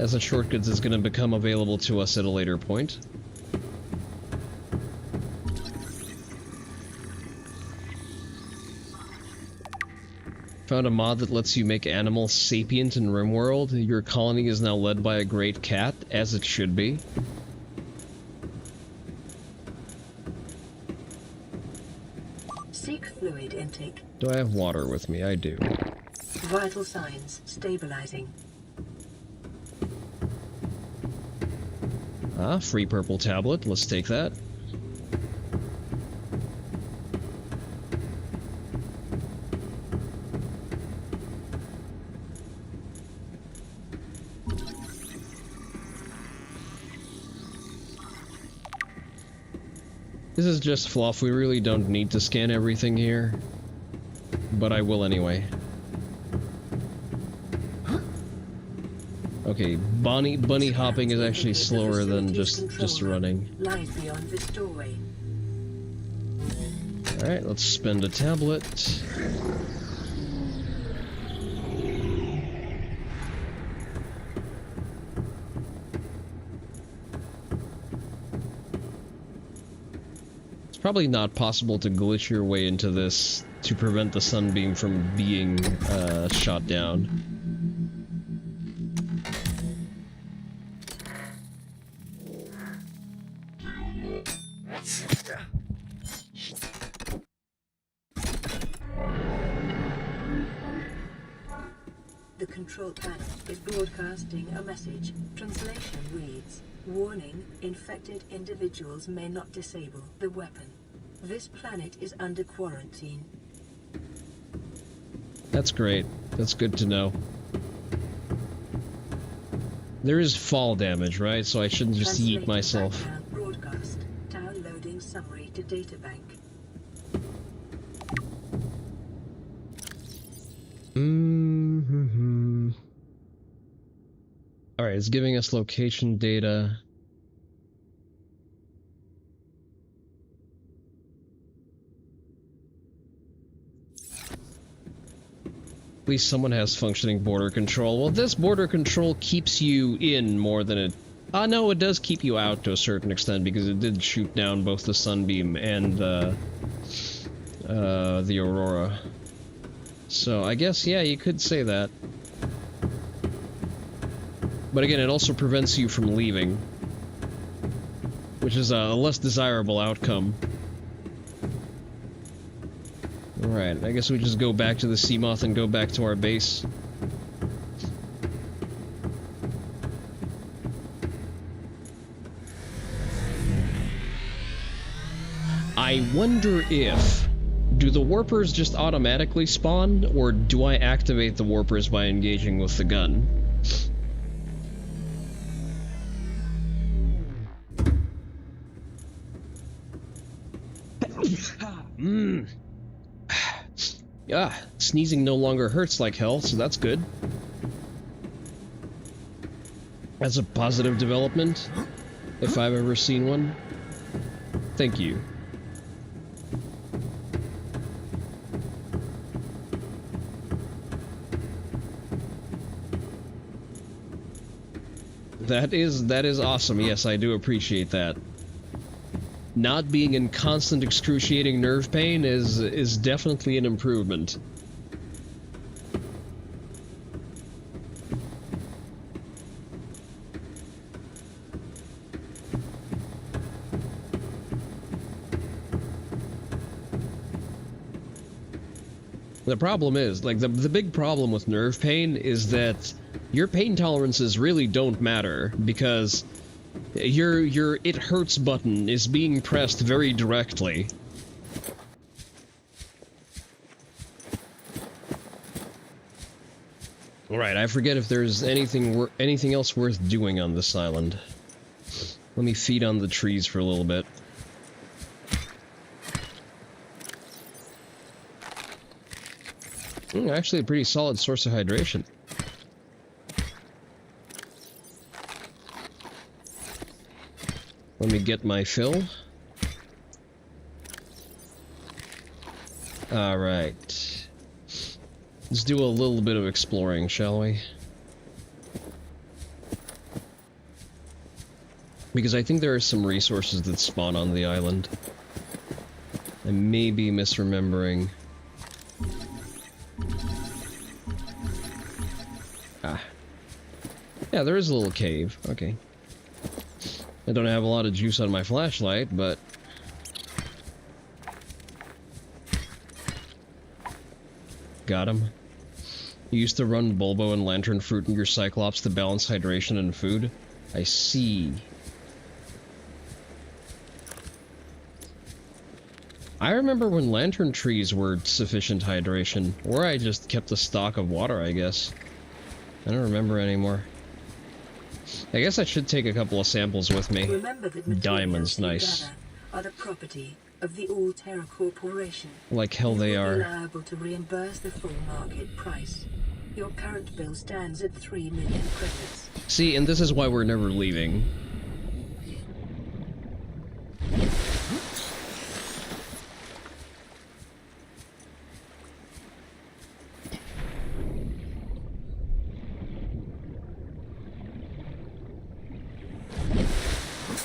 as the shortcuts is going to become available to us at a later point. Found a mod that lets you make animals sapient in RimWorld. Your colony is now led by a great cat, as it should be. Seek fluid intake. Do I have water with me? I do. Vital signs stabilizing. Ah, free purple tablet. Let's take that. This is just fluff. We really don't need to scan everything here, but I will anyway. Okay, bunny hopping is actually slower than just running. Lies beyond this doorway. All right, let's spend a tablet. Probably not possible to glitch your way into this to prevent the sunbeam from being shot down. The control panel is broadcasting a message. Translation reads, "Warning, infected individuals may not disable the weapon. This planet is under quarantine." That's great. That's good to know. There is fall damage, right? So I shouldn't just yeet myself. Broadcast. Downloading summary to databank. Alright, it's giving us location data. least someone has functioning border control. Well, this border control keeps you in more than it... no, it does keep you out to a certain extent, because it did shoot down both the Sunbeam and the Aurora. So, I guess, yeah, you could say that. But again, it also prevents you from leaving, which is a less desirable outcome. Alright, I guess we just go back to the Seamoth and go back to our base. I wonder if... do the warpers just automatically spawn, or do I activate the warpers by engaging with the gun? Sneezing no longer hurts like hell, so that's good. That's a positive development, if I've ever seen one. Thank you. That is awesome. Yes, I do appreciate that. Not being in constant excruciating nerve pain is definitely an improvement. The problem is, like, the big problem with nerve pain is that your pain tolerances really don't matter, because your it hurts button is being pressed very directly. Alright, I forget if there's anything else worth doing on this island. Let me feed on the trees for a little bit. Actually a pretty solid source of hydration. Let me get my fill. Alright. Let's do a little bit of exploring, shall we? Because I think there are some resources that spawn on the island. I may be misremembering. Yeah, there is a little cave. Okay. I don't have a lot of juice on my flashlight, but... got him. You used to run Bulbo and Lantern Fruit in your Cyclops to balance hydration and food? I see. I remember when lantern trees were sufficient hydration, or I just kept a stock of water, I guess. I don't remember anymore. I guess I should take a couple of samples with me. Diamonds, nice. Are the property of the All-Terra Corporation. Like hell they are. You will be liable to reimburse the full market price. Your current bill stands at 3 million credits. See, and this is why we're never leaving.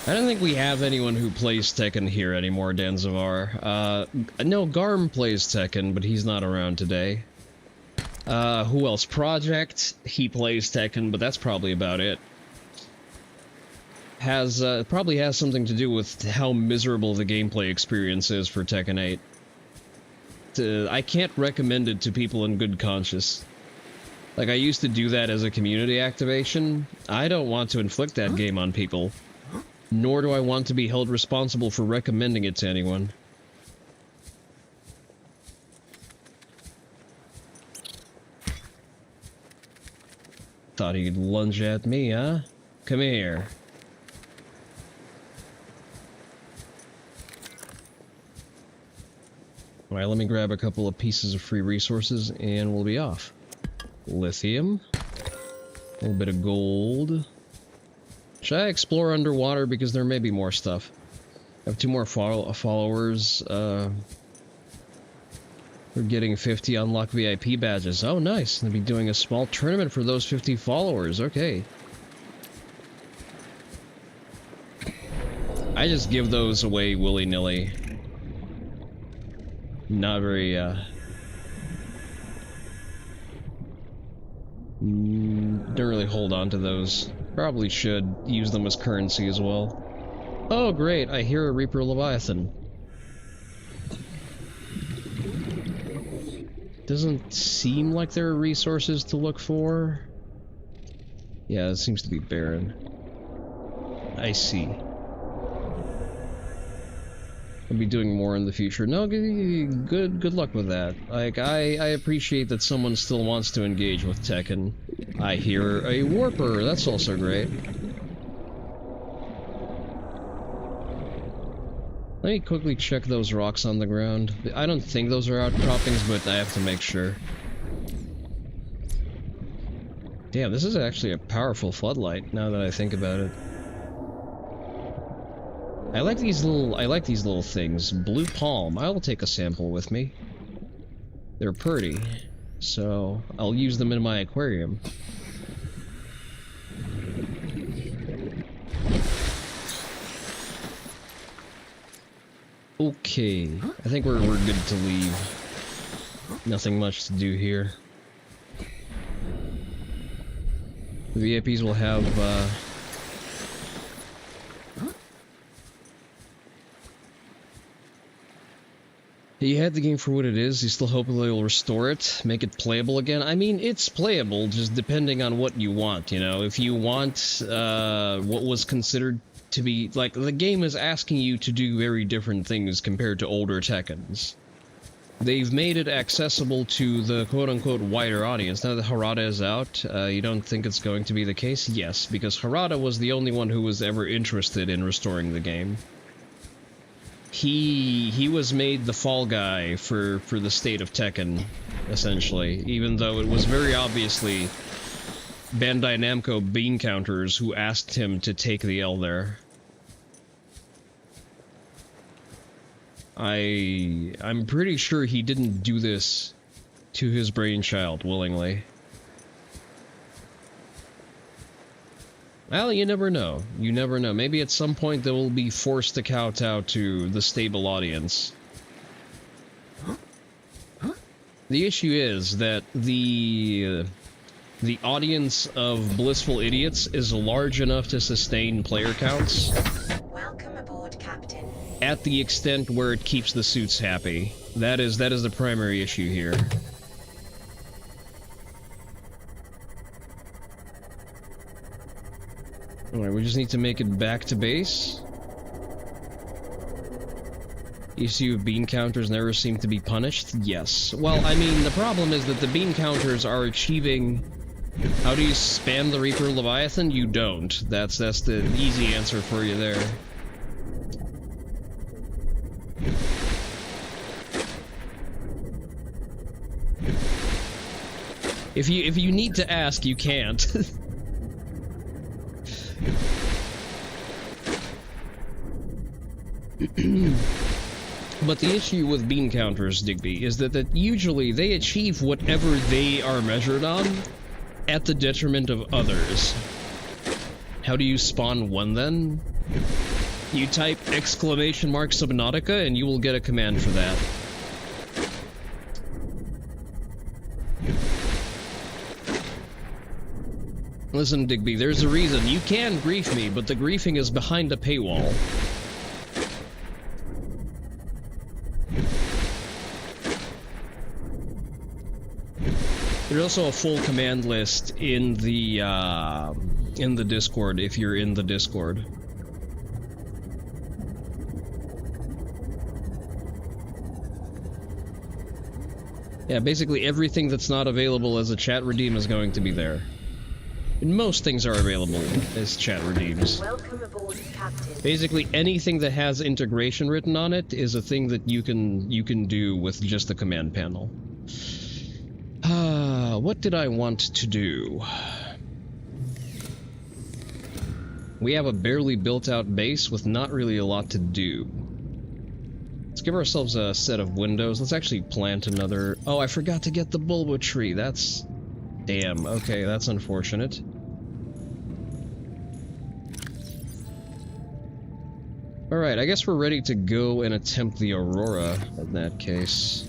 I don't think we have anyone who plays Tekken here anymore, Danzavar. No, Garm plays Tekken, but he's not around today. Who else? Project, he plays Tekken, but that's probably about it. Probably has something to do with how miserable the gameplay experience is for Tekken 8. I can't recommend it to people in good conscience. Like, I used to do that as a community activation. I don't want to inflict that game on people. Nor do I want to be held responsible for recommending it to anyone. Thought he'd lunge at me, huh? Come here. Alright, let me grab a couple of pieces of free resources and we'll be off. Lithium. A little bit of gold. Should I explore underwater? Because there may be more stuff. I have 2 more followers. We're getting 50 unlocked VIP badges. Oh, nice. They'll be doing a small tournament for those 50 followers. Okay. I just give those away willy-nilly. Not very, don't really hold on to those. Probably should use them as currency as well. Oh, great. I hear a Reaper Leviathan. Doesn't seem like there are resources to look for. Yeah, it seems to be barren. I see. I'll be doing more in the future. No, good luck with that. Like, I appreciate that someone still wants to engage with Tekken. I hear a Warper, that's also great. Let me quickly check those rocks on the ground. I don't think those are outcroppings, but I have to make sure. Damn, this is actually a powerful floodlight, now that I think about it. I like these little things. Blue palm. I will take a sample with me. They're pretty, so I'll use them in my aquarium. Okay, I think we're good to leave. Nothing much to do here. The VIPs will have you had the game for what it is, you still hope they'll restore it, make it playable again. I mean, it's playable, just depending on what you want, you know? If you want, what was considered to be, like, the game is asking you to do very different things compared to older Tekkens. They've made it accessible to the quote-unquote wider audience. Now that Harada is out, you don't think it's going to be the case? Yes, because Harada was the only one who was ever interested in restoring the game. He was made the fall guy for the state of Tekken, essentially, even though it was very obviously Bandai Namco bean counters who asked him to take the L there. I'm pretty sure he didn't do this to his brainchild willingly. Well, you never know. You never know. Maybe at some point they will be forced to kowtow to the stable audience. The issue is that the audience of blissful idiots is large enough to sustain player counts. Welcome aboard, Captain. At the extent where it keeps the suits happy. That is the primary issue here. Alright, we just need to make it back to base. Issue of bean counters never seem to be punished? Yes. Well, I mean, the problem is that the bean counters are achieving... How do you spam the Reaper Leviathan? You don't. That's the easy answer for you there. If you need to ask, you can't. But the issue with bean counters, Digby, is that usually they achieve whatever they are measured on at the detriment of others. How do you spawn one then? You type !Subnautica and you will get a command for that. Listen, Digby, there's a reason. You can grief me, but the griefing is behind a paywall. There's also a full command list in the Discord, if you're in the Discord. Yeah, basically everything that's not available as a chat redeem is going to be there. And most things are available as chat redeems. Welcome aboard, Captain. Basically anything that has integration written on it is a thing that you can do with just the command panel. What did I want to do? We have a barely built out base with not really a lot to do. Let's give ourselves a set of windows. Let's actually plant another... Oh, I forgot to get the bulba tree. That's... Damn. Okay, that's unfortunate. Alright, I guess we're ready to go and attempt the Aurora in that case.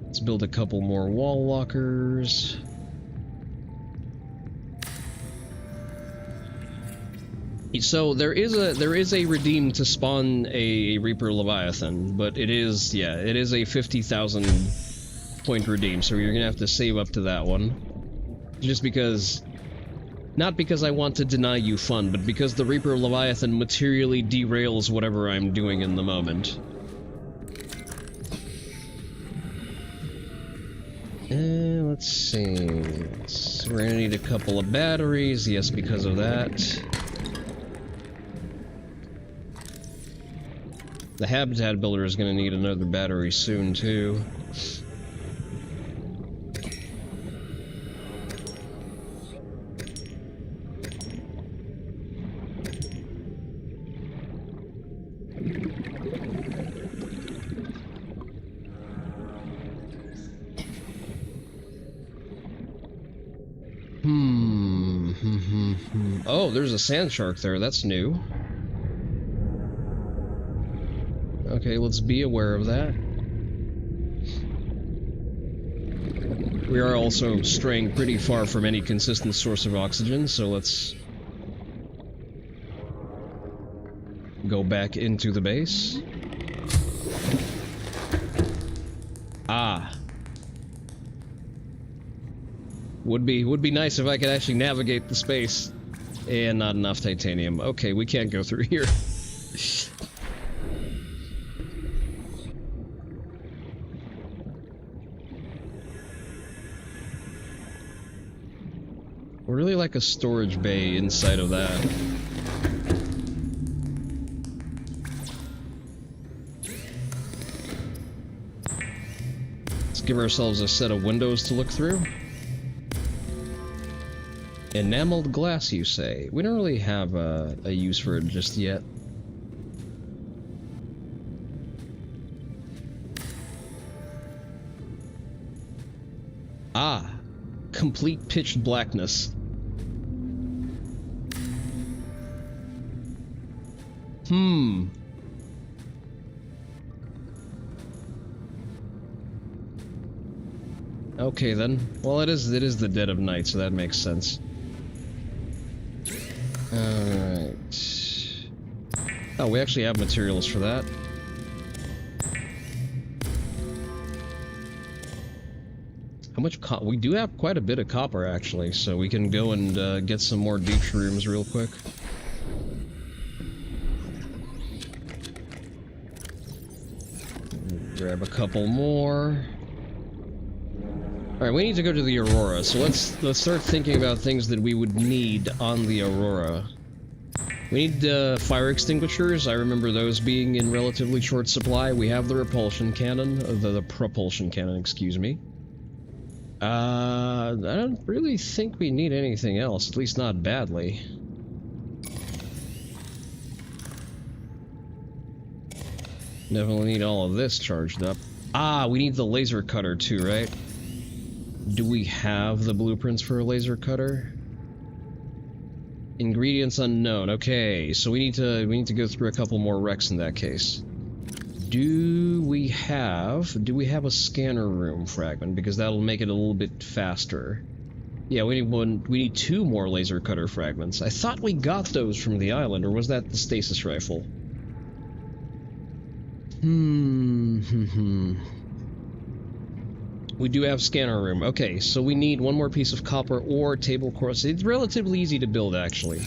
Let's build a couple more wall lockers. So there is a redeem to spawn a Reaper Leviathan, but it is a 50,000 point redeem, so you're gonna have to save up to that one. Just because, not because I want to deny you fun, but because the Reaper Leviathan materially derails whatever I'm doing in the moment. Let's see. So we're gonna need a couple of batteries, yes, because of that. The habitat builder is going to need another battery soon, too. Oh, there's a sand shark there. That's new. Okay, let's be aware of that. We are also straying pretty far from any consistent source of oxygen, so let's go back into the base. Ah. Would be nice if I could actually navigate the space. And not enough titanium. Okay, we can't go through here. Really like a storage bay inside of that. Let's give ourselves a set of windows to look through. Enameled glass, you say? We don't really have a use for it just yet. Ah, complete pitch blackness. Okay then. Well, it is the dead of night, so that makes sense. Alright. Oh, we actually have materials for that. How much we do have quite a bit of copper, actually, so we can go and get some more deep shrooms real quick. Grab a couple more. Alright, we need to go to the Aurora, so let's start thinking about things that we would need on the Aurora. We need fire extinguishers. I remember those being in relatively short supply. We have the repulsion cannon, the propulsion cannon, excuse me. I don't really think we need anything else, at least not badly. Definitely need all of this charged up. Ah, we need the laser cutter too, right? Do we have the blueprints for a laser cutter? Ingredients unknown. Okay, so we need to go through a couple more wrecks in that case. Do we have a scanner room fragment, because that'll make it a little bit faster. Yeah, we need two more laser cutter fragments. I thought we got those from the island, or was that the stasis rifle? We do have scanner room. Okay, so we need one more piece of copper or table quartz. It's relatively easy to build, actually.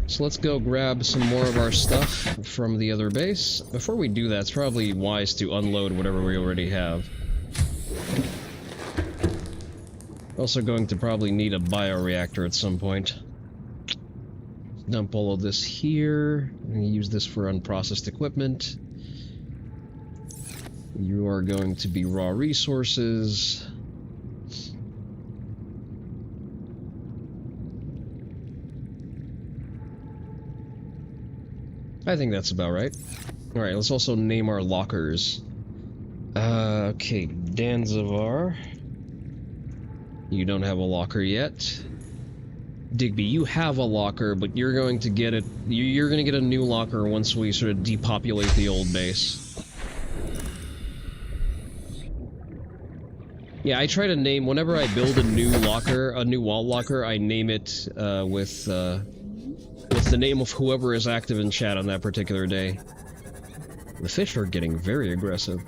So let's go grab some more of our stuff from the other base. Before we do that, it's probably wise to unload whatever we already have. Also going to probably need a bioreactor at some point. Dump all of this here. I'm going to use this for unprocessed equipment. You are going to be raw resources. I think that's about right. Alright, let's also name our lockers. Okay, Danzivar. You don't have a locker yet. Digby, you have a locker, but you're going to get it. You're going to get a new locker once we sort of depopulate the old base. Yeah, I try to name, whenever I build a new locker, a new wall locker, I name it with the name of whoever is active in chat on that particular day. The fish are getting very aggressive.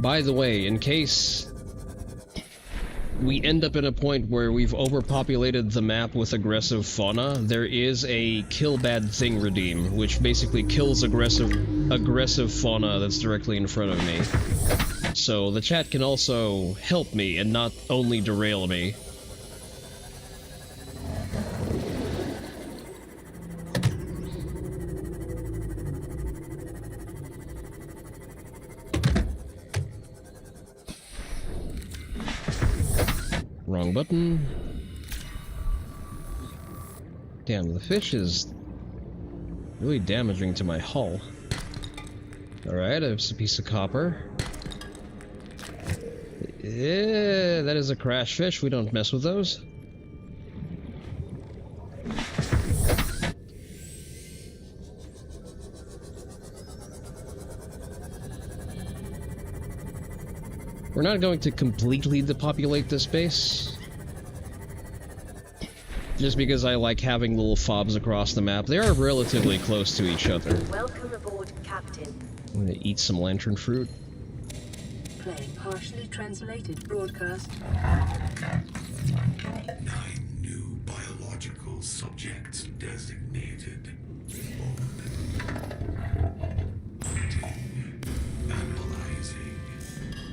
By the way, in case we end up in a point where we've overpopulated the map with aggressive fauna, there is a kill bad thing redeem, which basically kills aggressive fauna that's directly in front of me. So the chat can also help me and not only derail me. Wrong button. Damn, the fish is really damaging to my hull. Alright, it's a piece of copper. Yeah, that is a crash fish. We don't mess with those. We're not going to completely depopulate this base. Just because I like having little fobs across the map. They are relatively close to each other. Welcome aboard, Captain. I'm gonna eat some lantern fruit. Playing partially translated broadcast. 9 new biological subjects designated. Analyzing.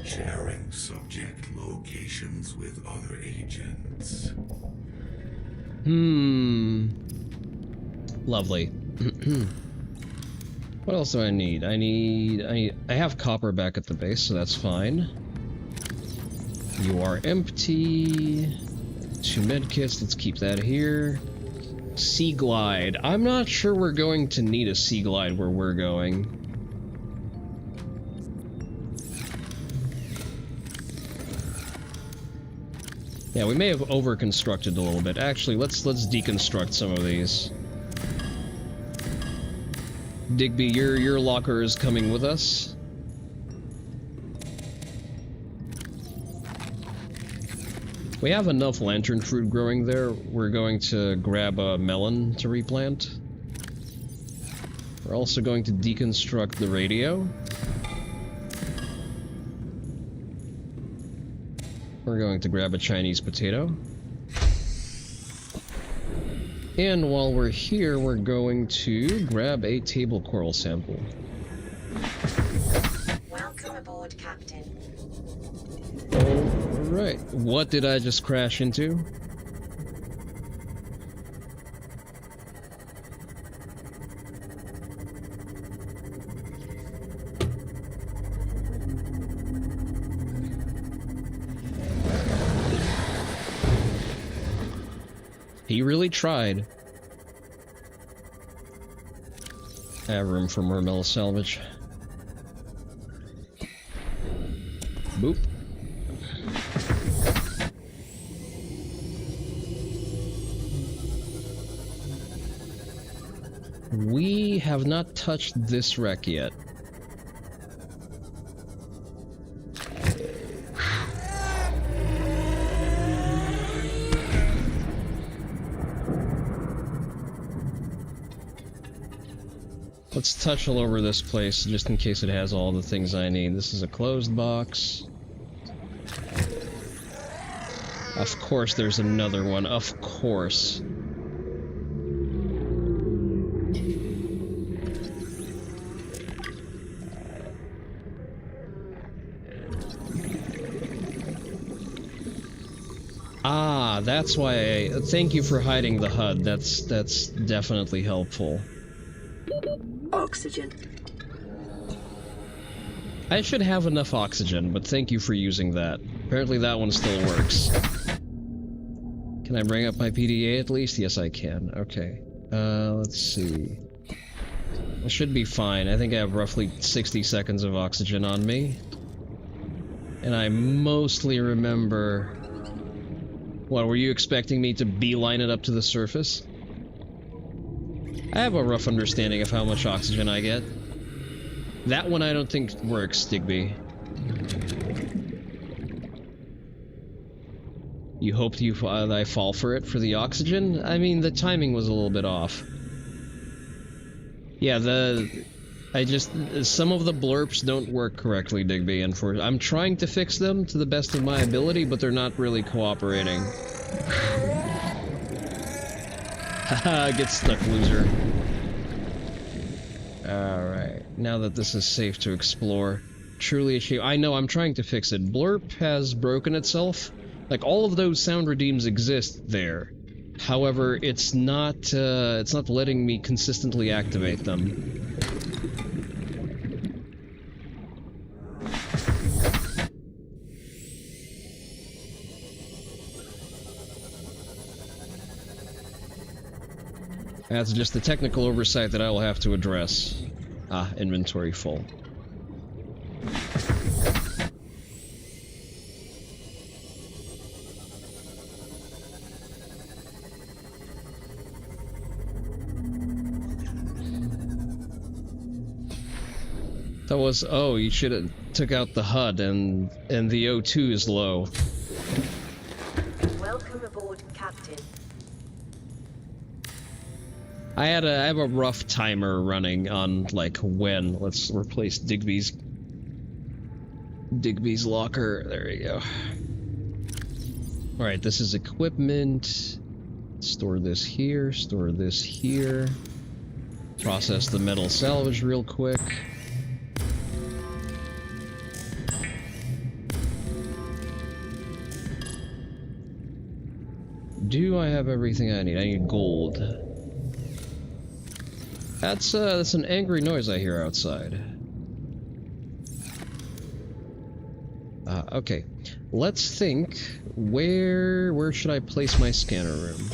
Sharing subject locations with other agents. Lovely. What else do I need? I have copper back at the base, so that's fine. You are empty. 2 medkits, let's keep that here. Sea Glide. I'm not sure we're going to need a Sea Glide where we're going. Yeah, we may have over-constructed a little bit. Actually, let's deconstruct some of these. Digby, your locker is coming with us. We have enough lantern fruit growing there. We're going to grab a melon to replant. We're also going to deconstruct the radio. We're going to grab a Chinese potato. And while we're here, we're going to grab a table coral sample. Welcome aboard, Captain. Alright, what did I just crash into? He really tried. I have room for more metal salvage. Boop. We have not touched this wreck yet. Let's touch all over this place, just in case it has all the things I need. This is a closed box. Of course there's another one, of course. Ah, that's why thank you for hiding the HUD. That's definitely helpful. Oxygen. I should have enough oxygen, but thank you for using that. Apparently that one still works. Can I bring up my PDA at least? Yes, I can. Okay. Let's see. I should be fine. I think I have roughly 60 seconds of oxygen on me. And I mostly remember... What, were you expecting me to beeline it up to the surface? I have a rough understanding of how much oxygen I get. That one I don't think works, Digby. You hoped I fall for it for the oxygen? I mean, the timing was a little bit off. Yeah, some of the blurps don't work correctly, Digby, and I'm trying to fix them to the best of my ability, but they're not really cooperating. Haha, get stuck, loser. Alright, now that this is safe to explore, truly a shame. I know, I'm trying to fix it. Blurp has broken itself. Like, all of those sound redeems exist there. However, it's not letting me consistently activate them. That's just a technical oversight that I will have to address. Ah, inventory full. That was, oh, you should have took out the HUD and the O2 is low. Welcome aboard, Captain. I have a rough timer running on, like, when. Let's replace Digby's locker. There you go. Alright, this is equipment. Store this here, store this here. Process the metal salvage real quick. Do I have everything I need? I need gold. That's an angry noise I hear outside. Okay. Let's think, where should I place my scanner room?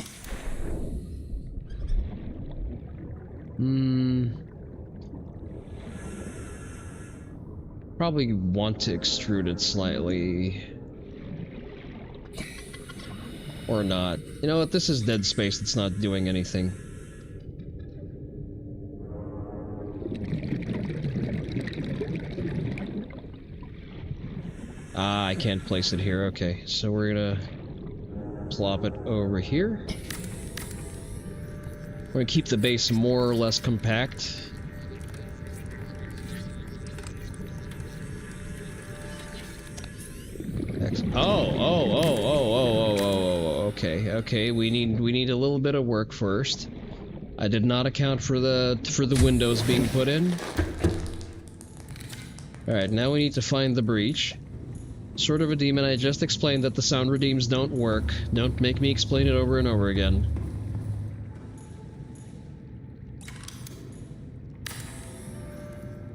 Probably want to extrude it slightly. Or not. You know what, this is dead space, it's not doing anything. Ah, I can't place it here, okay. So we're gonna plop it over here. We're gonna keep the base more or less compact. Okay, we need a little bit of work first. I did not account for the windows being put in. Alright, now we need to find the breach. Sword of a Demon, I just explained that the sound redeems don't work. Don't make me explain it over and over again.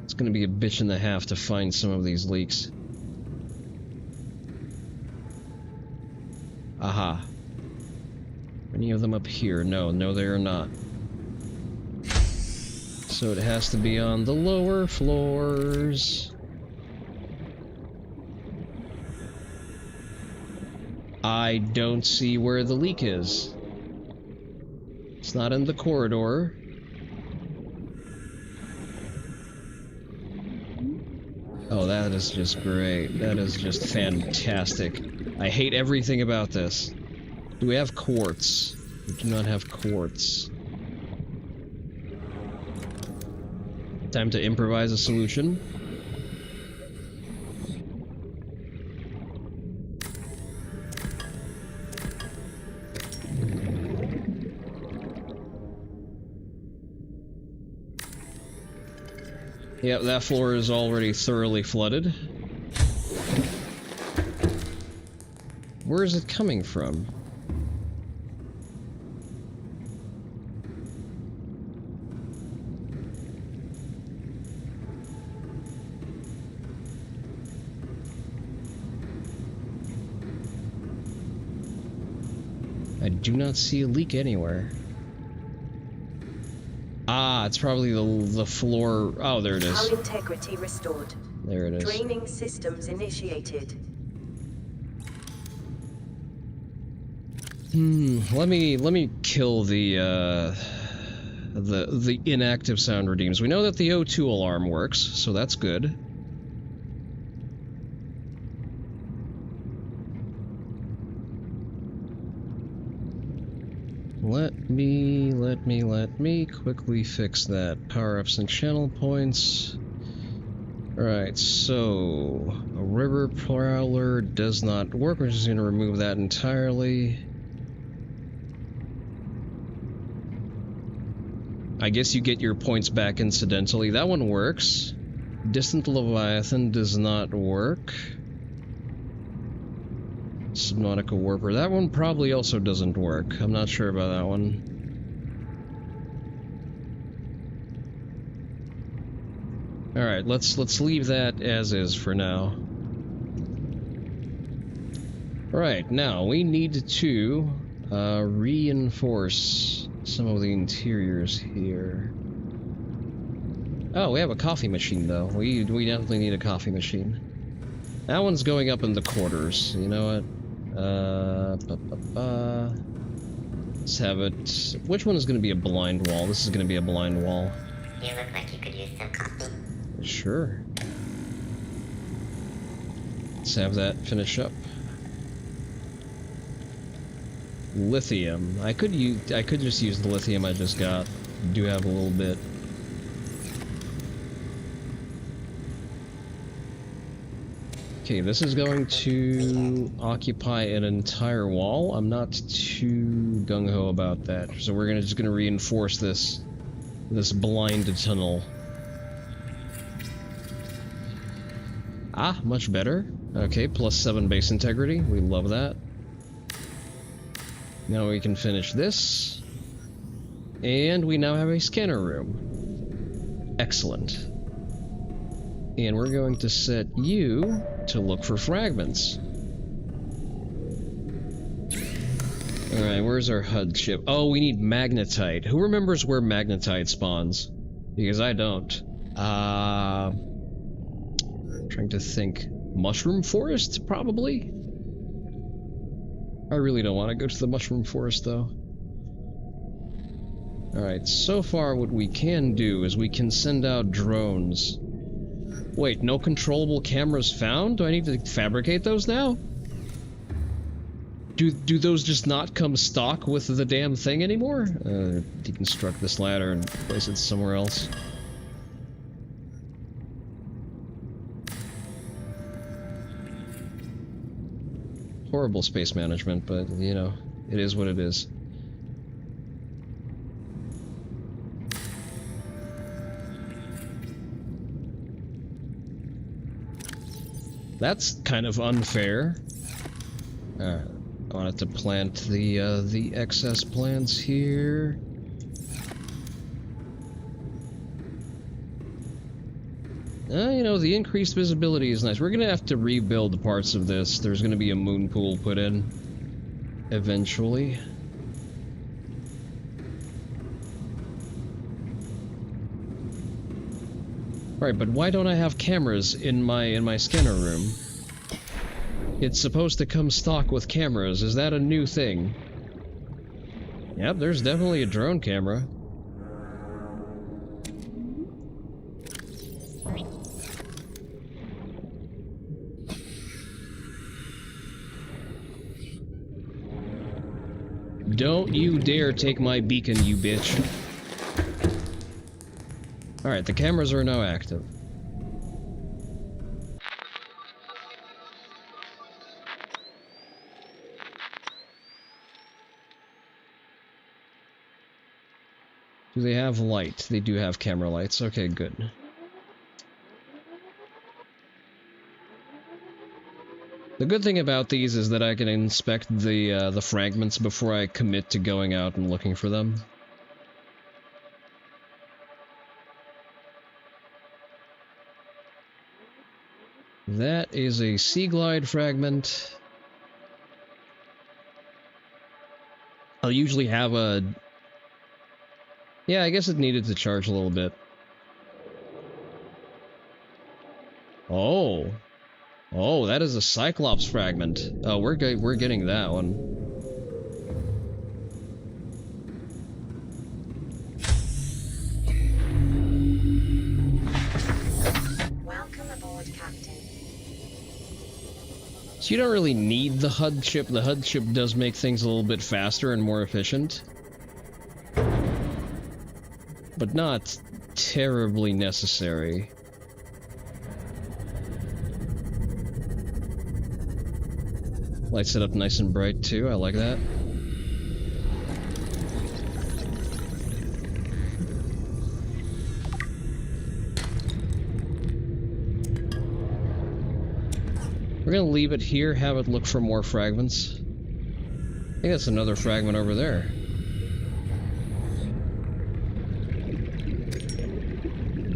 It's gonna be a bitch and a half to find some of these leaks. Aha. Any of them up here? No, they are not. So it has to be on the lower floors. I don't see where the leak is. It's not in the corridor. Oh, that is just great. That is just fantastic. I hate everything about this. Do we have quartz? We do not have quartz. Time to improvise a solution. Yep, that floor is already thoroughly flooded. Where is it coming from? I do not see a leak anywhere. Ah, it's probably the floor. Oh, there it is. Hull integrity restored. There it is. Draining systems initiated. Let me kill the inactive sound redeems. We know that the O2 alarm works, so that's good. Let me quickly fix that. Power-ups and channel points. Alright, so a river prowler does not work. We're just gonna remove that entirely. I guess you get your points back incidentally. That one works. Distant Leviathan does not work. Subnautica Warper. That one probably also doesn't work. I'm not sure about that one. Alright, let's leave that as is for now. Alright, now we need to reinforce some of the interiors here. Oh, we have a coffee machine though. We definitely need a coffee machine. That one's going up in the quarters. You know what? Let's have it. Which one is going to be a blind wall? This is going to be a blind wall. You look like you could use some coffee. Sure. Let's have that finish up. Lithium. I could just use the lithium I just got. Do have a little bit. Okay, this is going to occupy an entire wall. I'm not too gung-ho about that. So we're just gonna reinforce this blind tunnel. Ah, much better. Okay, +7 base integrity. We love that. Now we can finish this. And we now have a scanner room. Excellent. And we're going to set you to look for fragments. Alright, where's our HUD chip? Oh, we need magnetite. Who remembers where magnetite spawns? Because I don't. Trying to think. Mushroom forest, probably? I really don't want to go to the mushroom forest, though. Alright, so far what we can do is we can send out drones. Wait, no controllable cameras found? Do I need to fabricate those now? Do those just not come stock with the damn thing anymore? Deconstruct this ladder and place it somewhere else. Horrible space management, but, you know, it is what it is. That's kind of unfair. I wanted to plant the excess plants here. You know, the increased visibility is nice. We're gonna have to rebuild parts of this. There's gonna be a moon pool put in eventually. Right, but why don't I have cameras in my scanner room? It's supposed to come stock with cameras. Is that a new thing? Yep, there's definitely a drone camera. Don't you dare take my beacon, you bitch. Alright, the cameras are now active. Do they have light? They do have camera lights. Okay, good. The good thing about these is that I can inspect the fragments before I commit to going out and looking for them. That is a Sea Glide fragment. I'll usually have a... Yeah, I guess it needed to charge a little bit. Oh. Oh, that is a Cyclops fragment. Oh, we're getting that one. Welcome aboard, Captain. So you don't really need the HUD chip. The HUD chip does make things a little bit faster and more efficient. But not terribly necessary. Lights it up nice and bright too, I like that. We're gonna leave it here, have it look for more fragments. I think that's another fragment over there.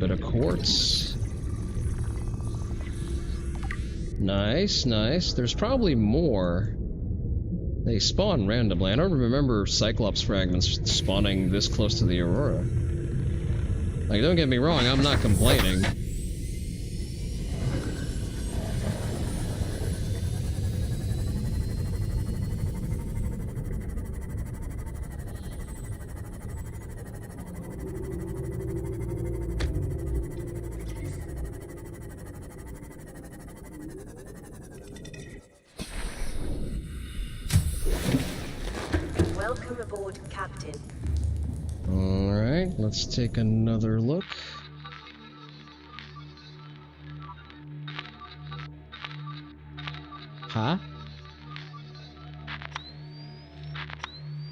Bit of quartz. Nice, nice. There's probably more. They spawn randomly. I don't remember Cyclops fragments spawning this close to the Aurora. Like, don't get me wrong, I'm not complaining. Welcome aboard, Captain. Alright, let's take another look. Huh?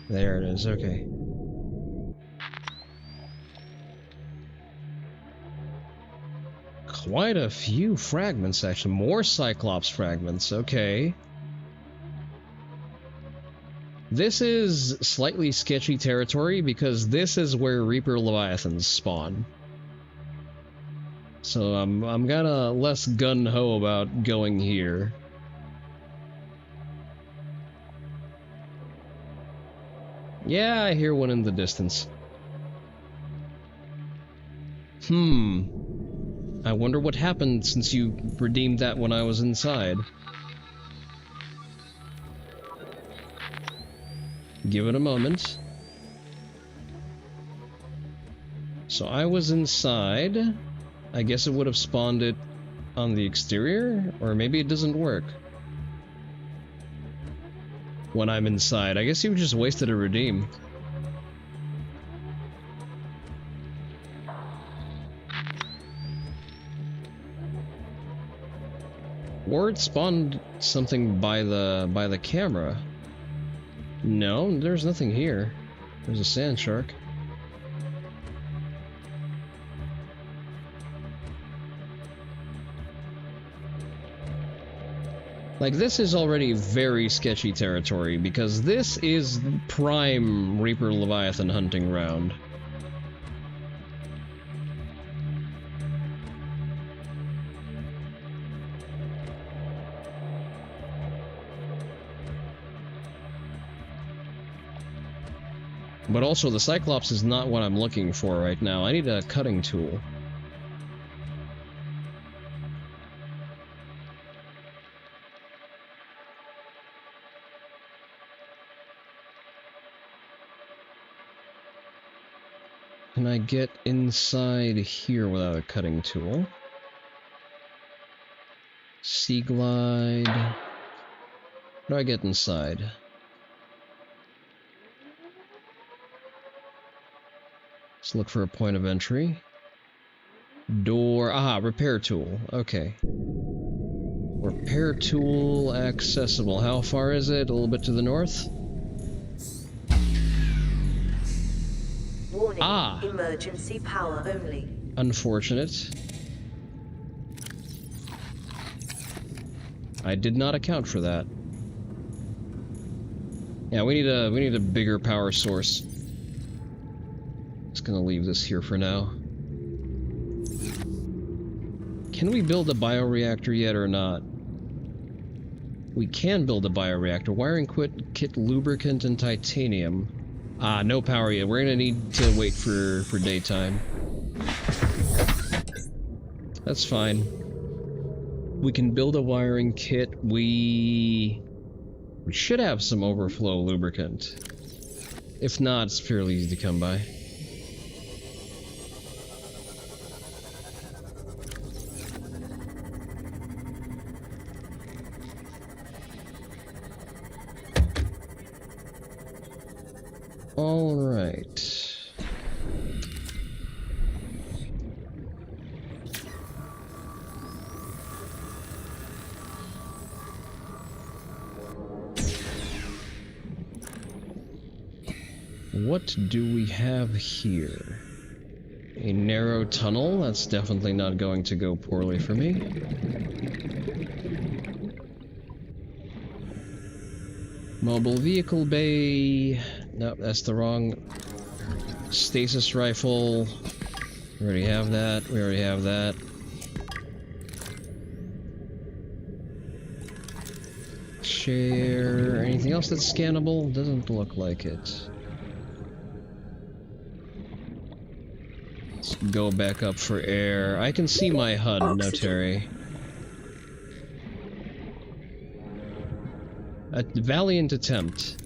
There it is, okay. Quite a few fragments, actually. More Cyclops fragments, okay. This is slightly sketchy territory because this is where Reaper Leviathans spawn. So I'm kinda less gun-ho about going here. Yeah, I hear one in the distance. I wonder what happened since you redeemed that when I was inside. Give it a moment. So I was inside. I guess it would have spawned it on the exterior? Or maybe it doesn't work. When I'm inside. I guess you just wasted a redeem. Or it spawned something by the camera. No, there's nothing here. There's a sand shark. Like, this is already very sketchy territory, because this is prime Reaper Leviathan hunting ground. But also, the Cyclops is not what I'm looking for right now. I need a cutting tool. Can I get inside here without a cutting tool? Sea glide. How do I get inside? Let's look for a point of entry. Door. Aha, repair tool. Okay. Repair tool accessible. How far is it? A little bit to the north? Warning, emergency power only. Unfortunate. I did not account for that. Yeah, we need a bigger power source. Just gonna leave this here for now. Can we build a bioreactor yet or not? We can build a bioreactor. Wiring kit, lubricant, and titanium. Ah, no power yet. We're gonna need to wait for daytime. That's fine. We can build a wiring kit. We should have some overflow lubricant. If not, it's fairly easy to come by. All right. What do we have here? A narrow tunnel? That's definitely not going to go poorly for me. Mobile vehicle bay. Nope, that's the wrong. Stasis rifle. We already have that. We already have that. Share. Anything else that's scannable? Doesn't look like it. Let's go back up for air. I can see my HUD, Notary. A valiant attempt.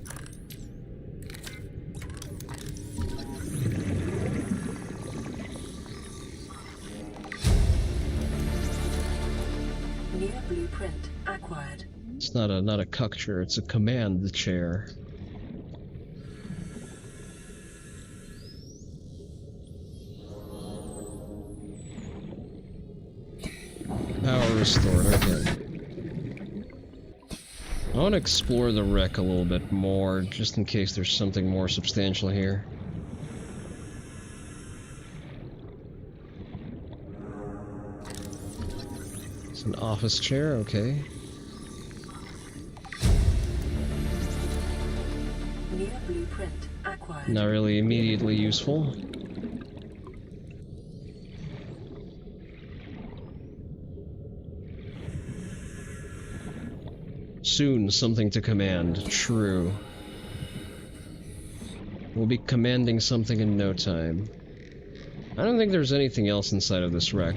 New blueprint acquired. It's not a cuck chair, it's a command chair. Power restored, okay. I want to explore the wreck a little bit more, just in case there's something more substantial here. It's an office chair, okay. New blueprint acquired. Not really immediately useful. Soon, something to command. True. We'll be commanding something in no time. I don't think there's anything else inside of this wreck.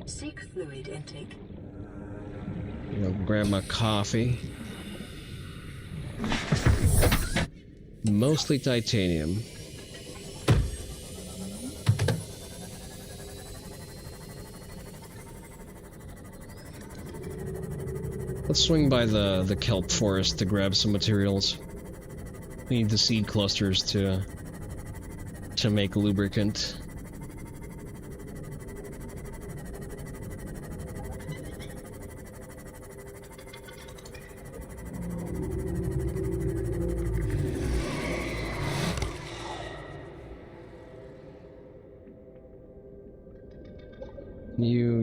Seek fluid intake. I'll grab my coffee. Mostly titanium. Let's swing by the kelp forest to grab some materials. We need the seed clusters to make lubricant.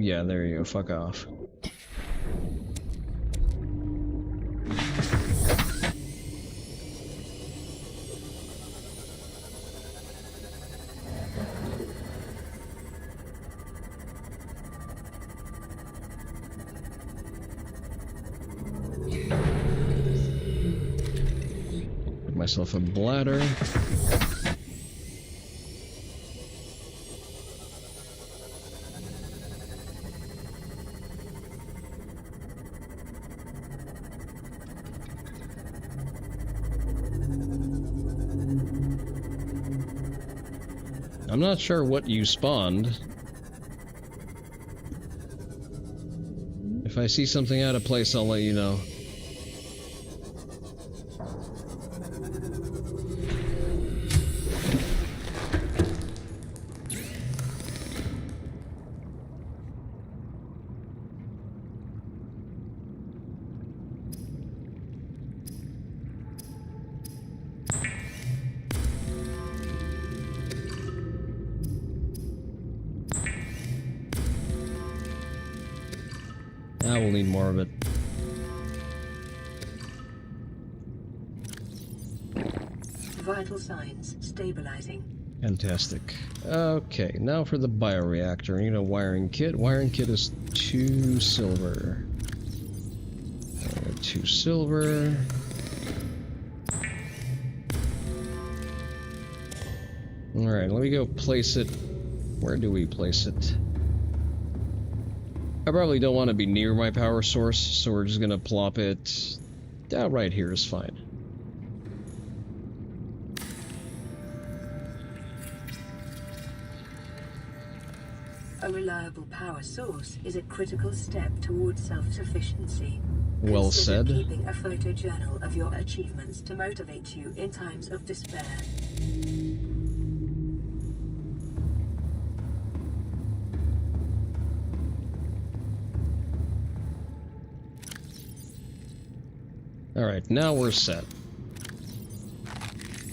Yeah, there you go, fuck off. Get myself a bladder. I'm not sure what you spawned. If I see something out of place, I'll let you know. I will need more of it. Vital signs stabilizing. Fantastic. Okay, now for the bioreactor. I need a wiring kit. Wiring kit is 2 silver. 2 silver. Alright, let me go place it. Where do we place it? I probably don't want to be near my power source, so we're just gonna plop it down right here is fine. A reliable power source is a critical step towards self-sufficiency. Well Consider said. keeping a photojournal of your achievements to motivate you in times of despair. Alright, now we're set.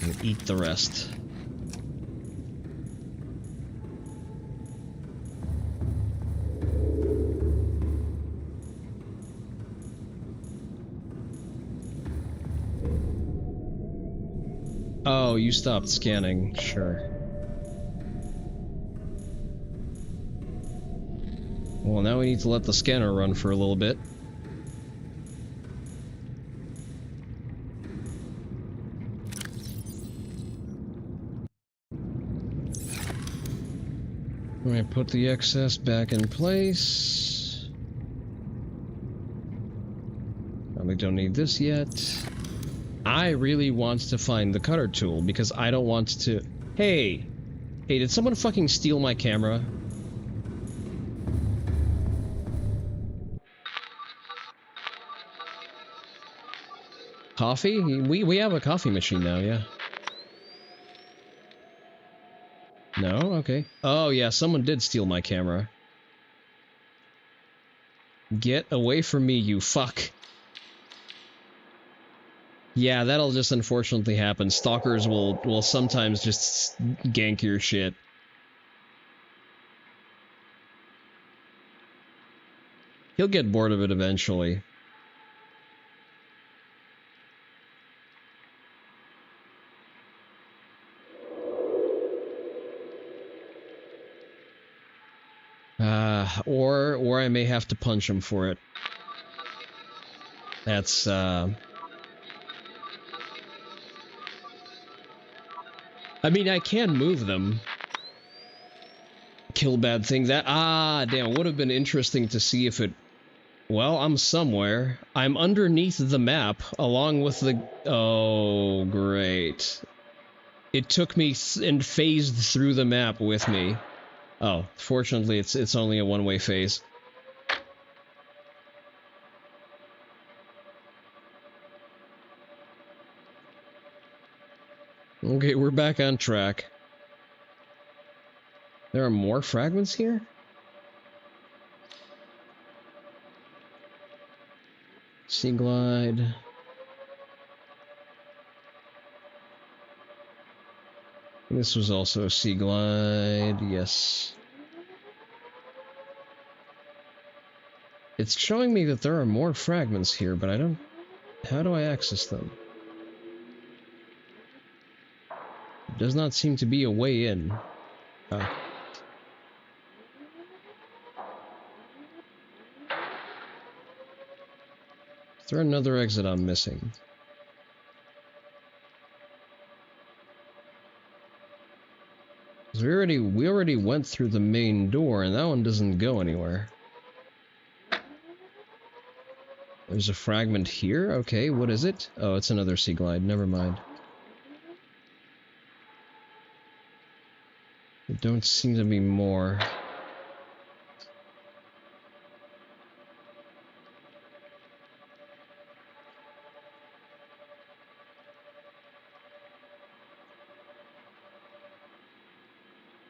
And eat the rest. Oh, you stopped scanning. Sure. Well, now we need to let the scanner run for a little bit. I put the excess back in place. Probably don't need this yet. I really want to find the cutter tool because I don't want to... Hey! Hey, did someone fucking steal my camera? Coffee? We have a coffee machine now, yeah. No? Okay. Oh yeah, someone did steal my camera. Get away from me, you fuck. Yeah, that'll just unfortunately happen. Stalkers will sometimes just gank your shit. He'll get bored of it eventually. Or I may have to punch him for it. That's, I mean, I can move them. Kill bad thing. That, damn, it would have been interesting to see if it... Well, I'm somewhere. I'm underneath the map, along with the... Oh, great. It took me and phased through the map with me. Oh, fortunately, it's only a one-way phase. Okay, we're back on track. There are more fragments here? Sea glide. This was also a sea glide, yes. It's showing me that there are more fragments here, but I don't... How do I access them? There does not seem to be a way in. Ah. Is there another exit I'm missing? We already went through the main door, and that one doesn't go anywhere. There's a fragment here? Okay, what is it? Oh, it's another sea glide, never mind. There don't seem to be more.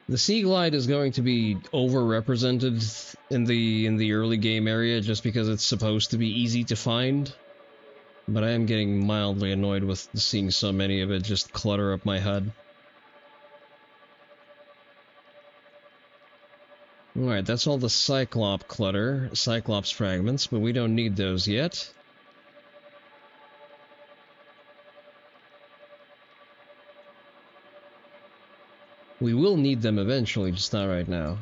The sea glide is going to be overrepresented in the early game area just because it's supposed to be easy to find. But I am getting mildly annoyed with seeing so many of it just clutter up my HUD. Alright, that's all the Cyclops fragments, but we don't need those yet. We will need them eventually, just not right now.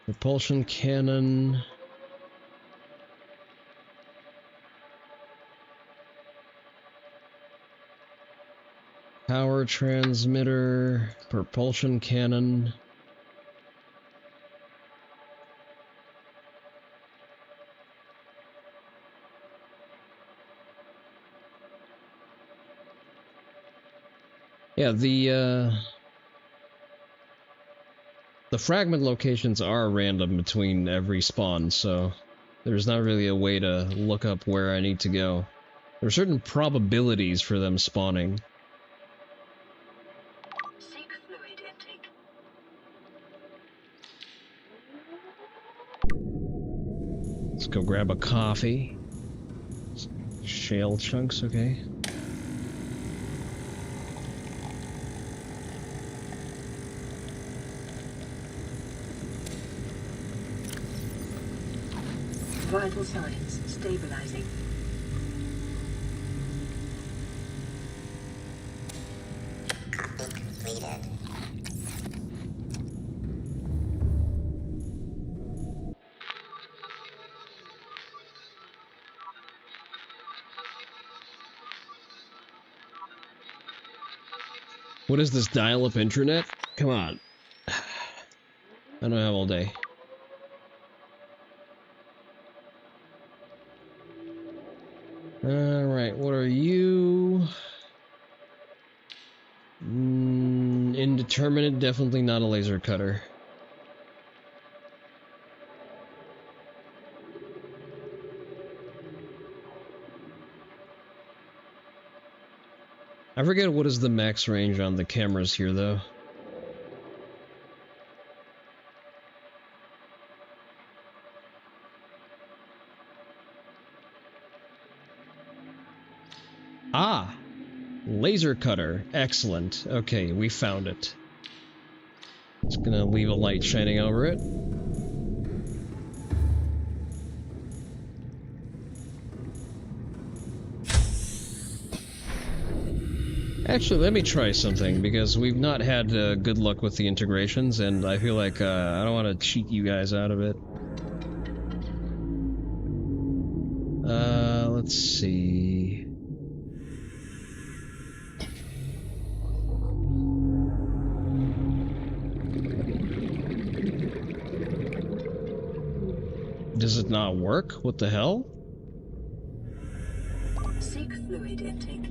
Propulsion cannon. Power transmitter. Propulsion cannon. Yeah, the fragment locations are random between every spawn, so there's not really a way to look up where I need to go. There are certain probabilities for them spawning. Seek fluid intake. Let's go grab a coffee. Shale chunks, okay. Vital signs stabilizing. Copy completed. What is this dial-up internet? Come on. I don't have all day. Alright, what are you? Indeterminate, definitely not a laser cutter. I forget what is the max range on the cameras here, though. Ah! Laser cutter. Excellent. Okay, we found it. Just gonna leave a light shining over it. Actually, let me try something, because we've not had good luck with the integrations, and I feel like I don't want to cheat you guys out of it. Let's see... Does it not work? What the hell? Seek fluid intake.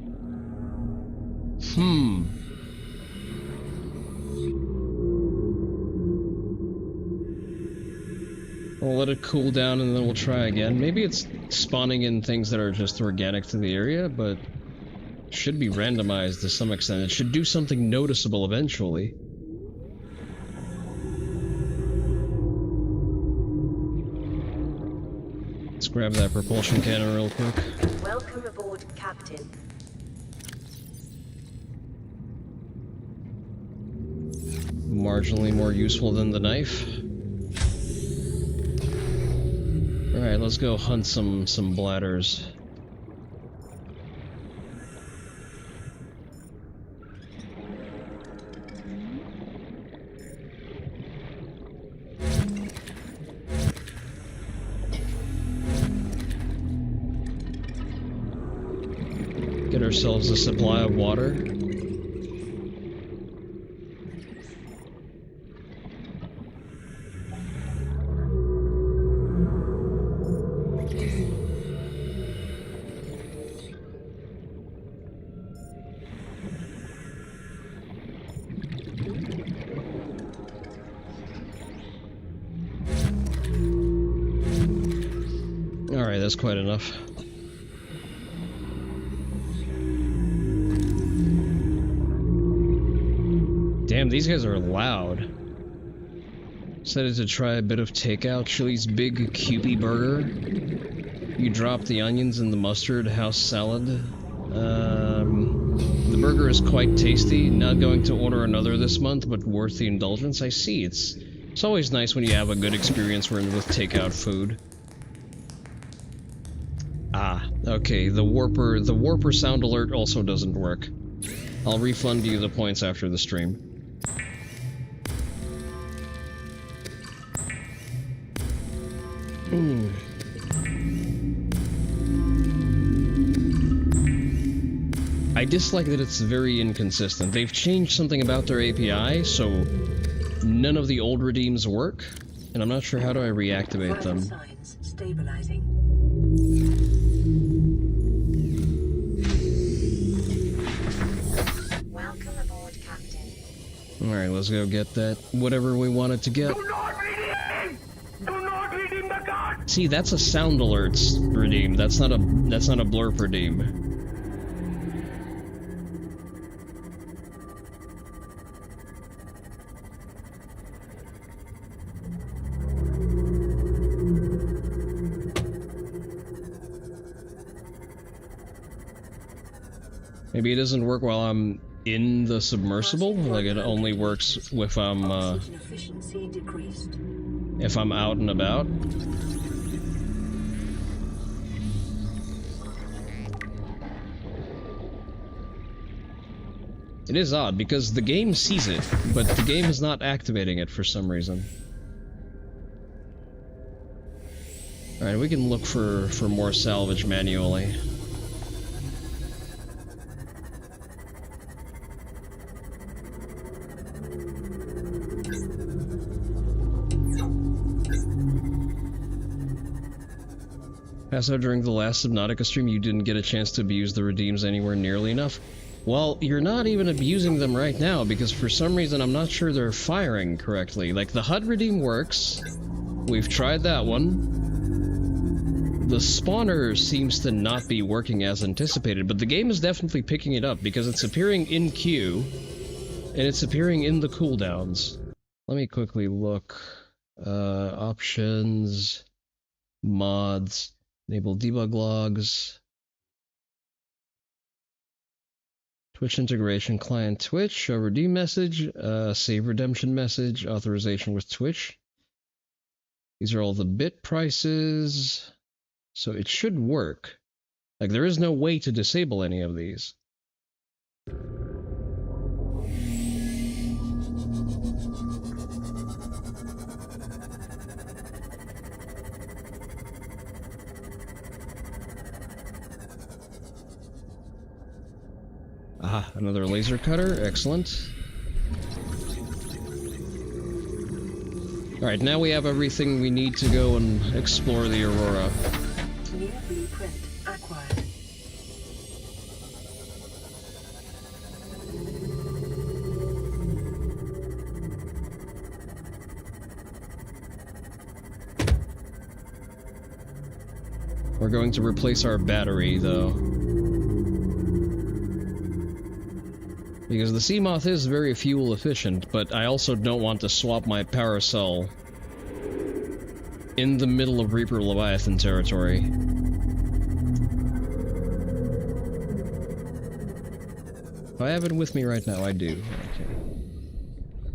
We'll let it cool down and then we'll try again. Maybe it's spawning in things that are just organic to the area, but should be randomized to some extent. It should do something noticeable eventually. Let's grab that propulsion cannon real quick. Welcome aboard, Captain. Marginally more useful than the knife. Alright, let's go hunt some bladders. Get ourselves a supply of water. Alright, that's quite enough. Damn, these guys are loud. Decided to try a bit of takeout. Chili's Big Cubey Burger. You drop the onions in the mustard house salad. The burger is quite tasty. Not going to order another this month, but worth the indulgence. I see. It's always nice when you have a good experience with takeout food. Ah, Okay, the warper sound alert also doesn't work. I'll refund you the points after the stream. I dislike that it's very inconsistent. They've changed something about their API, so none of the old redeems work, and I'm not sure how do I reactivate them. Signs stabilizing. Welcome aboard, Captain. Alright, let's go get that whatever we wanted to get. Do not redeem! Do not redeem the card! See, that's a sound alerts redeem. That's not a blurp redeem. Maybe it doesn't work while I'm in the submersible, like it only works if I'm out and about. It is odd because the game sees it, but the game is not activating it for some reason. Alright, we can look for more salvage manually. So during the last Subnautica stream, you didn't get a chance to abuse the redeems anywhere nearly enough. Well, you're not even abusing them right now, because for some reason I'm not sure they're firing correctly. Like, the HUD redeem works. We've tried that one. The spawner seems to not be working as anticipated, but the game is definitely picking it up, because it's appearing in queue, and it's appearing in the cooldowns. Let me quickly look. Options... mods... enable debug logs. Twitch integration, client Twitch, show redeem message, save redemption message, authorization with Twitch. These are all the bit prices. So it should work. Like, there is no way to disable any of these. Ah, another laser cutter. Excellent. Alright, now we have everything we need to go and explore the Aurora. New blueprint acquired. We're going to replace our battery, though. Because the Seamoth is very fuel efficient, but I also don't want to swap my power cell in the middle of Reaper Leviathan territory. If I have it with me right now, I do. Okay.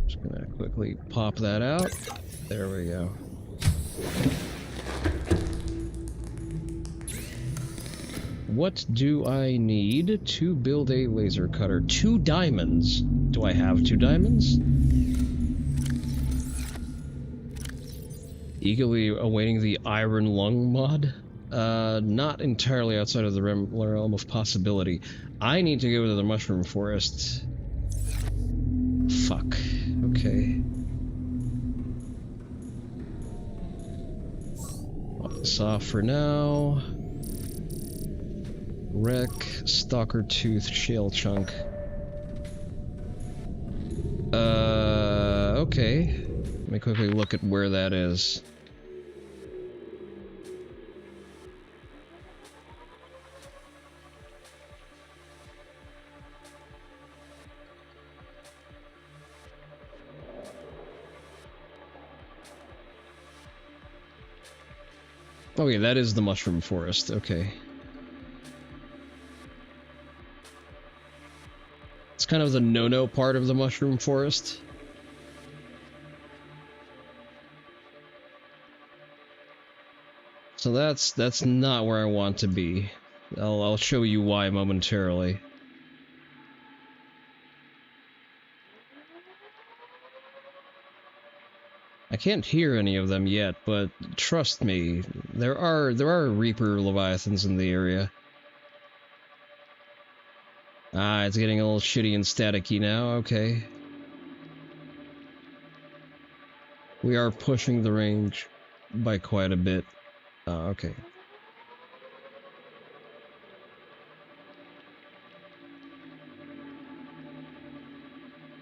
Just gonna quickly pop that out. There we go. What do I need to build a laser cutter? 2 diamonds. Do I have 2 diamonds? Eagerly awaiting the Iron Lung mod? Not entirely outside of the realm of possibility. I need to go to the Mushroom Forest. Fuck. Okay. Pop this off for now. Wreck, Stalker Tooth, Shale Chunk. Okay. Let me quickly look at where that is. Okay, that is the Mushroom Forest, okay. It's kind of the no-no part of the Mushroom Forest. So that's not where I want to be. I'll show you why momentarily. I can't hear any of them yet, but trust me, there are Reaper Leviathans in the area. Ah, it's getting a little shitty and staticky now, okay. We are pushing the range by quite a bit. Okay.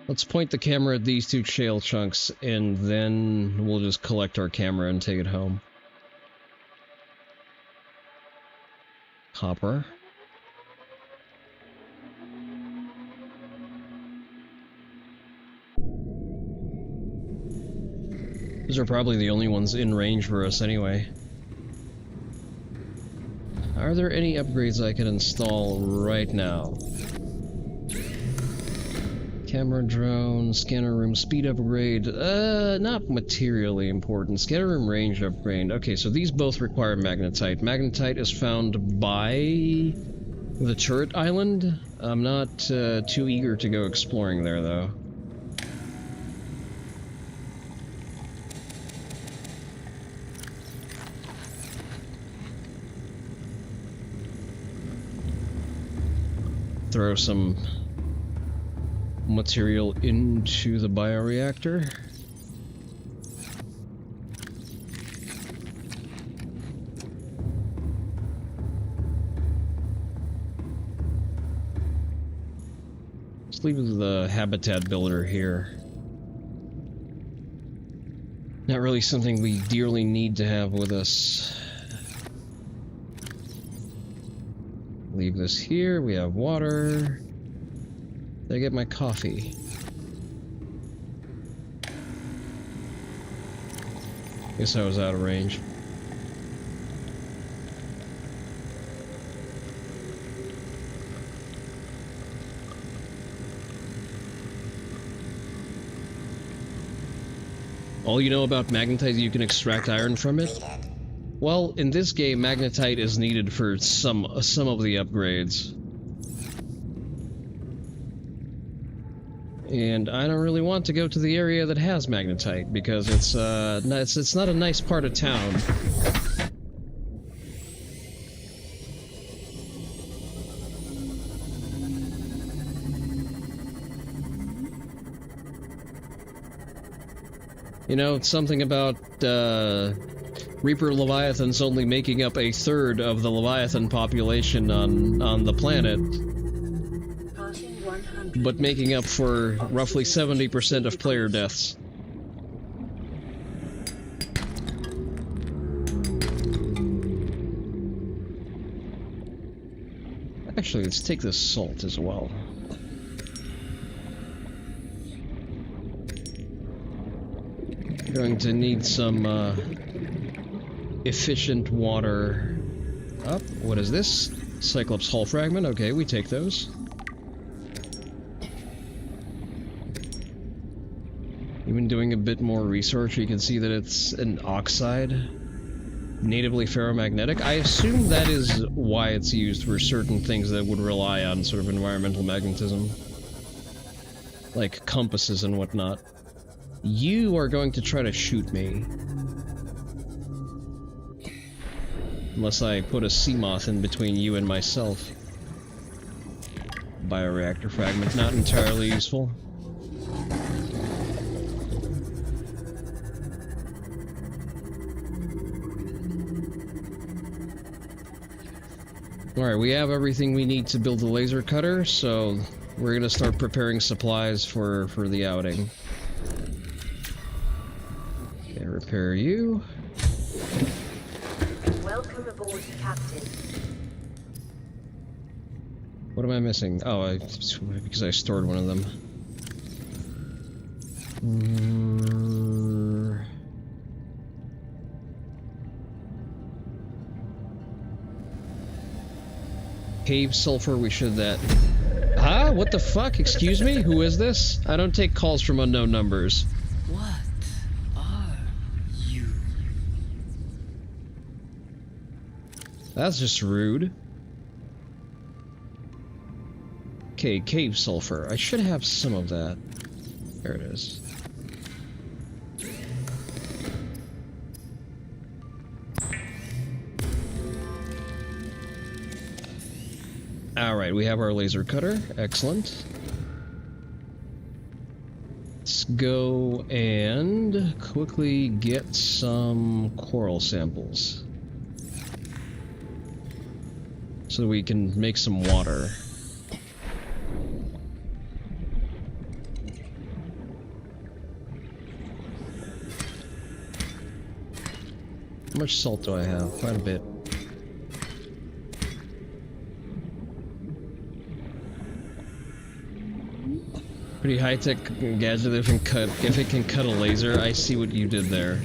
Let's point the camera at these two shale chunks, and then we'll just collect our camera and take it home. Copper. Those are probably the only ones in range for us anyway. Are there any upgrades I can install right now? Camera, drone, scanner room, speed upgrade, not materially important. Scanner room range upgrade. Okay, so these both require magnetite. Magnetite is found by the turret island. I'm not too eager to go exploring there, though. Throw some material into the bioreactor. Let's leave the habitat builder here. Not really something we dearly need to have with us. Leave this here. We have water. Did I get my coffee? Guess I was out of range. All you know about magnetite is you can extract iron from it? Well, in this game, magnetite is needed for some of the upgrades. And I don't really want to go to the area that has magnetite, because it's not a nice part of town. You know, it's something about, Reaper Leviathans only making up a third of the Leviathan population on the planet, but making up for roughly 70% of player deaths. Actually, let's take this salt as well. Going to need some, efficient water. Oh, what is this? Cyclops hull fragment. Okay, we take those. Even doing a bit more research, you can see that it's an oxide. Natively ferromagnetic. I assume that is why it's used for certain things that would rely on sort of environmental magnetism. Like compasses and whatnot. You are going to try to shoot me. Unless I put a sea moth in between you and myself. Bioreactor fragment, not entirely useful. Alright, we have everything we need to build the laser cutter, so we're gonna start preparing supplies for the outing. Okay, repair you. Welcome aboard, Captain. What am I missing? Oh, because I stored one of them. Cave sulfur, we should that. Ah, what the fuck? Excuse me? Who is this? I don't take calls from unknown numbers. What are you? That's just rude. Okay, cave sulfur. I should have some of that. There it is. Alright, we have our laser cutter. Excellent. Let's go and quickly get some coral samples. So we can make some water. How much salt do I have? Quite a bit. Pretty high-tech gadget if it can cut a laser. I see what you did there.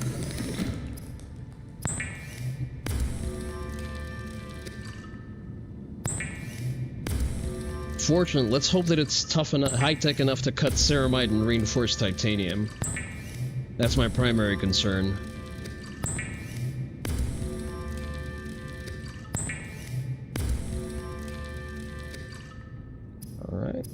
Fortunate. Let's hope that it's tough enough, high-tech enough to cut ceramide and reinforced titanium. That's my primary concern. All right.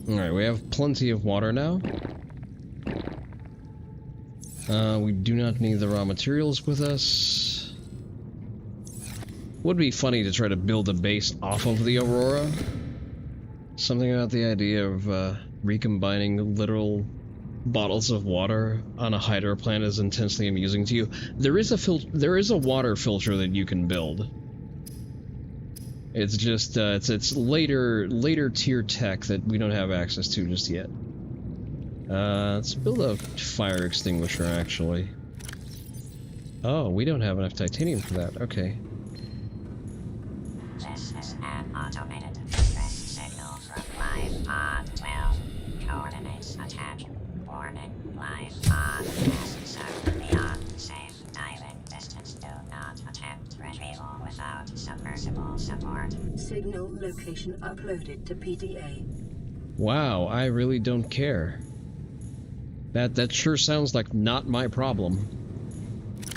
Alright, we have plenty of water now. We do not need the raw materials with us. Would be funny to try to build a base off of the Aurora. Something about the idea of recombining literal bottles of water on a hydro plant is intensely amusing to you. There is a water filter that you can build. It's just it's later tier tech that we don't have access to just yet. Let's build a fire extinguisher actually. Oh, we don't have enough titanium for that. Okay. This is an automated distress signal from Live Pod 12. Coordinates attached. Warning, Live Pod passes are beyond safe diving distance. Do not attempt retrieval without submersible support. Signal location uploaded to PDA. Wow, I really don't care. That sure sounds like not my problem.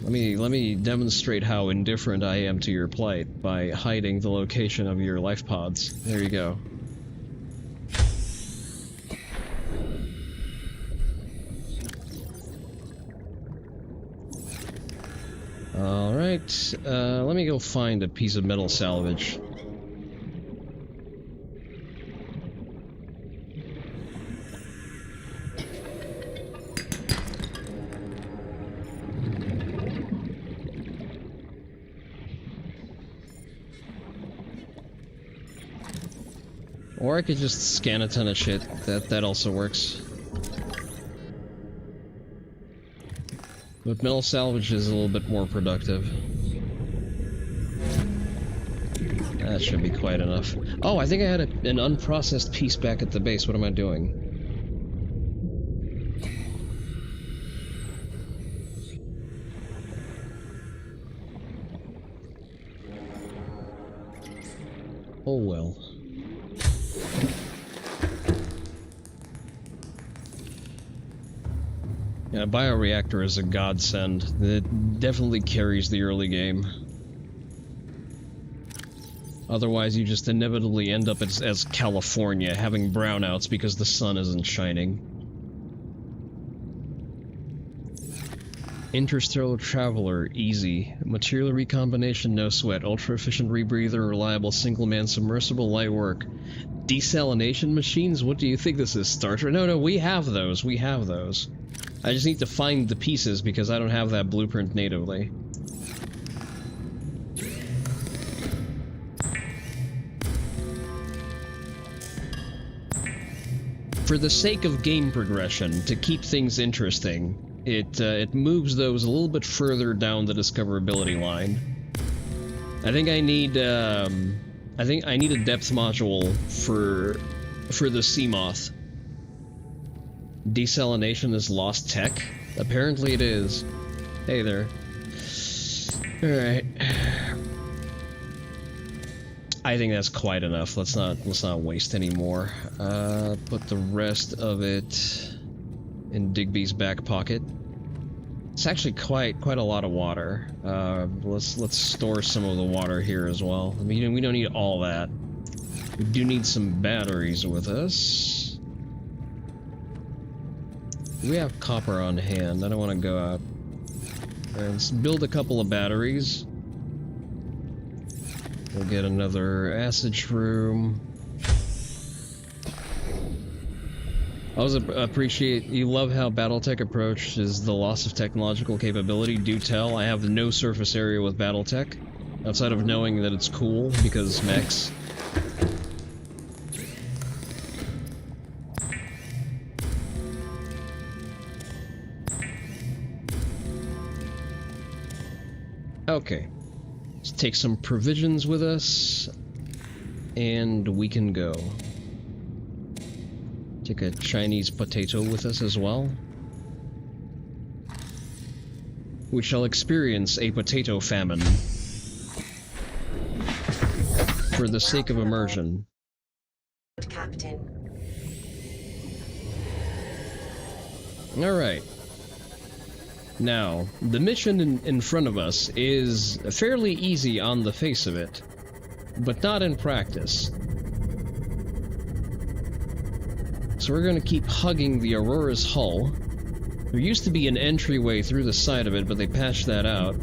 Let me demonstrate how indifferent I am to your plight by hiding the location of your life pods. There you go. Alright, let me go find a piece of metal salvage. Or I could just scan a ton of shit. That also works. But metal salvage is a little bit more productive. That should be quite enough. Oh, I think I had an unprocessed piece back at the base. What am I doing? Oh well. Yeah, a bioreactor is a godsend. It definitely carries the early game. Otherwise, you just inevitably end up as California, having brownouts because the sun isn't shining. Interstellar Traveler, easy. Material recombination, no sweat. Ultra-efficient rebreather, reliable single-man submersible, light work. Desalination machines? What do you think this is, Star Trek? No, we have those. We have those. I just need to find the pieces because I don't have that blueprint natively. For the sake of game progression, to keep things interesting, it moves those a little bit further down the discoverability line. I think I need a depth module for the Seamoth. Desalination is lost tech? Apparently it is. Hey there. Alright. I think that's quite enough. Let's not waste any more. Put the rest of it in Digby's back pocket. It's actually quite a lot of water. Let's store some of the water here as well. I mean, we don't need all that. We do need some batteries with us. We have copper on hand. I don't want to go out. Let's build a couple of batteries. We'll get another acid shroom. I always appreciate, you love how Battletech approaches the loss of technological capability. Do tell, I have no surface area with Battletech, outside of knowing that it's cool, because mechs. Okay. Let's take some provisions with us, and we can go. Take a Chinese potato with us as well. We shall experience a potato famine. For the sake of immersion. Captain. Alright. Now, the mission in front of us is fairly easy on the face of it, but not in practice. So we're going to keep hugging the Aurora's hull. There used to be an entryway through the side of it, but they patched that out.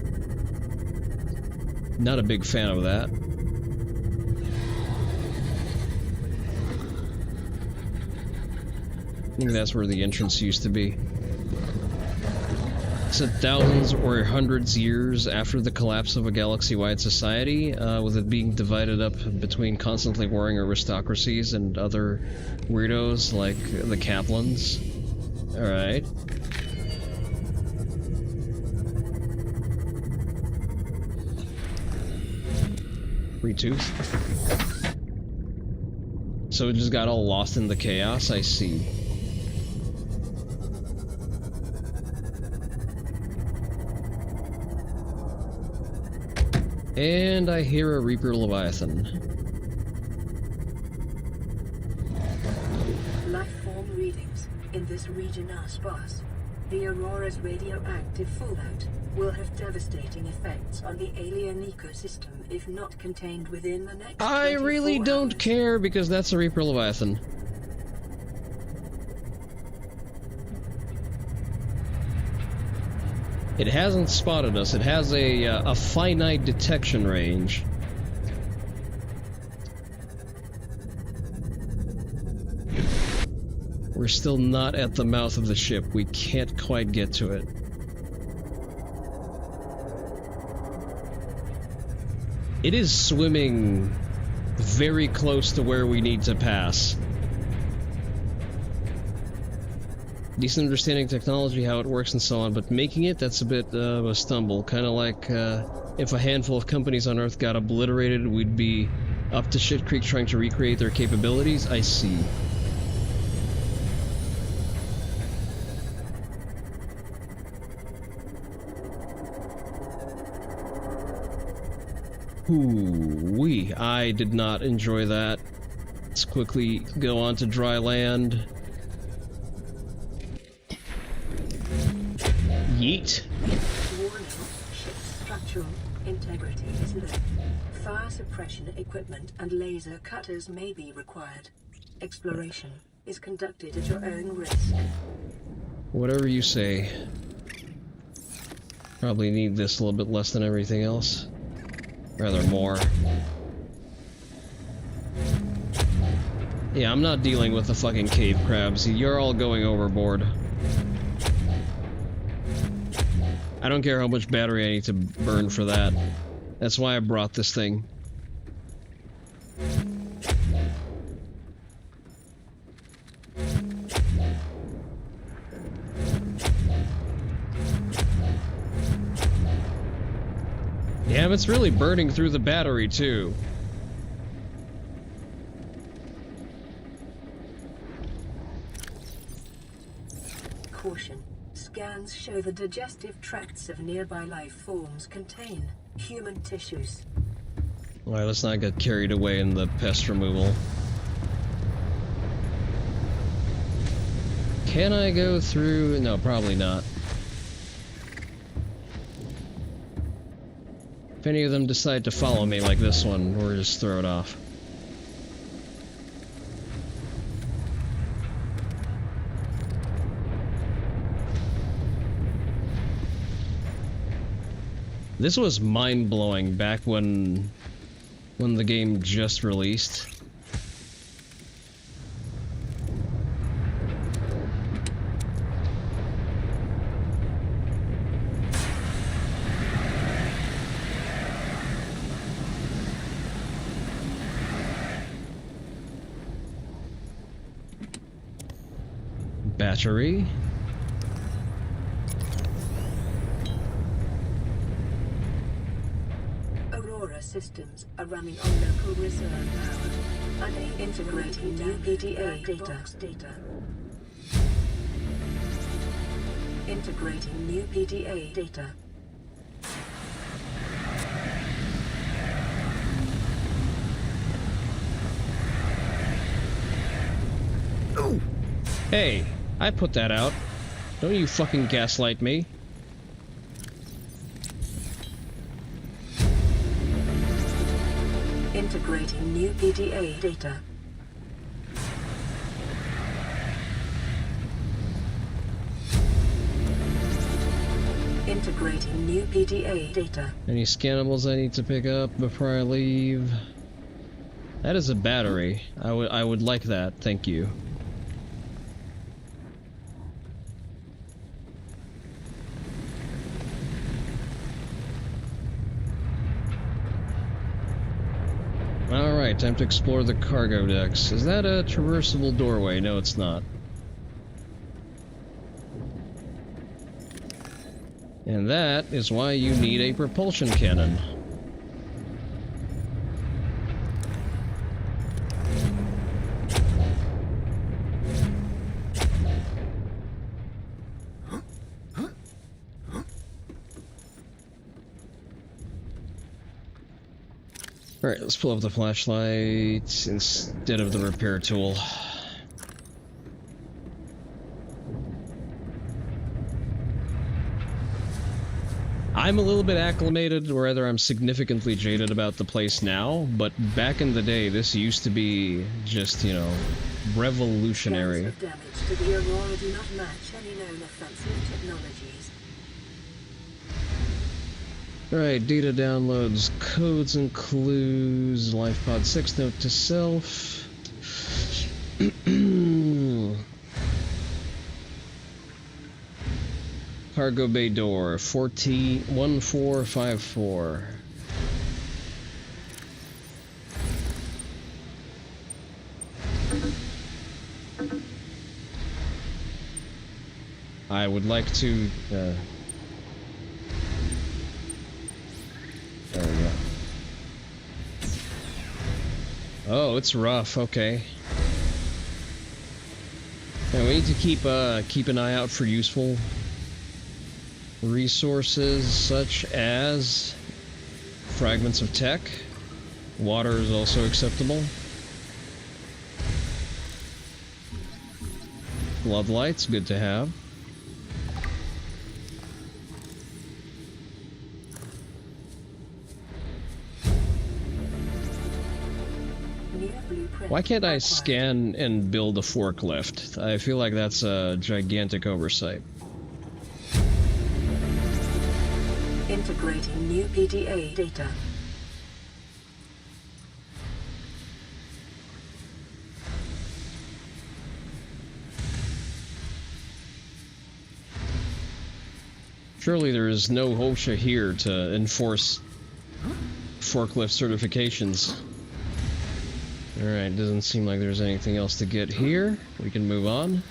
Not a big fan of that. I think that's where the entrance used to be. Said thousands or hundreds years after the collapse of a galaxy-wide society, with it being divided up between constantly warring aristocracies and other weirdos like the Kaplans. Alright. Free tooth. So it just got all lost in the chaos, I see. And I hear a Reaper Leviathan. Life form readings in this region are sparse. The Aurora's radioactive fallout will have devastating effects on the alien ecosystem if not contained within the next 24 I really don't hours. care because that's a Reaper Leviathan. It hasn't spotted us. It has a finite detection range. We're still not at the mouth of the ship. We can't quite get to it. It is swimming very close to where we need to pass. Decent understanding technology, how it works and so on, but making it, that's a bit of a stumble. Kind of like if a handful of companies on Earth got obliterated, we'd be up to shit creek trying to recreate their capabilities. I see. Ooh-wee. I did not enjoy that. Let's quickly go on to dry land. Yeet. Warning, ship's structural integrity is low. Fire suppression equipment and laser cutters may be required. Exploration is conducted at your own risk. Whatever you say. Probably need this a little bit less than everything else. Rather more. Yeah, I'm not dealing with the fucking cave crabs. You're all going overboard. I don't care how much battery I need to burn for that. That's why I brought this thing. Damn, it's really burning through the battery, too. Caution. Scans show the digestive tracts of nearby life forms contain Human tissues. Alright, let's not get carried away in the pest removal. Can I go through? No, probably not. If any of them decide to follow me like this one, we'll just throw it off. This was mind-blowing back when the game just released. Battery. Aurora systems are running on local reserve power. Integrating new PDA data. Integrating new PDA data. Ooh. Hey, I put that out. Don't you fucking gaslight me. Integrating new PDA data. Integrating new PDA data. Any scannables I need to pick up before I leave? That is a battery. I would like that, thank you. Alright, time to explore the cargo decks. Is that a traversable doorway? No, it's not. And that is why you need a propulsion cannon. Alright, let's pull up the flashlight instead of the repair tool. I'm a little bit acclimated, or rather I'm significantly jaded about the place now, but back in the day this used to be just, you know, revolutionary. Damage to the Aurora do not match any known offensive technologies. Alright, data downloads, codes and clues, LifePod 6, note to self. Cargo bay door, 1454. I would like to, there we go. Oh, it's rough, okay. Yeah, we need to keep an eye out for useful resources such as fragments of tech. Water is also acceptable. Floodlights, good to have. Why can't I scan and build a forklift? I feel like that's a gigantic oversight. Integrating new PDA data. Surely there is no OSHA here to enforce forklift certifications. Alright, doesn't seem like there's anything else to get here. We can move on.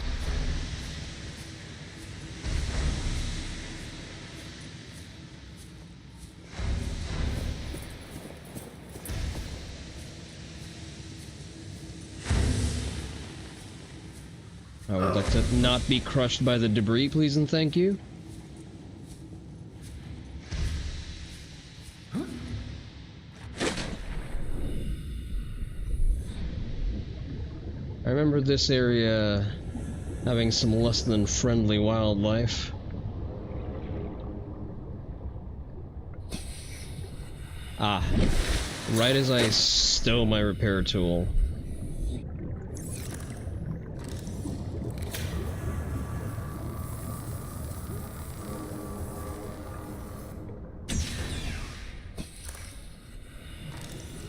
I would like to not be crushed by the debris, please and thank you. I remember this area having some less than friendly wildlife. Ah, right as I stow my repair tool.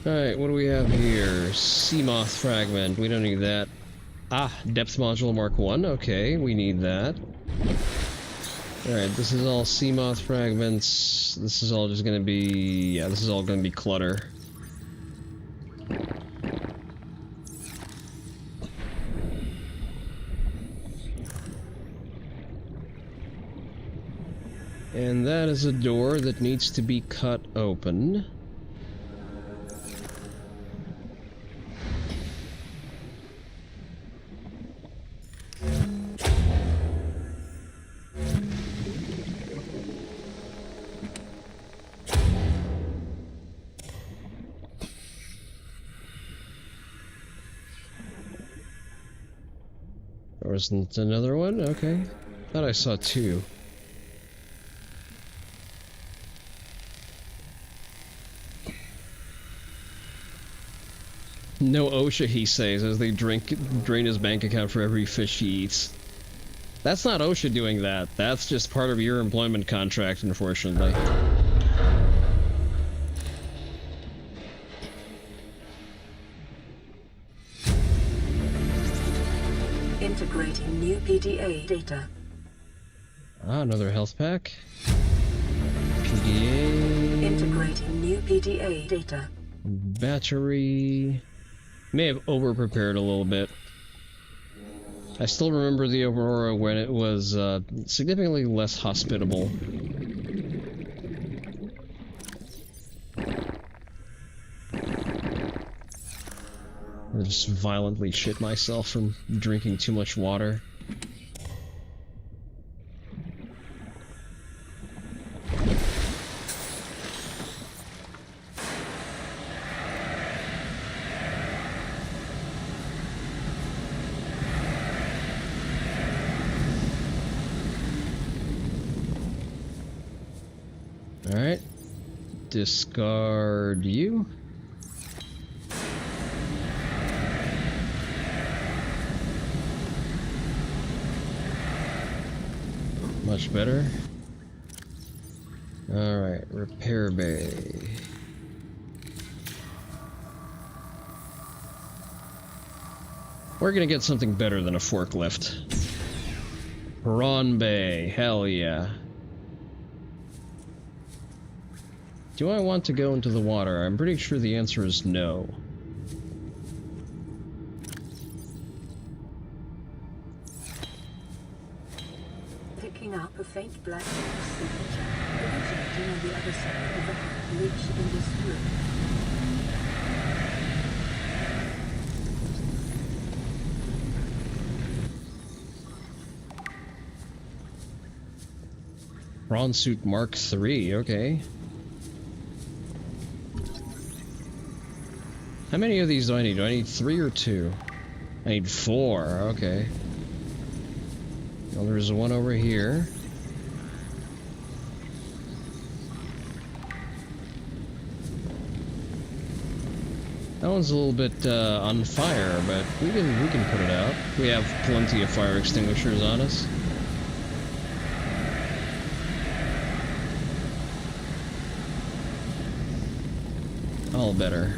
Alright, what do we have here? Sea moth fragment, we don't need that. Ah, depth module Mark 1, okay, we need that. Alright, this is all sea moth fragments. This is all just gonna be... yeah, this is all gonna be clutter. And that is a door that needs to be cut open. There wasn't another one? Okay. Thought I saw two. No OSHA, he says, as they drain his bank account for every fish he eats. That's not OSHA doing that. That's just part of your employment contract, unfortunately. Integrating new PDA data. Ah, another health pack. PDA... Integrating new PDA data. Battery... May have over-prepared a little bit. I still remember the Aurora when it was significantly less hospitable. I just violently shit myself from drinking too much water. Alright. Discard you. Much better. Alright, repair bay. We're gonna get something better than a forklift. Prawn bay, hell yeah. Do I want to go into the water? I'm pretty sure the answer is no. Picking up a faint black signature, originating on the other side of the hand reach in this room. Prawn suit Mark III, okay. How many of these do I need? Do I need 3 or 2? I need 4, okay. Well, there's one over here. That one's a little bit on fire, but we can put it out. We have plenty of fire extinguishers on us. All better.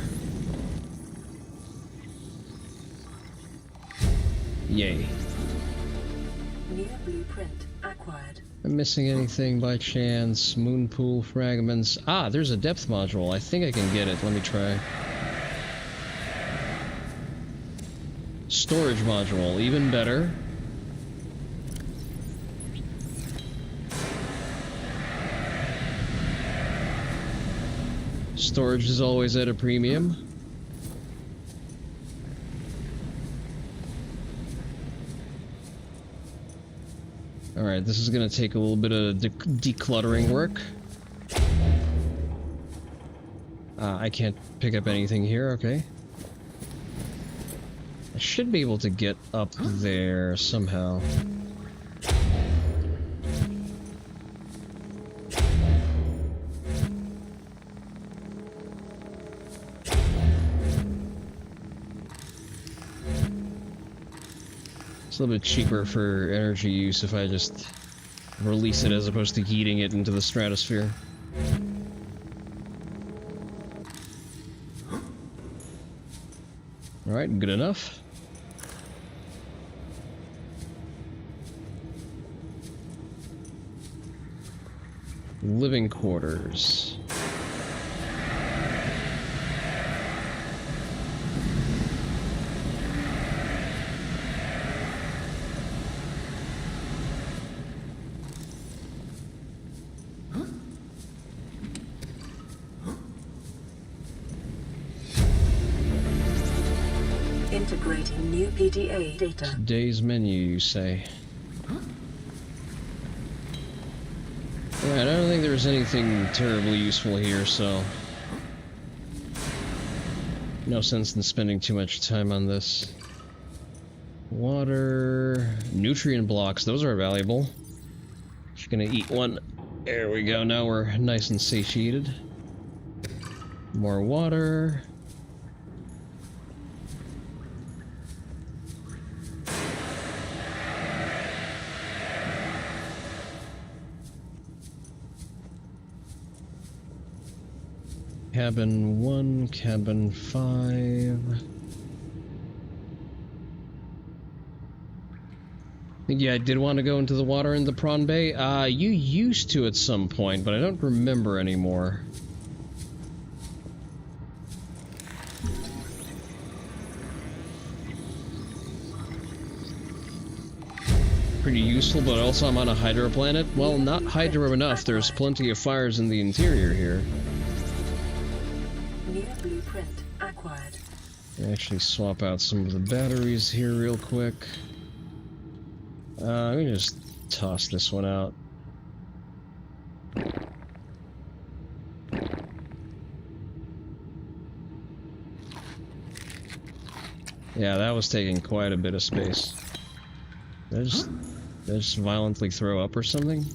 Yay. New blueprint acquired. I'm missing anything by chance? Moon pool fragments. Ah, there's a depth module. I think I can get it. Let me try. Storage module, even better. Storage is always at a premium. Alright, this is gonna take a little bit of decluttering work. I can't pick up anything here, okay. I should be able to get up there somehow. It's a little bit cheaper for energy use if I just release it as opposed to yeeting it into the stratosphere. Alright, good enough. Living quarters. Integrating new PDA data. Today's menu, you say? Alright, I don't think there's anything terribly useful here, so... no sense in spending too much time on this. Water... nutrient blocks, those are valuable. Just gonna eat one. There we go, now we're nice and satiated. More water... Cabin 1, cabin 5. Yeah, I did want to go into the water in the prawn bay. You used to at some point, but I don't remember anymore. Pretty useful, but also I'm on a hydro planet. Well, not hydro enough. There's plenty of fires in the interior here. New blueprint acquired. Actually swap out some of the batteries here real quick. Let me just toss this one out. Yeah, that was taking quite a bit of space. Did I just violently throw up or something?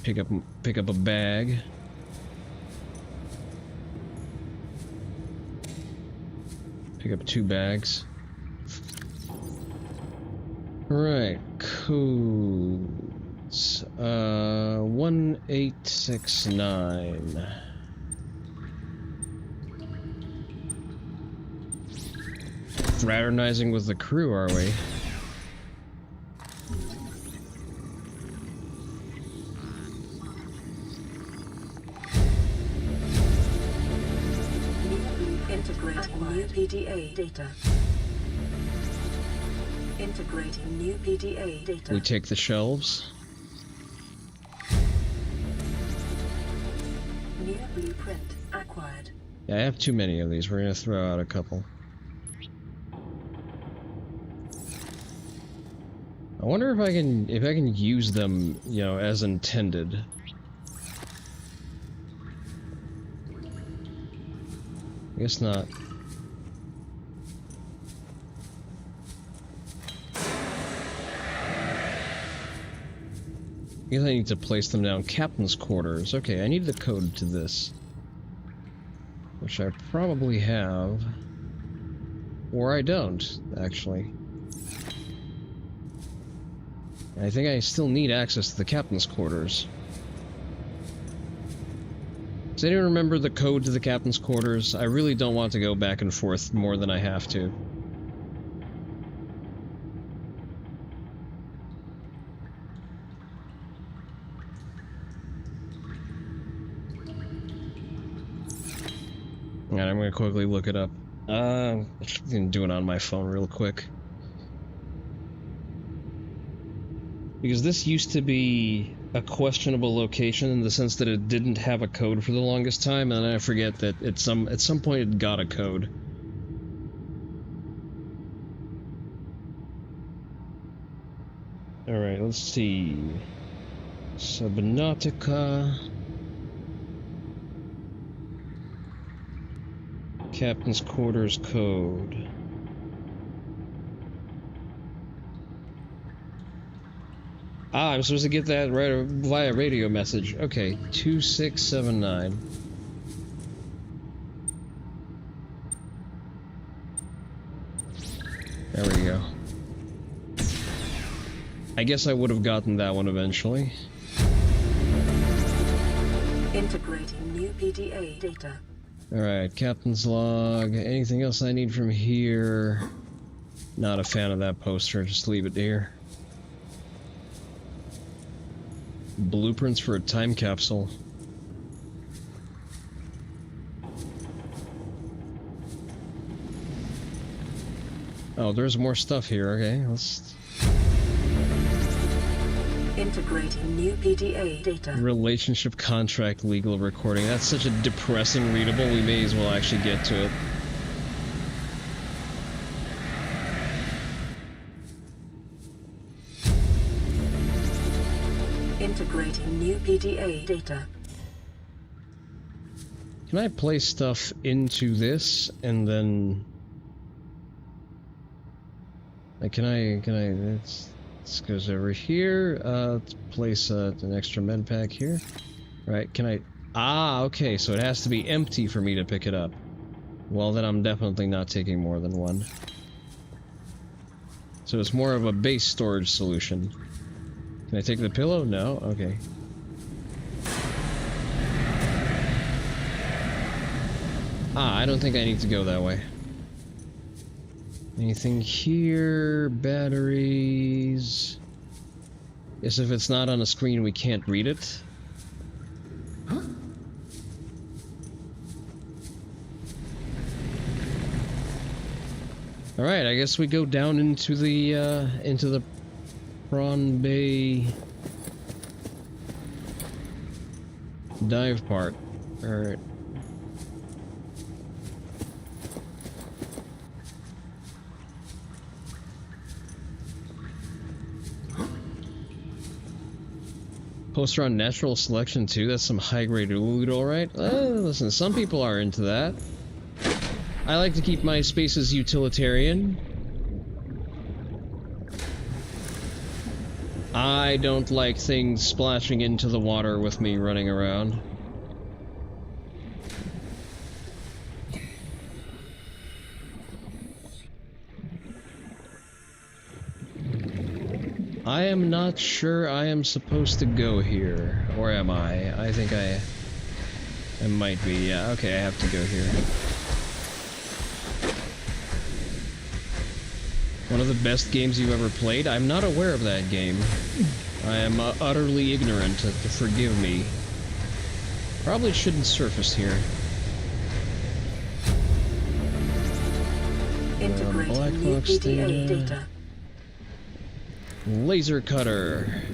Pick up a bag. Pick up 2 bags. Alright, codes. 1869. Fraternizing with the crew, are we? Integrating new PDA data. Integrating new PDA data. We take the shelves. New blueprint acquired. Yeah, I have too many of these. We're gonna throw out a couple. I wonder if I can use them, you know, as intended. I guess not. I guess I need to place them down. Captain's quarters. Okay, I need the code to this. Which I probably have. Or I don't, actually. I think I still need access to the captain's quarters. Does anyone remember the code to the captain's quarters? I really don't want to go back and forth more than I have to. Alright, I'm gonna quickly look it up. I can do it on my phone real quick. Because this used to be a questionable location in the sense that it didn't have a code for the longest time, and then I forget that at some point it got a code. Alright, let's see. Subnautica. Captain's quarters code. Ah, I'm supposed to get that right via radio message. Okay, 2679. There we go. I guess I would have gotten that one eventually. Integrating new PDA data. Alright, Captain's log. Anything else I need from here? Not a fan of that poster, just leave it here. Blueprints for a time capsule. Oh, there's more stuff here. Okay, let's... Integrating new PDA data. Relationship contract legal recording. That's such a depressing readable, we may as well actually get to it. Integrating new PDA data. Can I place stuff into this and then... Like, can I, this goes over here, let's place an extra med pack here. Right, can I, ah, okay, so it has to be empty for me to pick it up. Well, then I'm definitely not taking more than one. So it's more of a base storage solution. Can I take the pillow? No? Okay. Ah, I don't think I need to go that way. Anything here? Batteries. Yes, if it's not on a screen, we can't read it. Huh? All right, I guess we go down into the Prawn Bay dive part. All right. Poster on natural selection too. That's some high-grade loot, all right. Listen, some people are into that. I like to keep my spaces utilitarian. I don't like things splashing into the water with me running around. I am not sure I am supposed to go here. Or am I? I think I might be. Yeah, okay, I have to go here. One of the best games you've ever played? I'm not aware of that game. I am utterly ignorant, forgive me. Probably shouldn't surface here. Integrating new PDA data. Laser cutter.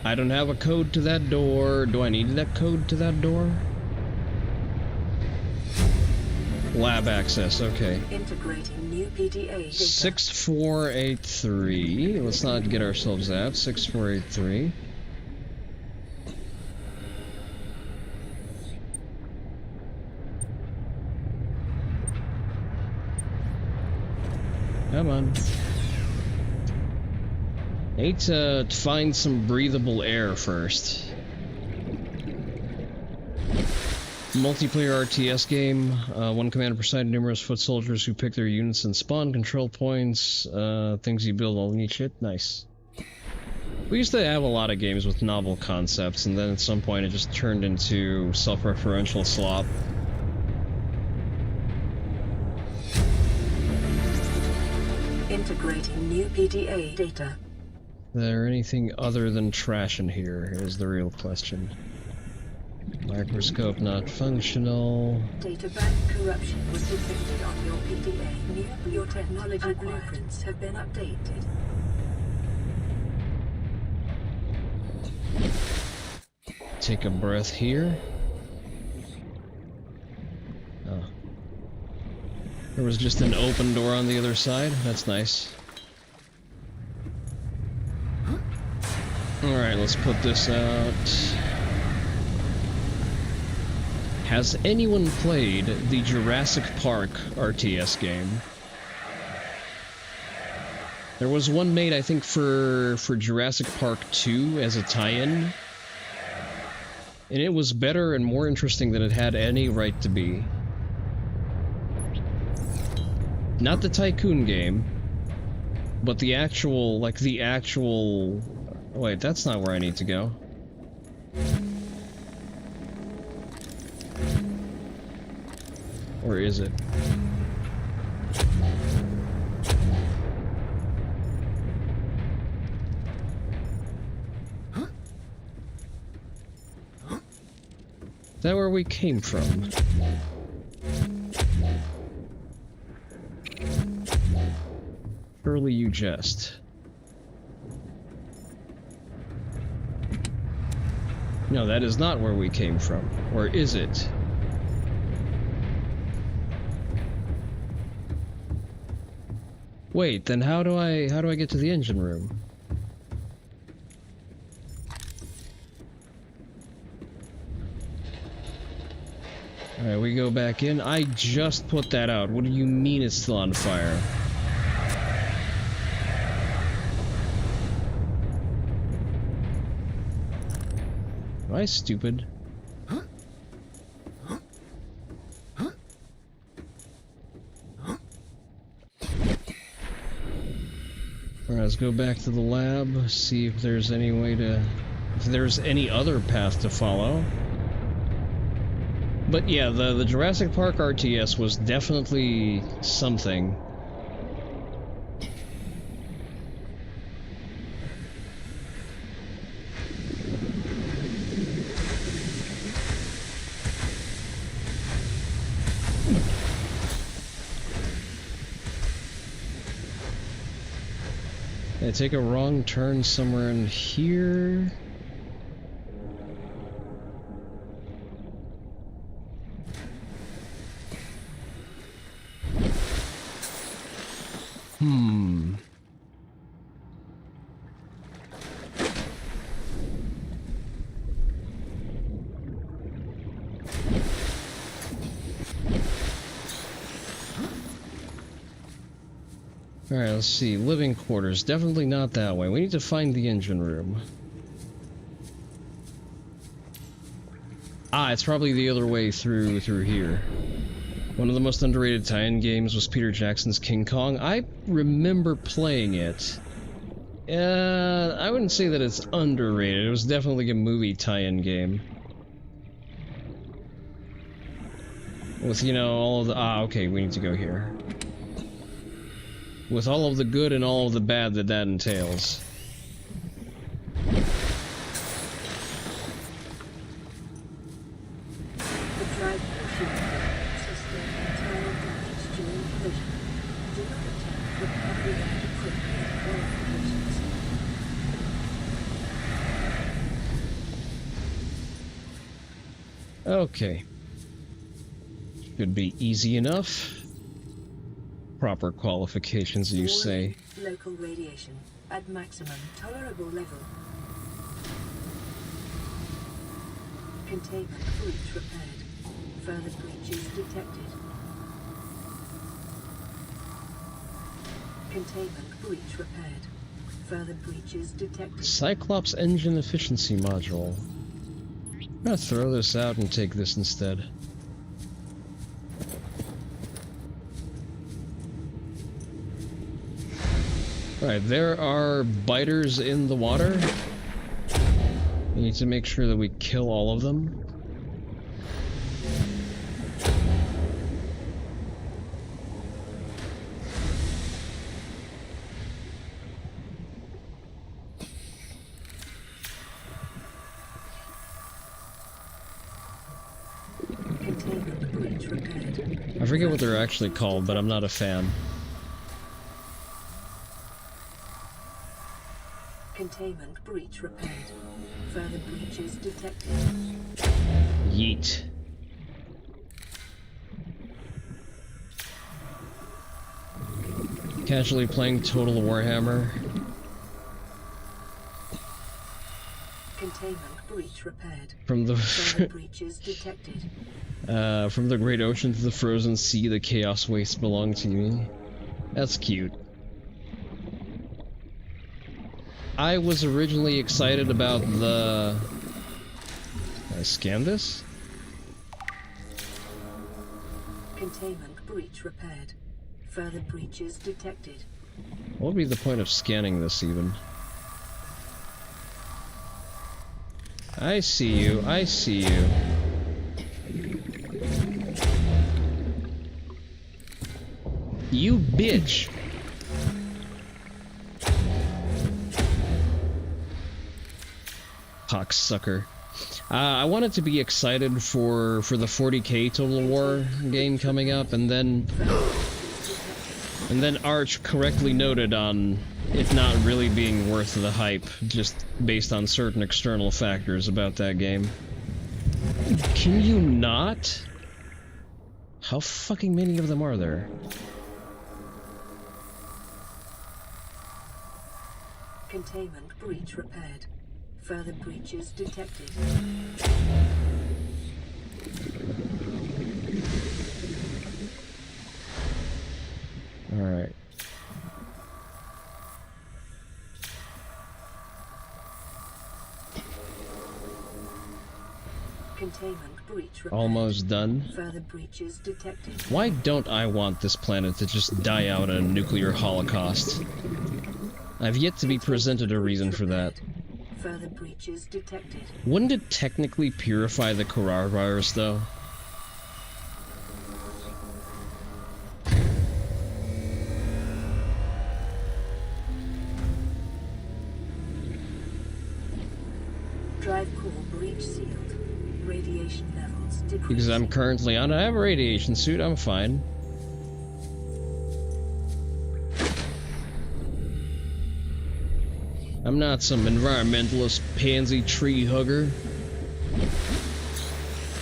I don't have a code to that door. Do I need that code to that door? Lab access, okay. Integrating new PDA data. 6483. Let's not get ourselves that. 6483. Come on. Need to find some breathable air first. Multiplayer RTS game. One commander per side, numerous foot soldiers who pick their units and spawn control points. Things you build all neat shit. Nice. We used to have a lot of games with novel concepts, and then at some point it just turned into self-referential slop. Integrating new PDA data. Is there anything other than trash in here, is the real question. Microscope not functional. Data bank corruption was detected on your PDA. Your technology blueprints have been updated. Take a breath here. Oh. There was just an open door on the other side. That's nice. Alright, let's put this out. Has anyone played the Jurassic Park RTS game? There was one made, I think, for Jurassic Park 2 as a tie-in. And it was better and more interesting than it had any right to be. Not the Tycoon game, but the actual, Wait, that's not where I need to go. Or is it? Is that where we came from? Surely you jest. No, that is not where we came from. Or is it? Wait, then how do I get to the engine room? Alright, we go back in. I just put that out. What do you mean it's still on fire? Am I stupid? Alright, let's go back to the lab, see if there's any way to... if there's any other path to follow. But yeah, the Jurassic Park RTS was definitely something. I take a wrong turn somewhere in here. Alright, let's see. Living quarters. Definitely not that way. We need to find the engine room. Ah, it's probably the other way through here. One of the most underrated tie-in games was Peter Jackson's King Kong. I remember playing it. I wouldn't say that it's underrated. It was definitely a movie tie-in game. With, you know, all of the... Ah, okay, we need to go here. With all of the good and all of the bad that entails. Okay. Should be easy enough. Proper qualifications, you say. Local radiation at maximum tolerable level. Containment breach repaired. Further breaches detected. Containment breach repaired. Further breaches detected. Cyclops engine efficiency module. I'm gonna throw this out and take this instead. Alright, there are biters in the water. We need to make sure that we kill all of them. repaired. I forget what they're actually called, but I'm not a fan. Containment breach repaired. Further breaches detected. Yeet. Casually playing Total Warhammer. Containment breach repaired. From the Further breaches detected. From the great ocean to the frozen sea, the chaos wastes belong to me. That's cute. I was originally excited about the... Can I scan this? Containment breach repaired. Further breaches detected. What would be the point of scanning this even? I see you, I see you. You bitch! Cocksucker. I wanted to be excited for the 40k Total War game coming up, and then Arch correctly noted on it not really being worth the hype, just based on certain external factors about that game. Can you not? How fucking many of them are there? Containment breach repaired. Further breaches detected. Alright. Containment breach repaired. Almost done. Further breaches detected. Why don't I want this planet to just die out in a nuclear holocaust? I've yet to be presented a reason for that. Further breaches detected. Wouldn't it technically purify the coronavirus, though? Drive core breach sealed. Radiation levels decreased. Because I'm currently on. I have a radiation suit. I'm fine. I'm not some environmentalist pansy tree hugger.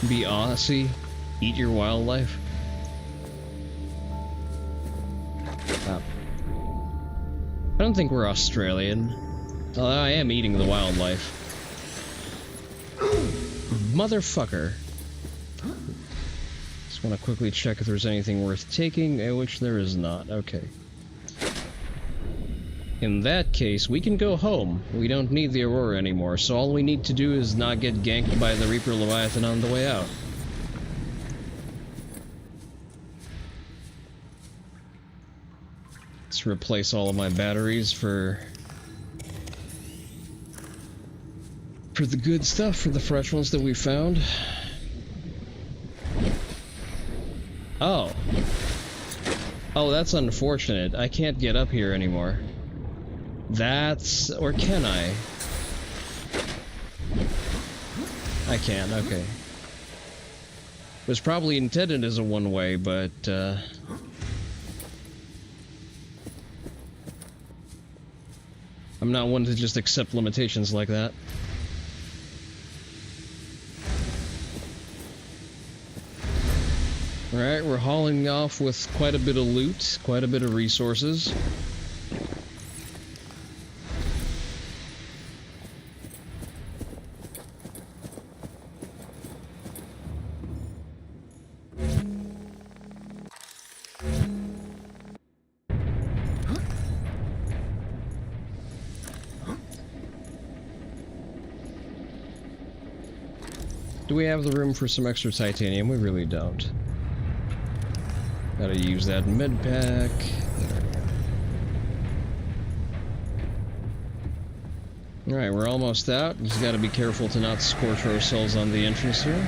Be Aussie. Eat your wildlife. I don't think we're Australian. Although I am eating the wildlife. Motherfucker. Just want to quickly check if there's anything worth taking, which there is not. Okay. In that case, we can go home. We don't need the Aurora anymore, so all we need to do is not get ganked by the Reaper Leviathan on the way out. Let's replace all of my batteries for the good stuff, for the fresh ones that we found. Oh. Oh, that's unfortunate. I can't get up here anymore. That's... or can I? I can, okay. It was probably intended as a one-way, but, I'm not one to just accept limitations like that. Alright, we're hauling off with quite a bit of loot, quite a bit of resources. Do we have the room for some extra titanium? We really don't. Gotta use that med pack. Alright, we're almost out. Just gotta be careful to not scorch ourselves on the entrance here.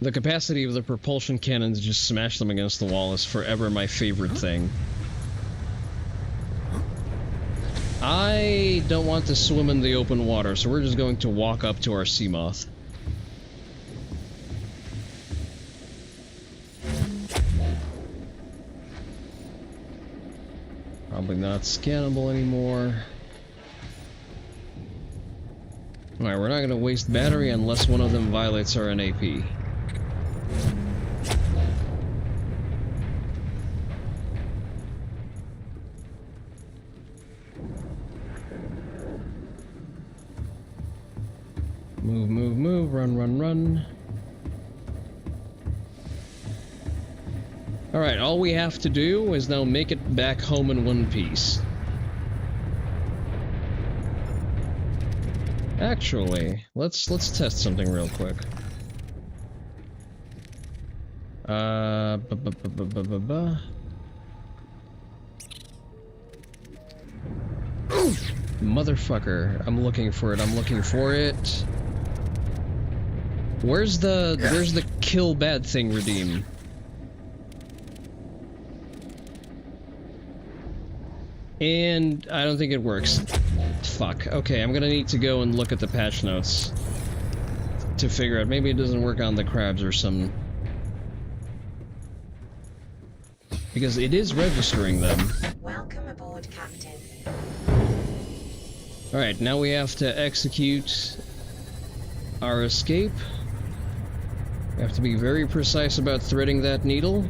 The capacity of the propulsion cannon to just smash them against the wall is forever my favorite thing. I don't want to swim in the open water, so we're just going to walk up to our Seamoth. Probably not scannable anymore. Alright, we're not going to waste battery unless one of them violates our NAP. Move, move, move, run, run, run. Alright, all we have to do is now make it back home in one piece. Actually, let's test something real quick. Motherfucker, I'm looking for it, I'm looking for it. Where's the kill bad thing redeem? And I don't think it works. Fuck. Okay, I'm gonna need to go and look at the patch notes to figure out. Maybe it doesn't work on the crabs or something. Because it is registering them. Welcome aboard, Captain. Alright, now we have to execute our escape. We have to be very precise about threading that needle.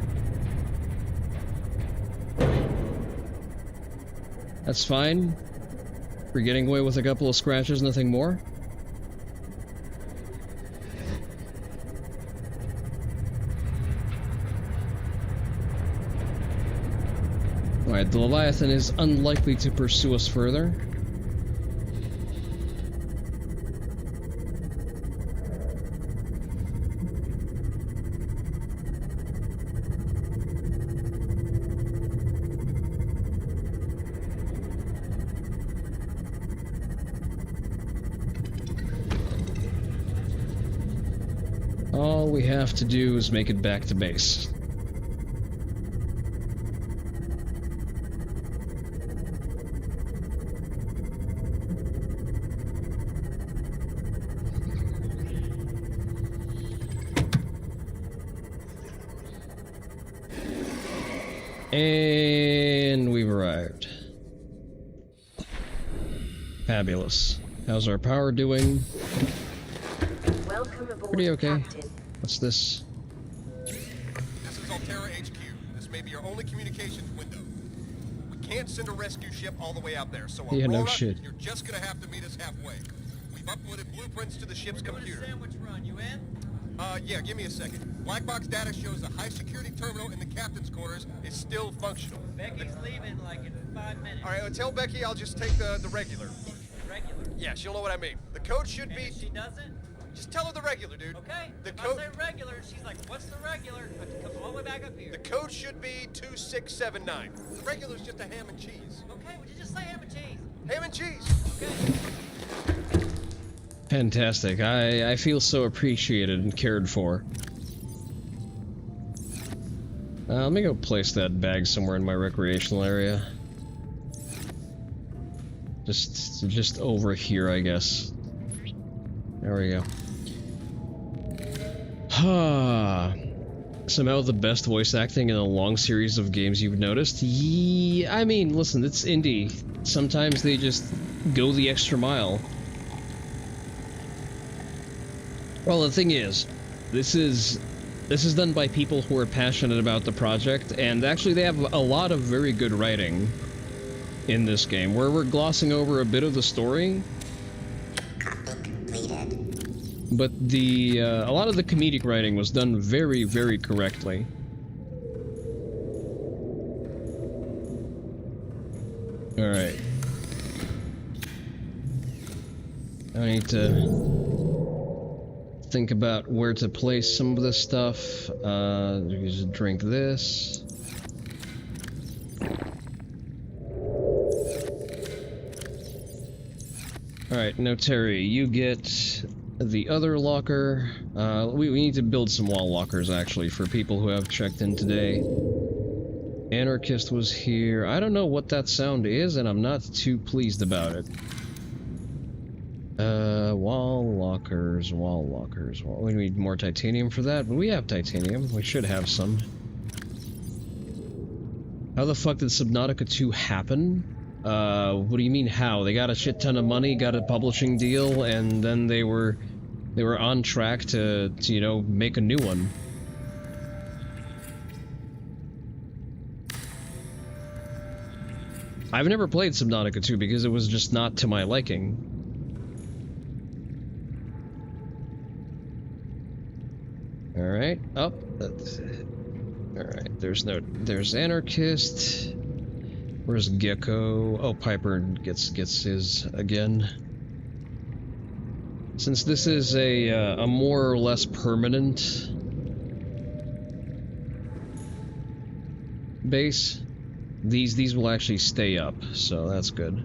That's fine. We're getting away with a couple of scratches, nothing more. Alright, the Leviathan is unlikely to pursue us further. All we have to do is make it back to base. And we've arrived. Fabulous. How's our power doing? Welcome aboard, Pretty okay. Captain. What's this? This is Altera HQ. This may be your only communications window. We can't send a rescue ship all the way out there, so Yeah, Aurora, no shit. you're just gonna have to meet us halfway. We've uploaded blueprints to the ship's computer. Sandwich run, you in? Yeah, give me a second. Black box data shows the high security terminal in the captain's quarters is still functional. Becky's leaving like in 5 minutes. All right, tell Becky I'll just take the regular. Regular. Yeah, she'll know what I mean. The code should And be... if she doesn't? Just tell her the regular, dude. Okay. The If code... I say regular, she's like, what's the regular? I have to come all the way back up here. The code should be 2679. The regular's just a ham and cheese. Okay, would you just say ham and cheese? Ham and cheese! Okay. Fantastic. I feel so appreciated and cared for. Let me go place that bag somewhere in my recreational area. Just over here, I guess. There we go. Somehow the best voice acting in a long series of games you've noticed? Yeah, I mean, listen, it's indie. Sometimes they just go the extra mile. Well, the thing is, this is done by people who are passionate about the project, and actually they have a lot of very good writing in this game, where we're glossing over a bit of the story. But a lot of the comedic writing was done very, very correctly. Alright. I need to think about where to place some of this stuff. Just drink this. Alright, no Terry, you get the other locker. We need to build some wall lockers, actually, for people who have checked in today. Anarchist was here. I don't know what that sound is, and I'm not too pleased about it. Wall lockers, wall lockers. Well, we need more titanium for that, but we have titanium. We should have some. How the fuck did Subnautica 2 happen? What do you mean how? They got a shit ton of money, got a publishing deal, and then they were on track to you know, make a new one. I've never played Subnautica 2 because it was just not to my liking. Alright, up. Alright, there's Anarchist. Where's Gecko? Oh, Piper gets his again. Since this is a more or less permanent base, these will actually stay up, so that's good.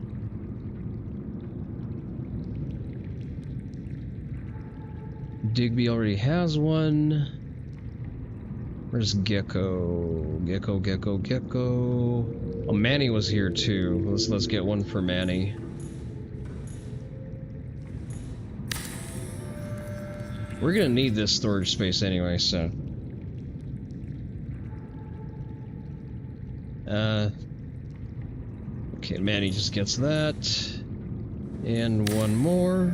Digby already has one. Where's Gecko? Gecko. Oh, Manny was here too. Let's get one for Manny. We're gonna need this storage space anyway, so. Okay, Manny just gets that. And one more.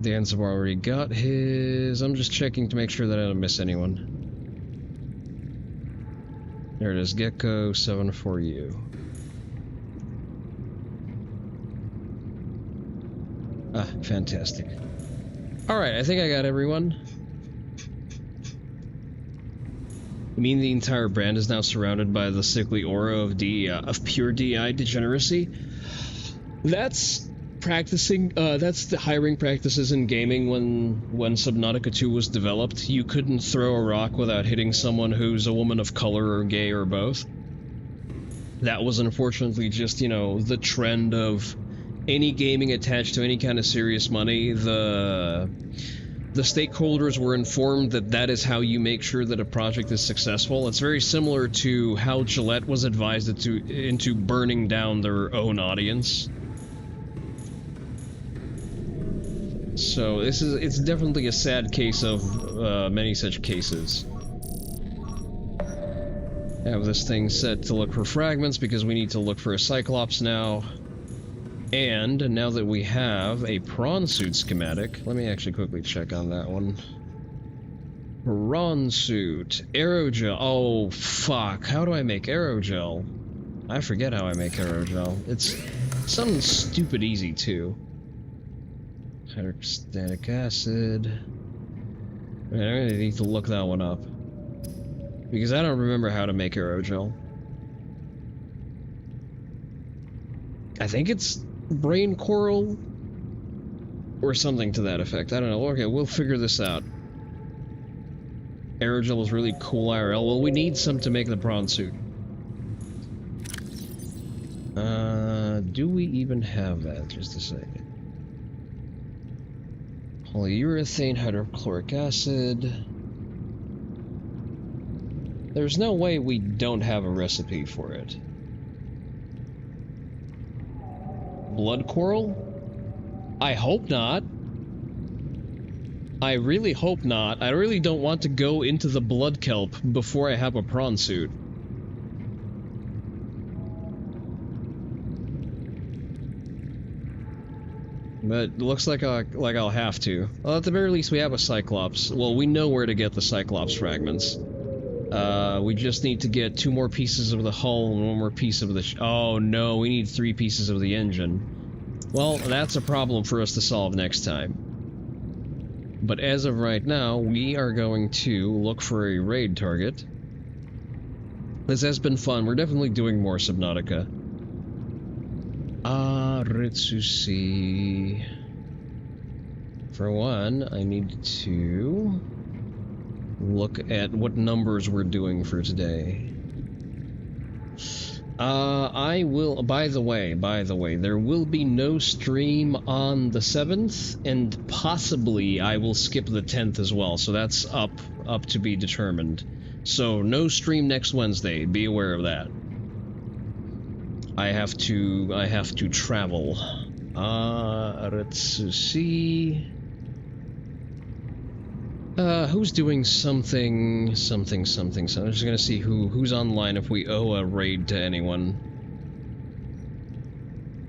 Dan's have already got his. I'm just checking to make sure that I don't miss anyone. There it is, Gecko, 7 for you. Ah, fantastic. Alright, I think I got everyone. You mean the entire brand is now surrounded by the sickly aura of pure DI degeneracy? That's practicing, that's the hiring practices in gaming when Subnautica 2 was developed. You couldn't throw a rock without hitting someone who's a woman of color or gay or both. That was unfortunately just, you know, the trend of any gaming attached to any kind of serious money. The stakeholders were informed that that is how you make sure that a project is successful. It's very similar to how Gillette was advised into burning down their own audience. So it's definitely a sad case of many such cases. I have this thing set to look for fragments because we need to look for a Cyclops now. And now that we have a prawn suit schematic, let me actually quickly check on that one. Prawn suit, aerogel. Oh fuck! How do I make aerogel? I forget how I make aerogel. It's something stupid easy too. Hydrostatic acid. I really need to look that one up because I don't remember how to make aerogel. I think it's brain coral or something to that effect. I don't know. Okay, we'll figure this out. Aerogel is really cool IRL. Well, we need some to make the prawn suit. Do we even have that? Just a second. Polyurethane, hydrochloric acid. There's no way we don't have a recipe for it. Blood coral? I hope not. I really hope not. I really don't want to go into the blood kelp before I have a prawn suit. But it looks like I'll have to. Well, at the very least, we have a Cyclops. Well, we know where to get the Cyclops fragments. We just need to get 2 more pieces of the hull and 1 more piece of the oh no, we need 3 pieces of the engine. Well, that's a problem for us to solve next time. But as of right now, we are going to look for a raid target. This has been fun. We're definitely doing more Subnautica. Ritsusi. For one, I need to look at what numbers we're doing for today. I will, by the way, there will be no stream on the 7th, and possibly I will skip the 10th as well, so that's up to be determined. So, no stream next Wednesday, be aware of that. I have to travel. Let's see... who's doing something. I'm just gonna see who's online if we owe a raid to anyone.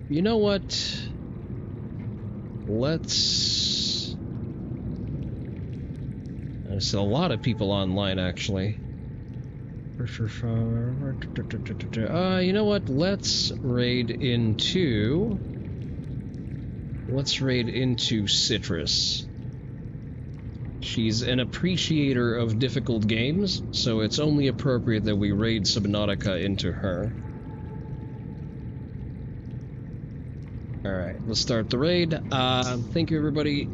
You know what? Let's... There's a lot of people online, actually. You know what? Let's raid into Citrus. She's an appreciator of difficult games, so it's only appropriate that we raid Subnautica into her. Alright, let's start the raid. Thank you everybody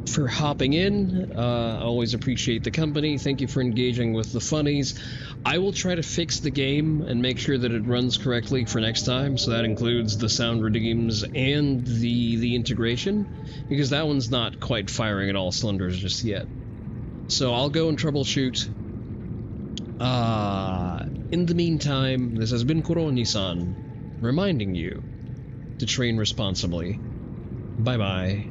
for hopping in. Always appreciate the company. Thank you for engaging with the funnies. I will try to fix the game and make sure that it runs correctly for next time, so that includes the sound redeems and the integration, because that one's not quite firing at all cylinders just yet. So I'll go and troubleshoot. In the meantime, this has been Onii-san, reminding you to train responsibly. Bye-bye.